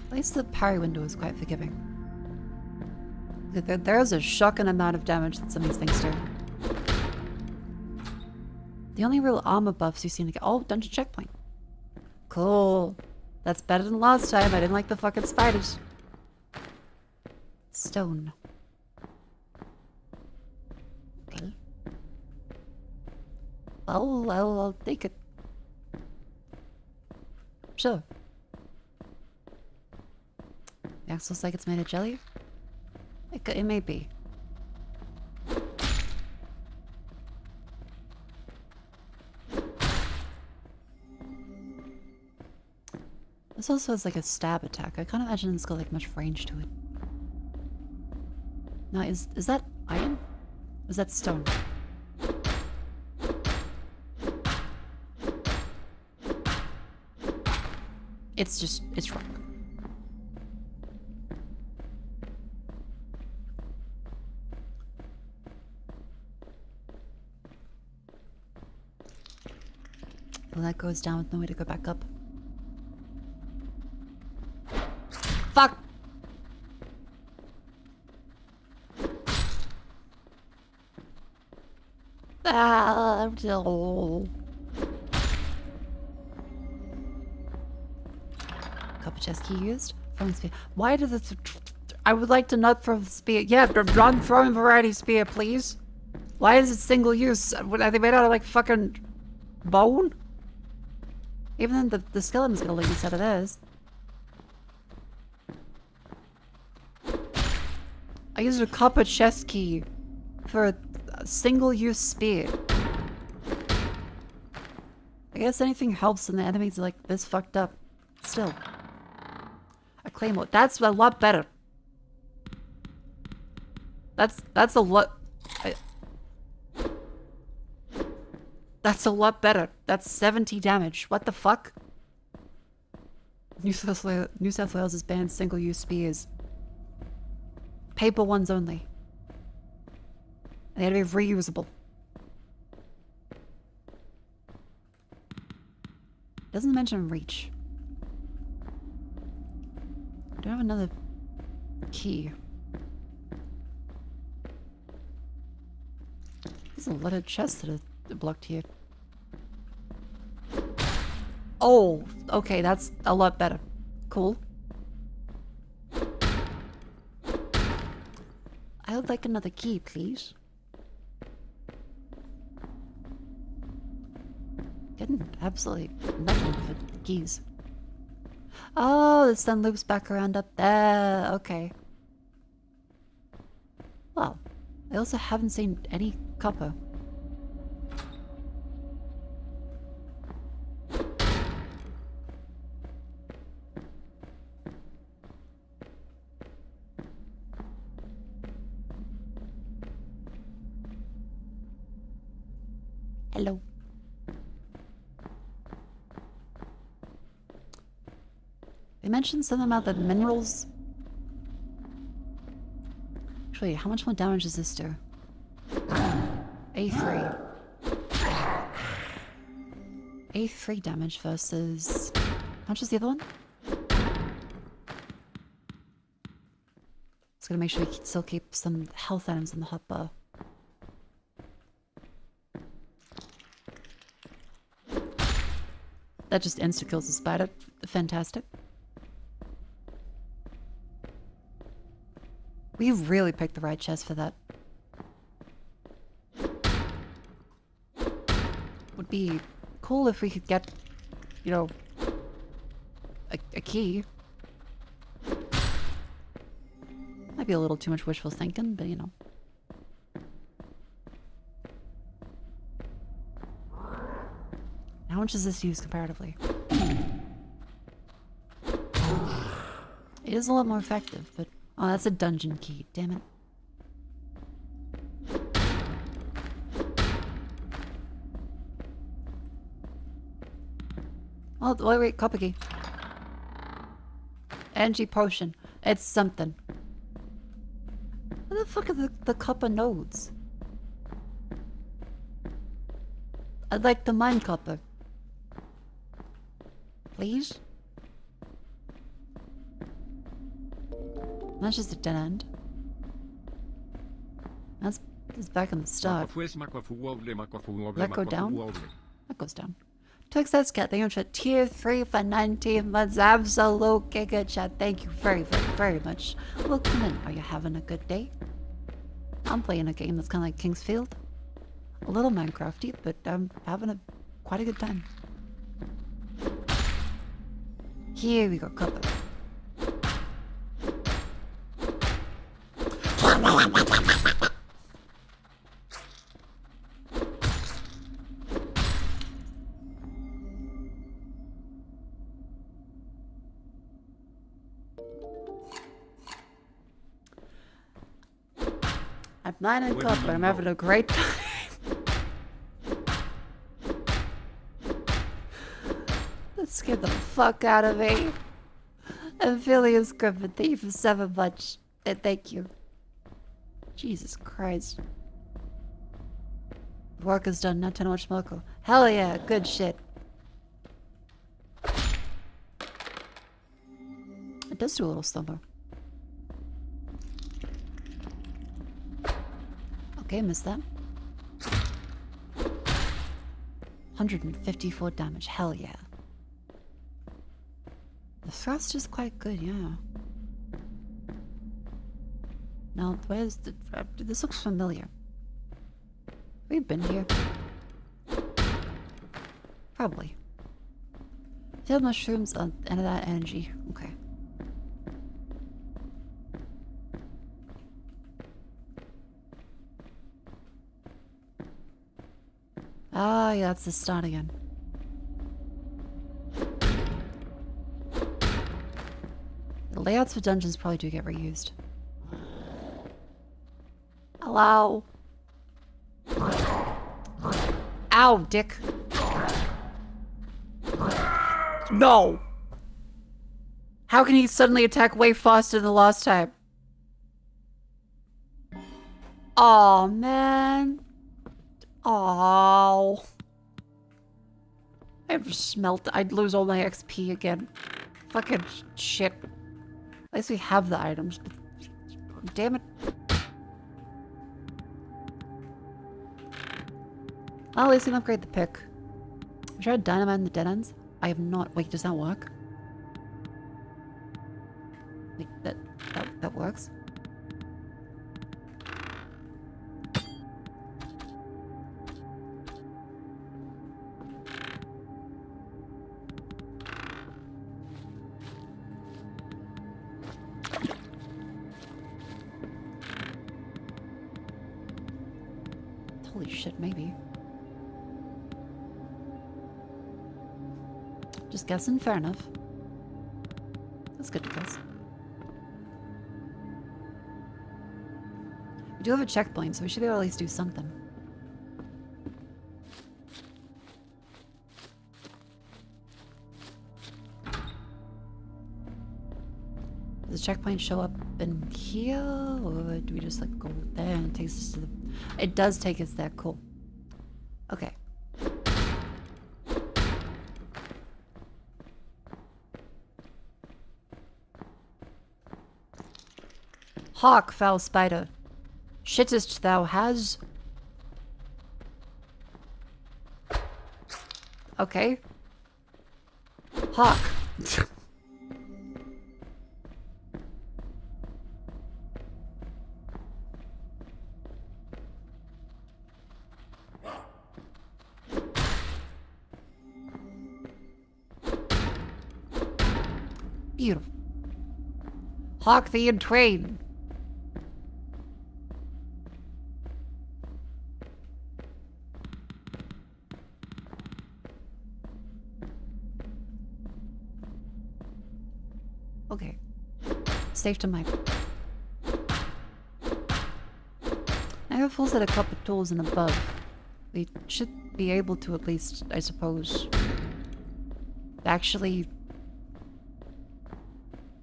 At least the parry window is quite forgiving. There's a shocking amount of damage that some of these things do. The only real armor buffs you seem to get— oh, dungeon checkpoint. Cool. That's better than last time. I didn't like the fucking spiders. Stone. Okay. Well, I'll take it. Sure. The axe looks like it's made of jelly. It may be. This also has like a stab attack. I can't imagine it's got like much range to it. Now, is that iron? Or is that stone? It's rock. Well, that goes down with no way to go back up. Fuck! Ah, no. Copper chest key used. Throwing spear. Why does it? I would like to not throw the spear. Yeah, run throwing variety spear, please. Why is it single use? Are they made out of like fucking bone? Even then, the skeleton's gonna leave instead of theirs. I used a copper chest key for a single-use spear. I guess anything helps when the enemies are like this fucked up. Still. A claymore. That's a lot better. That's a lot... That's a lot better. That's 70 damage. What the fuck? New South Wales has banned single-use spears. Paper ones only. And they had to be reusable. Doesn't mention reach. I don't have another key. There's a lot of chests that are blocked here. Oh, okay, that's a lot better. Cool. I would like another key, please. Getting absolutely nothing for keys. Oh, this then loops back around up there. Okay. Well, I also haven't seen any copper. Hello. They mentioned something about the minerals. Actually, how much more damage does this do? A3. A3 damage versus... How much is the other one? Just gotta make sure we still keep some health items in the hotbar. That just insta-kills the spider. Fantastic. We really picked the right chest for that. Would be cool if we could get, you know, a key. Might be a little too much wishful thinking, but you know. How much is this used comparatively? It is a lot more effective, but... Oh, that's a dungeon key. Damn it. Oh, wait, copper key. Energy potion. It's something. What the fuck are the copper nodes? I'd like the mine copper. Please? That's just a dead end. That's back in the start. Let go down? That goes down. Twix Cat, thank you for tier 3 for 19 months. Absolute giga chat. Thank you very, very, very much. Welcome in. Are you having a good day? I'm playing a game that's kind of like Kingsfield. A little Minecrafty, but I'm having quite a good time. Here we go, copper. I'm mining copper. I'm having a great time. That scared the fuck out of me. Amphibious Griffin, thank you for 7 months. And thank you. Jesus Christ. Work is done, not to much Mako. Hell yeah, good shit. It does do a little slumber. Okay, missed that. 154 damage, hell yeah. The thrust is quite good, yeah. Now, where's the... this looks familiar. We've been here. Probably. Field mushrooms on end of that energy. Okay. Ah, yeah, that's the start again. The layouts for dungeons probably do get reused. Hello? Ow, dick. No! How can he suddenly attack way faster than the last time? Aw, man. Oh, I'd smelt. I'd lose all my XP again. Fucking shit. At least we have the items. But damn it. Oh, at least we can upgrade the pick. I tried dynamite in the dead ends. I have not. Wait, does that work? Wait, that works. Holy shit, maybe. Just guessing, fair enough. That's good to guess. We do have a checkpoint, so we should be able to at least do something. Does the checkpoint show up in here, or do we just like go there and it takes us to the... It does take us there, cool. Okay. Hawk, foul spider. Shittest thou has. Okay. Hawk. Beautiful. Hark thee in twain. Okay. Safe to mine. I have a full set of copper tools and above. We should be able to at least, I suppose, actually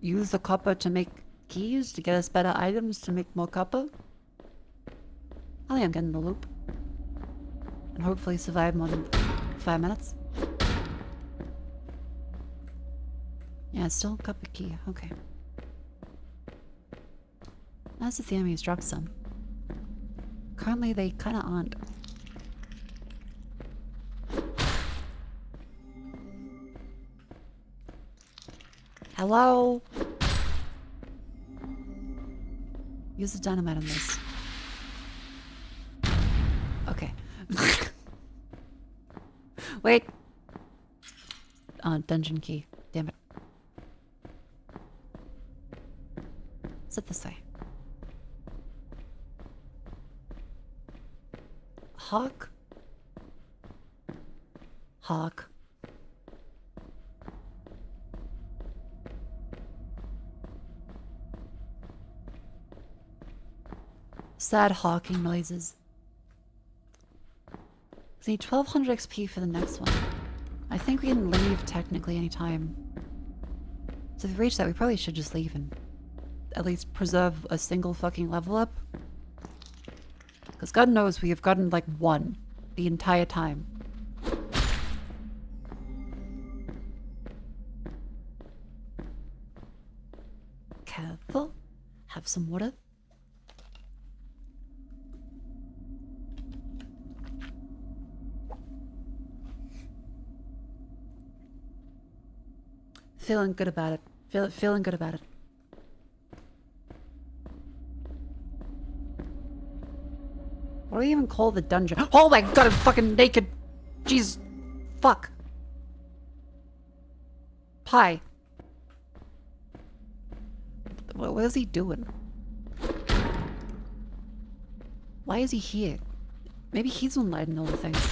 use the copper to make keys to get us better items to make more copper. I think I'm getting the loop. And hopefully survive more than 5 minutes. Yeah, it's still a copper key. Okay. As if the enemies dropped some. Currently, they kind of aren't. Hello? Use the dynamite on this. Okay. Wait. Dungeon key. Damn it. Sit this way. Hawk? Hawk. Sad hawking noises. We need 1200 XP for the next one. I think we can leave technically anytime. So if we reach that, we probably should just leave and at least preserve a single fucking level up. Because God knows we have gotten like one the entire time. Careful. Have some water. Feeling good about it. Feeling good about it. What do you even call the dungeon? Oh my god, I'm fucking naked! Jeez. Fuck. Pie. What is he doing? Why is he here? Maybe he's on lighting all the things.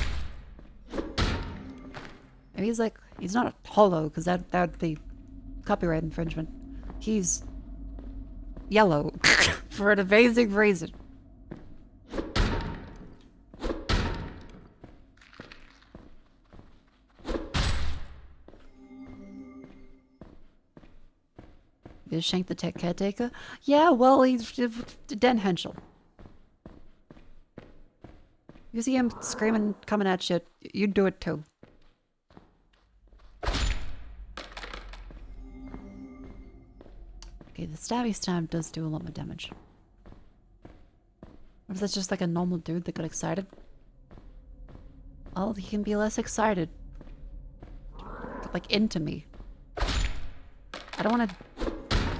Maybe he's like, he's not hollow, because that would be copyright infringement. He's yellow for an amazing reason. Is Shank the tech caretaker? Yeah, well, he's Den Henschel. You see him screaming, coming at you, you'd do it too. Okay, the stabby stab does do a lot more damage. Or if that's just like a normal dude that got excited? Well, he can be less excited. Like, into me. I don't want to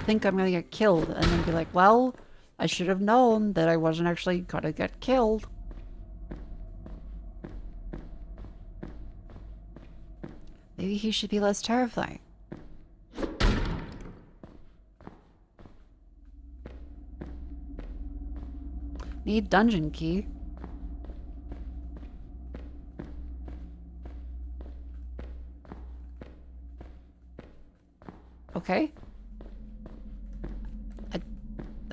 think I'm gonna get killed and then be like, well, I should have known that I wasn't actually gonna get killed. Maybe he should be less terrifying. Need dungeon key. Okay.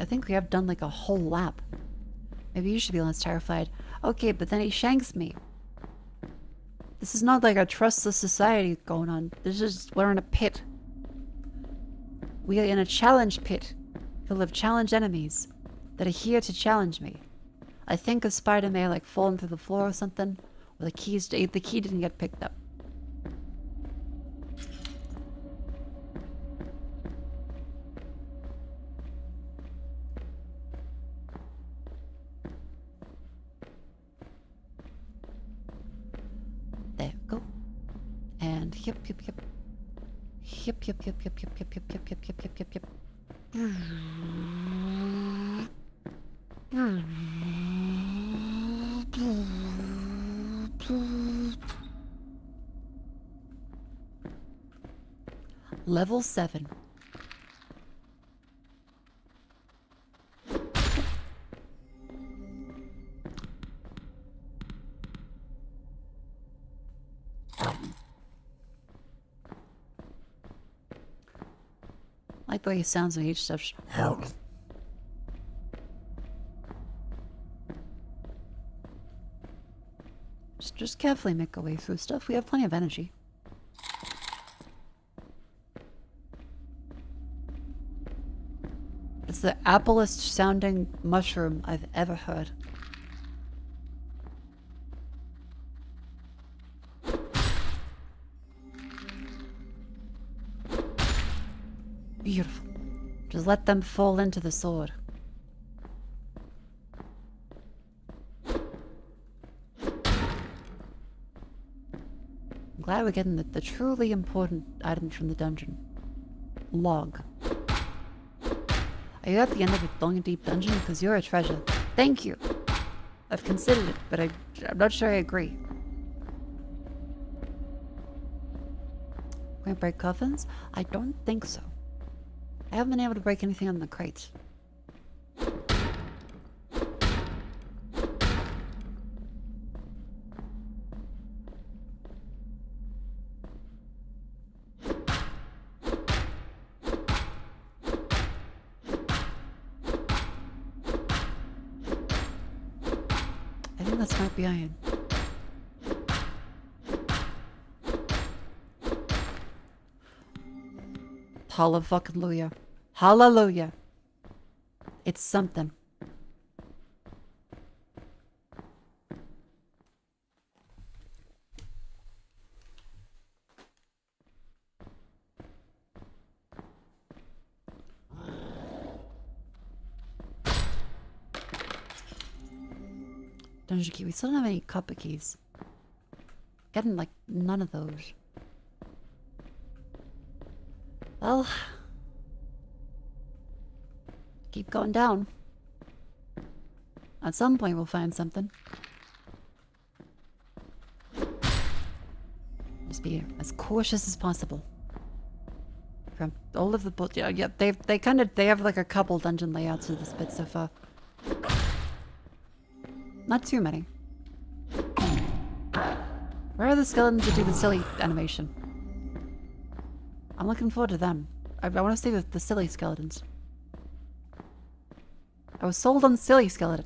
I think we have done like a whole lap. Maybe you should be less terrified. Okay, but then he shanks me. This is not like a trustless society going on. This is, we're in a pit. We are in a challenge pit full of challenged enemies that are here to challenge me. I think a spider may have like fallen through the floor or something, or the key didn't get picked up. There we go. And yep. Yep. Level 7. I like the way he sounds when each stuff. Help. Just carefully make our way through stuff. We have plenty of energy. It's the applest sounding mushroom I've ever heard. Beautiful. Just let them fall into the sword. I'm glad we're getting the truly important items from the dungeon. Log. Are you at the end of a long and deep dungeon? Because you're a treasure. Thank you. I've considered it, but I'm not sure I agree. Can we break coffins? I don't think so. I haven't been able to break anything on the crates. I think that's might be iron. Hallelujah. Hallelujah. It's something. Dungeon key. We still don't have any copper keys. Getting like none of those. Well, keep going down. At some point we'll find something. Just be as cautious as possible. From all of the books, yeah, they have like a couple dungeon layouts of this bit so far. Not too many. Where are the skeletons that do the silly animation? I'm looking forward to them. I want to see the silly skeletons. I was sold on silly skeleton.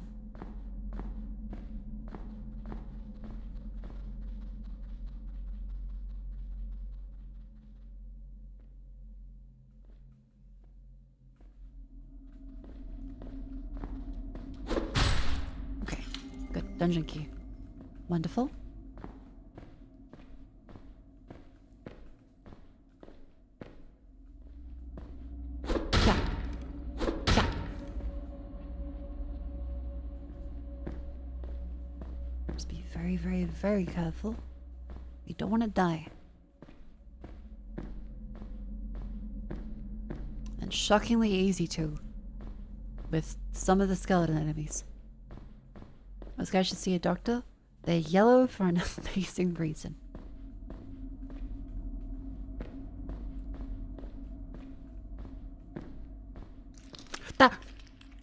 Okay, good. Dungeon key. Wonderful. Very, very, very careful. You don't want to die. And shockingly easy too. With some of the skeleton enemies. Those guys should see a doctor. They're yellow for an amazing reason. Ah!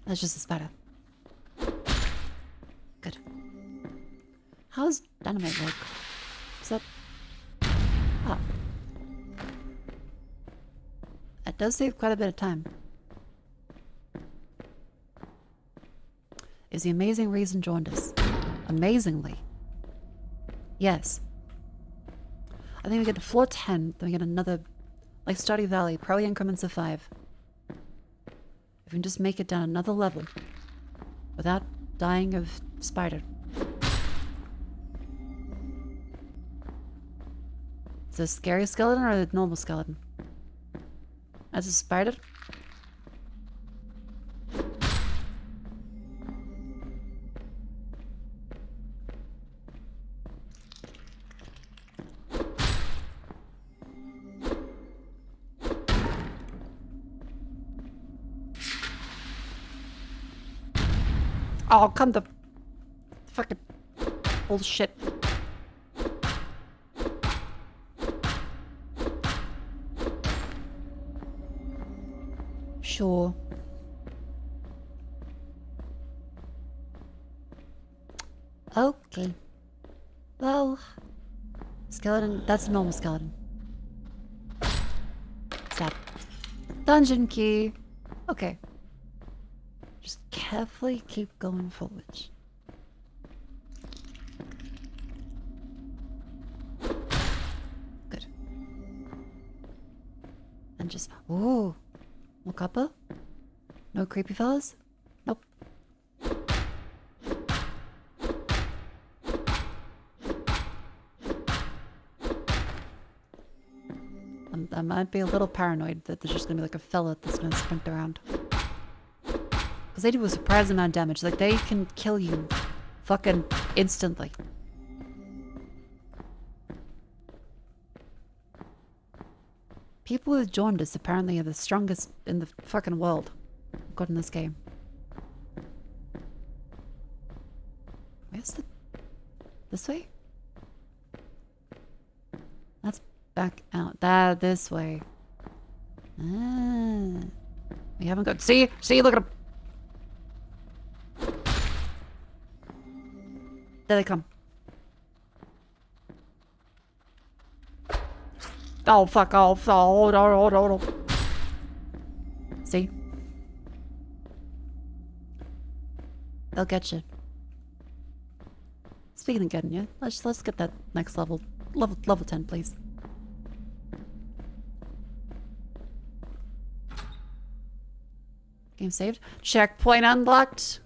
That's just a spider. Good. How's dynamite work? Is that... Ah. That does save quite a bit of time. Is the amazing reason joined us? Amazingly. Yes. I think we get to floor 10, then we get another, like Stardew Valley, probably increments of 5. If we can just make it down another level without dying of spider. Is it a scary skeleton or a normal skeleton? That's a spider? Oh, come the fucking bullshit. Sure. Okay. Well, skeleton, that's a normal skeleton. Stop. Dungeon key. Okay. Just carefully keep going forward. Good. And just... Ooh. More copper? No creepy fellas? Nope. I might be a little paranoid that there's just gonna be like a fella that's gonna sprint around. Because they do a surprising amount of damage. Like, they can kill you fucking instantly. People with jaundice apparently are the strongest in the fucking world, according to this game. Where's the... This way? That's back out. This way. Ah. We haven't got... See, look at him. There they come. Oh, fuck off. Oh, hold on. See? They'll get you. Speaking of getting you, let's get that next level. Level 10, please. Game saved. Checkpoint unlocked.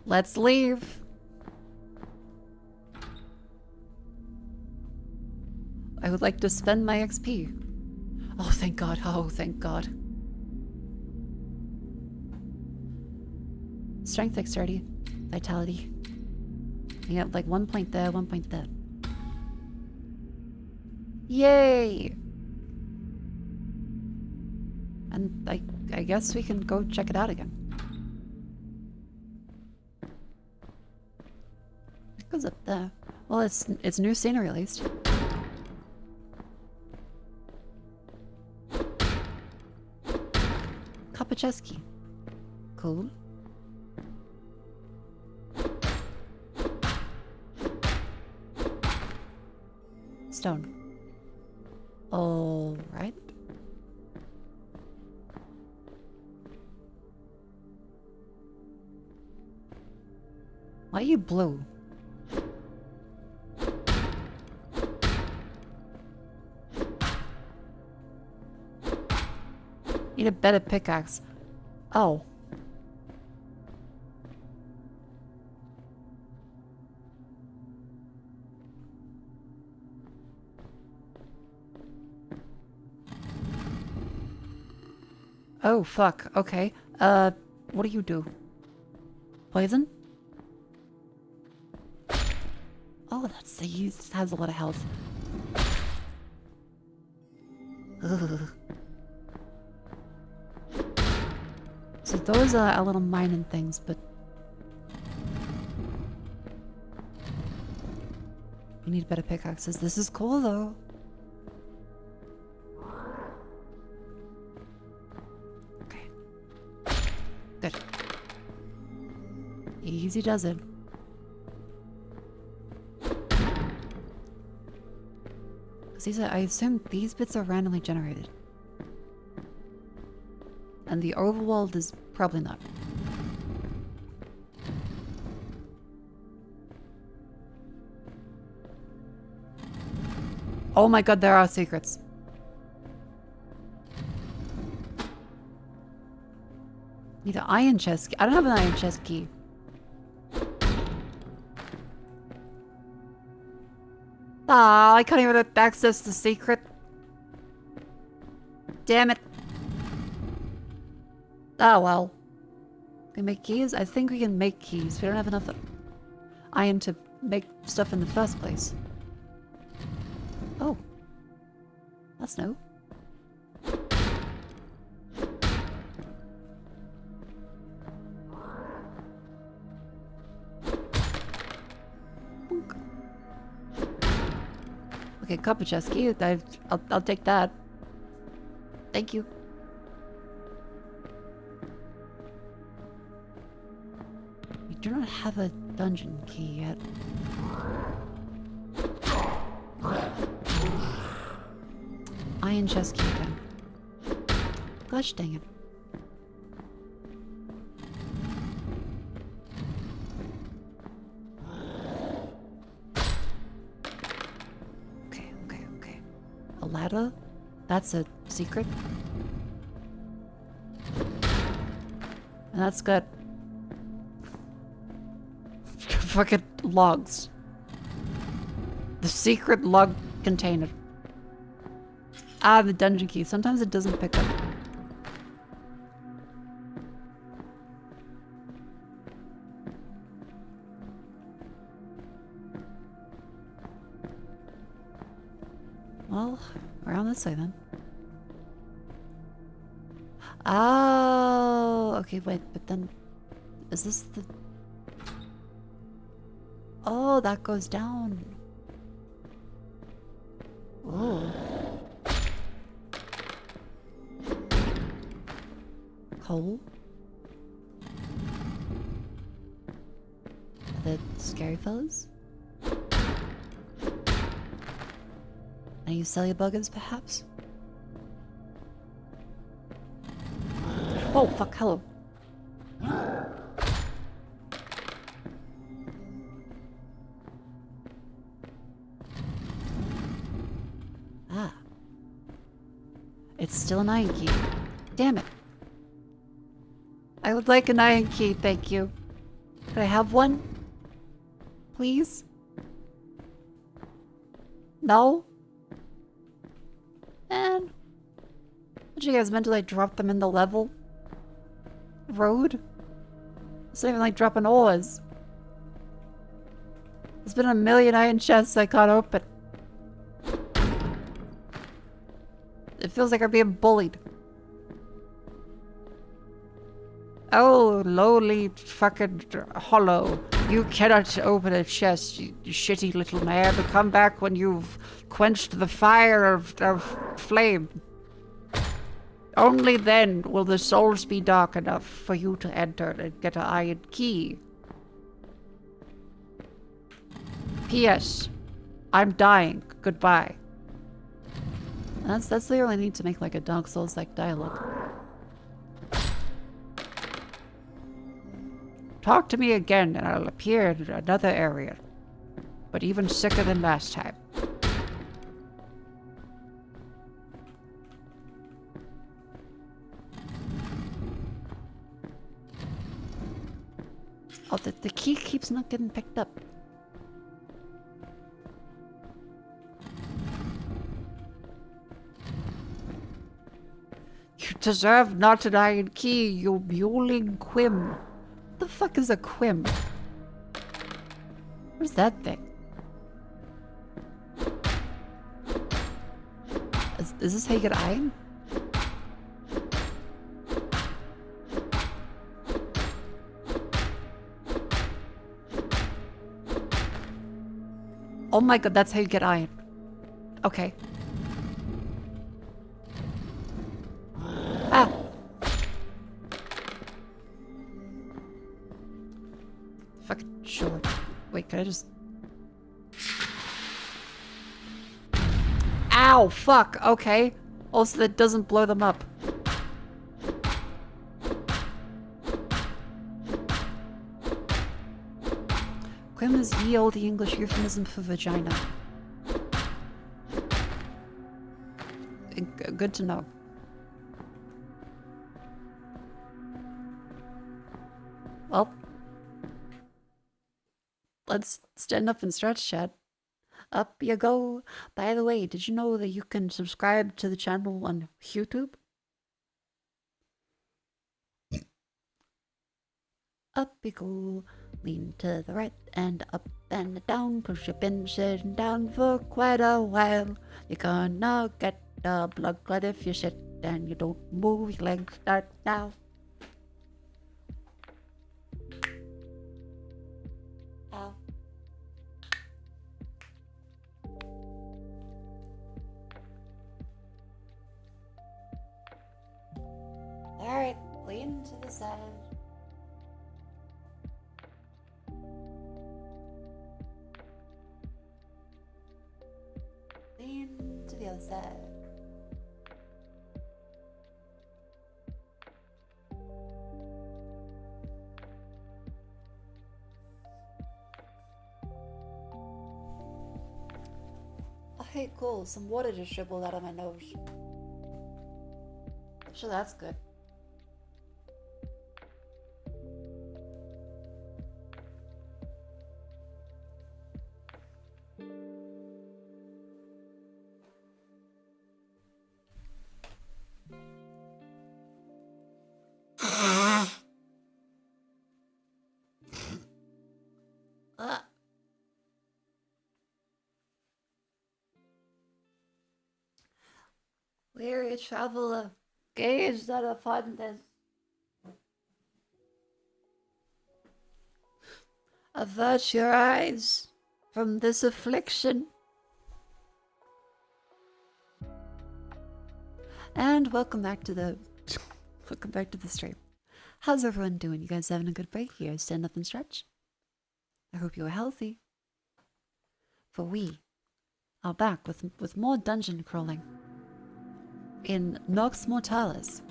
Let's leave. I would like to spend my XP. Oh, thank God. Oh, thank God. Strength, dexterity, vitality. You get like 1 point there, 1 point there. Yay! And I guess we can go check it out again. It goes up there. Well, it's new scenery at least. Copper chest key. Cool. Stone. All right. Why are you blue? Need a better pickaxe. Oh. Oh, fuck. Okay. What do you do? Poison? Oh, he has a lot of health. Ugh. So those are our little mining things, but... we need better pickaxes. This is cool, though. Okay. Good. Easy does it. Because I assume these bits are randomly generated. And the overworld is probably not. Oh my god, there are secrets. Need an iron chest key. I don't have an iron chest key. Ah, I can't even access the secret. Damn it. Oh well. Can we make keys? I think we can make keys. We don't have enough iron to make stuff in the first place. Oh. That's new. Okay, copper chest key. I'll take that. Thank you. We do not have a dungeon key yet. Iron chest key again. Gosh dang it. Okay. A ladder? That's a secret. And that's good. Fucking logs. The secret log container. Ah, the dungeon key. Sometimes it doesn't pick up. Well, around this way then. Oh, okay, wait, but then... Is this the... Oh, that goes down. Oh. Coal? The scary fellas? Any celly buggers, perhaps? Oh, fuck, hello. Ah. It's still an iron key. Damn it. I would like an iron key, thank you. Could I have one? Please? No? Man. What you guys meant to like drop them in the level? Road? It's not even like dropping ores. There's been a million iron chests I can't open. It feels like I'm being bullied. Oh, lowly fucking hollow. You cannot open a chest, you shitty little man. Come back when you've quenched the fire of flame. Only then will the souls be dark enough for you to enter and get an iron key. P.S. I'm dying. Goodbye. That's the only need to make like a Dark Souls like dialogue. Talk to me again and I'll appear in another area. But even sicker than last time. Oh, the key keeps not getting picked up. You deserve not an iron key, you mewling quim. What the fuck is a quim? Where's that thing? Is this how you get iron? Oh my god, that's how you get iron. Okay. Ah! Fucking short. Wait, can I just... Ow! Fuck! Okay. Also, that doesn't blow them up. Quim is ye olde English euphemism for vagina. Good to know. Well, let's stand up and stretch, chat. Up you go. By the way, did you know that you can subscribe to the channel on YouTube? Up you go. Lean to the right and up and down, 'cause you've been sitting down for quite a while. You're gonna get a blood clot if you sit and you don't move your legs. Start now. Ow. Alright, lean to the side. Lean to the other side. Hey, cool. Some water just dribbled out of my nose. Sure, that's good. Weary traveler, gaze not upon this. Avert your eyes from this affliction. And welcome back to the stream. How's everyone doing? You guys having a good break here? Stand up and stretch. I hope you are healthy. For we are back with more dungeon crawling. In Nox Mortalis.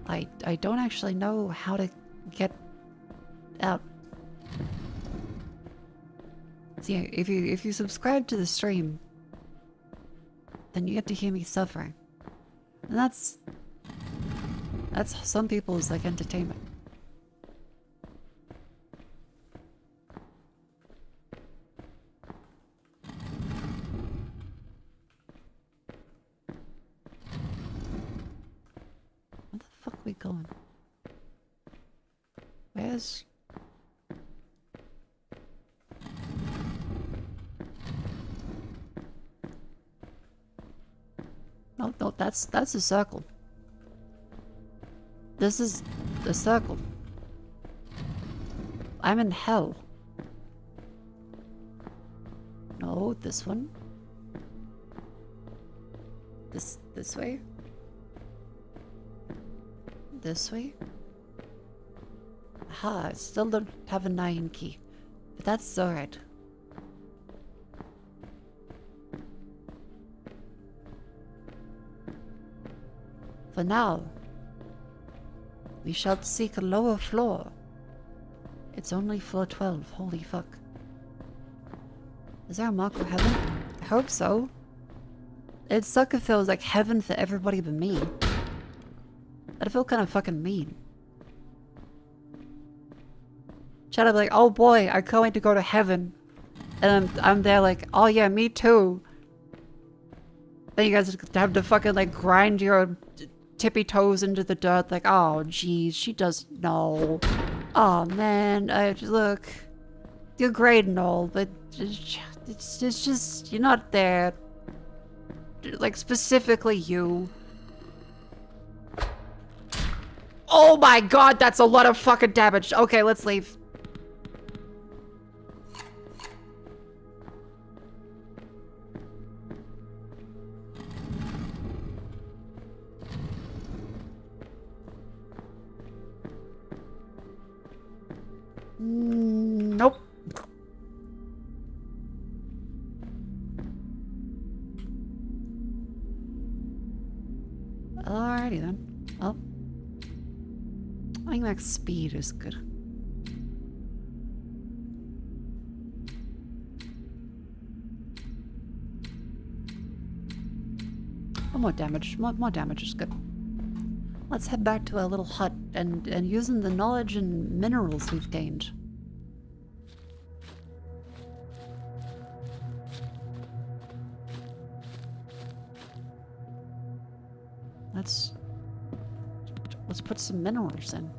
I don't actually know how to get out. So yeah, if you subscribe to the stream, then you get to hear me suffering. And that's some people's like entertainment. Where the fuck are we going? Where's... No, that's a circle. This is the circle. I'm in hell. No, this one. This way. This way. Aha, I still don't have a 9 key. But that's alright. For now, we shall seek a lower floor. It's only floor 12, holy fuck. Is there a Mako heaven? I hope so. It'd suck if there was like heaven for everybody but me. That'd feel kind of fucking mean. Chat, I'd be like, oh boy, I can't wait to go to heaven. And I'm there like, oh yeah, me too. Then you guys have to fucking like grind your tippy toes into the dirt like, oh geez, she doesn't know. Oh man, look, you're great and all, but it's just, you're not there. Like, specifically you. Oh my god, that's a lot of fucking damage. Okay, let's leave. Nope. Alrighty then. Well, I think max speed is good. Oh, more damage. More damage is good. Let's head back to our little hut and using the knowledge and minerals we've gained. Let's put some minerals in.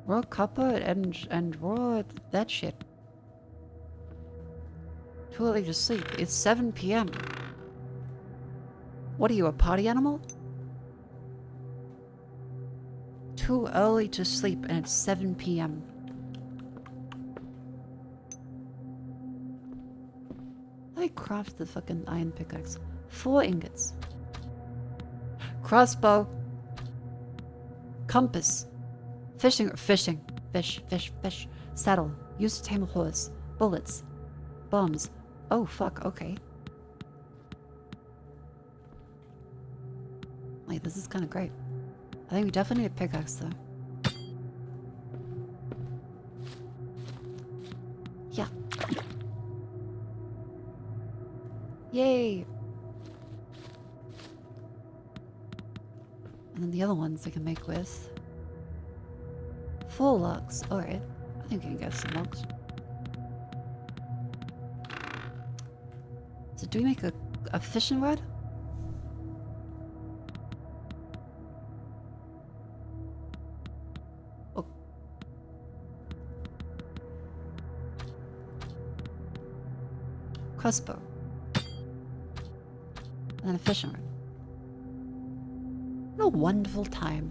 Raw copper and raw that shit. Too early to sleep. It's 7 p.m. What are you, a party animal? Too early to sleep and it's 7 p.m. I craft the fucking iron pickaxe. 4 ingots. Crossbow. Compass. Fish. Saddle. Use to tame a horse. Bullets. Bombs. Oh fuck, okay. Wait, this is kind of great. I think we definitely need a pickaxe though. Yeah. Yay! And then the other ones I can make with 4 logs. Alright. I think we can get some logs. So do we make a fishing rod? Oh. Crossbow. And then a fishing rod. What a wonderful time.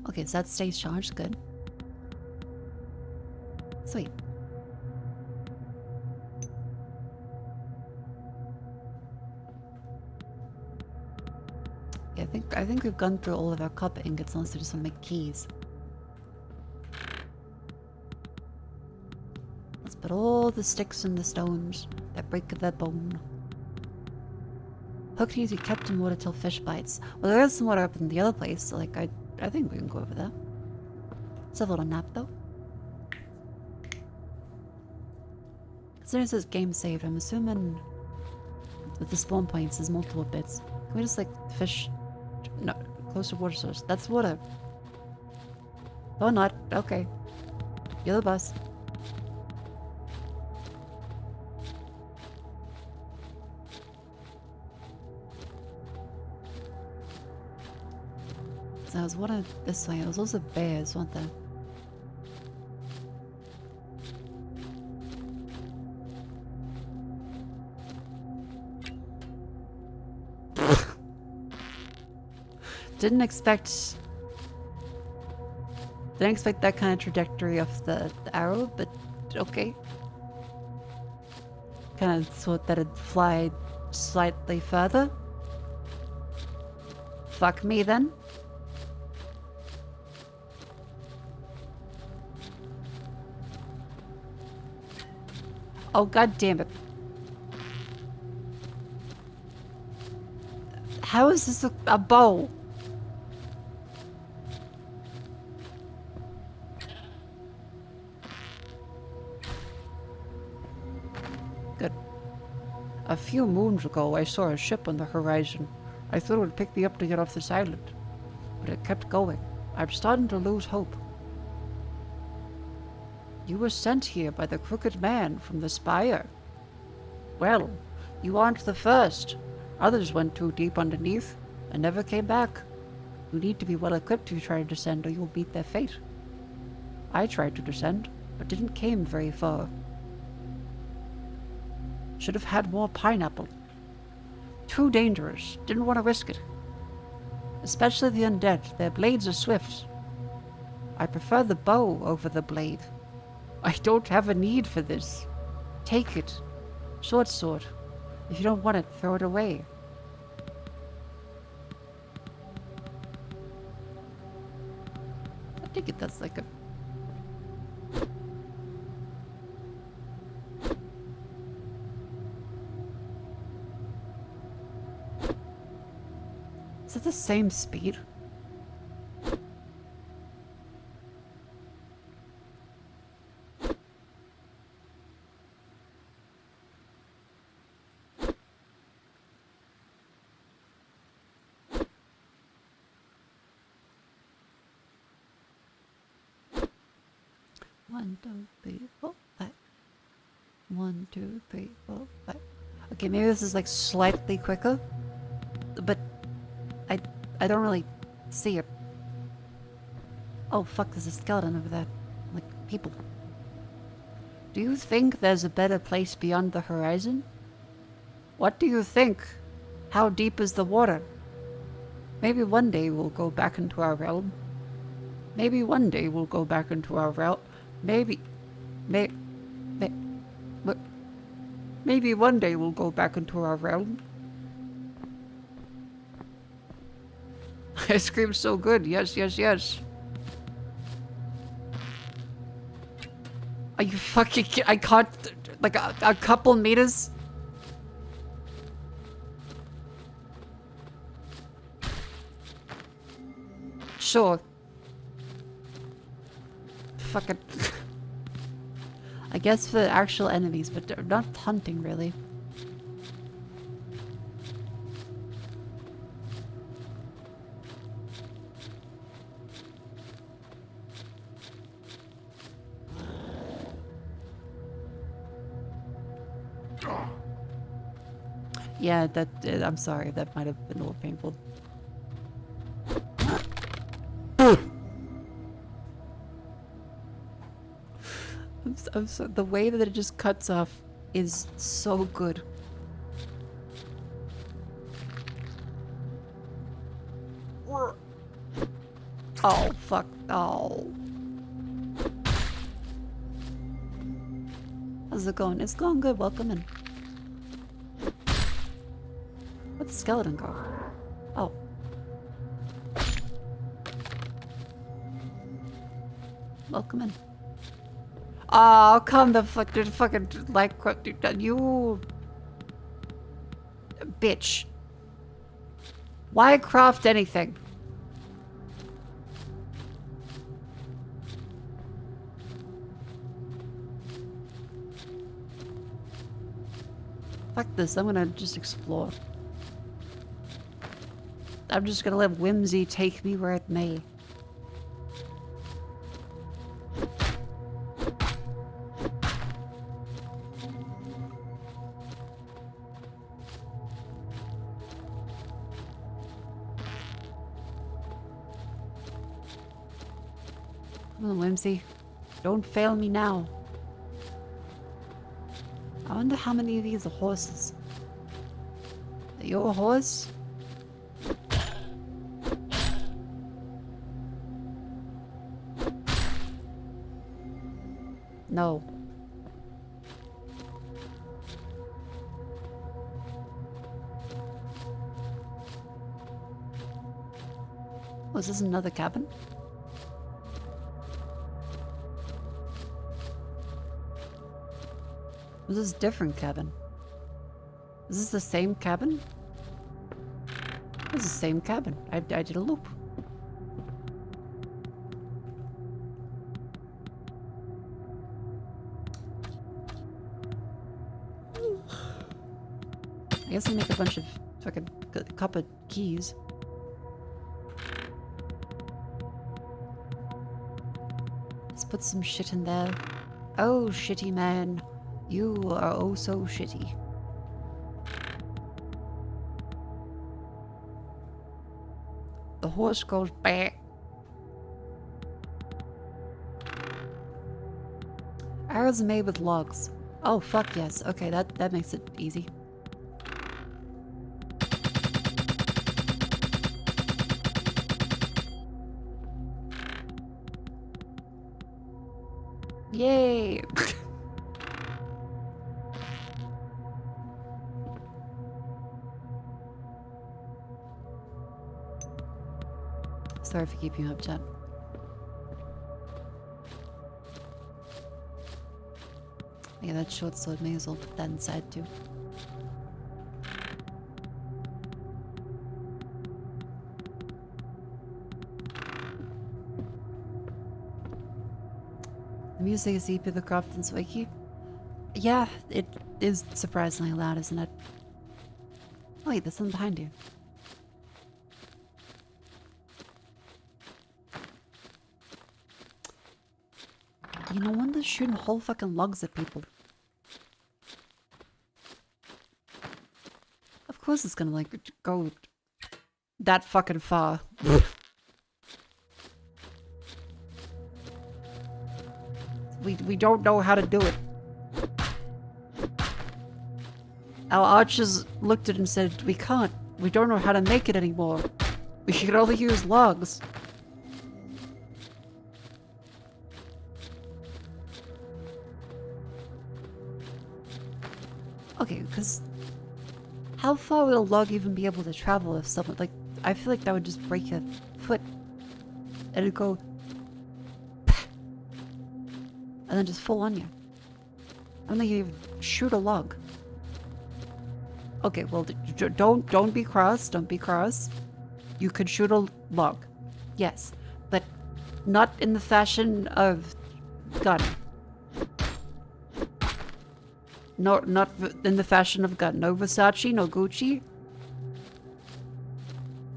Okay, so that stays charged. Good. Sweet. Yeah, I think we've gone through all of our copper ingots unless we just want to make keys. Let's put all the sticks and the stones that break their bone. Hook needs to be kept in water till fish bites. Well, there is some water up in the other place, so like I think we can go over there. Let's have a little nap though. Considering it says game saved, I'm assuming with the spawn points there's multiple bits. Can we just like fish? No, close to water source. That's water. Oh, not. Okay. You're the boss. So there was water this way. There was also bears, weren't there? Didn't expect that kind of trajectory of the arrow, but okay. Kind of thought that it'd fly slightly further. Fuck me then. Oh, god damn it. How is this a bow? Good. A few moons ago, I saw a ship on the horizon. I thought it would pick me up to get off this island, but it kept going. I'm starting to lose hope. You were sent here by the crooked man from the spire. Well, you aren't the first. Others went too deep underneath and never came back. You need to be well equipped to try to descend or you'll meet their fate. I tried to descend, but didn't came very far. Should have had more pineapple. Too dangerous. Didn't want to risk it. Especially the undead. Their blades are swift. I prefer the bow over the blade. I don't have a need for this. Take it. Short sword. If you don't want it, throw it away. I think that's like a... Is it the same speed? One, two, three, four, five. 1, 2, 3, 4, 5. Okay, maybe this is like slightly quicker, but I don't really see it. Oh fuck, there's a skeleton over there. Like, people. Do you think there's a better place beyond the horizon? What do you think? How deep is the water? Maybe one day we'll go back into our realm. Maybe one day we'll go back into our realm. Maybe one day we'll go back into our realm. I screamed so good. Yes, yes, yes. Are you fucking kidding? I caught like a couple meters. Sure. Fucking. I guess for actual enemies, but they're not hunting really. Yeah, that I'm sorry, that might have been a little painful. I'm so, the way that it just cuts off is so good. Oh, fuck. Oh. How's it going? It's going good. Welcome in. Where'd the skeleton go? Oh. Welcome in. Oh, come the fuck, dude, fucking, like, you... Bitch. Why craft anything? Fuck this, I'm gonna just explore. I'm just gonna let whimsy take me where it may. Come on, whimsy. Don't fail me now. I wonder how many of these are horses. Are you a horse? No. Oh, is this another cabin? This is a different cabin. Is this the same cabin? This is the same cabin. I did a loop. I guess I make a bunch of fucking copper keys. Let's put some shit in there. Oh, shitty man. You are oh so shitty. The horse goes back. Arrows are made with logs. Oh fuck yes. Okay, that makes it easy. Yay! Sorry for keeping you up, chat. Yeah, that short sword may as well put that inside too. The music is deeper the craft and Swakey. Yeah, it is surprisingly loud, isn't it? Oh wait, there's something behind you. You know, one that's shooting whole fucking logs at people. Of course it's gonna, like, go that fucking far. We don't know how to do it. Our archers looked at it and said, we can't. We don't know how to make it anymore. We can only use logs. Okay, because how far would a log even be able to travel if someone, like, I feel like that would just break your foot. And it'd go and then just fall on you. I don't think you even shoot a log. Okay, well, don't be cross. Don't be cross. You could shoot a log, yes, but not in the fashion of gun. not in the fashion of God. No Versace, no Gucci.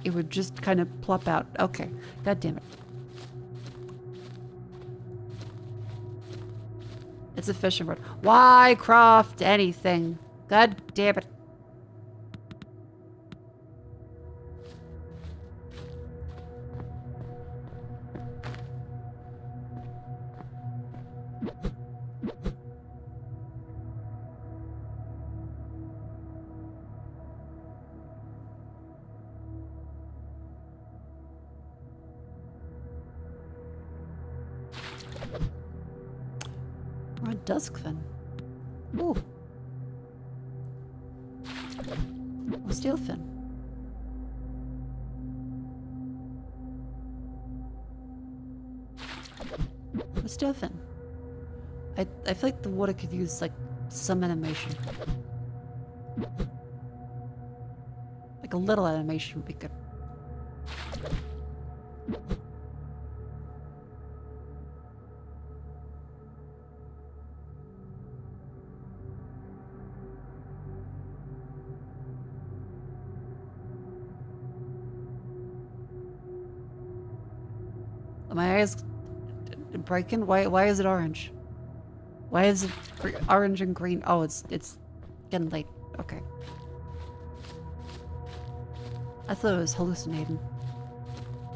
It would just kind of plop out. Okay. God damn it. It's a fishing rod. Why craft anything? God damn it. Or a dusk fin. Ooh. A steel fin. A steel fin. I feel like the water could use like some animation. Like a little animation would be good. My eyes breaking? Why is it orange? Why is it orange and green? Oh, it's getting late. Okay. I thought it was hallucinating.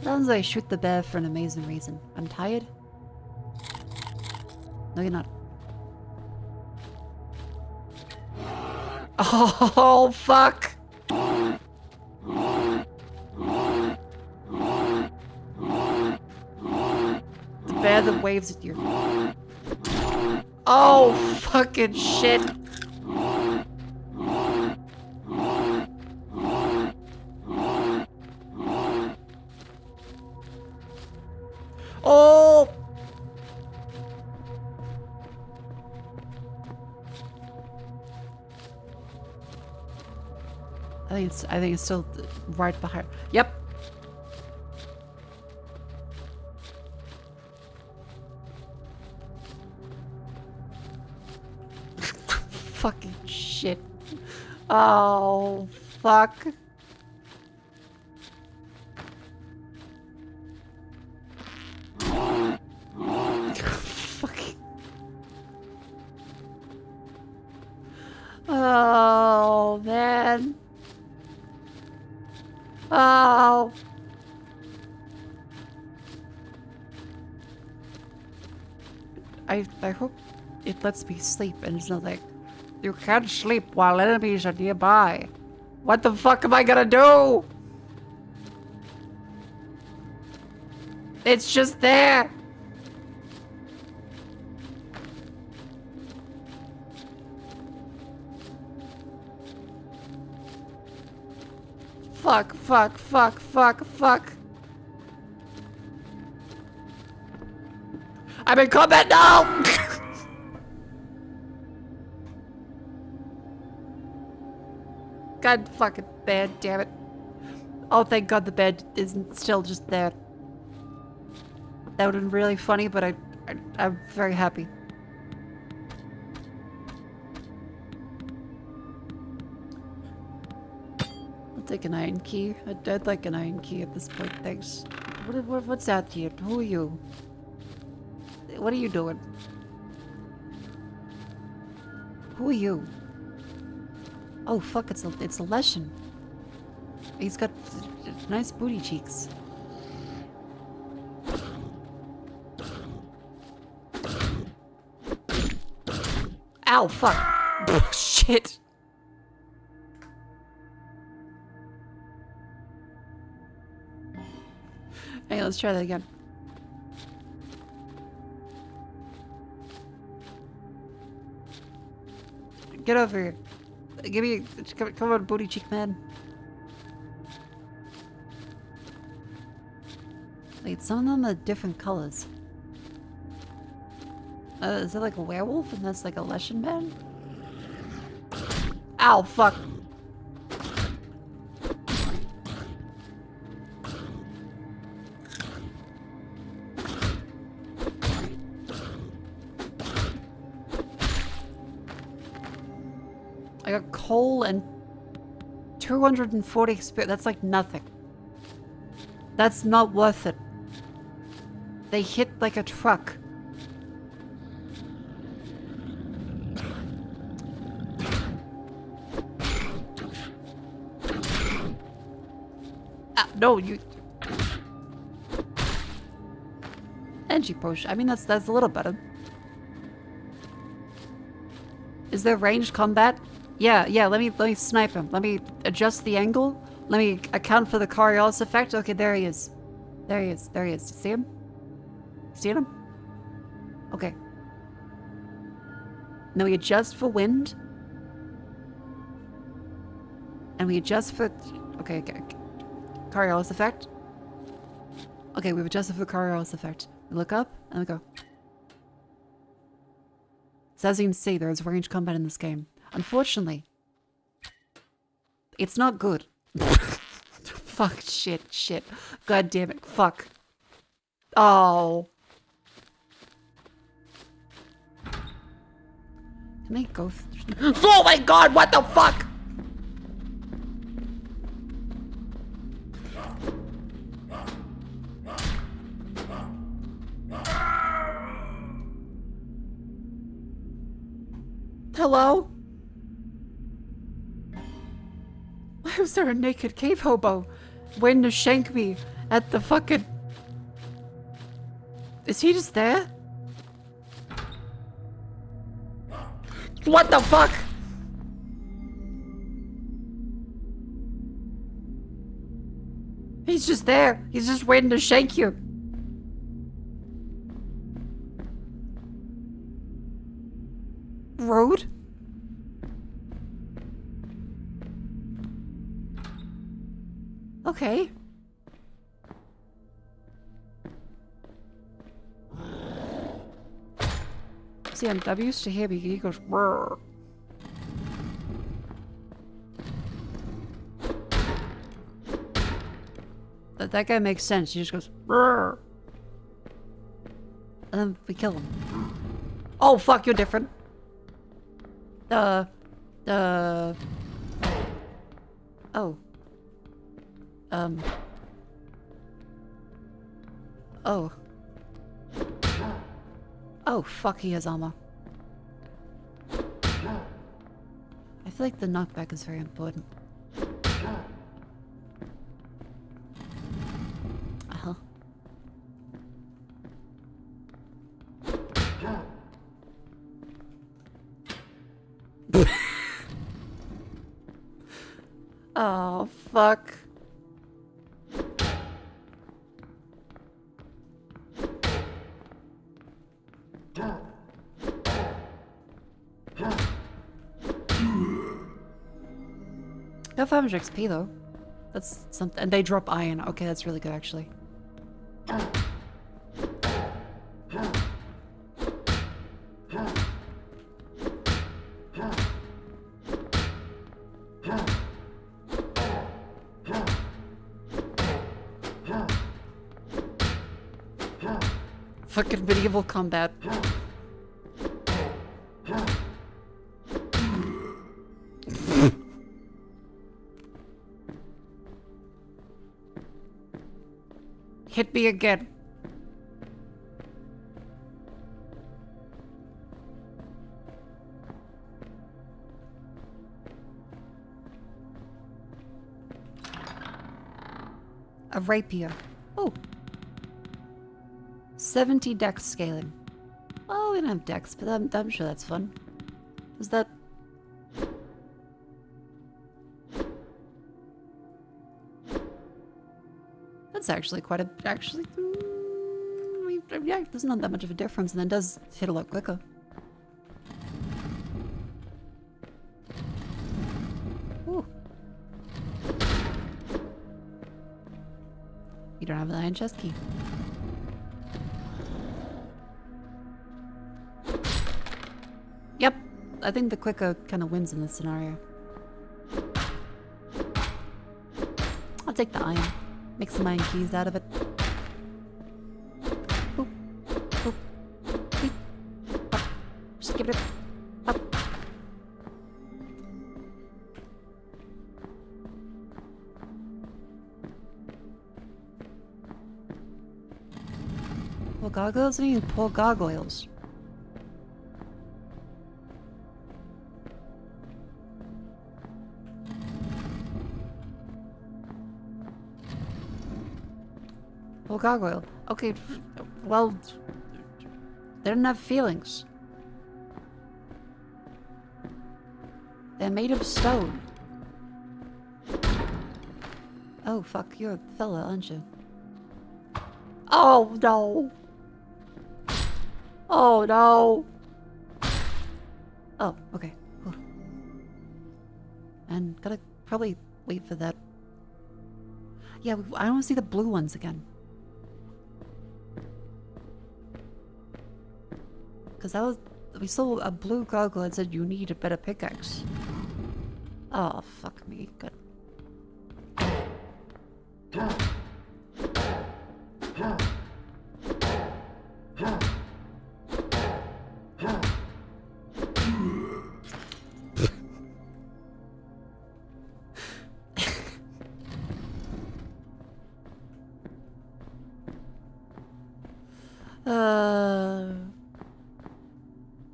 Sounds like I shoot the bear for an amazing reason. I'm tired? No, you're not. Oh, fuck! Bear that waves at you. Oh, fucking shit. Oh! I think it's still right behind. Yep. Fucking shit. Oh, fuck. Fucking. Oh, man. Oh. I hope it lets me sleep and it's not like, you can't sleep while enemies are nearby. What the fuck am I gonna do? It's just there. Fuck, fuck, fuck, fuck, fuck. I'm in combat now! God fucking bed, damn it. Oh, thank God the bed isn't still just there. That would have been really funny, but I'm very happy. I'll take an iron key. I'd like an iron key at this point, thanks. What's that here? Who are you? What are you doing? Who are you? Oh fuck, it's a Leshen. He's got nice booty cheeks. Ow, fuck. Shit. Hey, let's try that again. Get over here. Give me, come on, booty cheek man. Wait, some of them are different colors. Is that like a werewolf and that's like a Leshen man? Ow, fuck. I got coal and 240 experience. That's like nothing. That's not worth it. They hit like a truck. Ah, no, you... Energy potion. I mean, that's a little better. Is there ranged combat? Yeah, let me snipe him. Let me adjust the angle. Let me account for the Coriolis effect. Okay, there he is. There he is. See him? See him? Okay. Now we adjust for wind. And we adjust for... Okay. Coriolis effect. Okay, we've adjusted for the Coriolis effect. We look up, and we go. So as you can see, there is range combat in this game. Unfortunately, it's not good. Fuck, shit. God damn it, fuck. Oh. Can they go through? Oh my god, what the fuck? Hello? Why was there a naked cave hobo waiting to shank me at the fucking... Is he just there? What the fuck? He's just there. He's just waiting to shank you. Road? Okay. See, I'm used to him. He goes, brr. That guy makes sense. He just goes, brr. And then we kill him. Oh, fuck, you're different. Oh. Oh. Oh, fuck, he has armor. I feel like the knockback is very important. Uh-huh. Oh, fuck. Got 500 XP though. That's something. And they drop iron. Okay, that's really good actually. Fucking medieval combat. Hit me again. A rapier. Oh. 70 dex scaling. Oh, we don't have dex, but I'm sure that's fun. Is that... That's actually quite a... Actually... yeah, there's not that much of a difference, and it does hit a lot quicker. Ooh. You don't have an iron chest key. Yep, I think the quicker kind of wins in this scenario. I'll take the iron. Make some iron keys out of it. Boop. Boop. Beep. Up. Just give it up. Poor gargoyles? I mean, poor gargoyles. Poor gargoyle. Okay, well, they don't have feelings. They're made of stone. Oh, fuck, you're a fella, aren't you? Oh, no! Oh, no! Oh, okay. Cool. And gotta probably wait for that. Yeah, I want to see the blue ones again. Because that was... We saw a blue gargoyle and said you need a better pickaxe. Oh, fuck me. Good.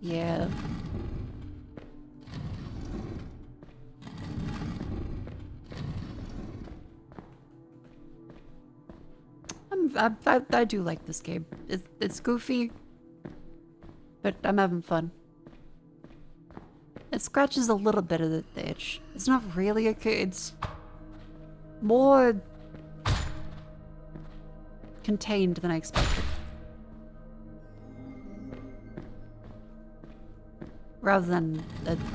Yeah. I do like this game. It's goofy, but I'm having fun. It scratches a little bit of the itch. It's not really it's more contained than I expected. Rather than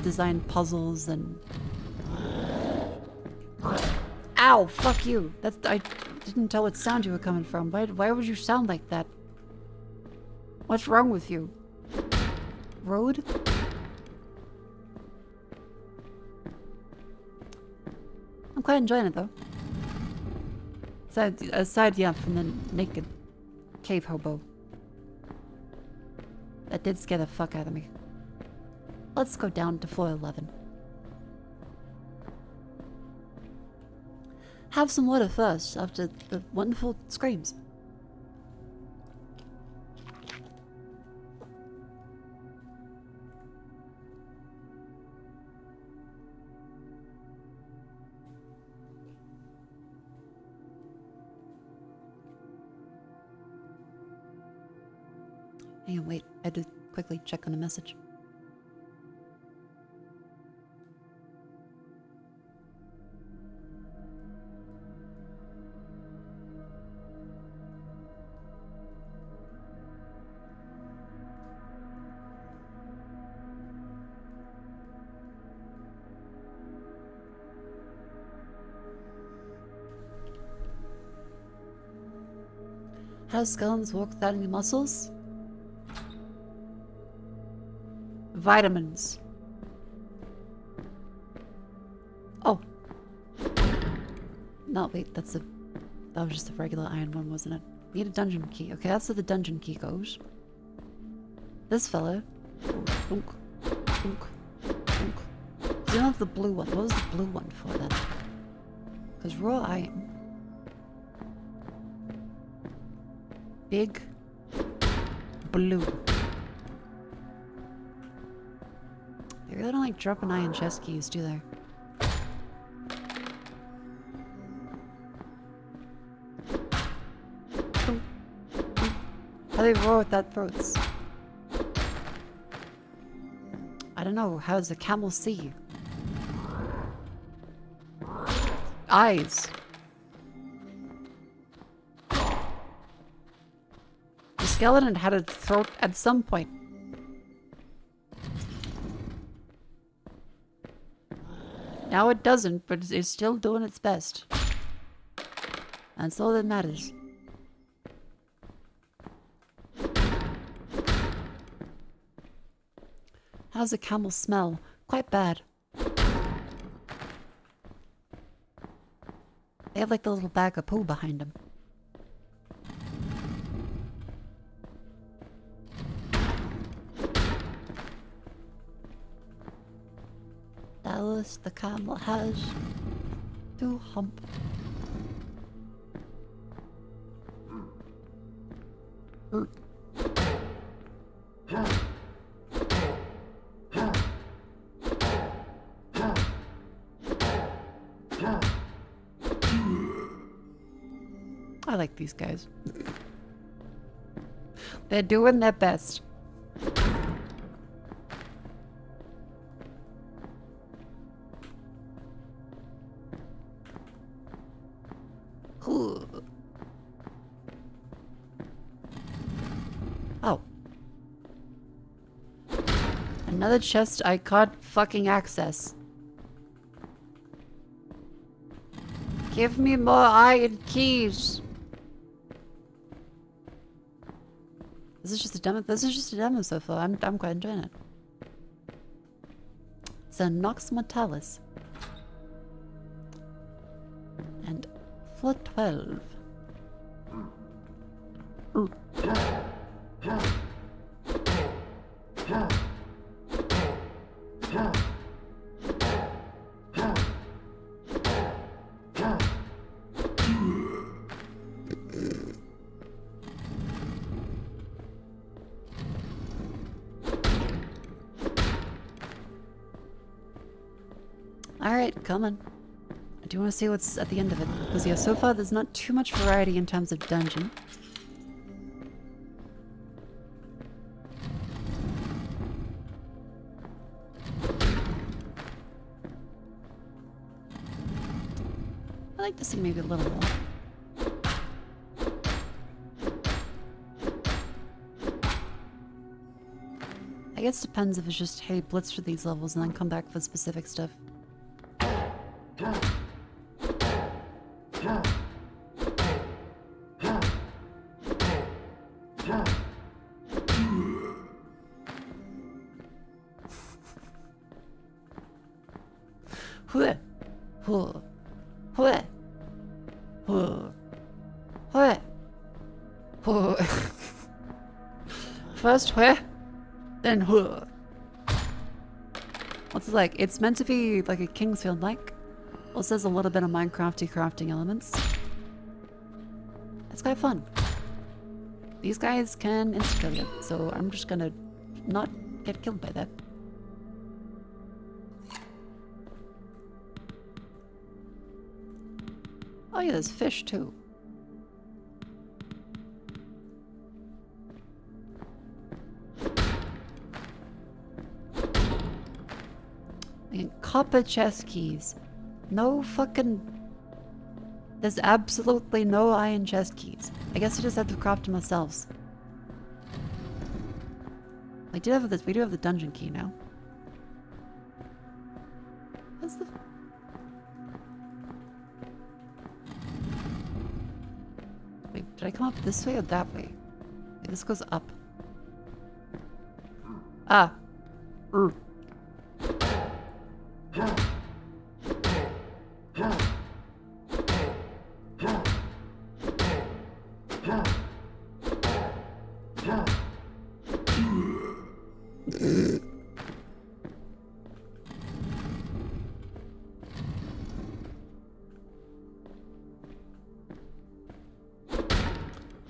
design puzzles and... Ow! Fuck you! I didn't tell what sound you were coming from. Why would you sound like that? What's wrong with you? Road? I'm quite enjoying it though. Aside, yeah, from the naked cave hobo. That did scare the fuck out of me. Let's go down to floor 11. Have some water first, after the wonderful screams. Hang on, wait. I had to quickly check on a message. How do skeletons walk without any muscles? Vitamins. Oh. No, wait, that was just a regular iron one, wasn't it? Need a dungeon key. Okay, that's where the dungeon key goes. This fella. Dunk, dunk, dunk. You don't have the blue one. What was the blue one for then? Because raw iron. Big blue. They really don't like dropping iron chest keys, do they? How do they roar with that throats? I don't know. How does a camel see? Eyes. The skeleton had a throat at some point. Now it doesn't, but it's still doing its best. That's all that matters. How's a camel smell? Quite bad. They have like the little bag of poo behind them. Dallas the camel has to hump. I like these guys. They're doing their best. Oh. Another chest I can't fucking access. Give me more iron keys. This is just a demo. This is just a demo so far. I'm quite enjoying it. It's a Nox Mortalis. And floor 12. Ooh. Alright, come on. I do want to see what's at the end of it. Because yeah, so far there's not too much variety in terms of dungeon. I'd like to see maybe a little more. I guess it depends if it's just, hey, blitz for these levels and then come back for specific stuff. First where, then who. What's it like? It's meant to be like a Kingsfield like. Also there's a little bit of Minecrafty crafting elements. It's quite fun. These guys can insta-kill you, so I'm just gonna not get killed by that. Oh yeah, there's fish too. And copper chest keys. No fucking... There's absolutely no iron chest keys. I guess you just have to craft them ourselves. We do have the dungeon key now. What's the... Wait, did I come up this way or that way? Wait, this goes up. Ah.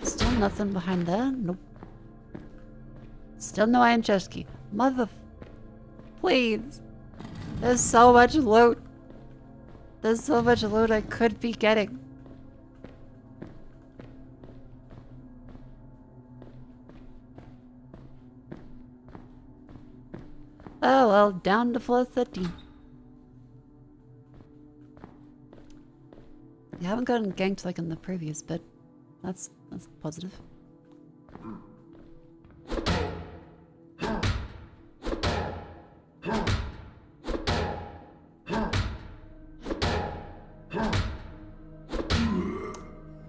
Still nothing behind there? Nope. Still no iron chest key. Mother... Please. There's so much loot. There's so much loot I could be getting. Oh well, down to floor 13. You haven't gotten ganked like in the previous bit. That's positive.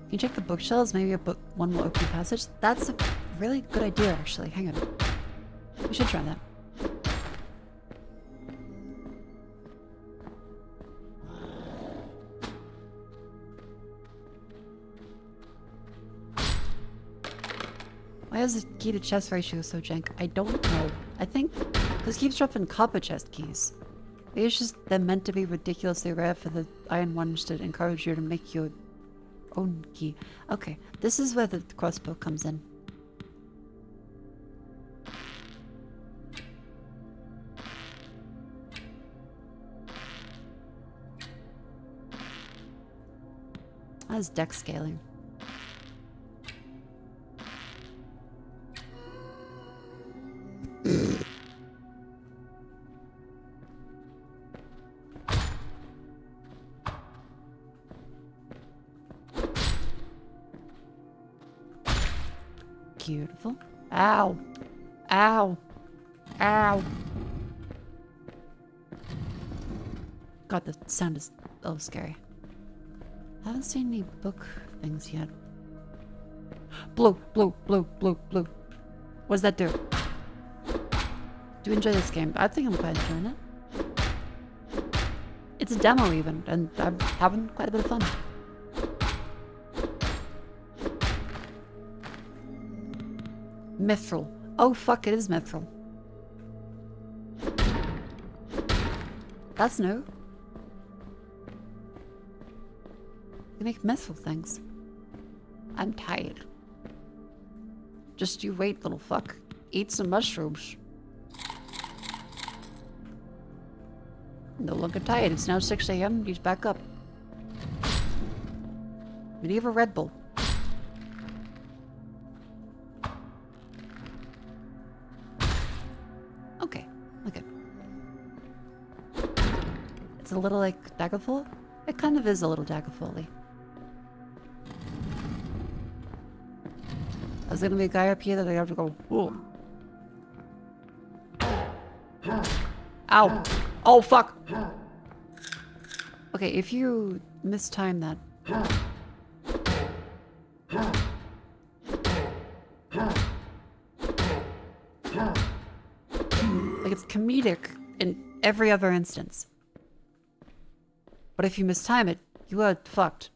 Can you check the bookshelves? Maybe one will open passage? That's a really good idea, actually. Hang on. We should try that. Why is the key to chest ratio so jank? I don't know. I think this keeps dropping copper chest keys. Maybe it's just they're meant to be ridiculously rare for the iron ones to encourage you to make your own key. Okay, this is where the crossbow comes in. How's deck scaling? Beautiful. Ow. Ow. Ow. God, the sound is a little scary. I haven't seen any book things yet. Blue, blue, blue, blue, blue. What does that do? Do you enjoy this game? I think I'm quite enjoying it. It's a demo even, and I'm having quite a bit of fun. Mithril. Oh fuck, it is mithril. That's new. You make mithril things. I'm tired. Just you wait, little fuck. Eat some mushrooms. No longer tired. It's now 6 a.m. He's back up. We need a Red Bull. Okay. Okay. It's a little like Daggerfall? It kind of is a little Daggerfall-y. There's gonna be a guy up here that I have to go, whoa. Ow! Oh, fuck! Okay, if you mistime that. Like, it's comedic in every other instance. But if you mistime it, you are fucked.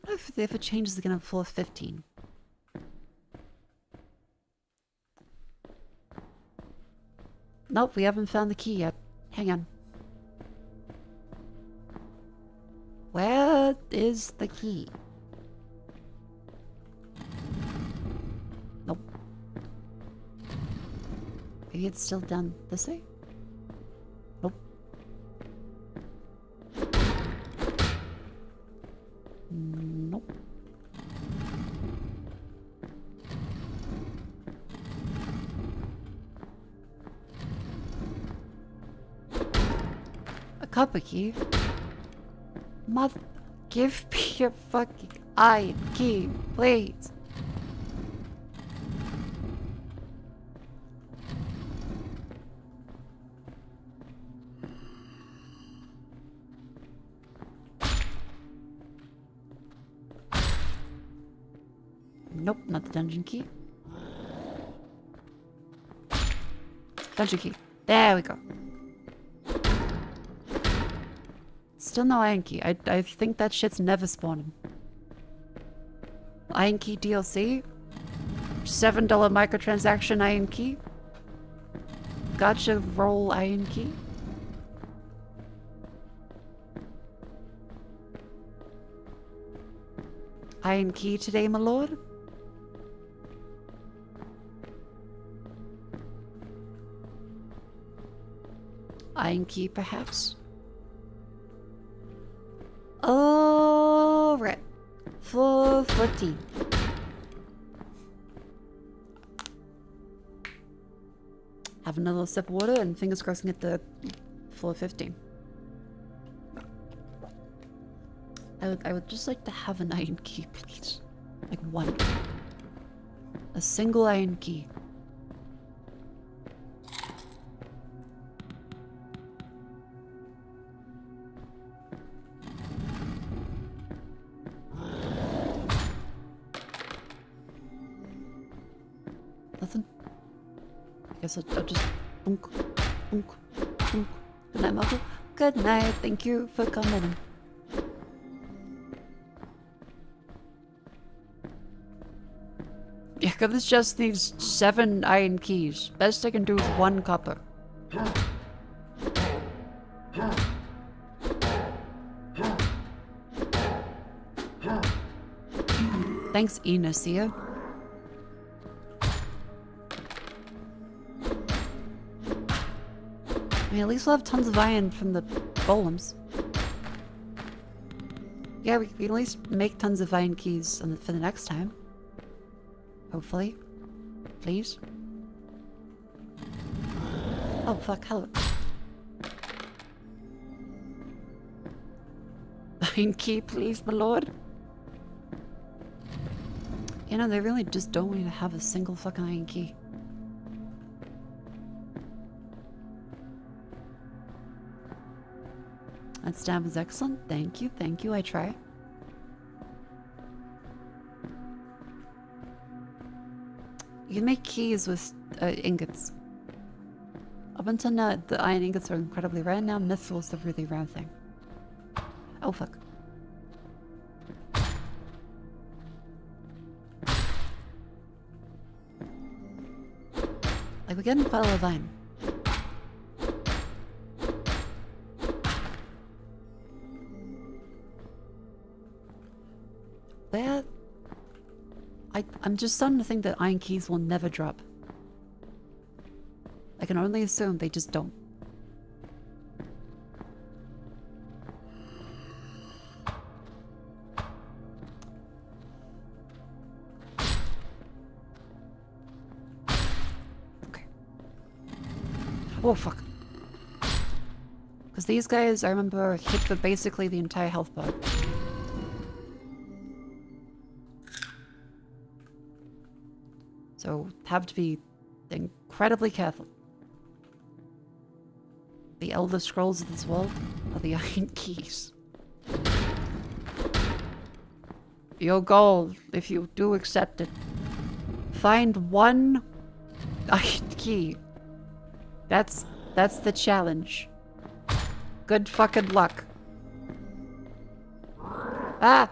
I wonder if it changes again on floor 15. Nope, we haven't found the key yet. Hang on. Where is the key? Nope. Maybe it's still down this way? Nope. Nope. A copper key? Mother, give me your fucking iron key, please. Nope, not the dungeon key. Dungeon key. There we go. Still no iron key. I think that shit's never spawning. Iron key DLC? $7 microtransaction iron key? Gotcha roll iron key? Iron key today, my lord? Iron key, perhaps? Alright. 414. Have another sip of water and fingers crossed and get the floor 15. I would just like to have an iron key, please. Like one. A single iron key. Nothing? I guess I'll just... Boonk, boonk, boonk. Good night, Mako. Good night. Thank you for coming. Yeah, cause this just needs 7 iron keys. Best I can do is 1 copper. Thanks, Inasia. I mean, at least we'll have tons of iron from the golems. Yeah, we can at least make tons of iron keys for the next time. Hopefully. Please. Oh, fuck, hello. Iron key, please, my lord. You know, they really just don't want you to have a single fucking iron key. That stab is excellent. Thank you, I try. You can make keys with ingots. Up until now, the iron ingots are incredibly rare. Now mithril the really rare thing. Oh, fuck. Like, we're getting quite a lot of iron. Where... I'm just starting to think that iron keys will never drop. I can only assume they just don't. Okay. Oh, fuck. Because these guys, I remember, hit for basically the entire health bar. So, have to be incredibly careful. The Elder Scrolls of this world are the Iron Keys. Your goal, if you do accept it, find one Iron Key. That's the challenge. Good fucking luck. Ah!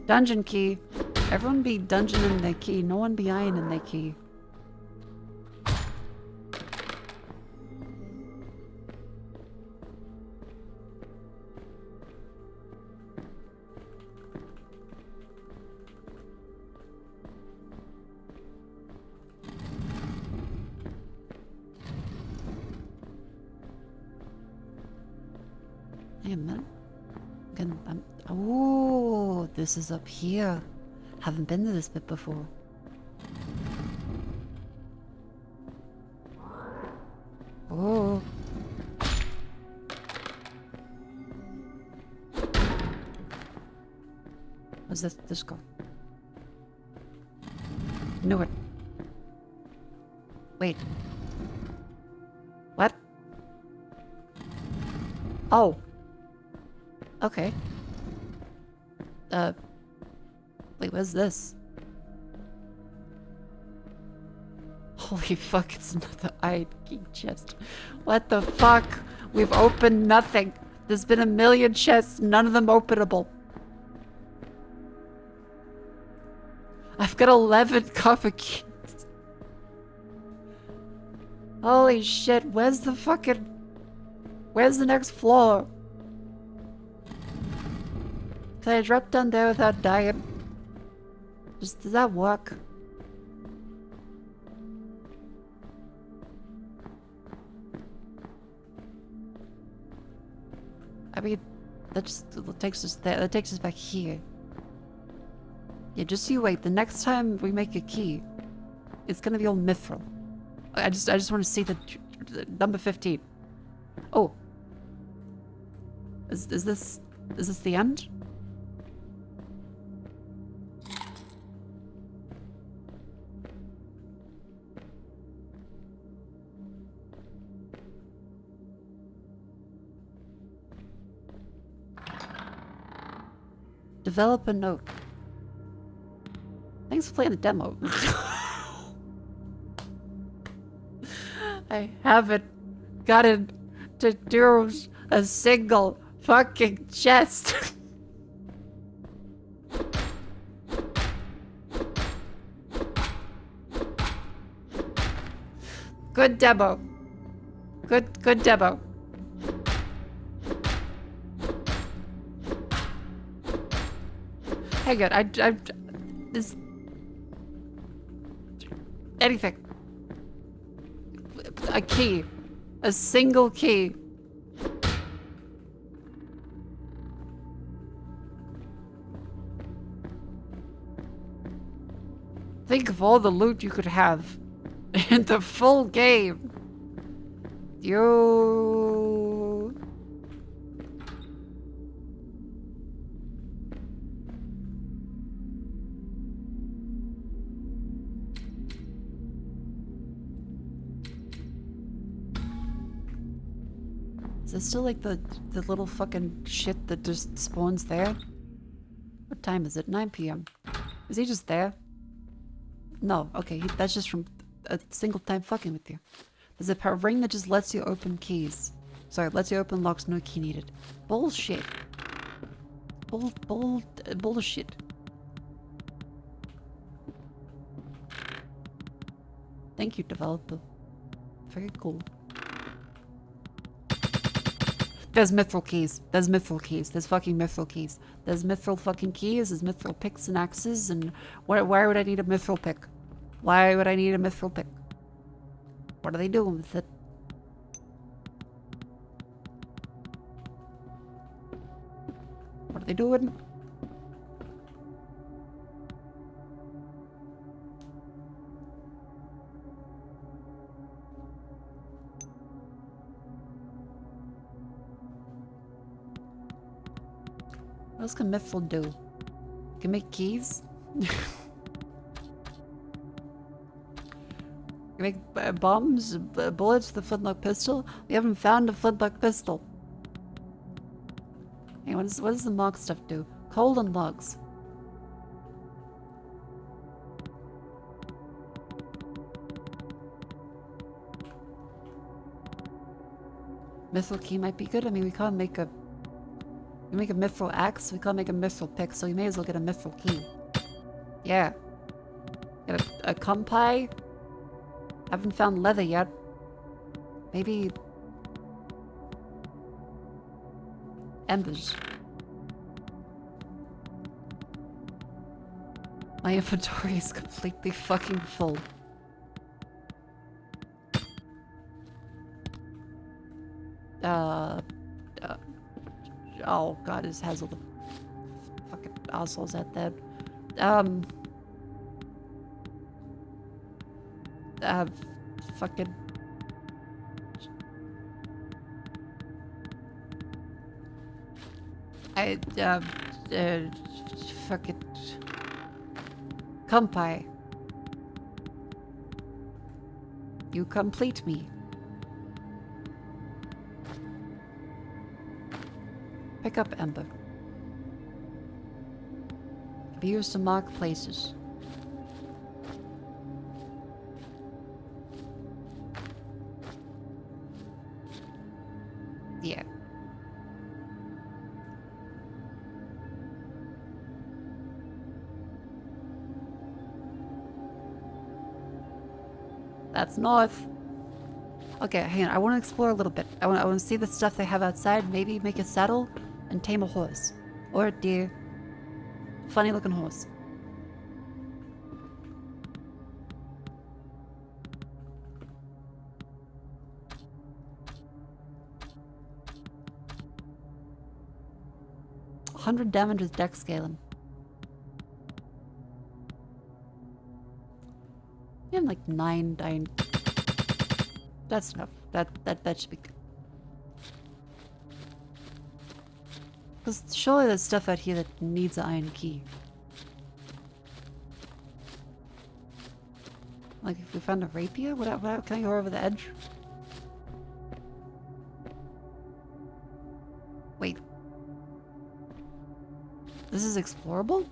Dungeon key. Everyone be dungeon in their key. No one be iron in their key. Hey, man. Oh, this is up here. Haven't been to this bit before. Oh. What's this go? Knew it. Wait. What? Oh. Okay. Wait, what's this? Holy fuck, it's another iron key chest. What the fuck? We've opened nothing. There's been a million chests, none of them openable. I've got 11 copper keys. Holy shit, where's the next floor? Can I drop down there without dying? Does that work? I mean, that takes us there. That takes us back here. Yeah, just you wait. The next time we make a key, it's gonna be all mithril. I just want to see the number 15. Oh, is this the end? Develop a note. Thanks for playing the demo. I haven't gotten to do a single fucking chest. Good demo. Good demo. Hang on, this... Anything. a key. A single key. Think of all the loot you could have in the full game. You... Is this still like the little fucking shit that just spawns there? What time is it? 9 p.m. Is he just there? No, okay, that's just from a single time fucking with you. There's a ring that just lets you open keys. Sorry, lets you open locks, no key needed. Bullshit. Bullshit. Thank you, developer. Very cool. There's mithril keys. There's mithril keys. There's fucking mithril keys. There's mithril fucking keys. There's mithril picks and axes. And why would I need a mithril pick? Why would I need a mithril pick? What are they doing with it? What are they doing? What else can mithril do? You can make keys? You make bombs, bullets, the flintlock pistol? We haven't found a flintlock pistol. Hey, what does the log stuff do? Coal and logs. Mithril key might be good. I mean, we can't make a... We make a mithril axe, we can't make a mithril pick, so we may as well get a mithril key. Yeah. Get a compi. Haven't found leather yet. Maybe... embers. My inventory is completely fucking full. Oh god, it has all the fucking assholes at that. Fucking... fucking... Compi. You complete me. Pick up ember. Be used to mark places. Yeah. That's north. Okay, hang on. I want to explore a little bit. I want to see the stuff they have outside. Maybe make a saddle and tame a horse. Or a deer. Funny looking horse. $100 damage with dex scaling. I'm like 9 dying. That's enough. That should be good. Because surely there's stuff out here that needs an iron key. Like if we found a rapier? What, can I go over the edge? Wait. This is explorable?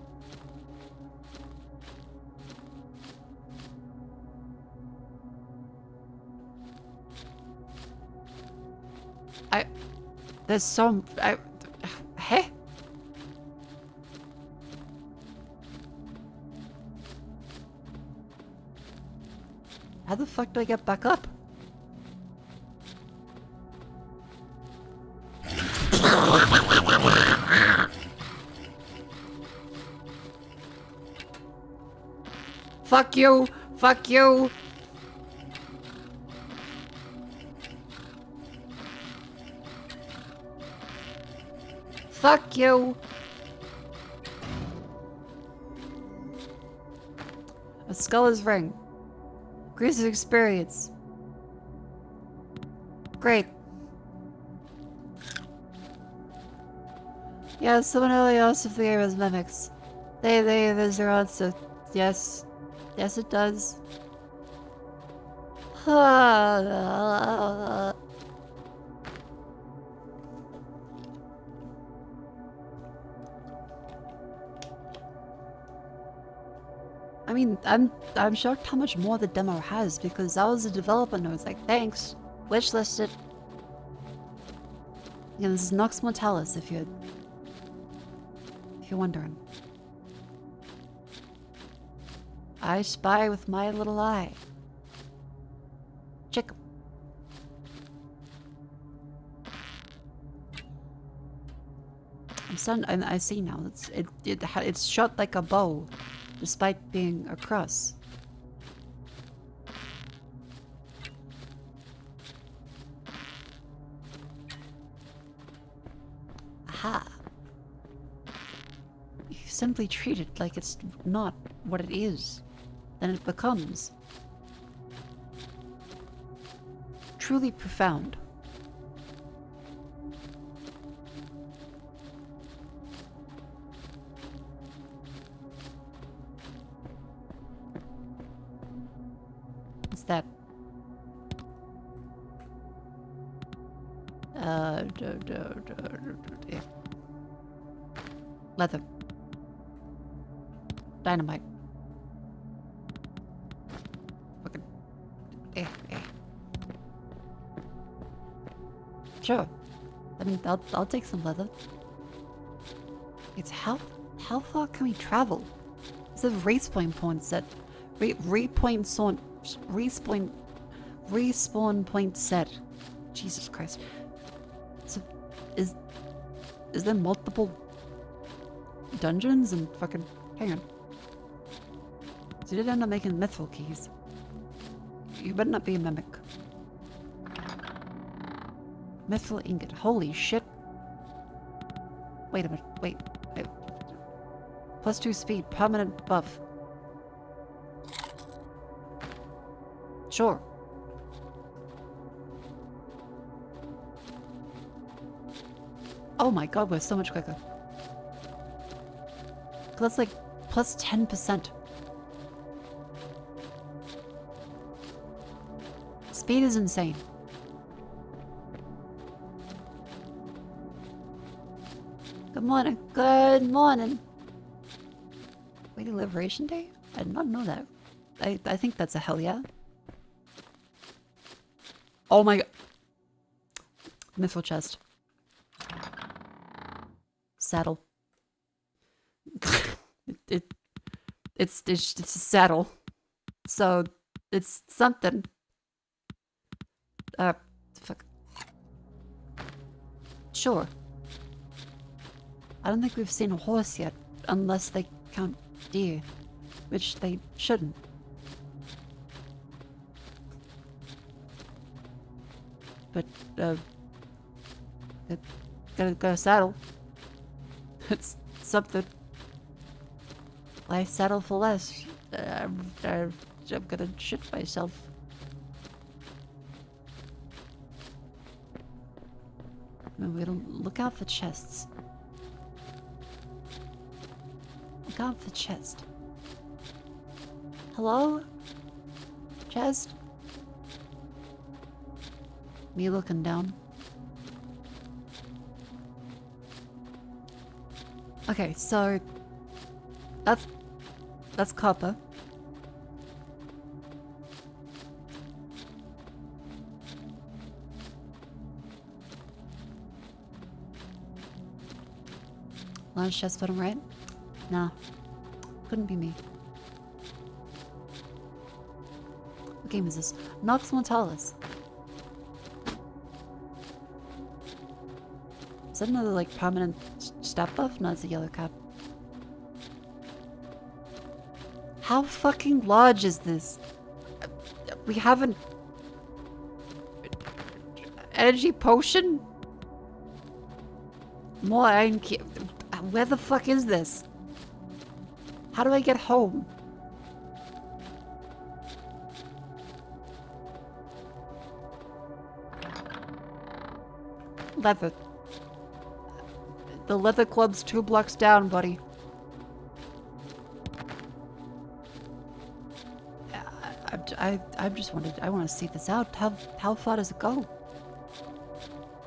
There's so... Hey? How the fuck do I get back up? Fuck you! Fuck you! Fuck you! A Sculler's ring. Increases experience. Great. Yeah, someone earlier asked if the game has mimics. There's their answer. Yes. Yes, it does. I mean, I'm shocked how much more the demo has, because I was a developer and I was like, thanks, wishlisted. Yeah, this is Nox Mortalis, if you're wondering. I spy with my little eye. Check. I see now. It's shot like a bow, despite being a cross. Aha. You simply treat it like it's not what it is. Then it becomes truly profound. What's that? Yeah. Leather. Dynamite. Fucking. Sure. I mean, I'll take some leather. It's how far can we travel? It's a respawn point set. Respawn point set. Jesus Christ. So, is there multiple dungeons and fucking... Hang on. So you did end up making mithril keys. You better not be a mimic. Mithril ingot. Holy shit. Wait a minute. Wait. +2 speed. Permanent buff. Sure. Oh my god, we're so much quicker. That's like plus 10%. Speed is insane. Good morning. Good morning. Waiting Liberation Day? I did not know that. I think that's a hell yeah. Oh my god. Mithril chest. Saddle. It's a saddle. So it's something. Fuck. Sure. I don't think we've seen a horse yet, unless they count deer, which they shouldn't. But, got a saddle. It's something. Why settle for less? I'm gonna shit myself. We don't look out for chests. Look out for chest. Hello? Chest? Me looking down. Okay, so that's copper. Large chest bottom right? Nah. Couldn't be me. What game is this? Nox Mortalis. Is that another like permanent stat buff? No, it's a yellow cap. How fucking large is this? We haven't... Energy potion? More where the fuck is this? How do I get home? Leather. The leather club's 2 blocks down, buddy. I just wanted, I want to see this out. How far does it go?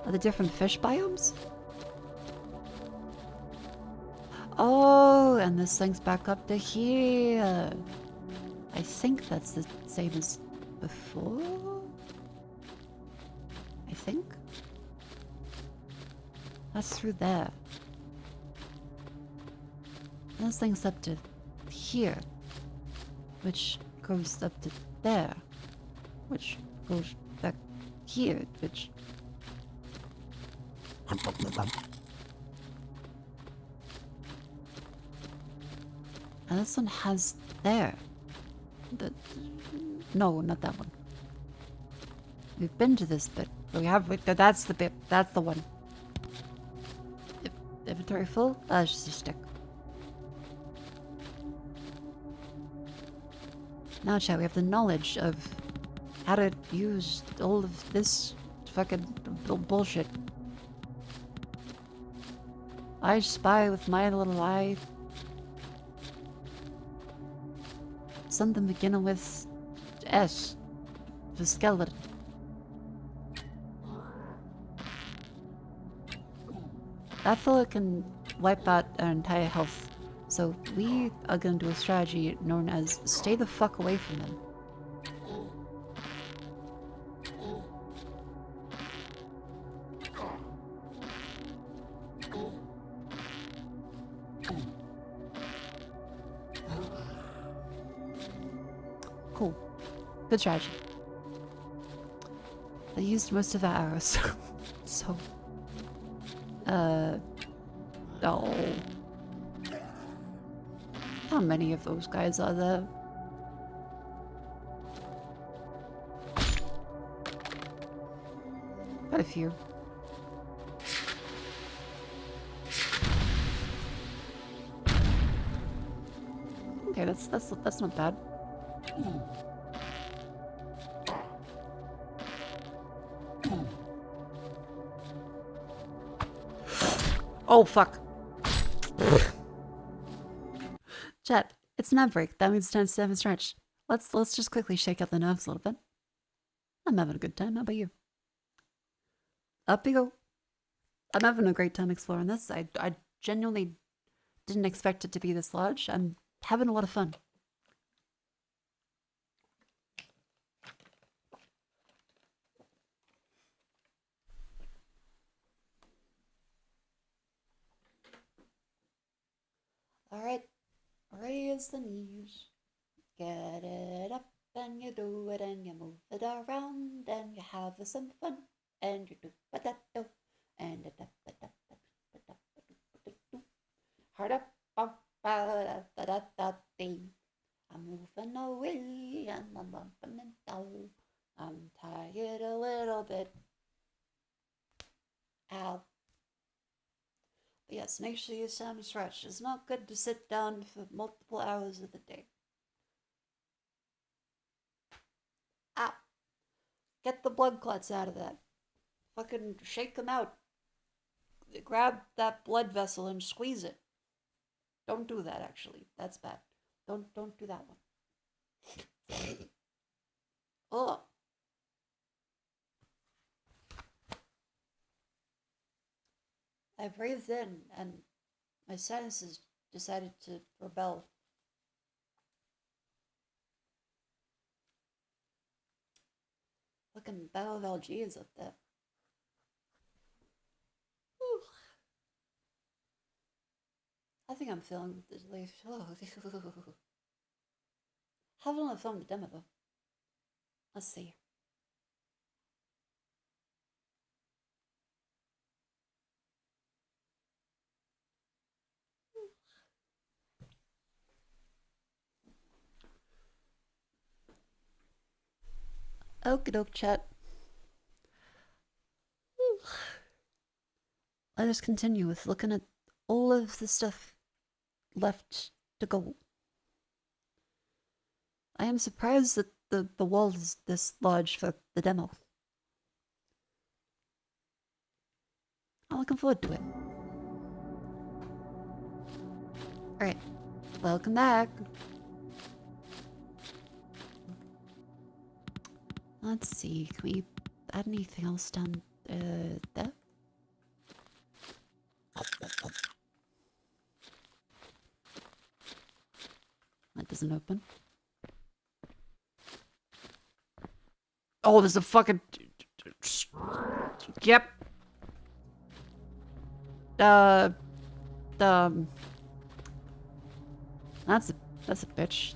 Are the different fish biomes? Oh, and this thing's back up to here. I think that's the same as before. I think. That's through there. And this thing's up to here, which goes up to there, which goes back here, which... And this one has there. No, not that one. We've been to this bit. That's the bit. That's the one. Inventory full? That's just a stick. Now, chat, we have the knowledge of how to use all of this fucking bullshit. I spy with my little eye. Something beginning with S. The skeleton. That fella can wipe out our entire health. So we are gonna do a strategy known as stay the fuck away from them. Cool. Good strategy. They used most of our arrows. So... Oh. How many of those guys are there? Quite a few. Okay, that's not bad. Oh fuck. Chat, it's nap break. That means it's time to have a stretch. Let's just quickly shake up the nerves a little bit. I'm having a good time. How about you? Up we go. I'm having a great time exploring this. I genuinely didn't expect it to be this large. I'm having a lot of fun. Alright, raise the knees, get it up and you do it and you move it around and you have some fun and you do ba-da-do and hard up, ba-da-da-da-da-dee. I'm moving away and I'm bumping and down. I'm tired a little bit. Ow. Yes, make sure you sound stretch. It's not good to sit down for multiple hours of the day. Ow. Get the blood clots out of that. Fucking shake them out. Grab that blood vessel and squeeze it. Don't do that, actually. That's bad. Don't do that one. Ugh. I breathed in, and my sinuses decided to rebel. Fucking Battle of Algiers up there. Whew. I think I'm feeling this leaf. Haven't I filmed the demo though? Let's see. Okie doke, chat. let us continue with looking at all of the stuff left to go. I am surprised that the wall is this large for the demo. I'm looking forward to it. Alright, welcome back. Let's see, can we add anything else down there? That doesn't open. Oh, there's a fucking... Yep. That's a bitch.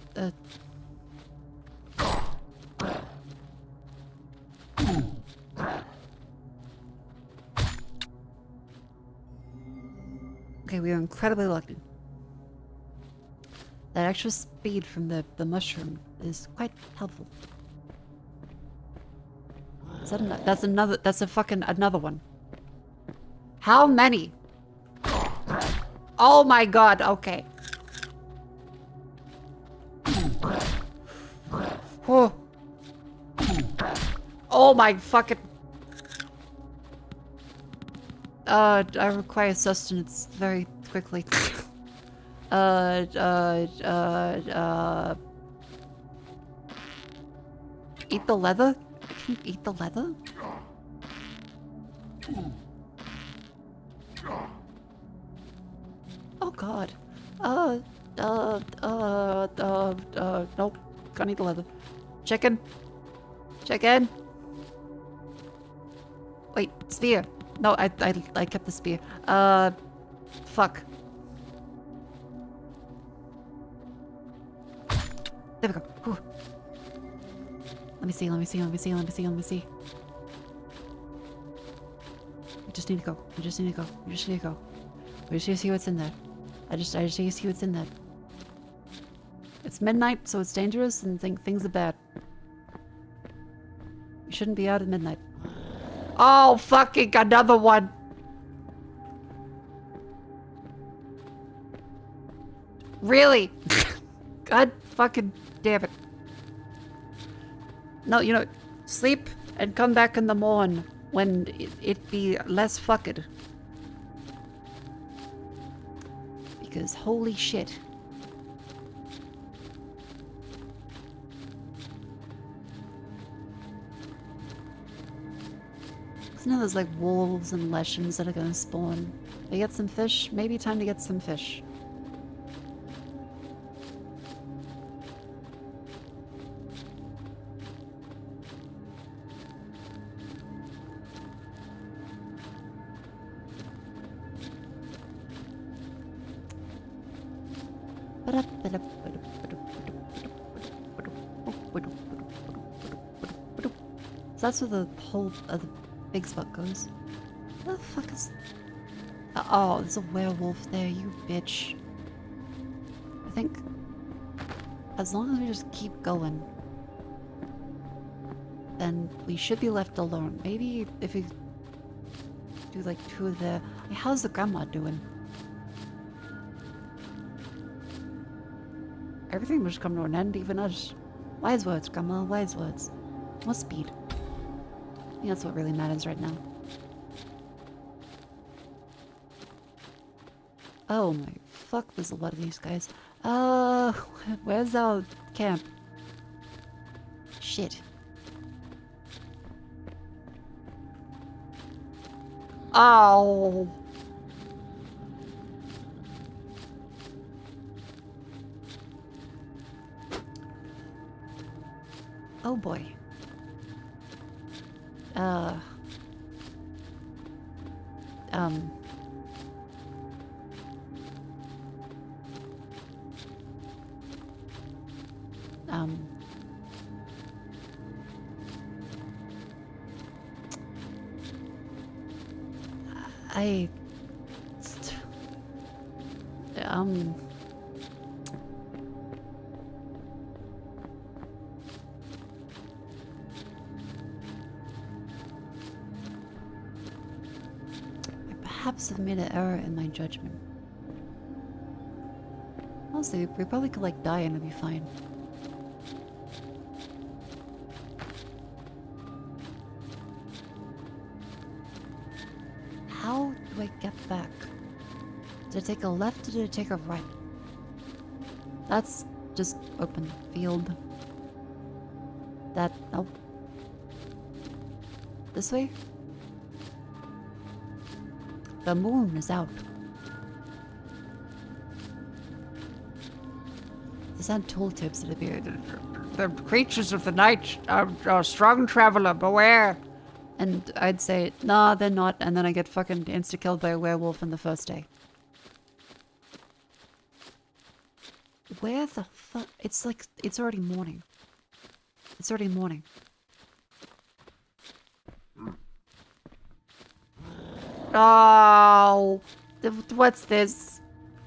Okay, we are incredibly lucky. That extra speed from the mushroom is quite helpful. Is that that's a fucking another one. How many? Oh my god, okay. Oh. Oh my fucking... I require sustenance very quickly. Eat the leather? Can you eat the leather? Oh god. Nope. Can't eat the leather. Chicken. Chicken. Wait, spear. No, I kept the spear. Fuck. There we go. Whew. Let me see. We just need to go. We just need to go. We just need to see what's in there. I just need to see what's in there. It's midnight, so it's dangerous and things are bad. You shouldn't be out at midnight. Oh, fucking another one! Really? God fucking damn it. No, you know, sleep and come back in the morn when it be less fucked. Because holy shit. Now there's like wolves and leshens that are gonna spawn. I get some fish? Maybe time to get some fish. So that's where the whole of the big spot goes. Where the fuck is... Oh, there's a werewolf there, you bitch. I think... as long as we just keep going, then we should be left alone. Maybe if we do like 2 of the... Hey, how's the grandma doing? Everything must come to an end, even us. Wise words, grandma, wise words. More speed. I think that's what really matters right now. Oh my fuck, there's a lot of these guys. Where's our camp? Shit. Oh. Oh boy. perhaps have made an error in my judgment. Honestly, we probably could like die and it'd be fine. How do I get back? Did I take a left or did I take a right? That's just open field. That, nope. This way? The moon is out. These aren't tooltips, it'd be... The creatures of the night are a strong traveler, beware! And I'd say, nah, they're not, and then I get fucking insta-killed by a werewolf in the first day. Where the fuck? It's like, it's already morning. It's already morning. Oh, what's this?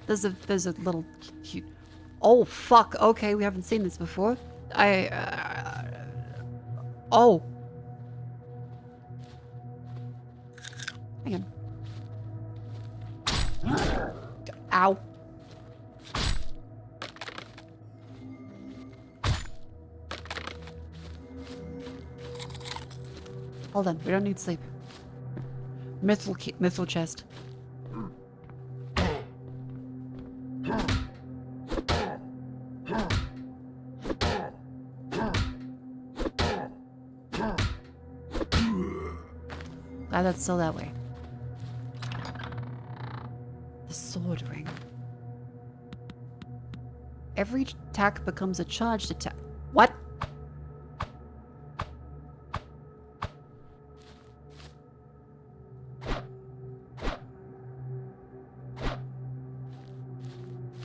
There's a little cute. Oh fuck. Okay, we haven't seen this before. Oh. Hang on. Ow. Hold on, we don't need sleep. Mithril chest. Glad that's still that way. The sword ring. Every attack becomes a charged attack. What?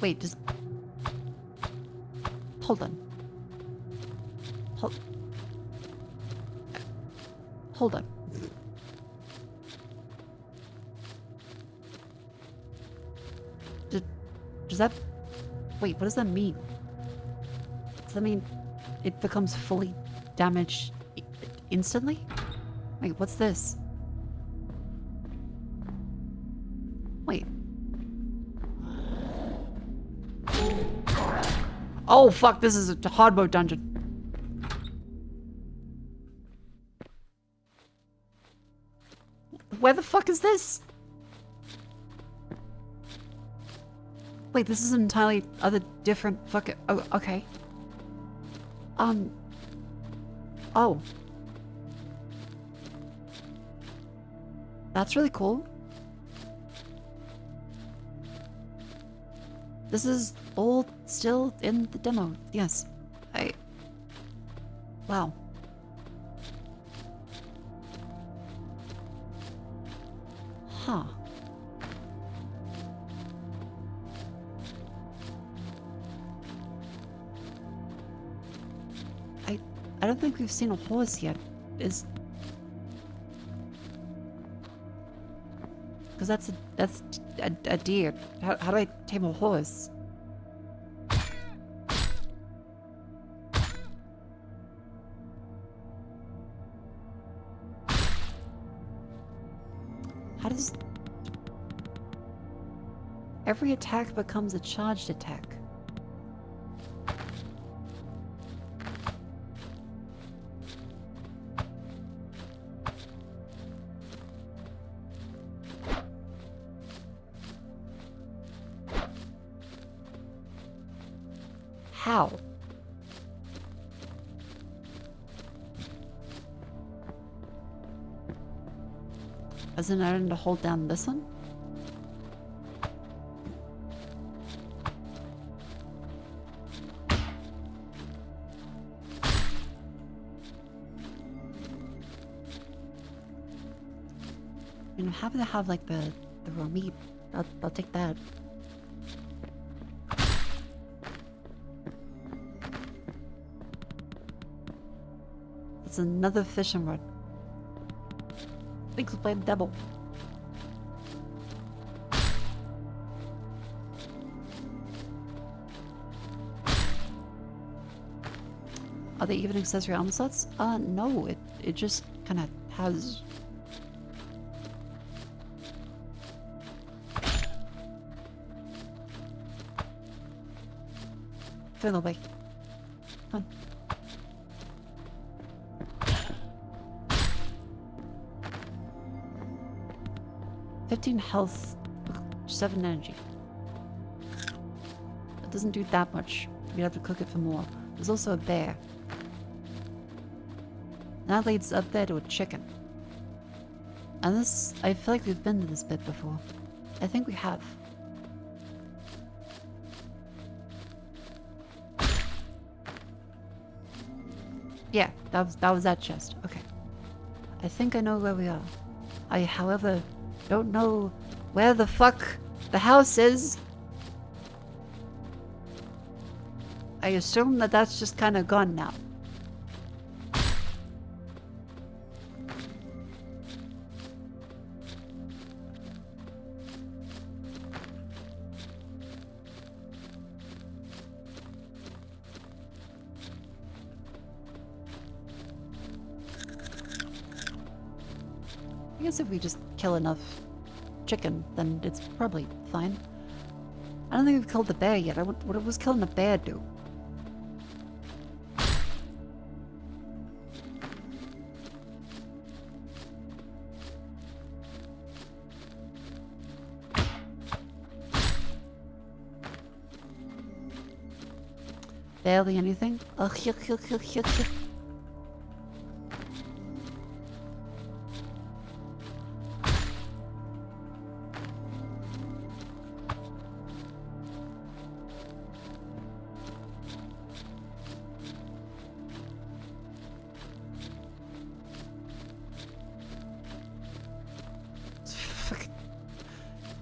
Wait, just... Hold on. Hold on. Does that... Wait, what does that mean? Does that mean it becomes fully damaged instantly? Wait, what's this? Wait. Oh fuck, this is a hard mode dungeon. Where the fuck is this? Wait, this is an entirely other different fucking... Oh, okay. Oh. That's really cool. This is all still in the demo. Yes. Wow. Huh. I don't think we've seen a horse yet. Because that's a deer. How do I tame a horse? How does... Every attack becomes a charged attack. How? Isn't it iron to hold down this one? I'm happy to have like the raw meat. I'll take that. It's another fishing rod. Thanks for playing double. Are they even accessory armor slots? No, it just kind of has... further away. Come on. 15 health, 7 energy. It doesn't do that much. We'd have to cook it for more. There's also a bear. That leads up there to a chicken. And this, I feel like we've been to this bit before. I think we have. Yeah, that was that chest. Okay. I think I know where we are. I, however, don't know where the fuck the house is. I assume that that's just kind of gone now. I guess if we just kill enough chicken, then it's probably fine. I don't think we've killed the bear yet. What was killing the bear do? Barely anything. Ugh, yuck, yuck, yuck, yuck, yuck.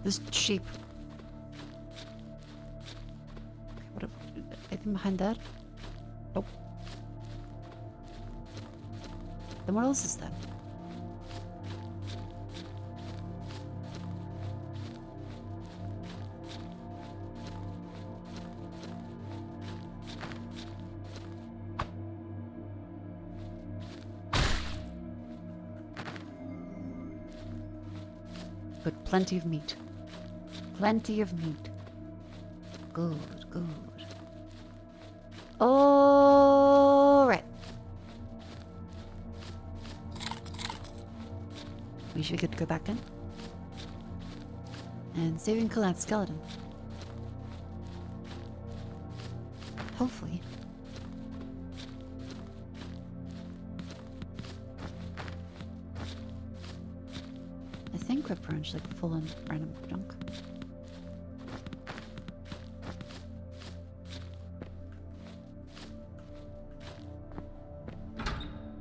This sheep. What? Anything behind that? Nope. Then what else is that? Good, plenty of meat. Plenty of meat. Good, good. All right. We should get to go back in. And see if we can kill that skeleton. Hopefully. I think we're prone to like full on random junk.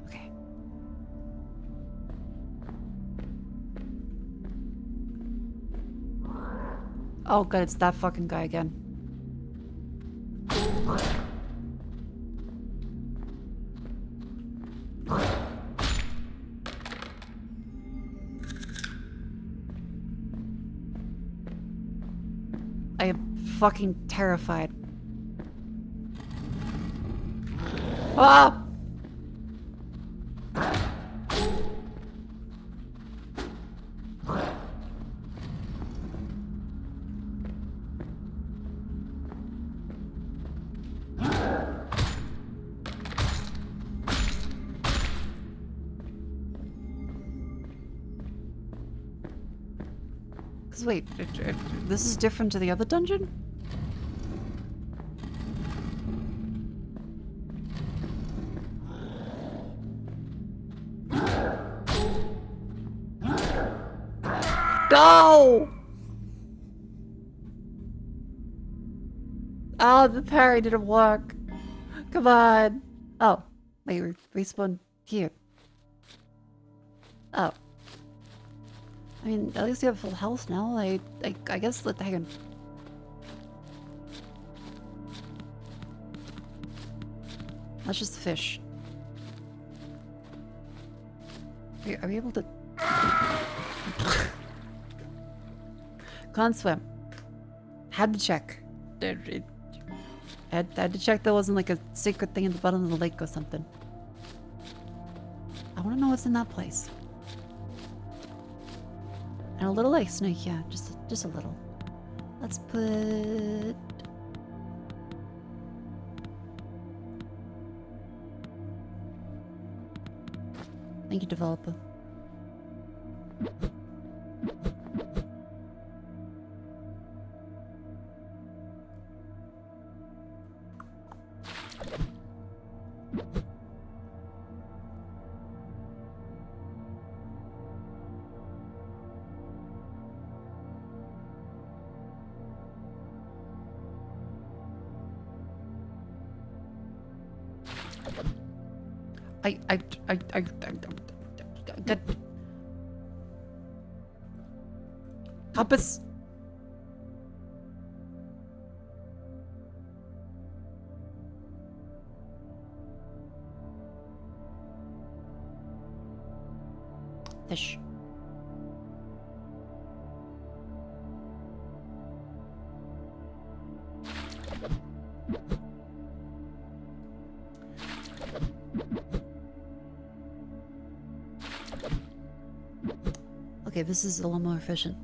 Okay. Oh god, it's that fucking guy again. I am fucking terrified. Ah! Wait, this is different to the other dungeon? No! Oh, the parry didn't work. Come on. Oh, wait, we respawn here. Oh. I mean, at least we have full health now. I guess let hang on. That's just the fish. Are we able to? Can't swim. Had to check. Had to check there wasn't like a secret thing in the bottom of the lake or something. I want to know what's in that place. And a little ice snake, yeah, just a little. Let's put Thank you, developer. Good. Compass. Fish. Okay, this is a little more efficient.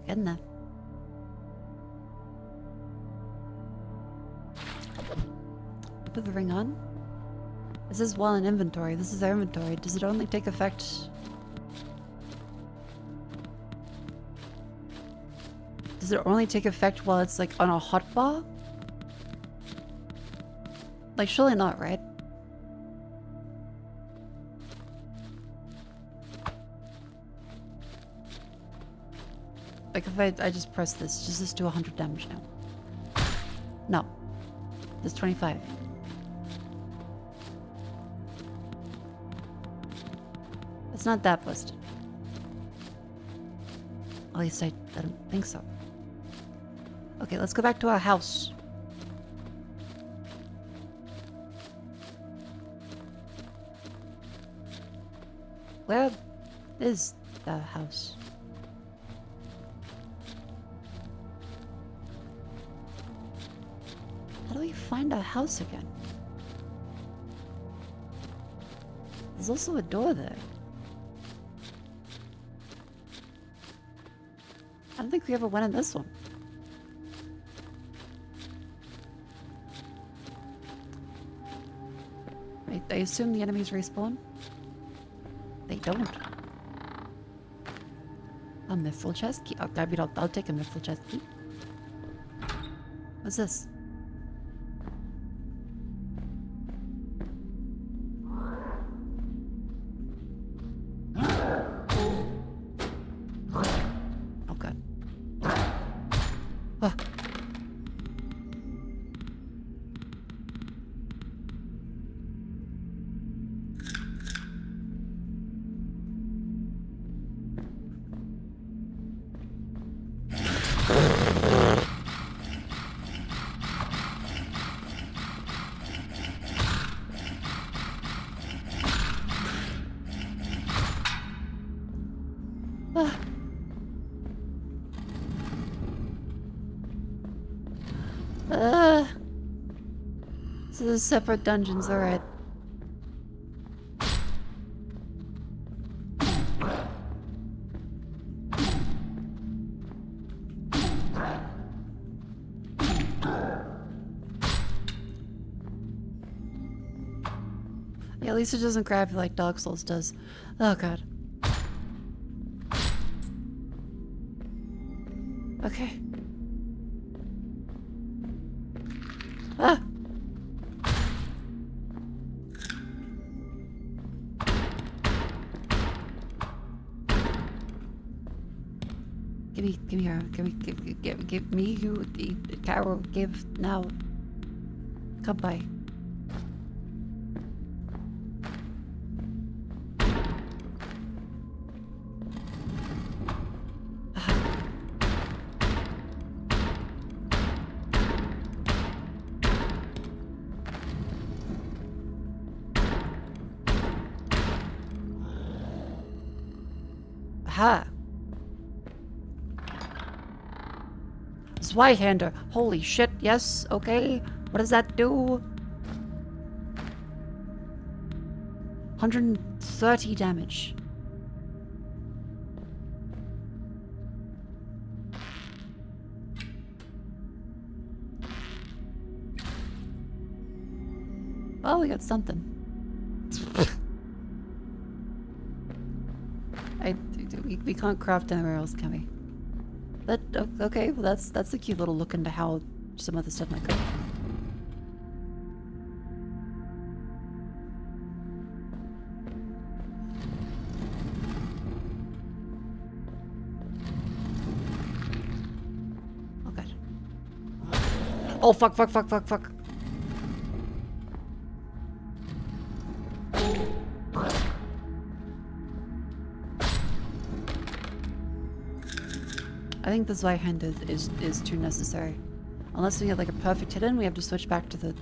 Getting that. Put the ring on. This is while in inventory. This is our inventory. Does it only take effect? Does it only take effect while it's like on a hotbar? Like, surely not, right? Like, if I just press this, does this do 100 damage now? No. It's 25. It's not that busted. At least I don't think so. Okay, let's go back to our house. Where is the house? How do we find our house again? There's also a door there. I don't think we ever went in this one. I assume the enemies respawn? They don't. A mithril chest key. Oh, I mean, I'll take a mithril chest key. What's this? Oh god. Oh. So there's separate dungeons, alright. Yeah, at least it doesn't grab you like Dark Souls does. Oh god. Okay. Ah! Give me her. Give me you, the Carol, give now. Come by. Aha! Zweihander. Holy shit, yes, okay. What does that do? 130 damage. Oh, we got something. We can't craft anywhere else, can we? But okay, well that's a cute little look into how some of the stuff might go. Oh god. Oh fuck. I think this right hand is too necessary. Unless we get like a perfect hit in, we have to switch back to the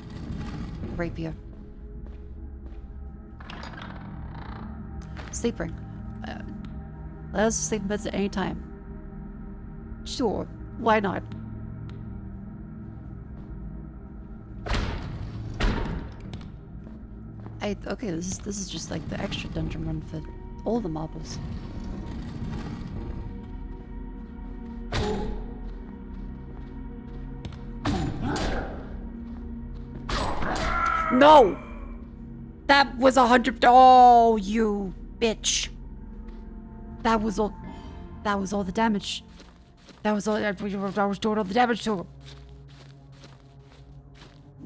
rapier. Sleep ring. Let us sleep in beds at any time. Sure, why not? Okay, this is just like the extra dungeon run for all the marbles. No! That was 100. Oh, you bitch! That was all the damage. That was all. I was doing all the damage to him.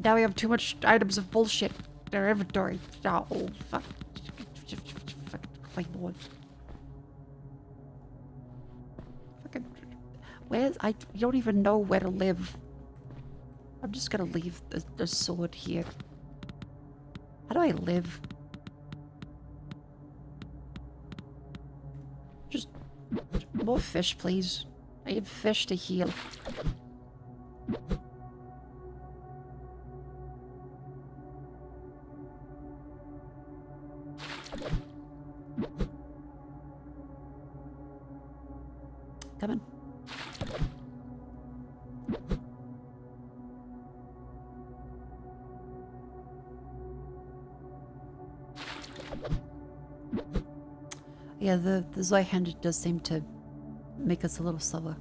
Now we have too much items of bullshit in our inventory. Oh fuck! My lord! Fucking. You don't even know where to live. I'm just gonna leave the sword here. How do I live? Just more fish, please. I need fish to heal. Come on. Yeah, the Zweihander does seem to make us a little slower.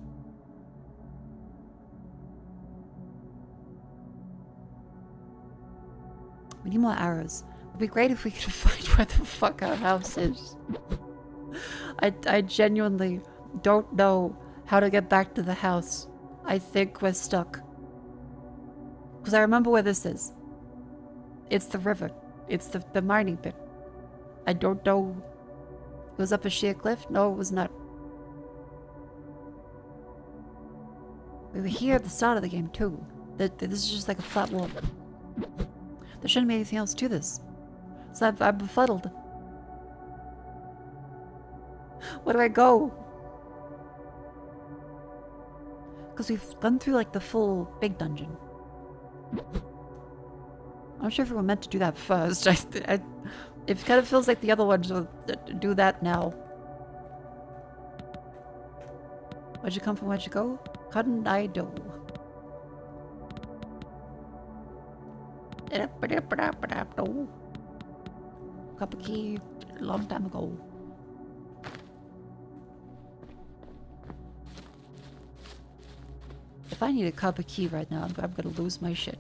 We need more arrows. It'd be great if we could find where the fuck our house is. I genuinely don't know how to get back to the house. I think we're stuck. Because I remember where this is. It's the river. It's the mining pit. I don't know. It was up a sheer cliff? No, it was not. We were here at the start of the game, too. This is just like a flat wall. There shouldn't be anything else to this. So I'm befuddled. Where do I go? Because we've gone through like the full big dungeon. I'm not sure if we were meant to do that first. It kind of feels like the other ones will do that now. Where'd you come from? Where'd you go? Couldn't I do? Cup of key a long time ago. If I need a cup of key right now, I'm gonna lose my shit.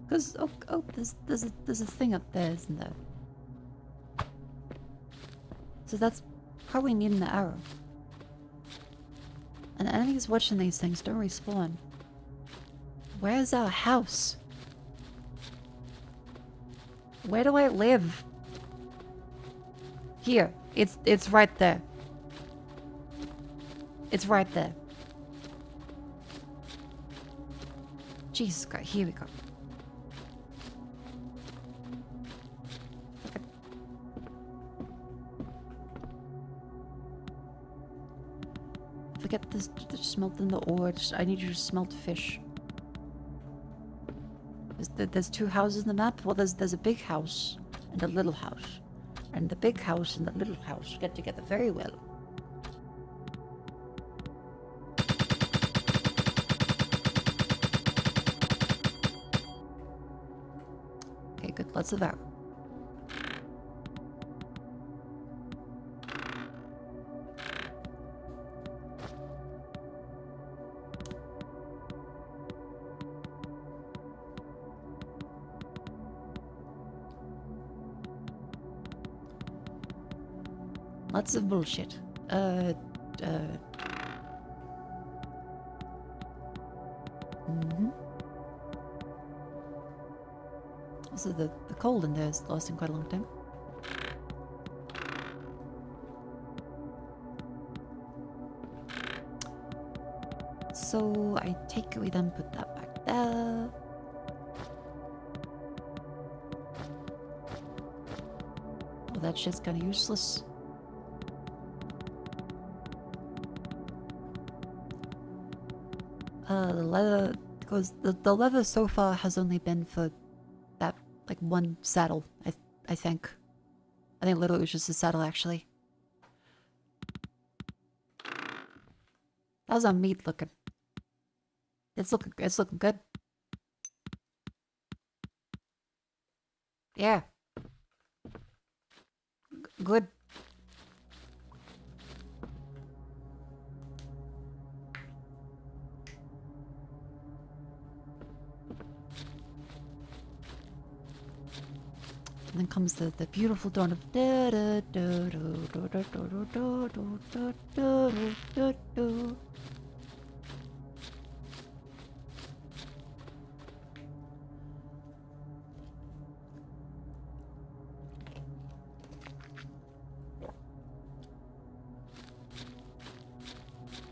Because there's a thing up there, isn't there? So that's probably needing the arrow. And enemies watching these things don't respawn. Where's our house? Where do I live? Here. It's right there. It's right there. Jesus Christ, here we go. Forget this smelting the ore. I need you to smelt fish. There's two houses in the map. Well, there's a big house and a little house, and the big house and the little house get together very well. Okay, good. Lots of arrow. Lots of bullshit. Also, the cold in there is lasting quite a long time. So I take it we then put that back there. Well, that shit's kind of useless. The leather goes. The leather so far has only been for that like one saddle. I think. I think literally it was just a saddle actually. How's our meat looking? It's looking good. Yeah. Good. And then comes the beautiful dawn of da da da da da da da da da da da.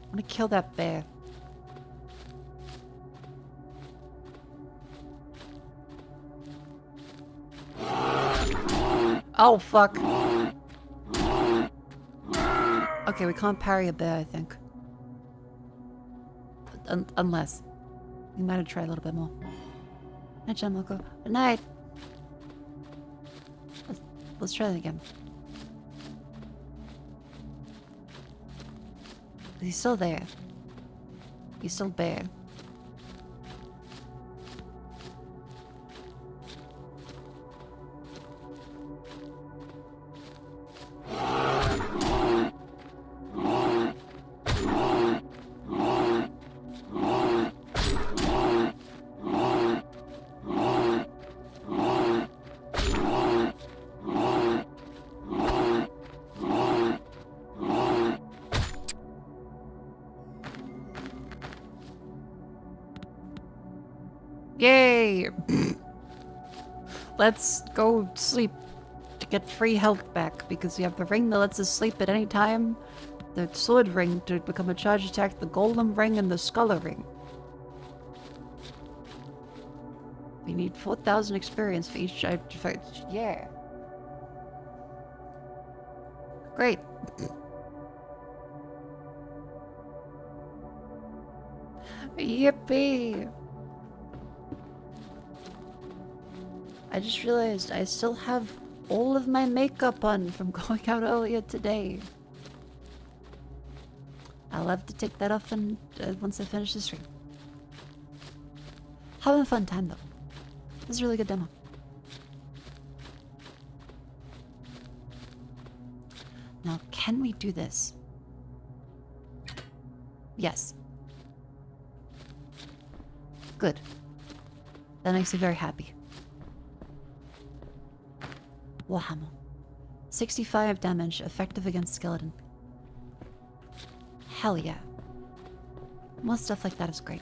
I'm gonna kill that bear. Oh, fuck. Okay, we can't parry a bear, I think. Unless. We might have tried a little bit more. Night, Mako. Good night. Let's try that again. He's still there. He's still bear. Yay! Let's go sleep to get free health back because we have the ring that lets us sleep at any time, the sword ring to become a charge attack, the golem ring, and the scholar ring. We need 4,000 experience for each artifact. Yeah. Great. Yippee! I just realized I still have all of my makeup on from going out earlier today. I'll have to take that off and once I finish the stream. Having a fun time though. This is a really good demo. Now, can we do this? Yes. Good. That makes me very happy. Warhammer. 65 damage, effective against skeleton. Hell yeah. More stuff like that is great.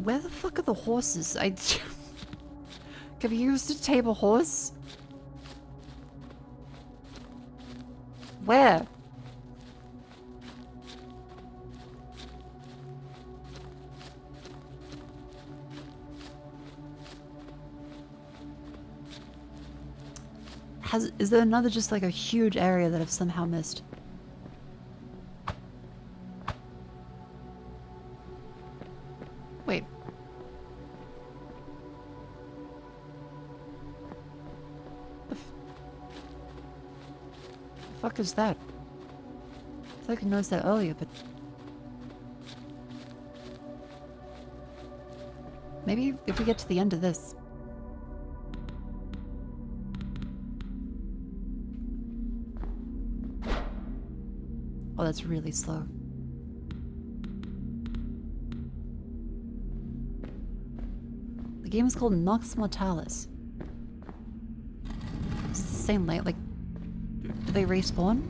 Where the fuck are the horses? Have you used to tame a horse? Where? Is there another just like a huge area that I've somehow missed? Wait. The fuck is that? I feel like I noticed that earlier, but maybe if we get to the end of this. Oh, that's really slow. The game is called Nox Mortalis. It's the same like they respawn?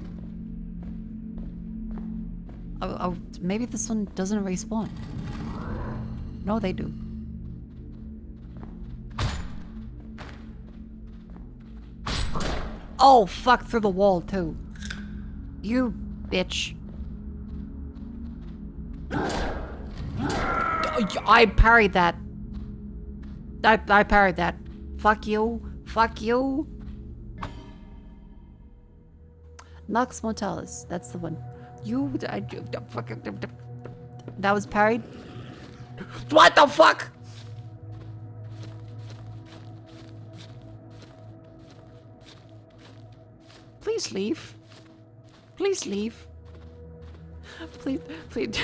Oh, maybe this one doesn't respawn. No, they do. Oh, fuck, through the wall, too. You bitch. I parried that. I parried that. Fuck you. Fuck you. Nox Mortalis. That's the one. You. That was parried. What the fuck? Please leave. Please leave. Please, please.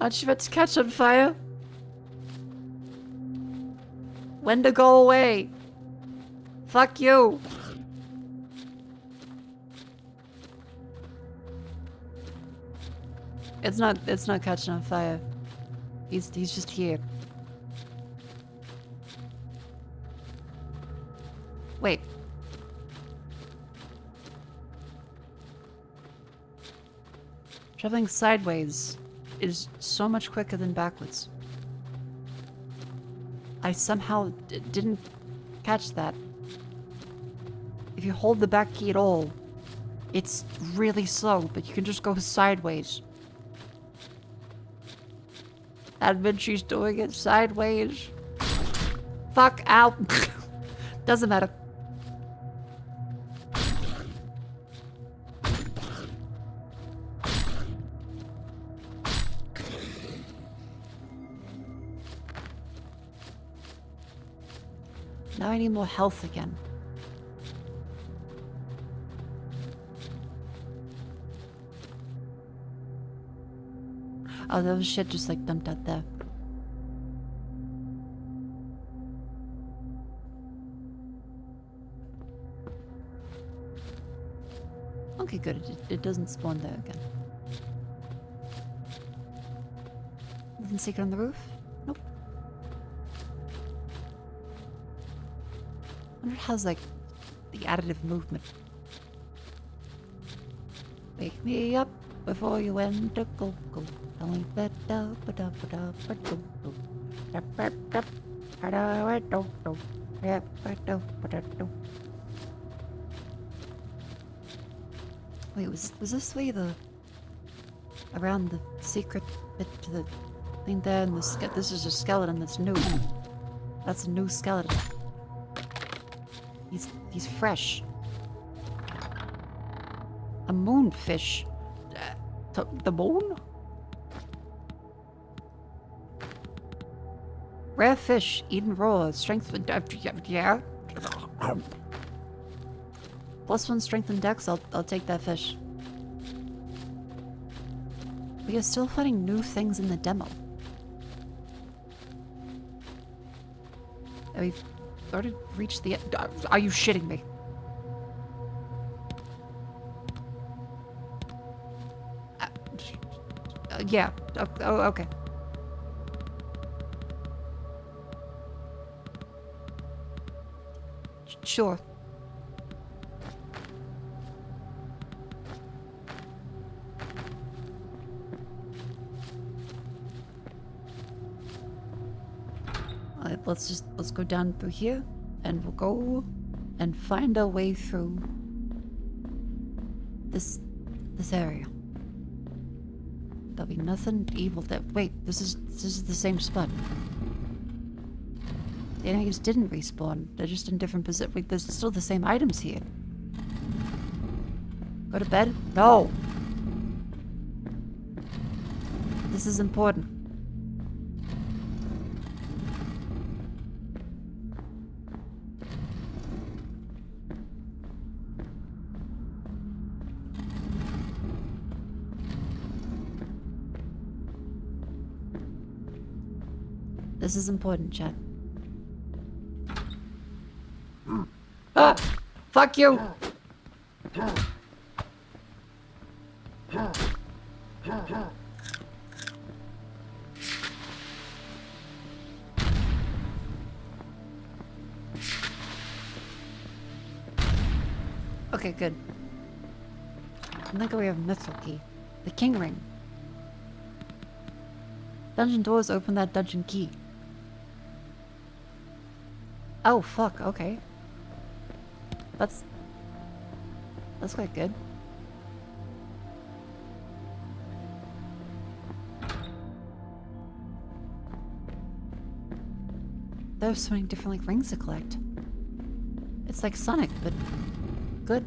Aren't you about to catch on fire? When to go away? Fuck you. It's not catching on fire. He's just here. Wait. Traveling sideways is so much quicker than backwards. I somehow didn't catch that. If you hold the back key at all, it's really slow, but you can just go sideways. And she's doing it sideways. Fuck out. Doesn't matter. Now I need more health again. Oh, there was shit just like dumped out there. Okay, good. It doesn't spawn there again. Nothing secret on the roof? Nope. I wonder how's like the additive movement. Wake me up before you end to go. Tell me that Wait, was this way around the secret bit to the thing there? And this is a skeleton that's new. That's a new skeleton. He's fresh. A moonfish. The moon? Rare fish, eaten raw, strength. Yeah. +1 strength and dex. I'll take that fish. We are still finding new things in the demo. We've already reached the end. Are you shitting me? Yeah. Oh, okay. Sure. Let's go down through here, and we'll go and find our way through this area. There'll be nothing evil there. Wait, this is the same spot. The enemies didn't respawn. They're just in different positions. Wait, there's still the same items here. Go to bed? No! This is important. This is important, chat. Ah! Fuck you! Okay, good. I think we have a mythical key. The king ring. Dungeon doors open that dungeon key. Oh, fuck, okay. That's quite good. There's so many different like rings to collect. It's like Sonic, but good.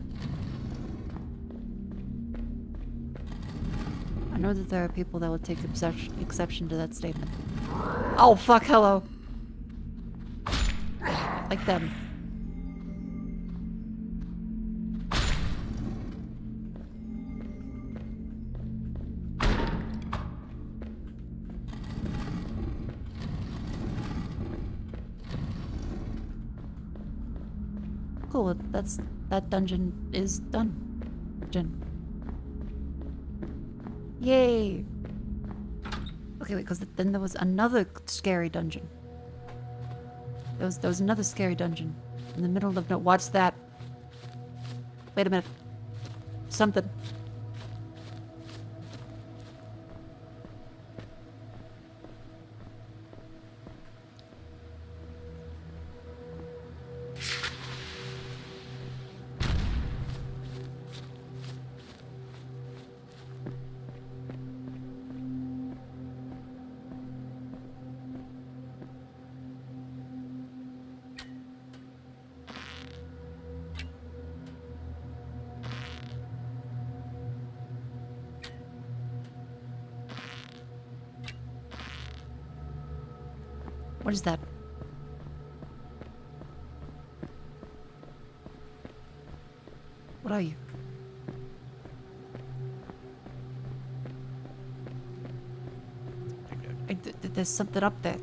I know that there are people that will take exception to that statement. Oh fuck, hello. Like them. Cool, that dungeon is done. Yay! Okay, wait, because then there was another scary dungeon. There was another scary dungeon in the middle of no. Watch that. Wait a minute. Something. What is that? What are you? There's something up there.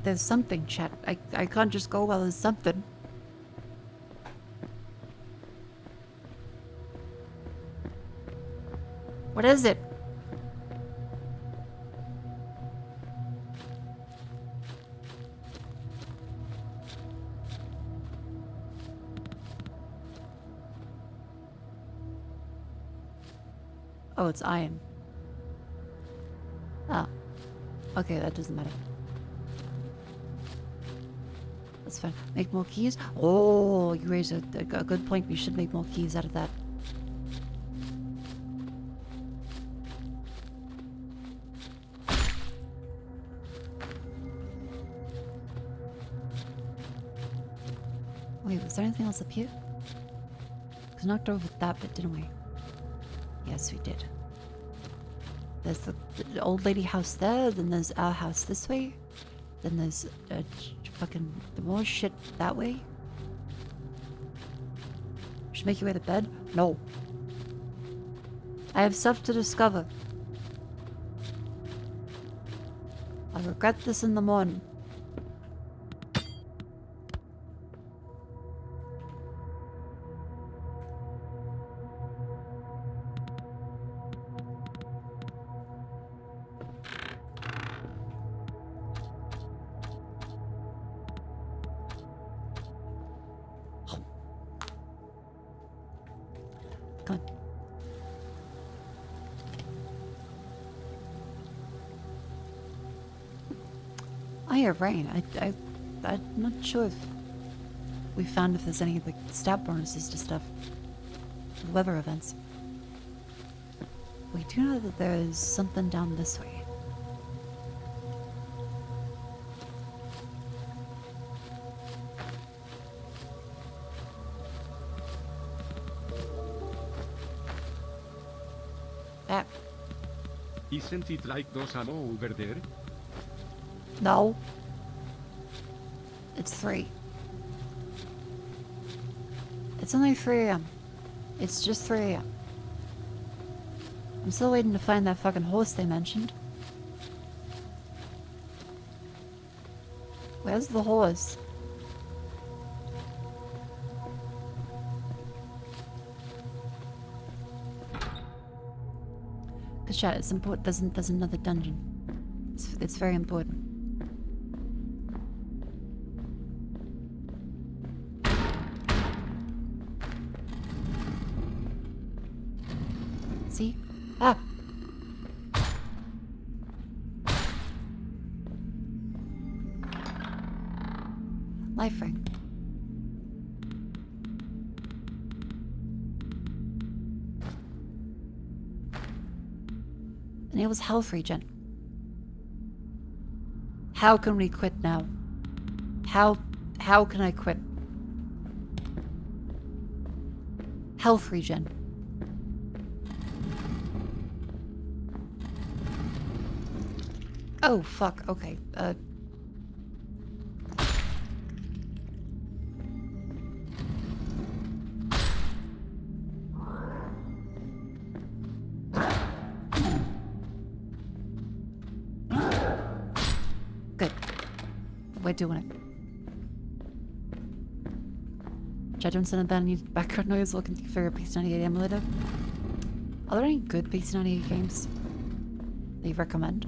There's something, chat. I can't just go while there's something. What is it? Oh, it's iron. Ah. Okay, that doesn't matter. That's fine. Make more keys? Oh, you raised a good point. We should make more keys out of that. Wait, was there anything else up here? We knocked over that bit, didn't we? Yes, we did. There's the old lady house there, then there's our house this way, then there's fucking the more shit that way. Should make your way to bed? No. I have stuff to discover. I'll regret this in the morning. Come on. I hear rain. I'm not sure if we found if there's any like stat bonuses to stuff. Weather events. We do know that there is something down this way. That. Isn't it like those ammo over there? No. It's 3. It's only 3 AM. It's just 3 AM. I'm still waiting to find that fucking horse they mentioned. Where's the horse? Good shot. It's important. There's another dungeon. It's very important. See? Ah! Life ring. Enables health regen. How can we quit now? How can I quit? Health regen. Oh, fuck. Okay. Good. We're doing it. Judgments and any background noise looking for a PC98 emulator. Are there any good PC98 games that you recommend?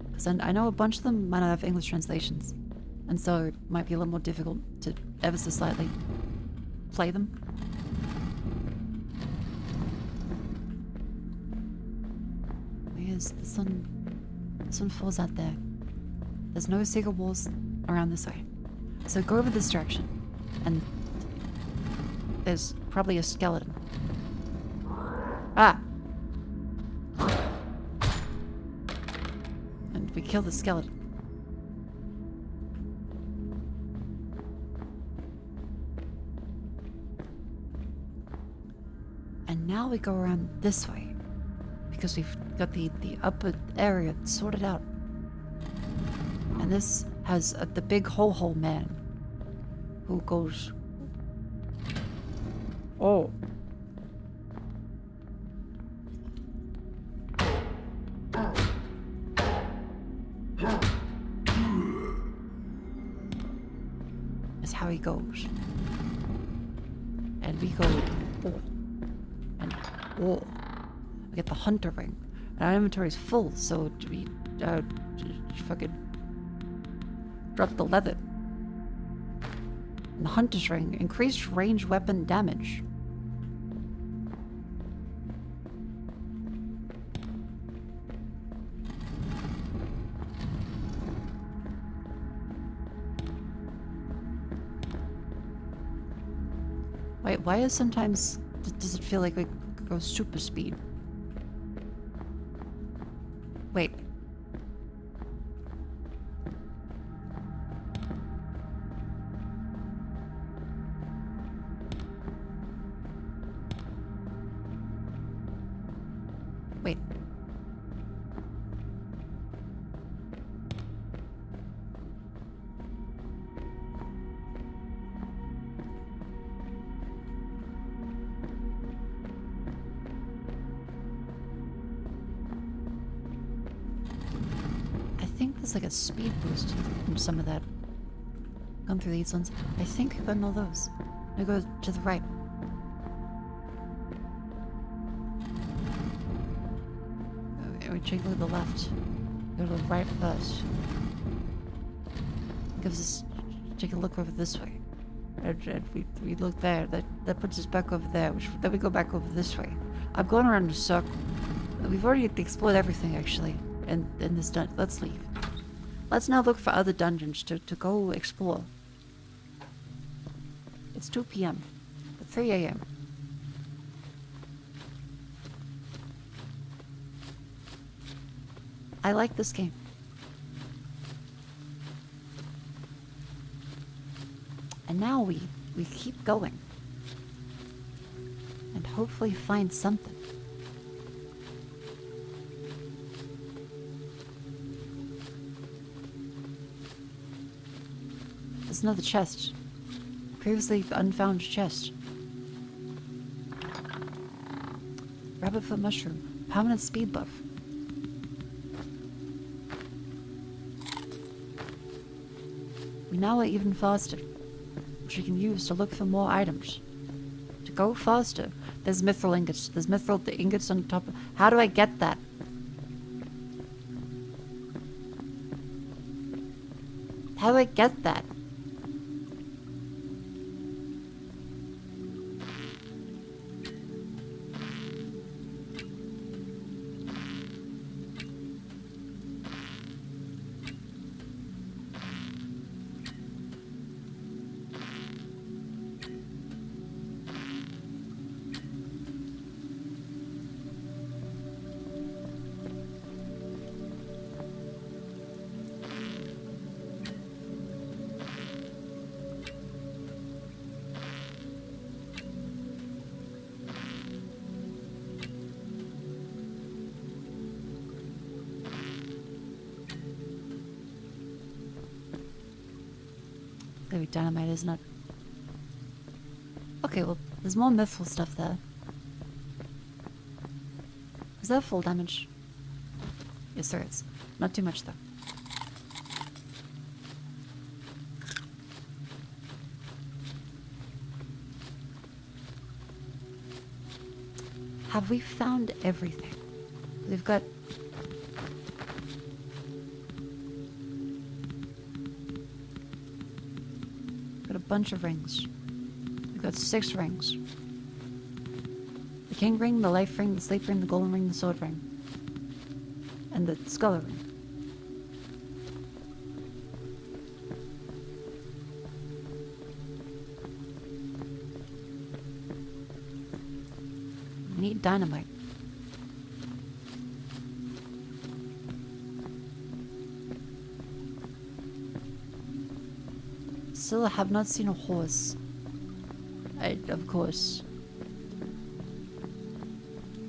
Because I know a bunch of them might not have English translations, and so it might be a little more difficult to ever so slightly play them. Where's the sun? The sun falls out there. There's no secret walls around this way. So go over this direction, and there's probably a skeleton. Ah! And we kill the skeleton. And now we go around this way, because we've got the upper area sorted out. And this has the big ho-ho man who goes, oh. That's how he goes. And we go, oh. And oh. We get the hunter ring. And our inventory is full, so we fucking drop the leather. And the hunter's ring, increased range weapon damage. Wait, why is sometimes does it feel like we go super speed? Wait. Wait. I think there's like a speed boost from some of that. Gone through these ones. I think I've gotten all those. I go to the right. We take a look at the left. Go to the right first. Gives us take a look over this way. And we look there. That puts us back over there. Then we go back over this way. I'm going around in a circle. We've already explored everything actually in this dungeon. Let's leave. Let's now look for other dungeons to go explore. It's 2 p.m. But 3 a.m. I like this game. And now we keep going. And hopefully find something. There's another chest. Previously unfound chest. Rabbitfoot mushroom. Permanent speed buff. We now are even faster, which we can use to look for more items. To go faster, there's mithril ingots. There's mithril ingots on top. How do I get that? How do I get that? Gotta be dynamite, isn't it? Okay, well, there's more mythful stuff there. Is that full damage? Yes, there is. Not too much, though. Have we found everything? We've got... got a bunch of rings. We've got 6 rings. The king ring, the life ring, the sleep ring, the golden ring, the sword ring. And the scholar ring. We need dynamite. Still have not seen a horse. Of course.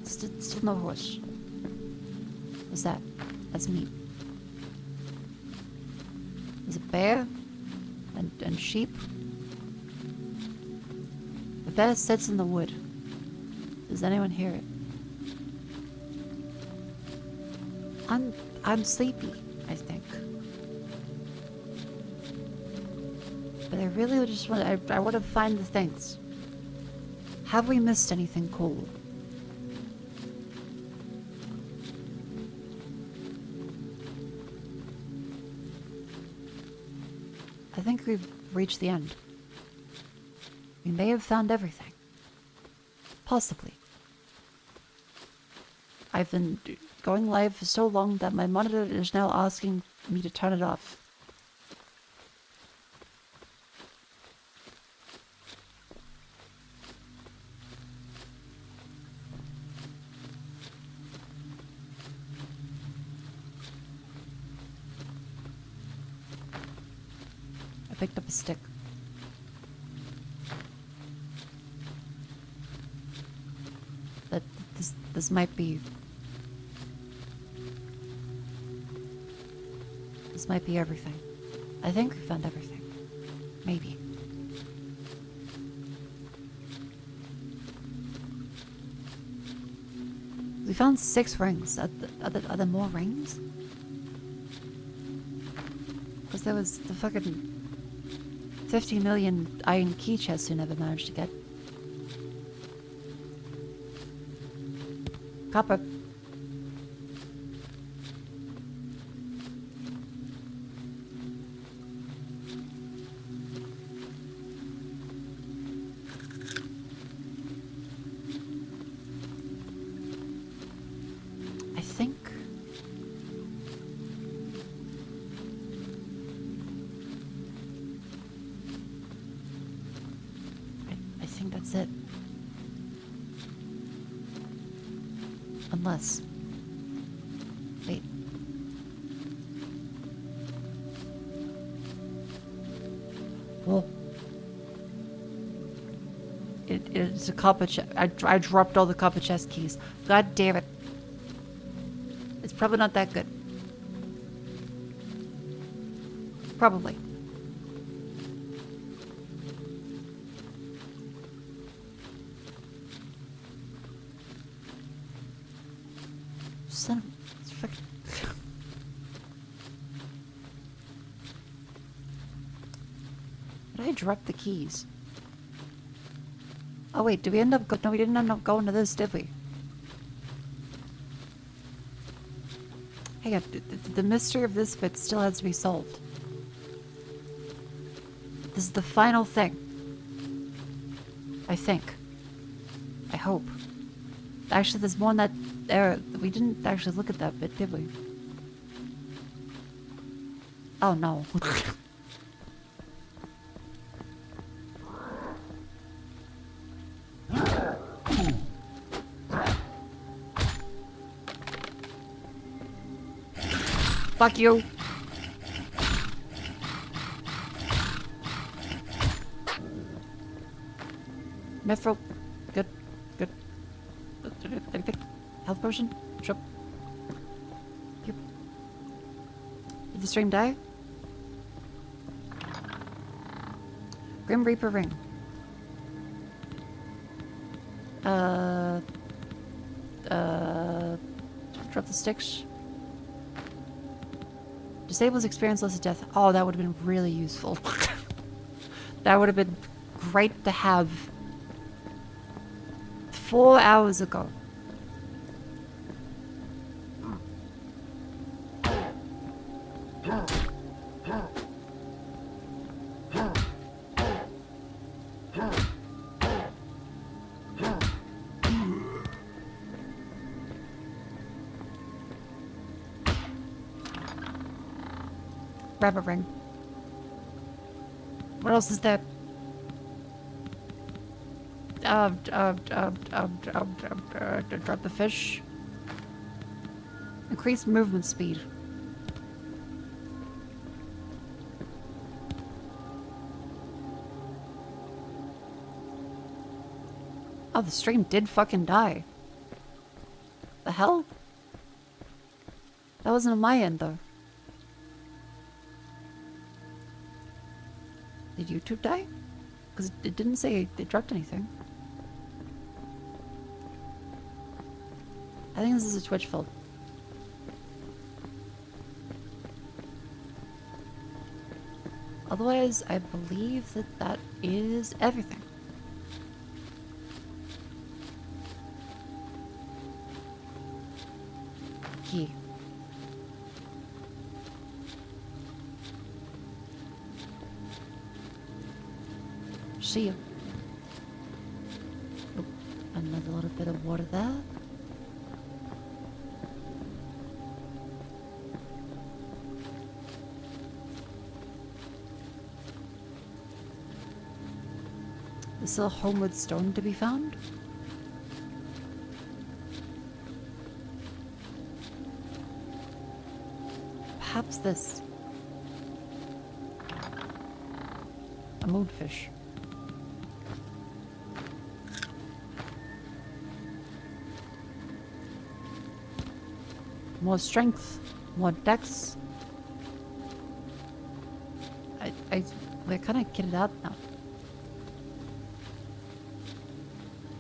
Still no horse. What's that? That's meat. There's a bear and sheep. The bear sits in the wood. Does anyone hear it? I'm sleepy, I think. But I really just want I want to find the things. Have we missed anything cool? I think we've reached the end. We may have found everything. Possibly. I've been going live for so long that my monitor is now asking me to turn it off. I picked up a stick. But this might be... This might be everything. I think we found everything. Maybe. We found 6 rings. Are there more rings? Because there was the fucking 50 million iron key chests we never managed to get. Copper. I think... I think that's it. Unless... Wait. Whoa. It's a copper chest. I dropped all the copper chest keys. God damn it. It's probably not that good. Probably. Son of a frick. Did I drop the keys? Oh wait, did we end up no, we didn't end up going to this, did we? Hang on, the mystery of this bit still has to be solved. This is the final thing. I think. I hope. Actually, there's more in that area. We didn't actually look at that bit, did we? Oh no. Fuck you. Mithril. Good. Good. Anything? Health potion? Sure. Yep. Did the stream die? Grim Reaper ring. Drop the sticks. Disables experience less of death. Oh, that would have been really useful. That would have been great to have 4 hours ago. Rabbit ring. What else is there? Drop the fish. Increase movement speed. Oh, the stream did fucking die. The hell? That wasn't on my end, though. Did YouTube die? Because it didn't say it dropped anything. I think this is a Twitch fault. Otherwise, I believe that that is everything. Key. See you. Oh, another little bit of water there. Is still a homeward stone to be found? Perhaps this. A moonfish. More strength, more dex. We're kind of kitted out now.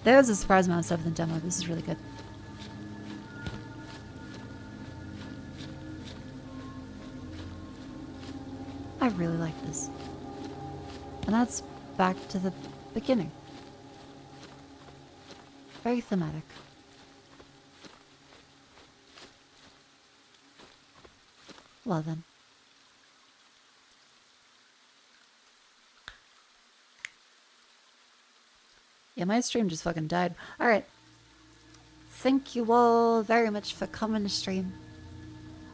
There's a surprise amount of stuff in the demo. This is really good. I really like this. And that's back to the beginning. Very thematic. Well then. Yeah, my stream just fucking died. Alright. Thank you all very much for coming to stream.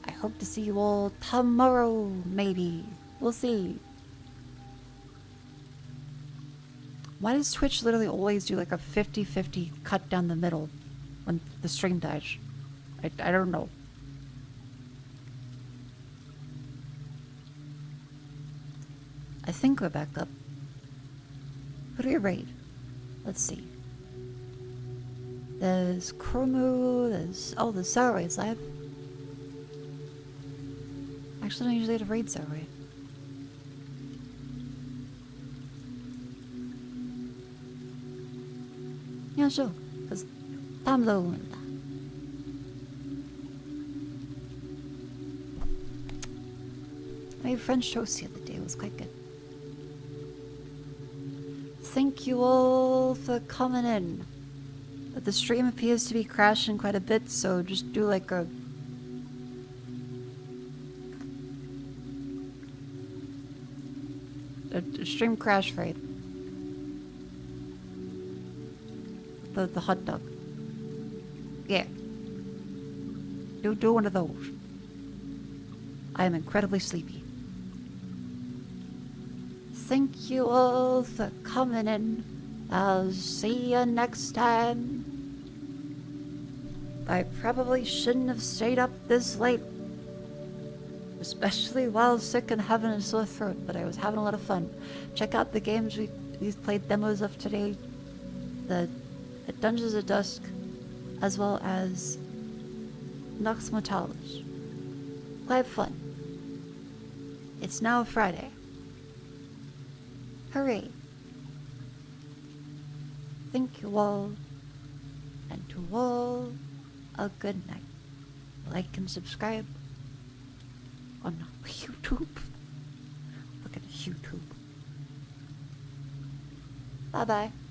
I hope to see you all tomorrow, maybe. We'll see. Why does Twitch literally always do like a 50-50 cut down the middle when the stream dies? I don't know. I think we're back up. Who do we raid? Let's see. There's Chromo, there's... Oh, there's Sarway's live. Actually, I don't usually have to raid Sarway. Yeah, sure. Because time zone. I made French toast the other day. It was quite good. Thank you all for coming in. The stream appears to be crashing quite a bit, so just do like a... stream crash raid. The hot dog. Yeah. Do one of those. I am incredibly sleepy. Thank you all for coming in. I'll see you next time. I probably shouldn't have stayed up this late. Especially while sick and having a sore throat, but I was having a lot of fun. Check out the games we've played demos of today. The Dungeons of Dusk, as well as Nox Mortalis. Quite fun. It's now Friday. Hooray. thank you all, and to all a good night. Like and subscribe on YouTube. Look at YouTube. Bye bye.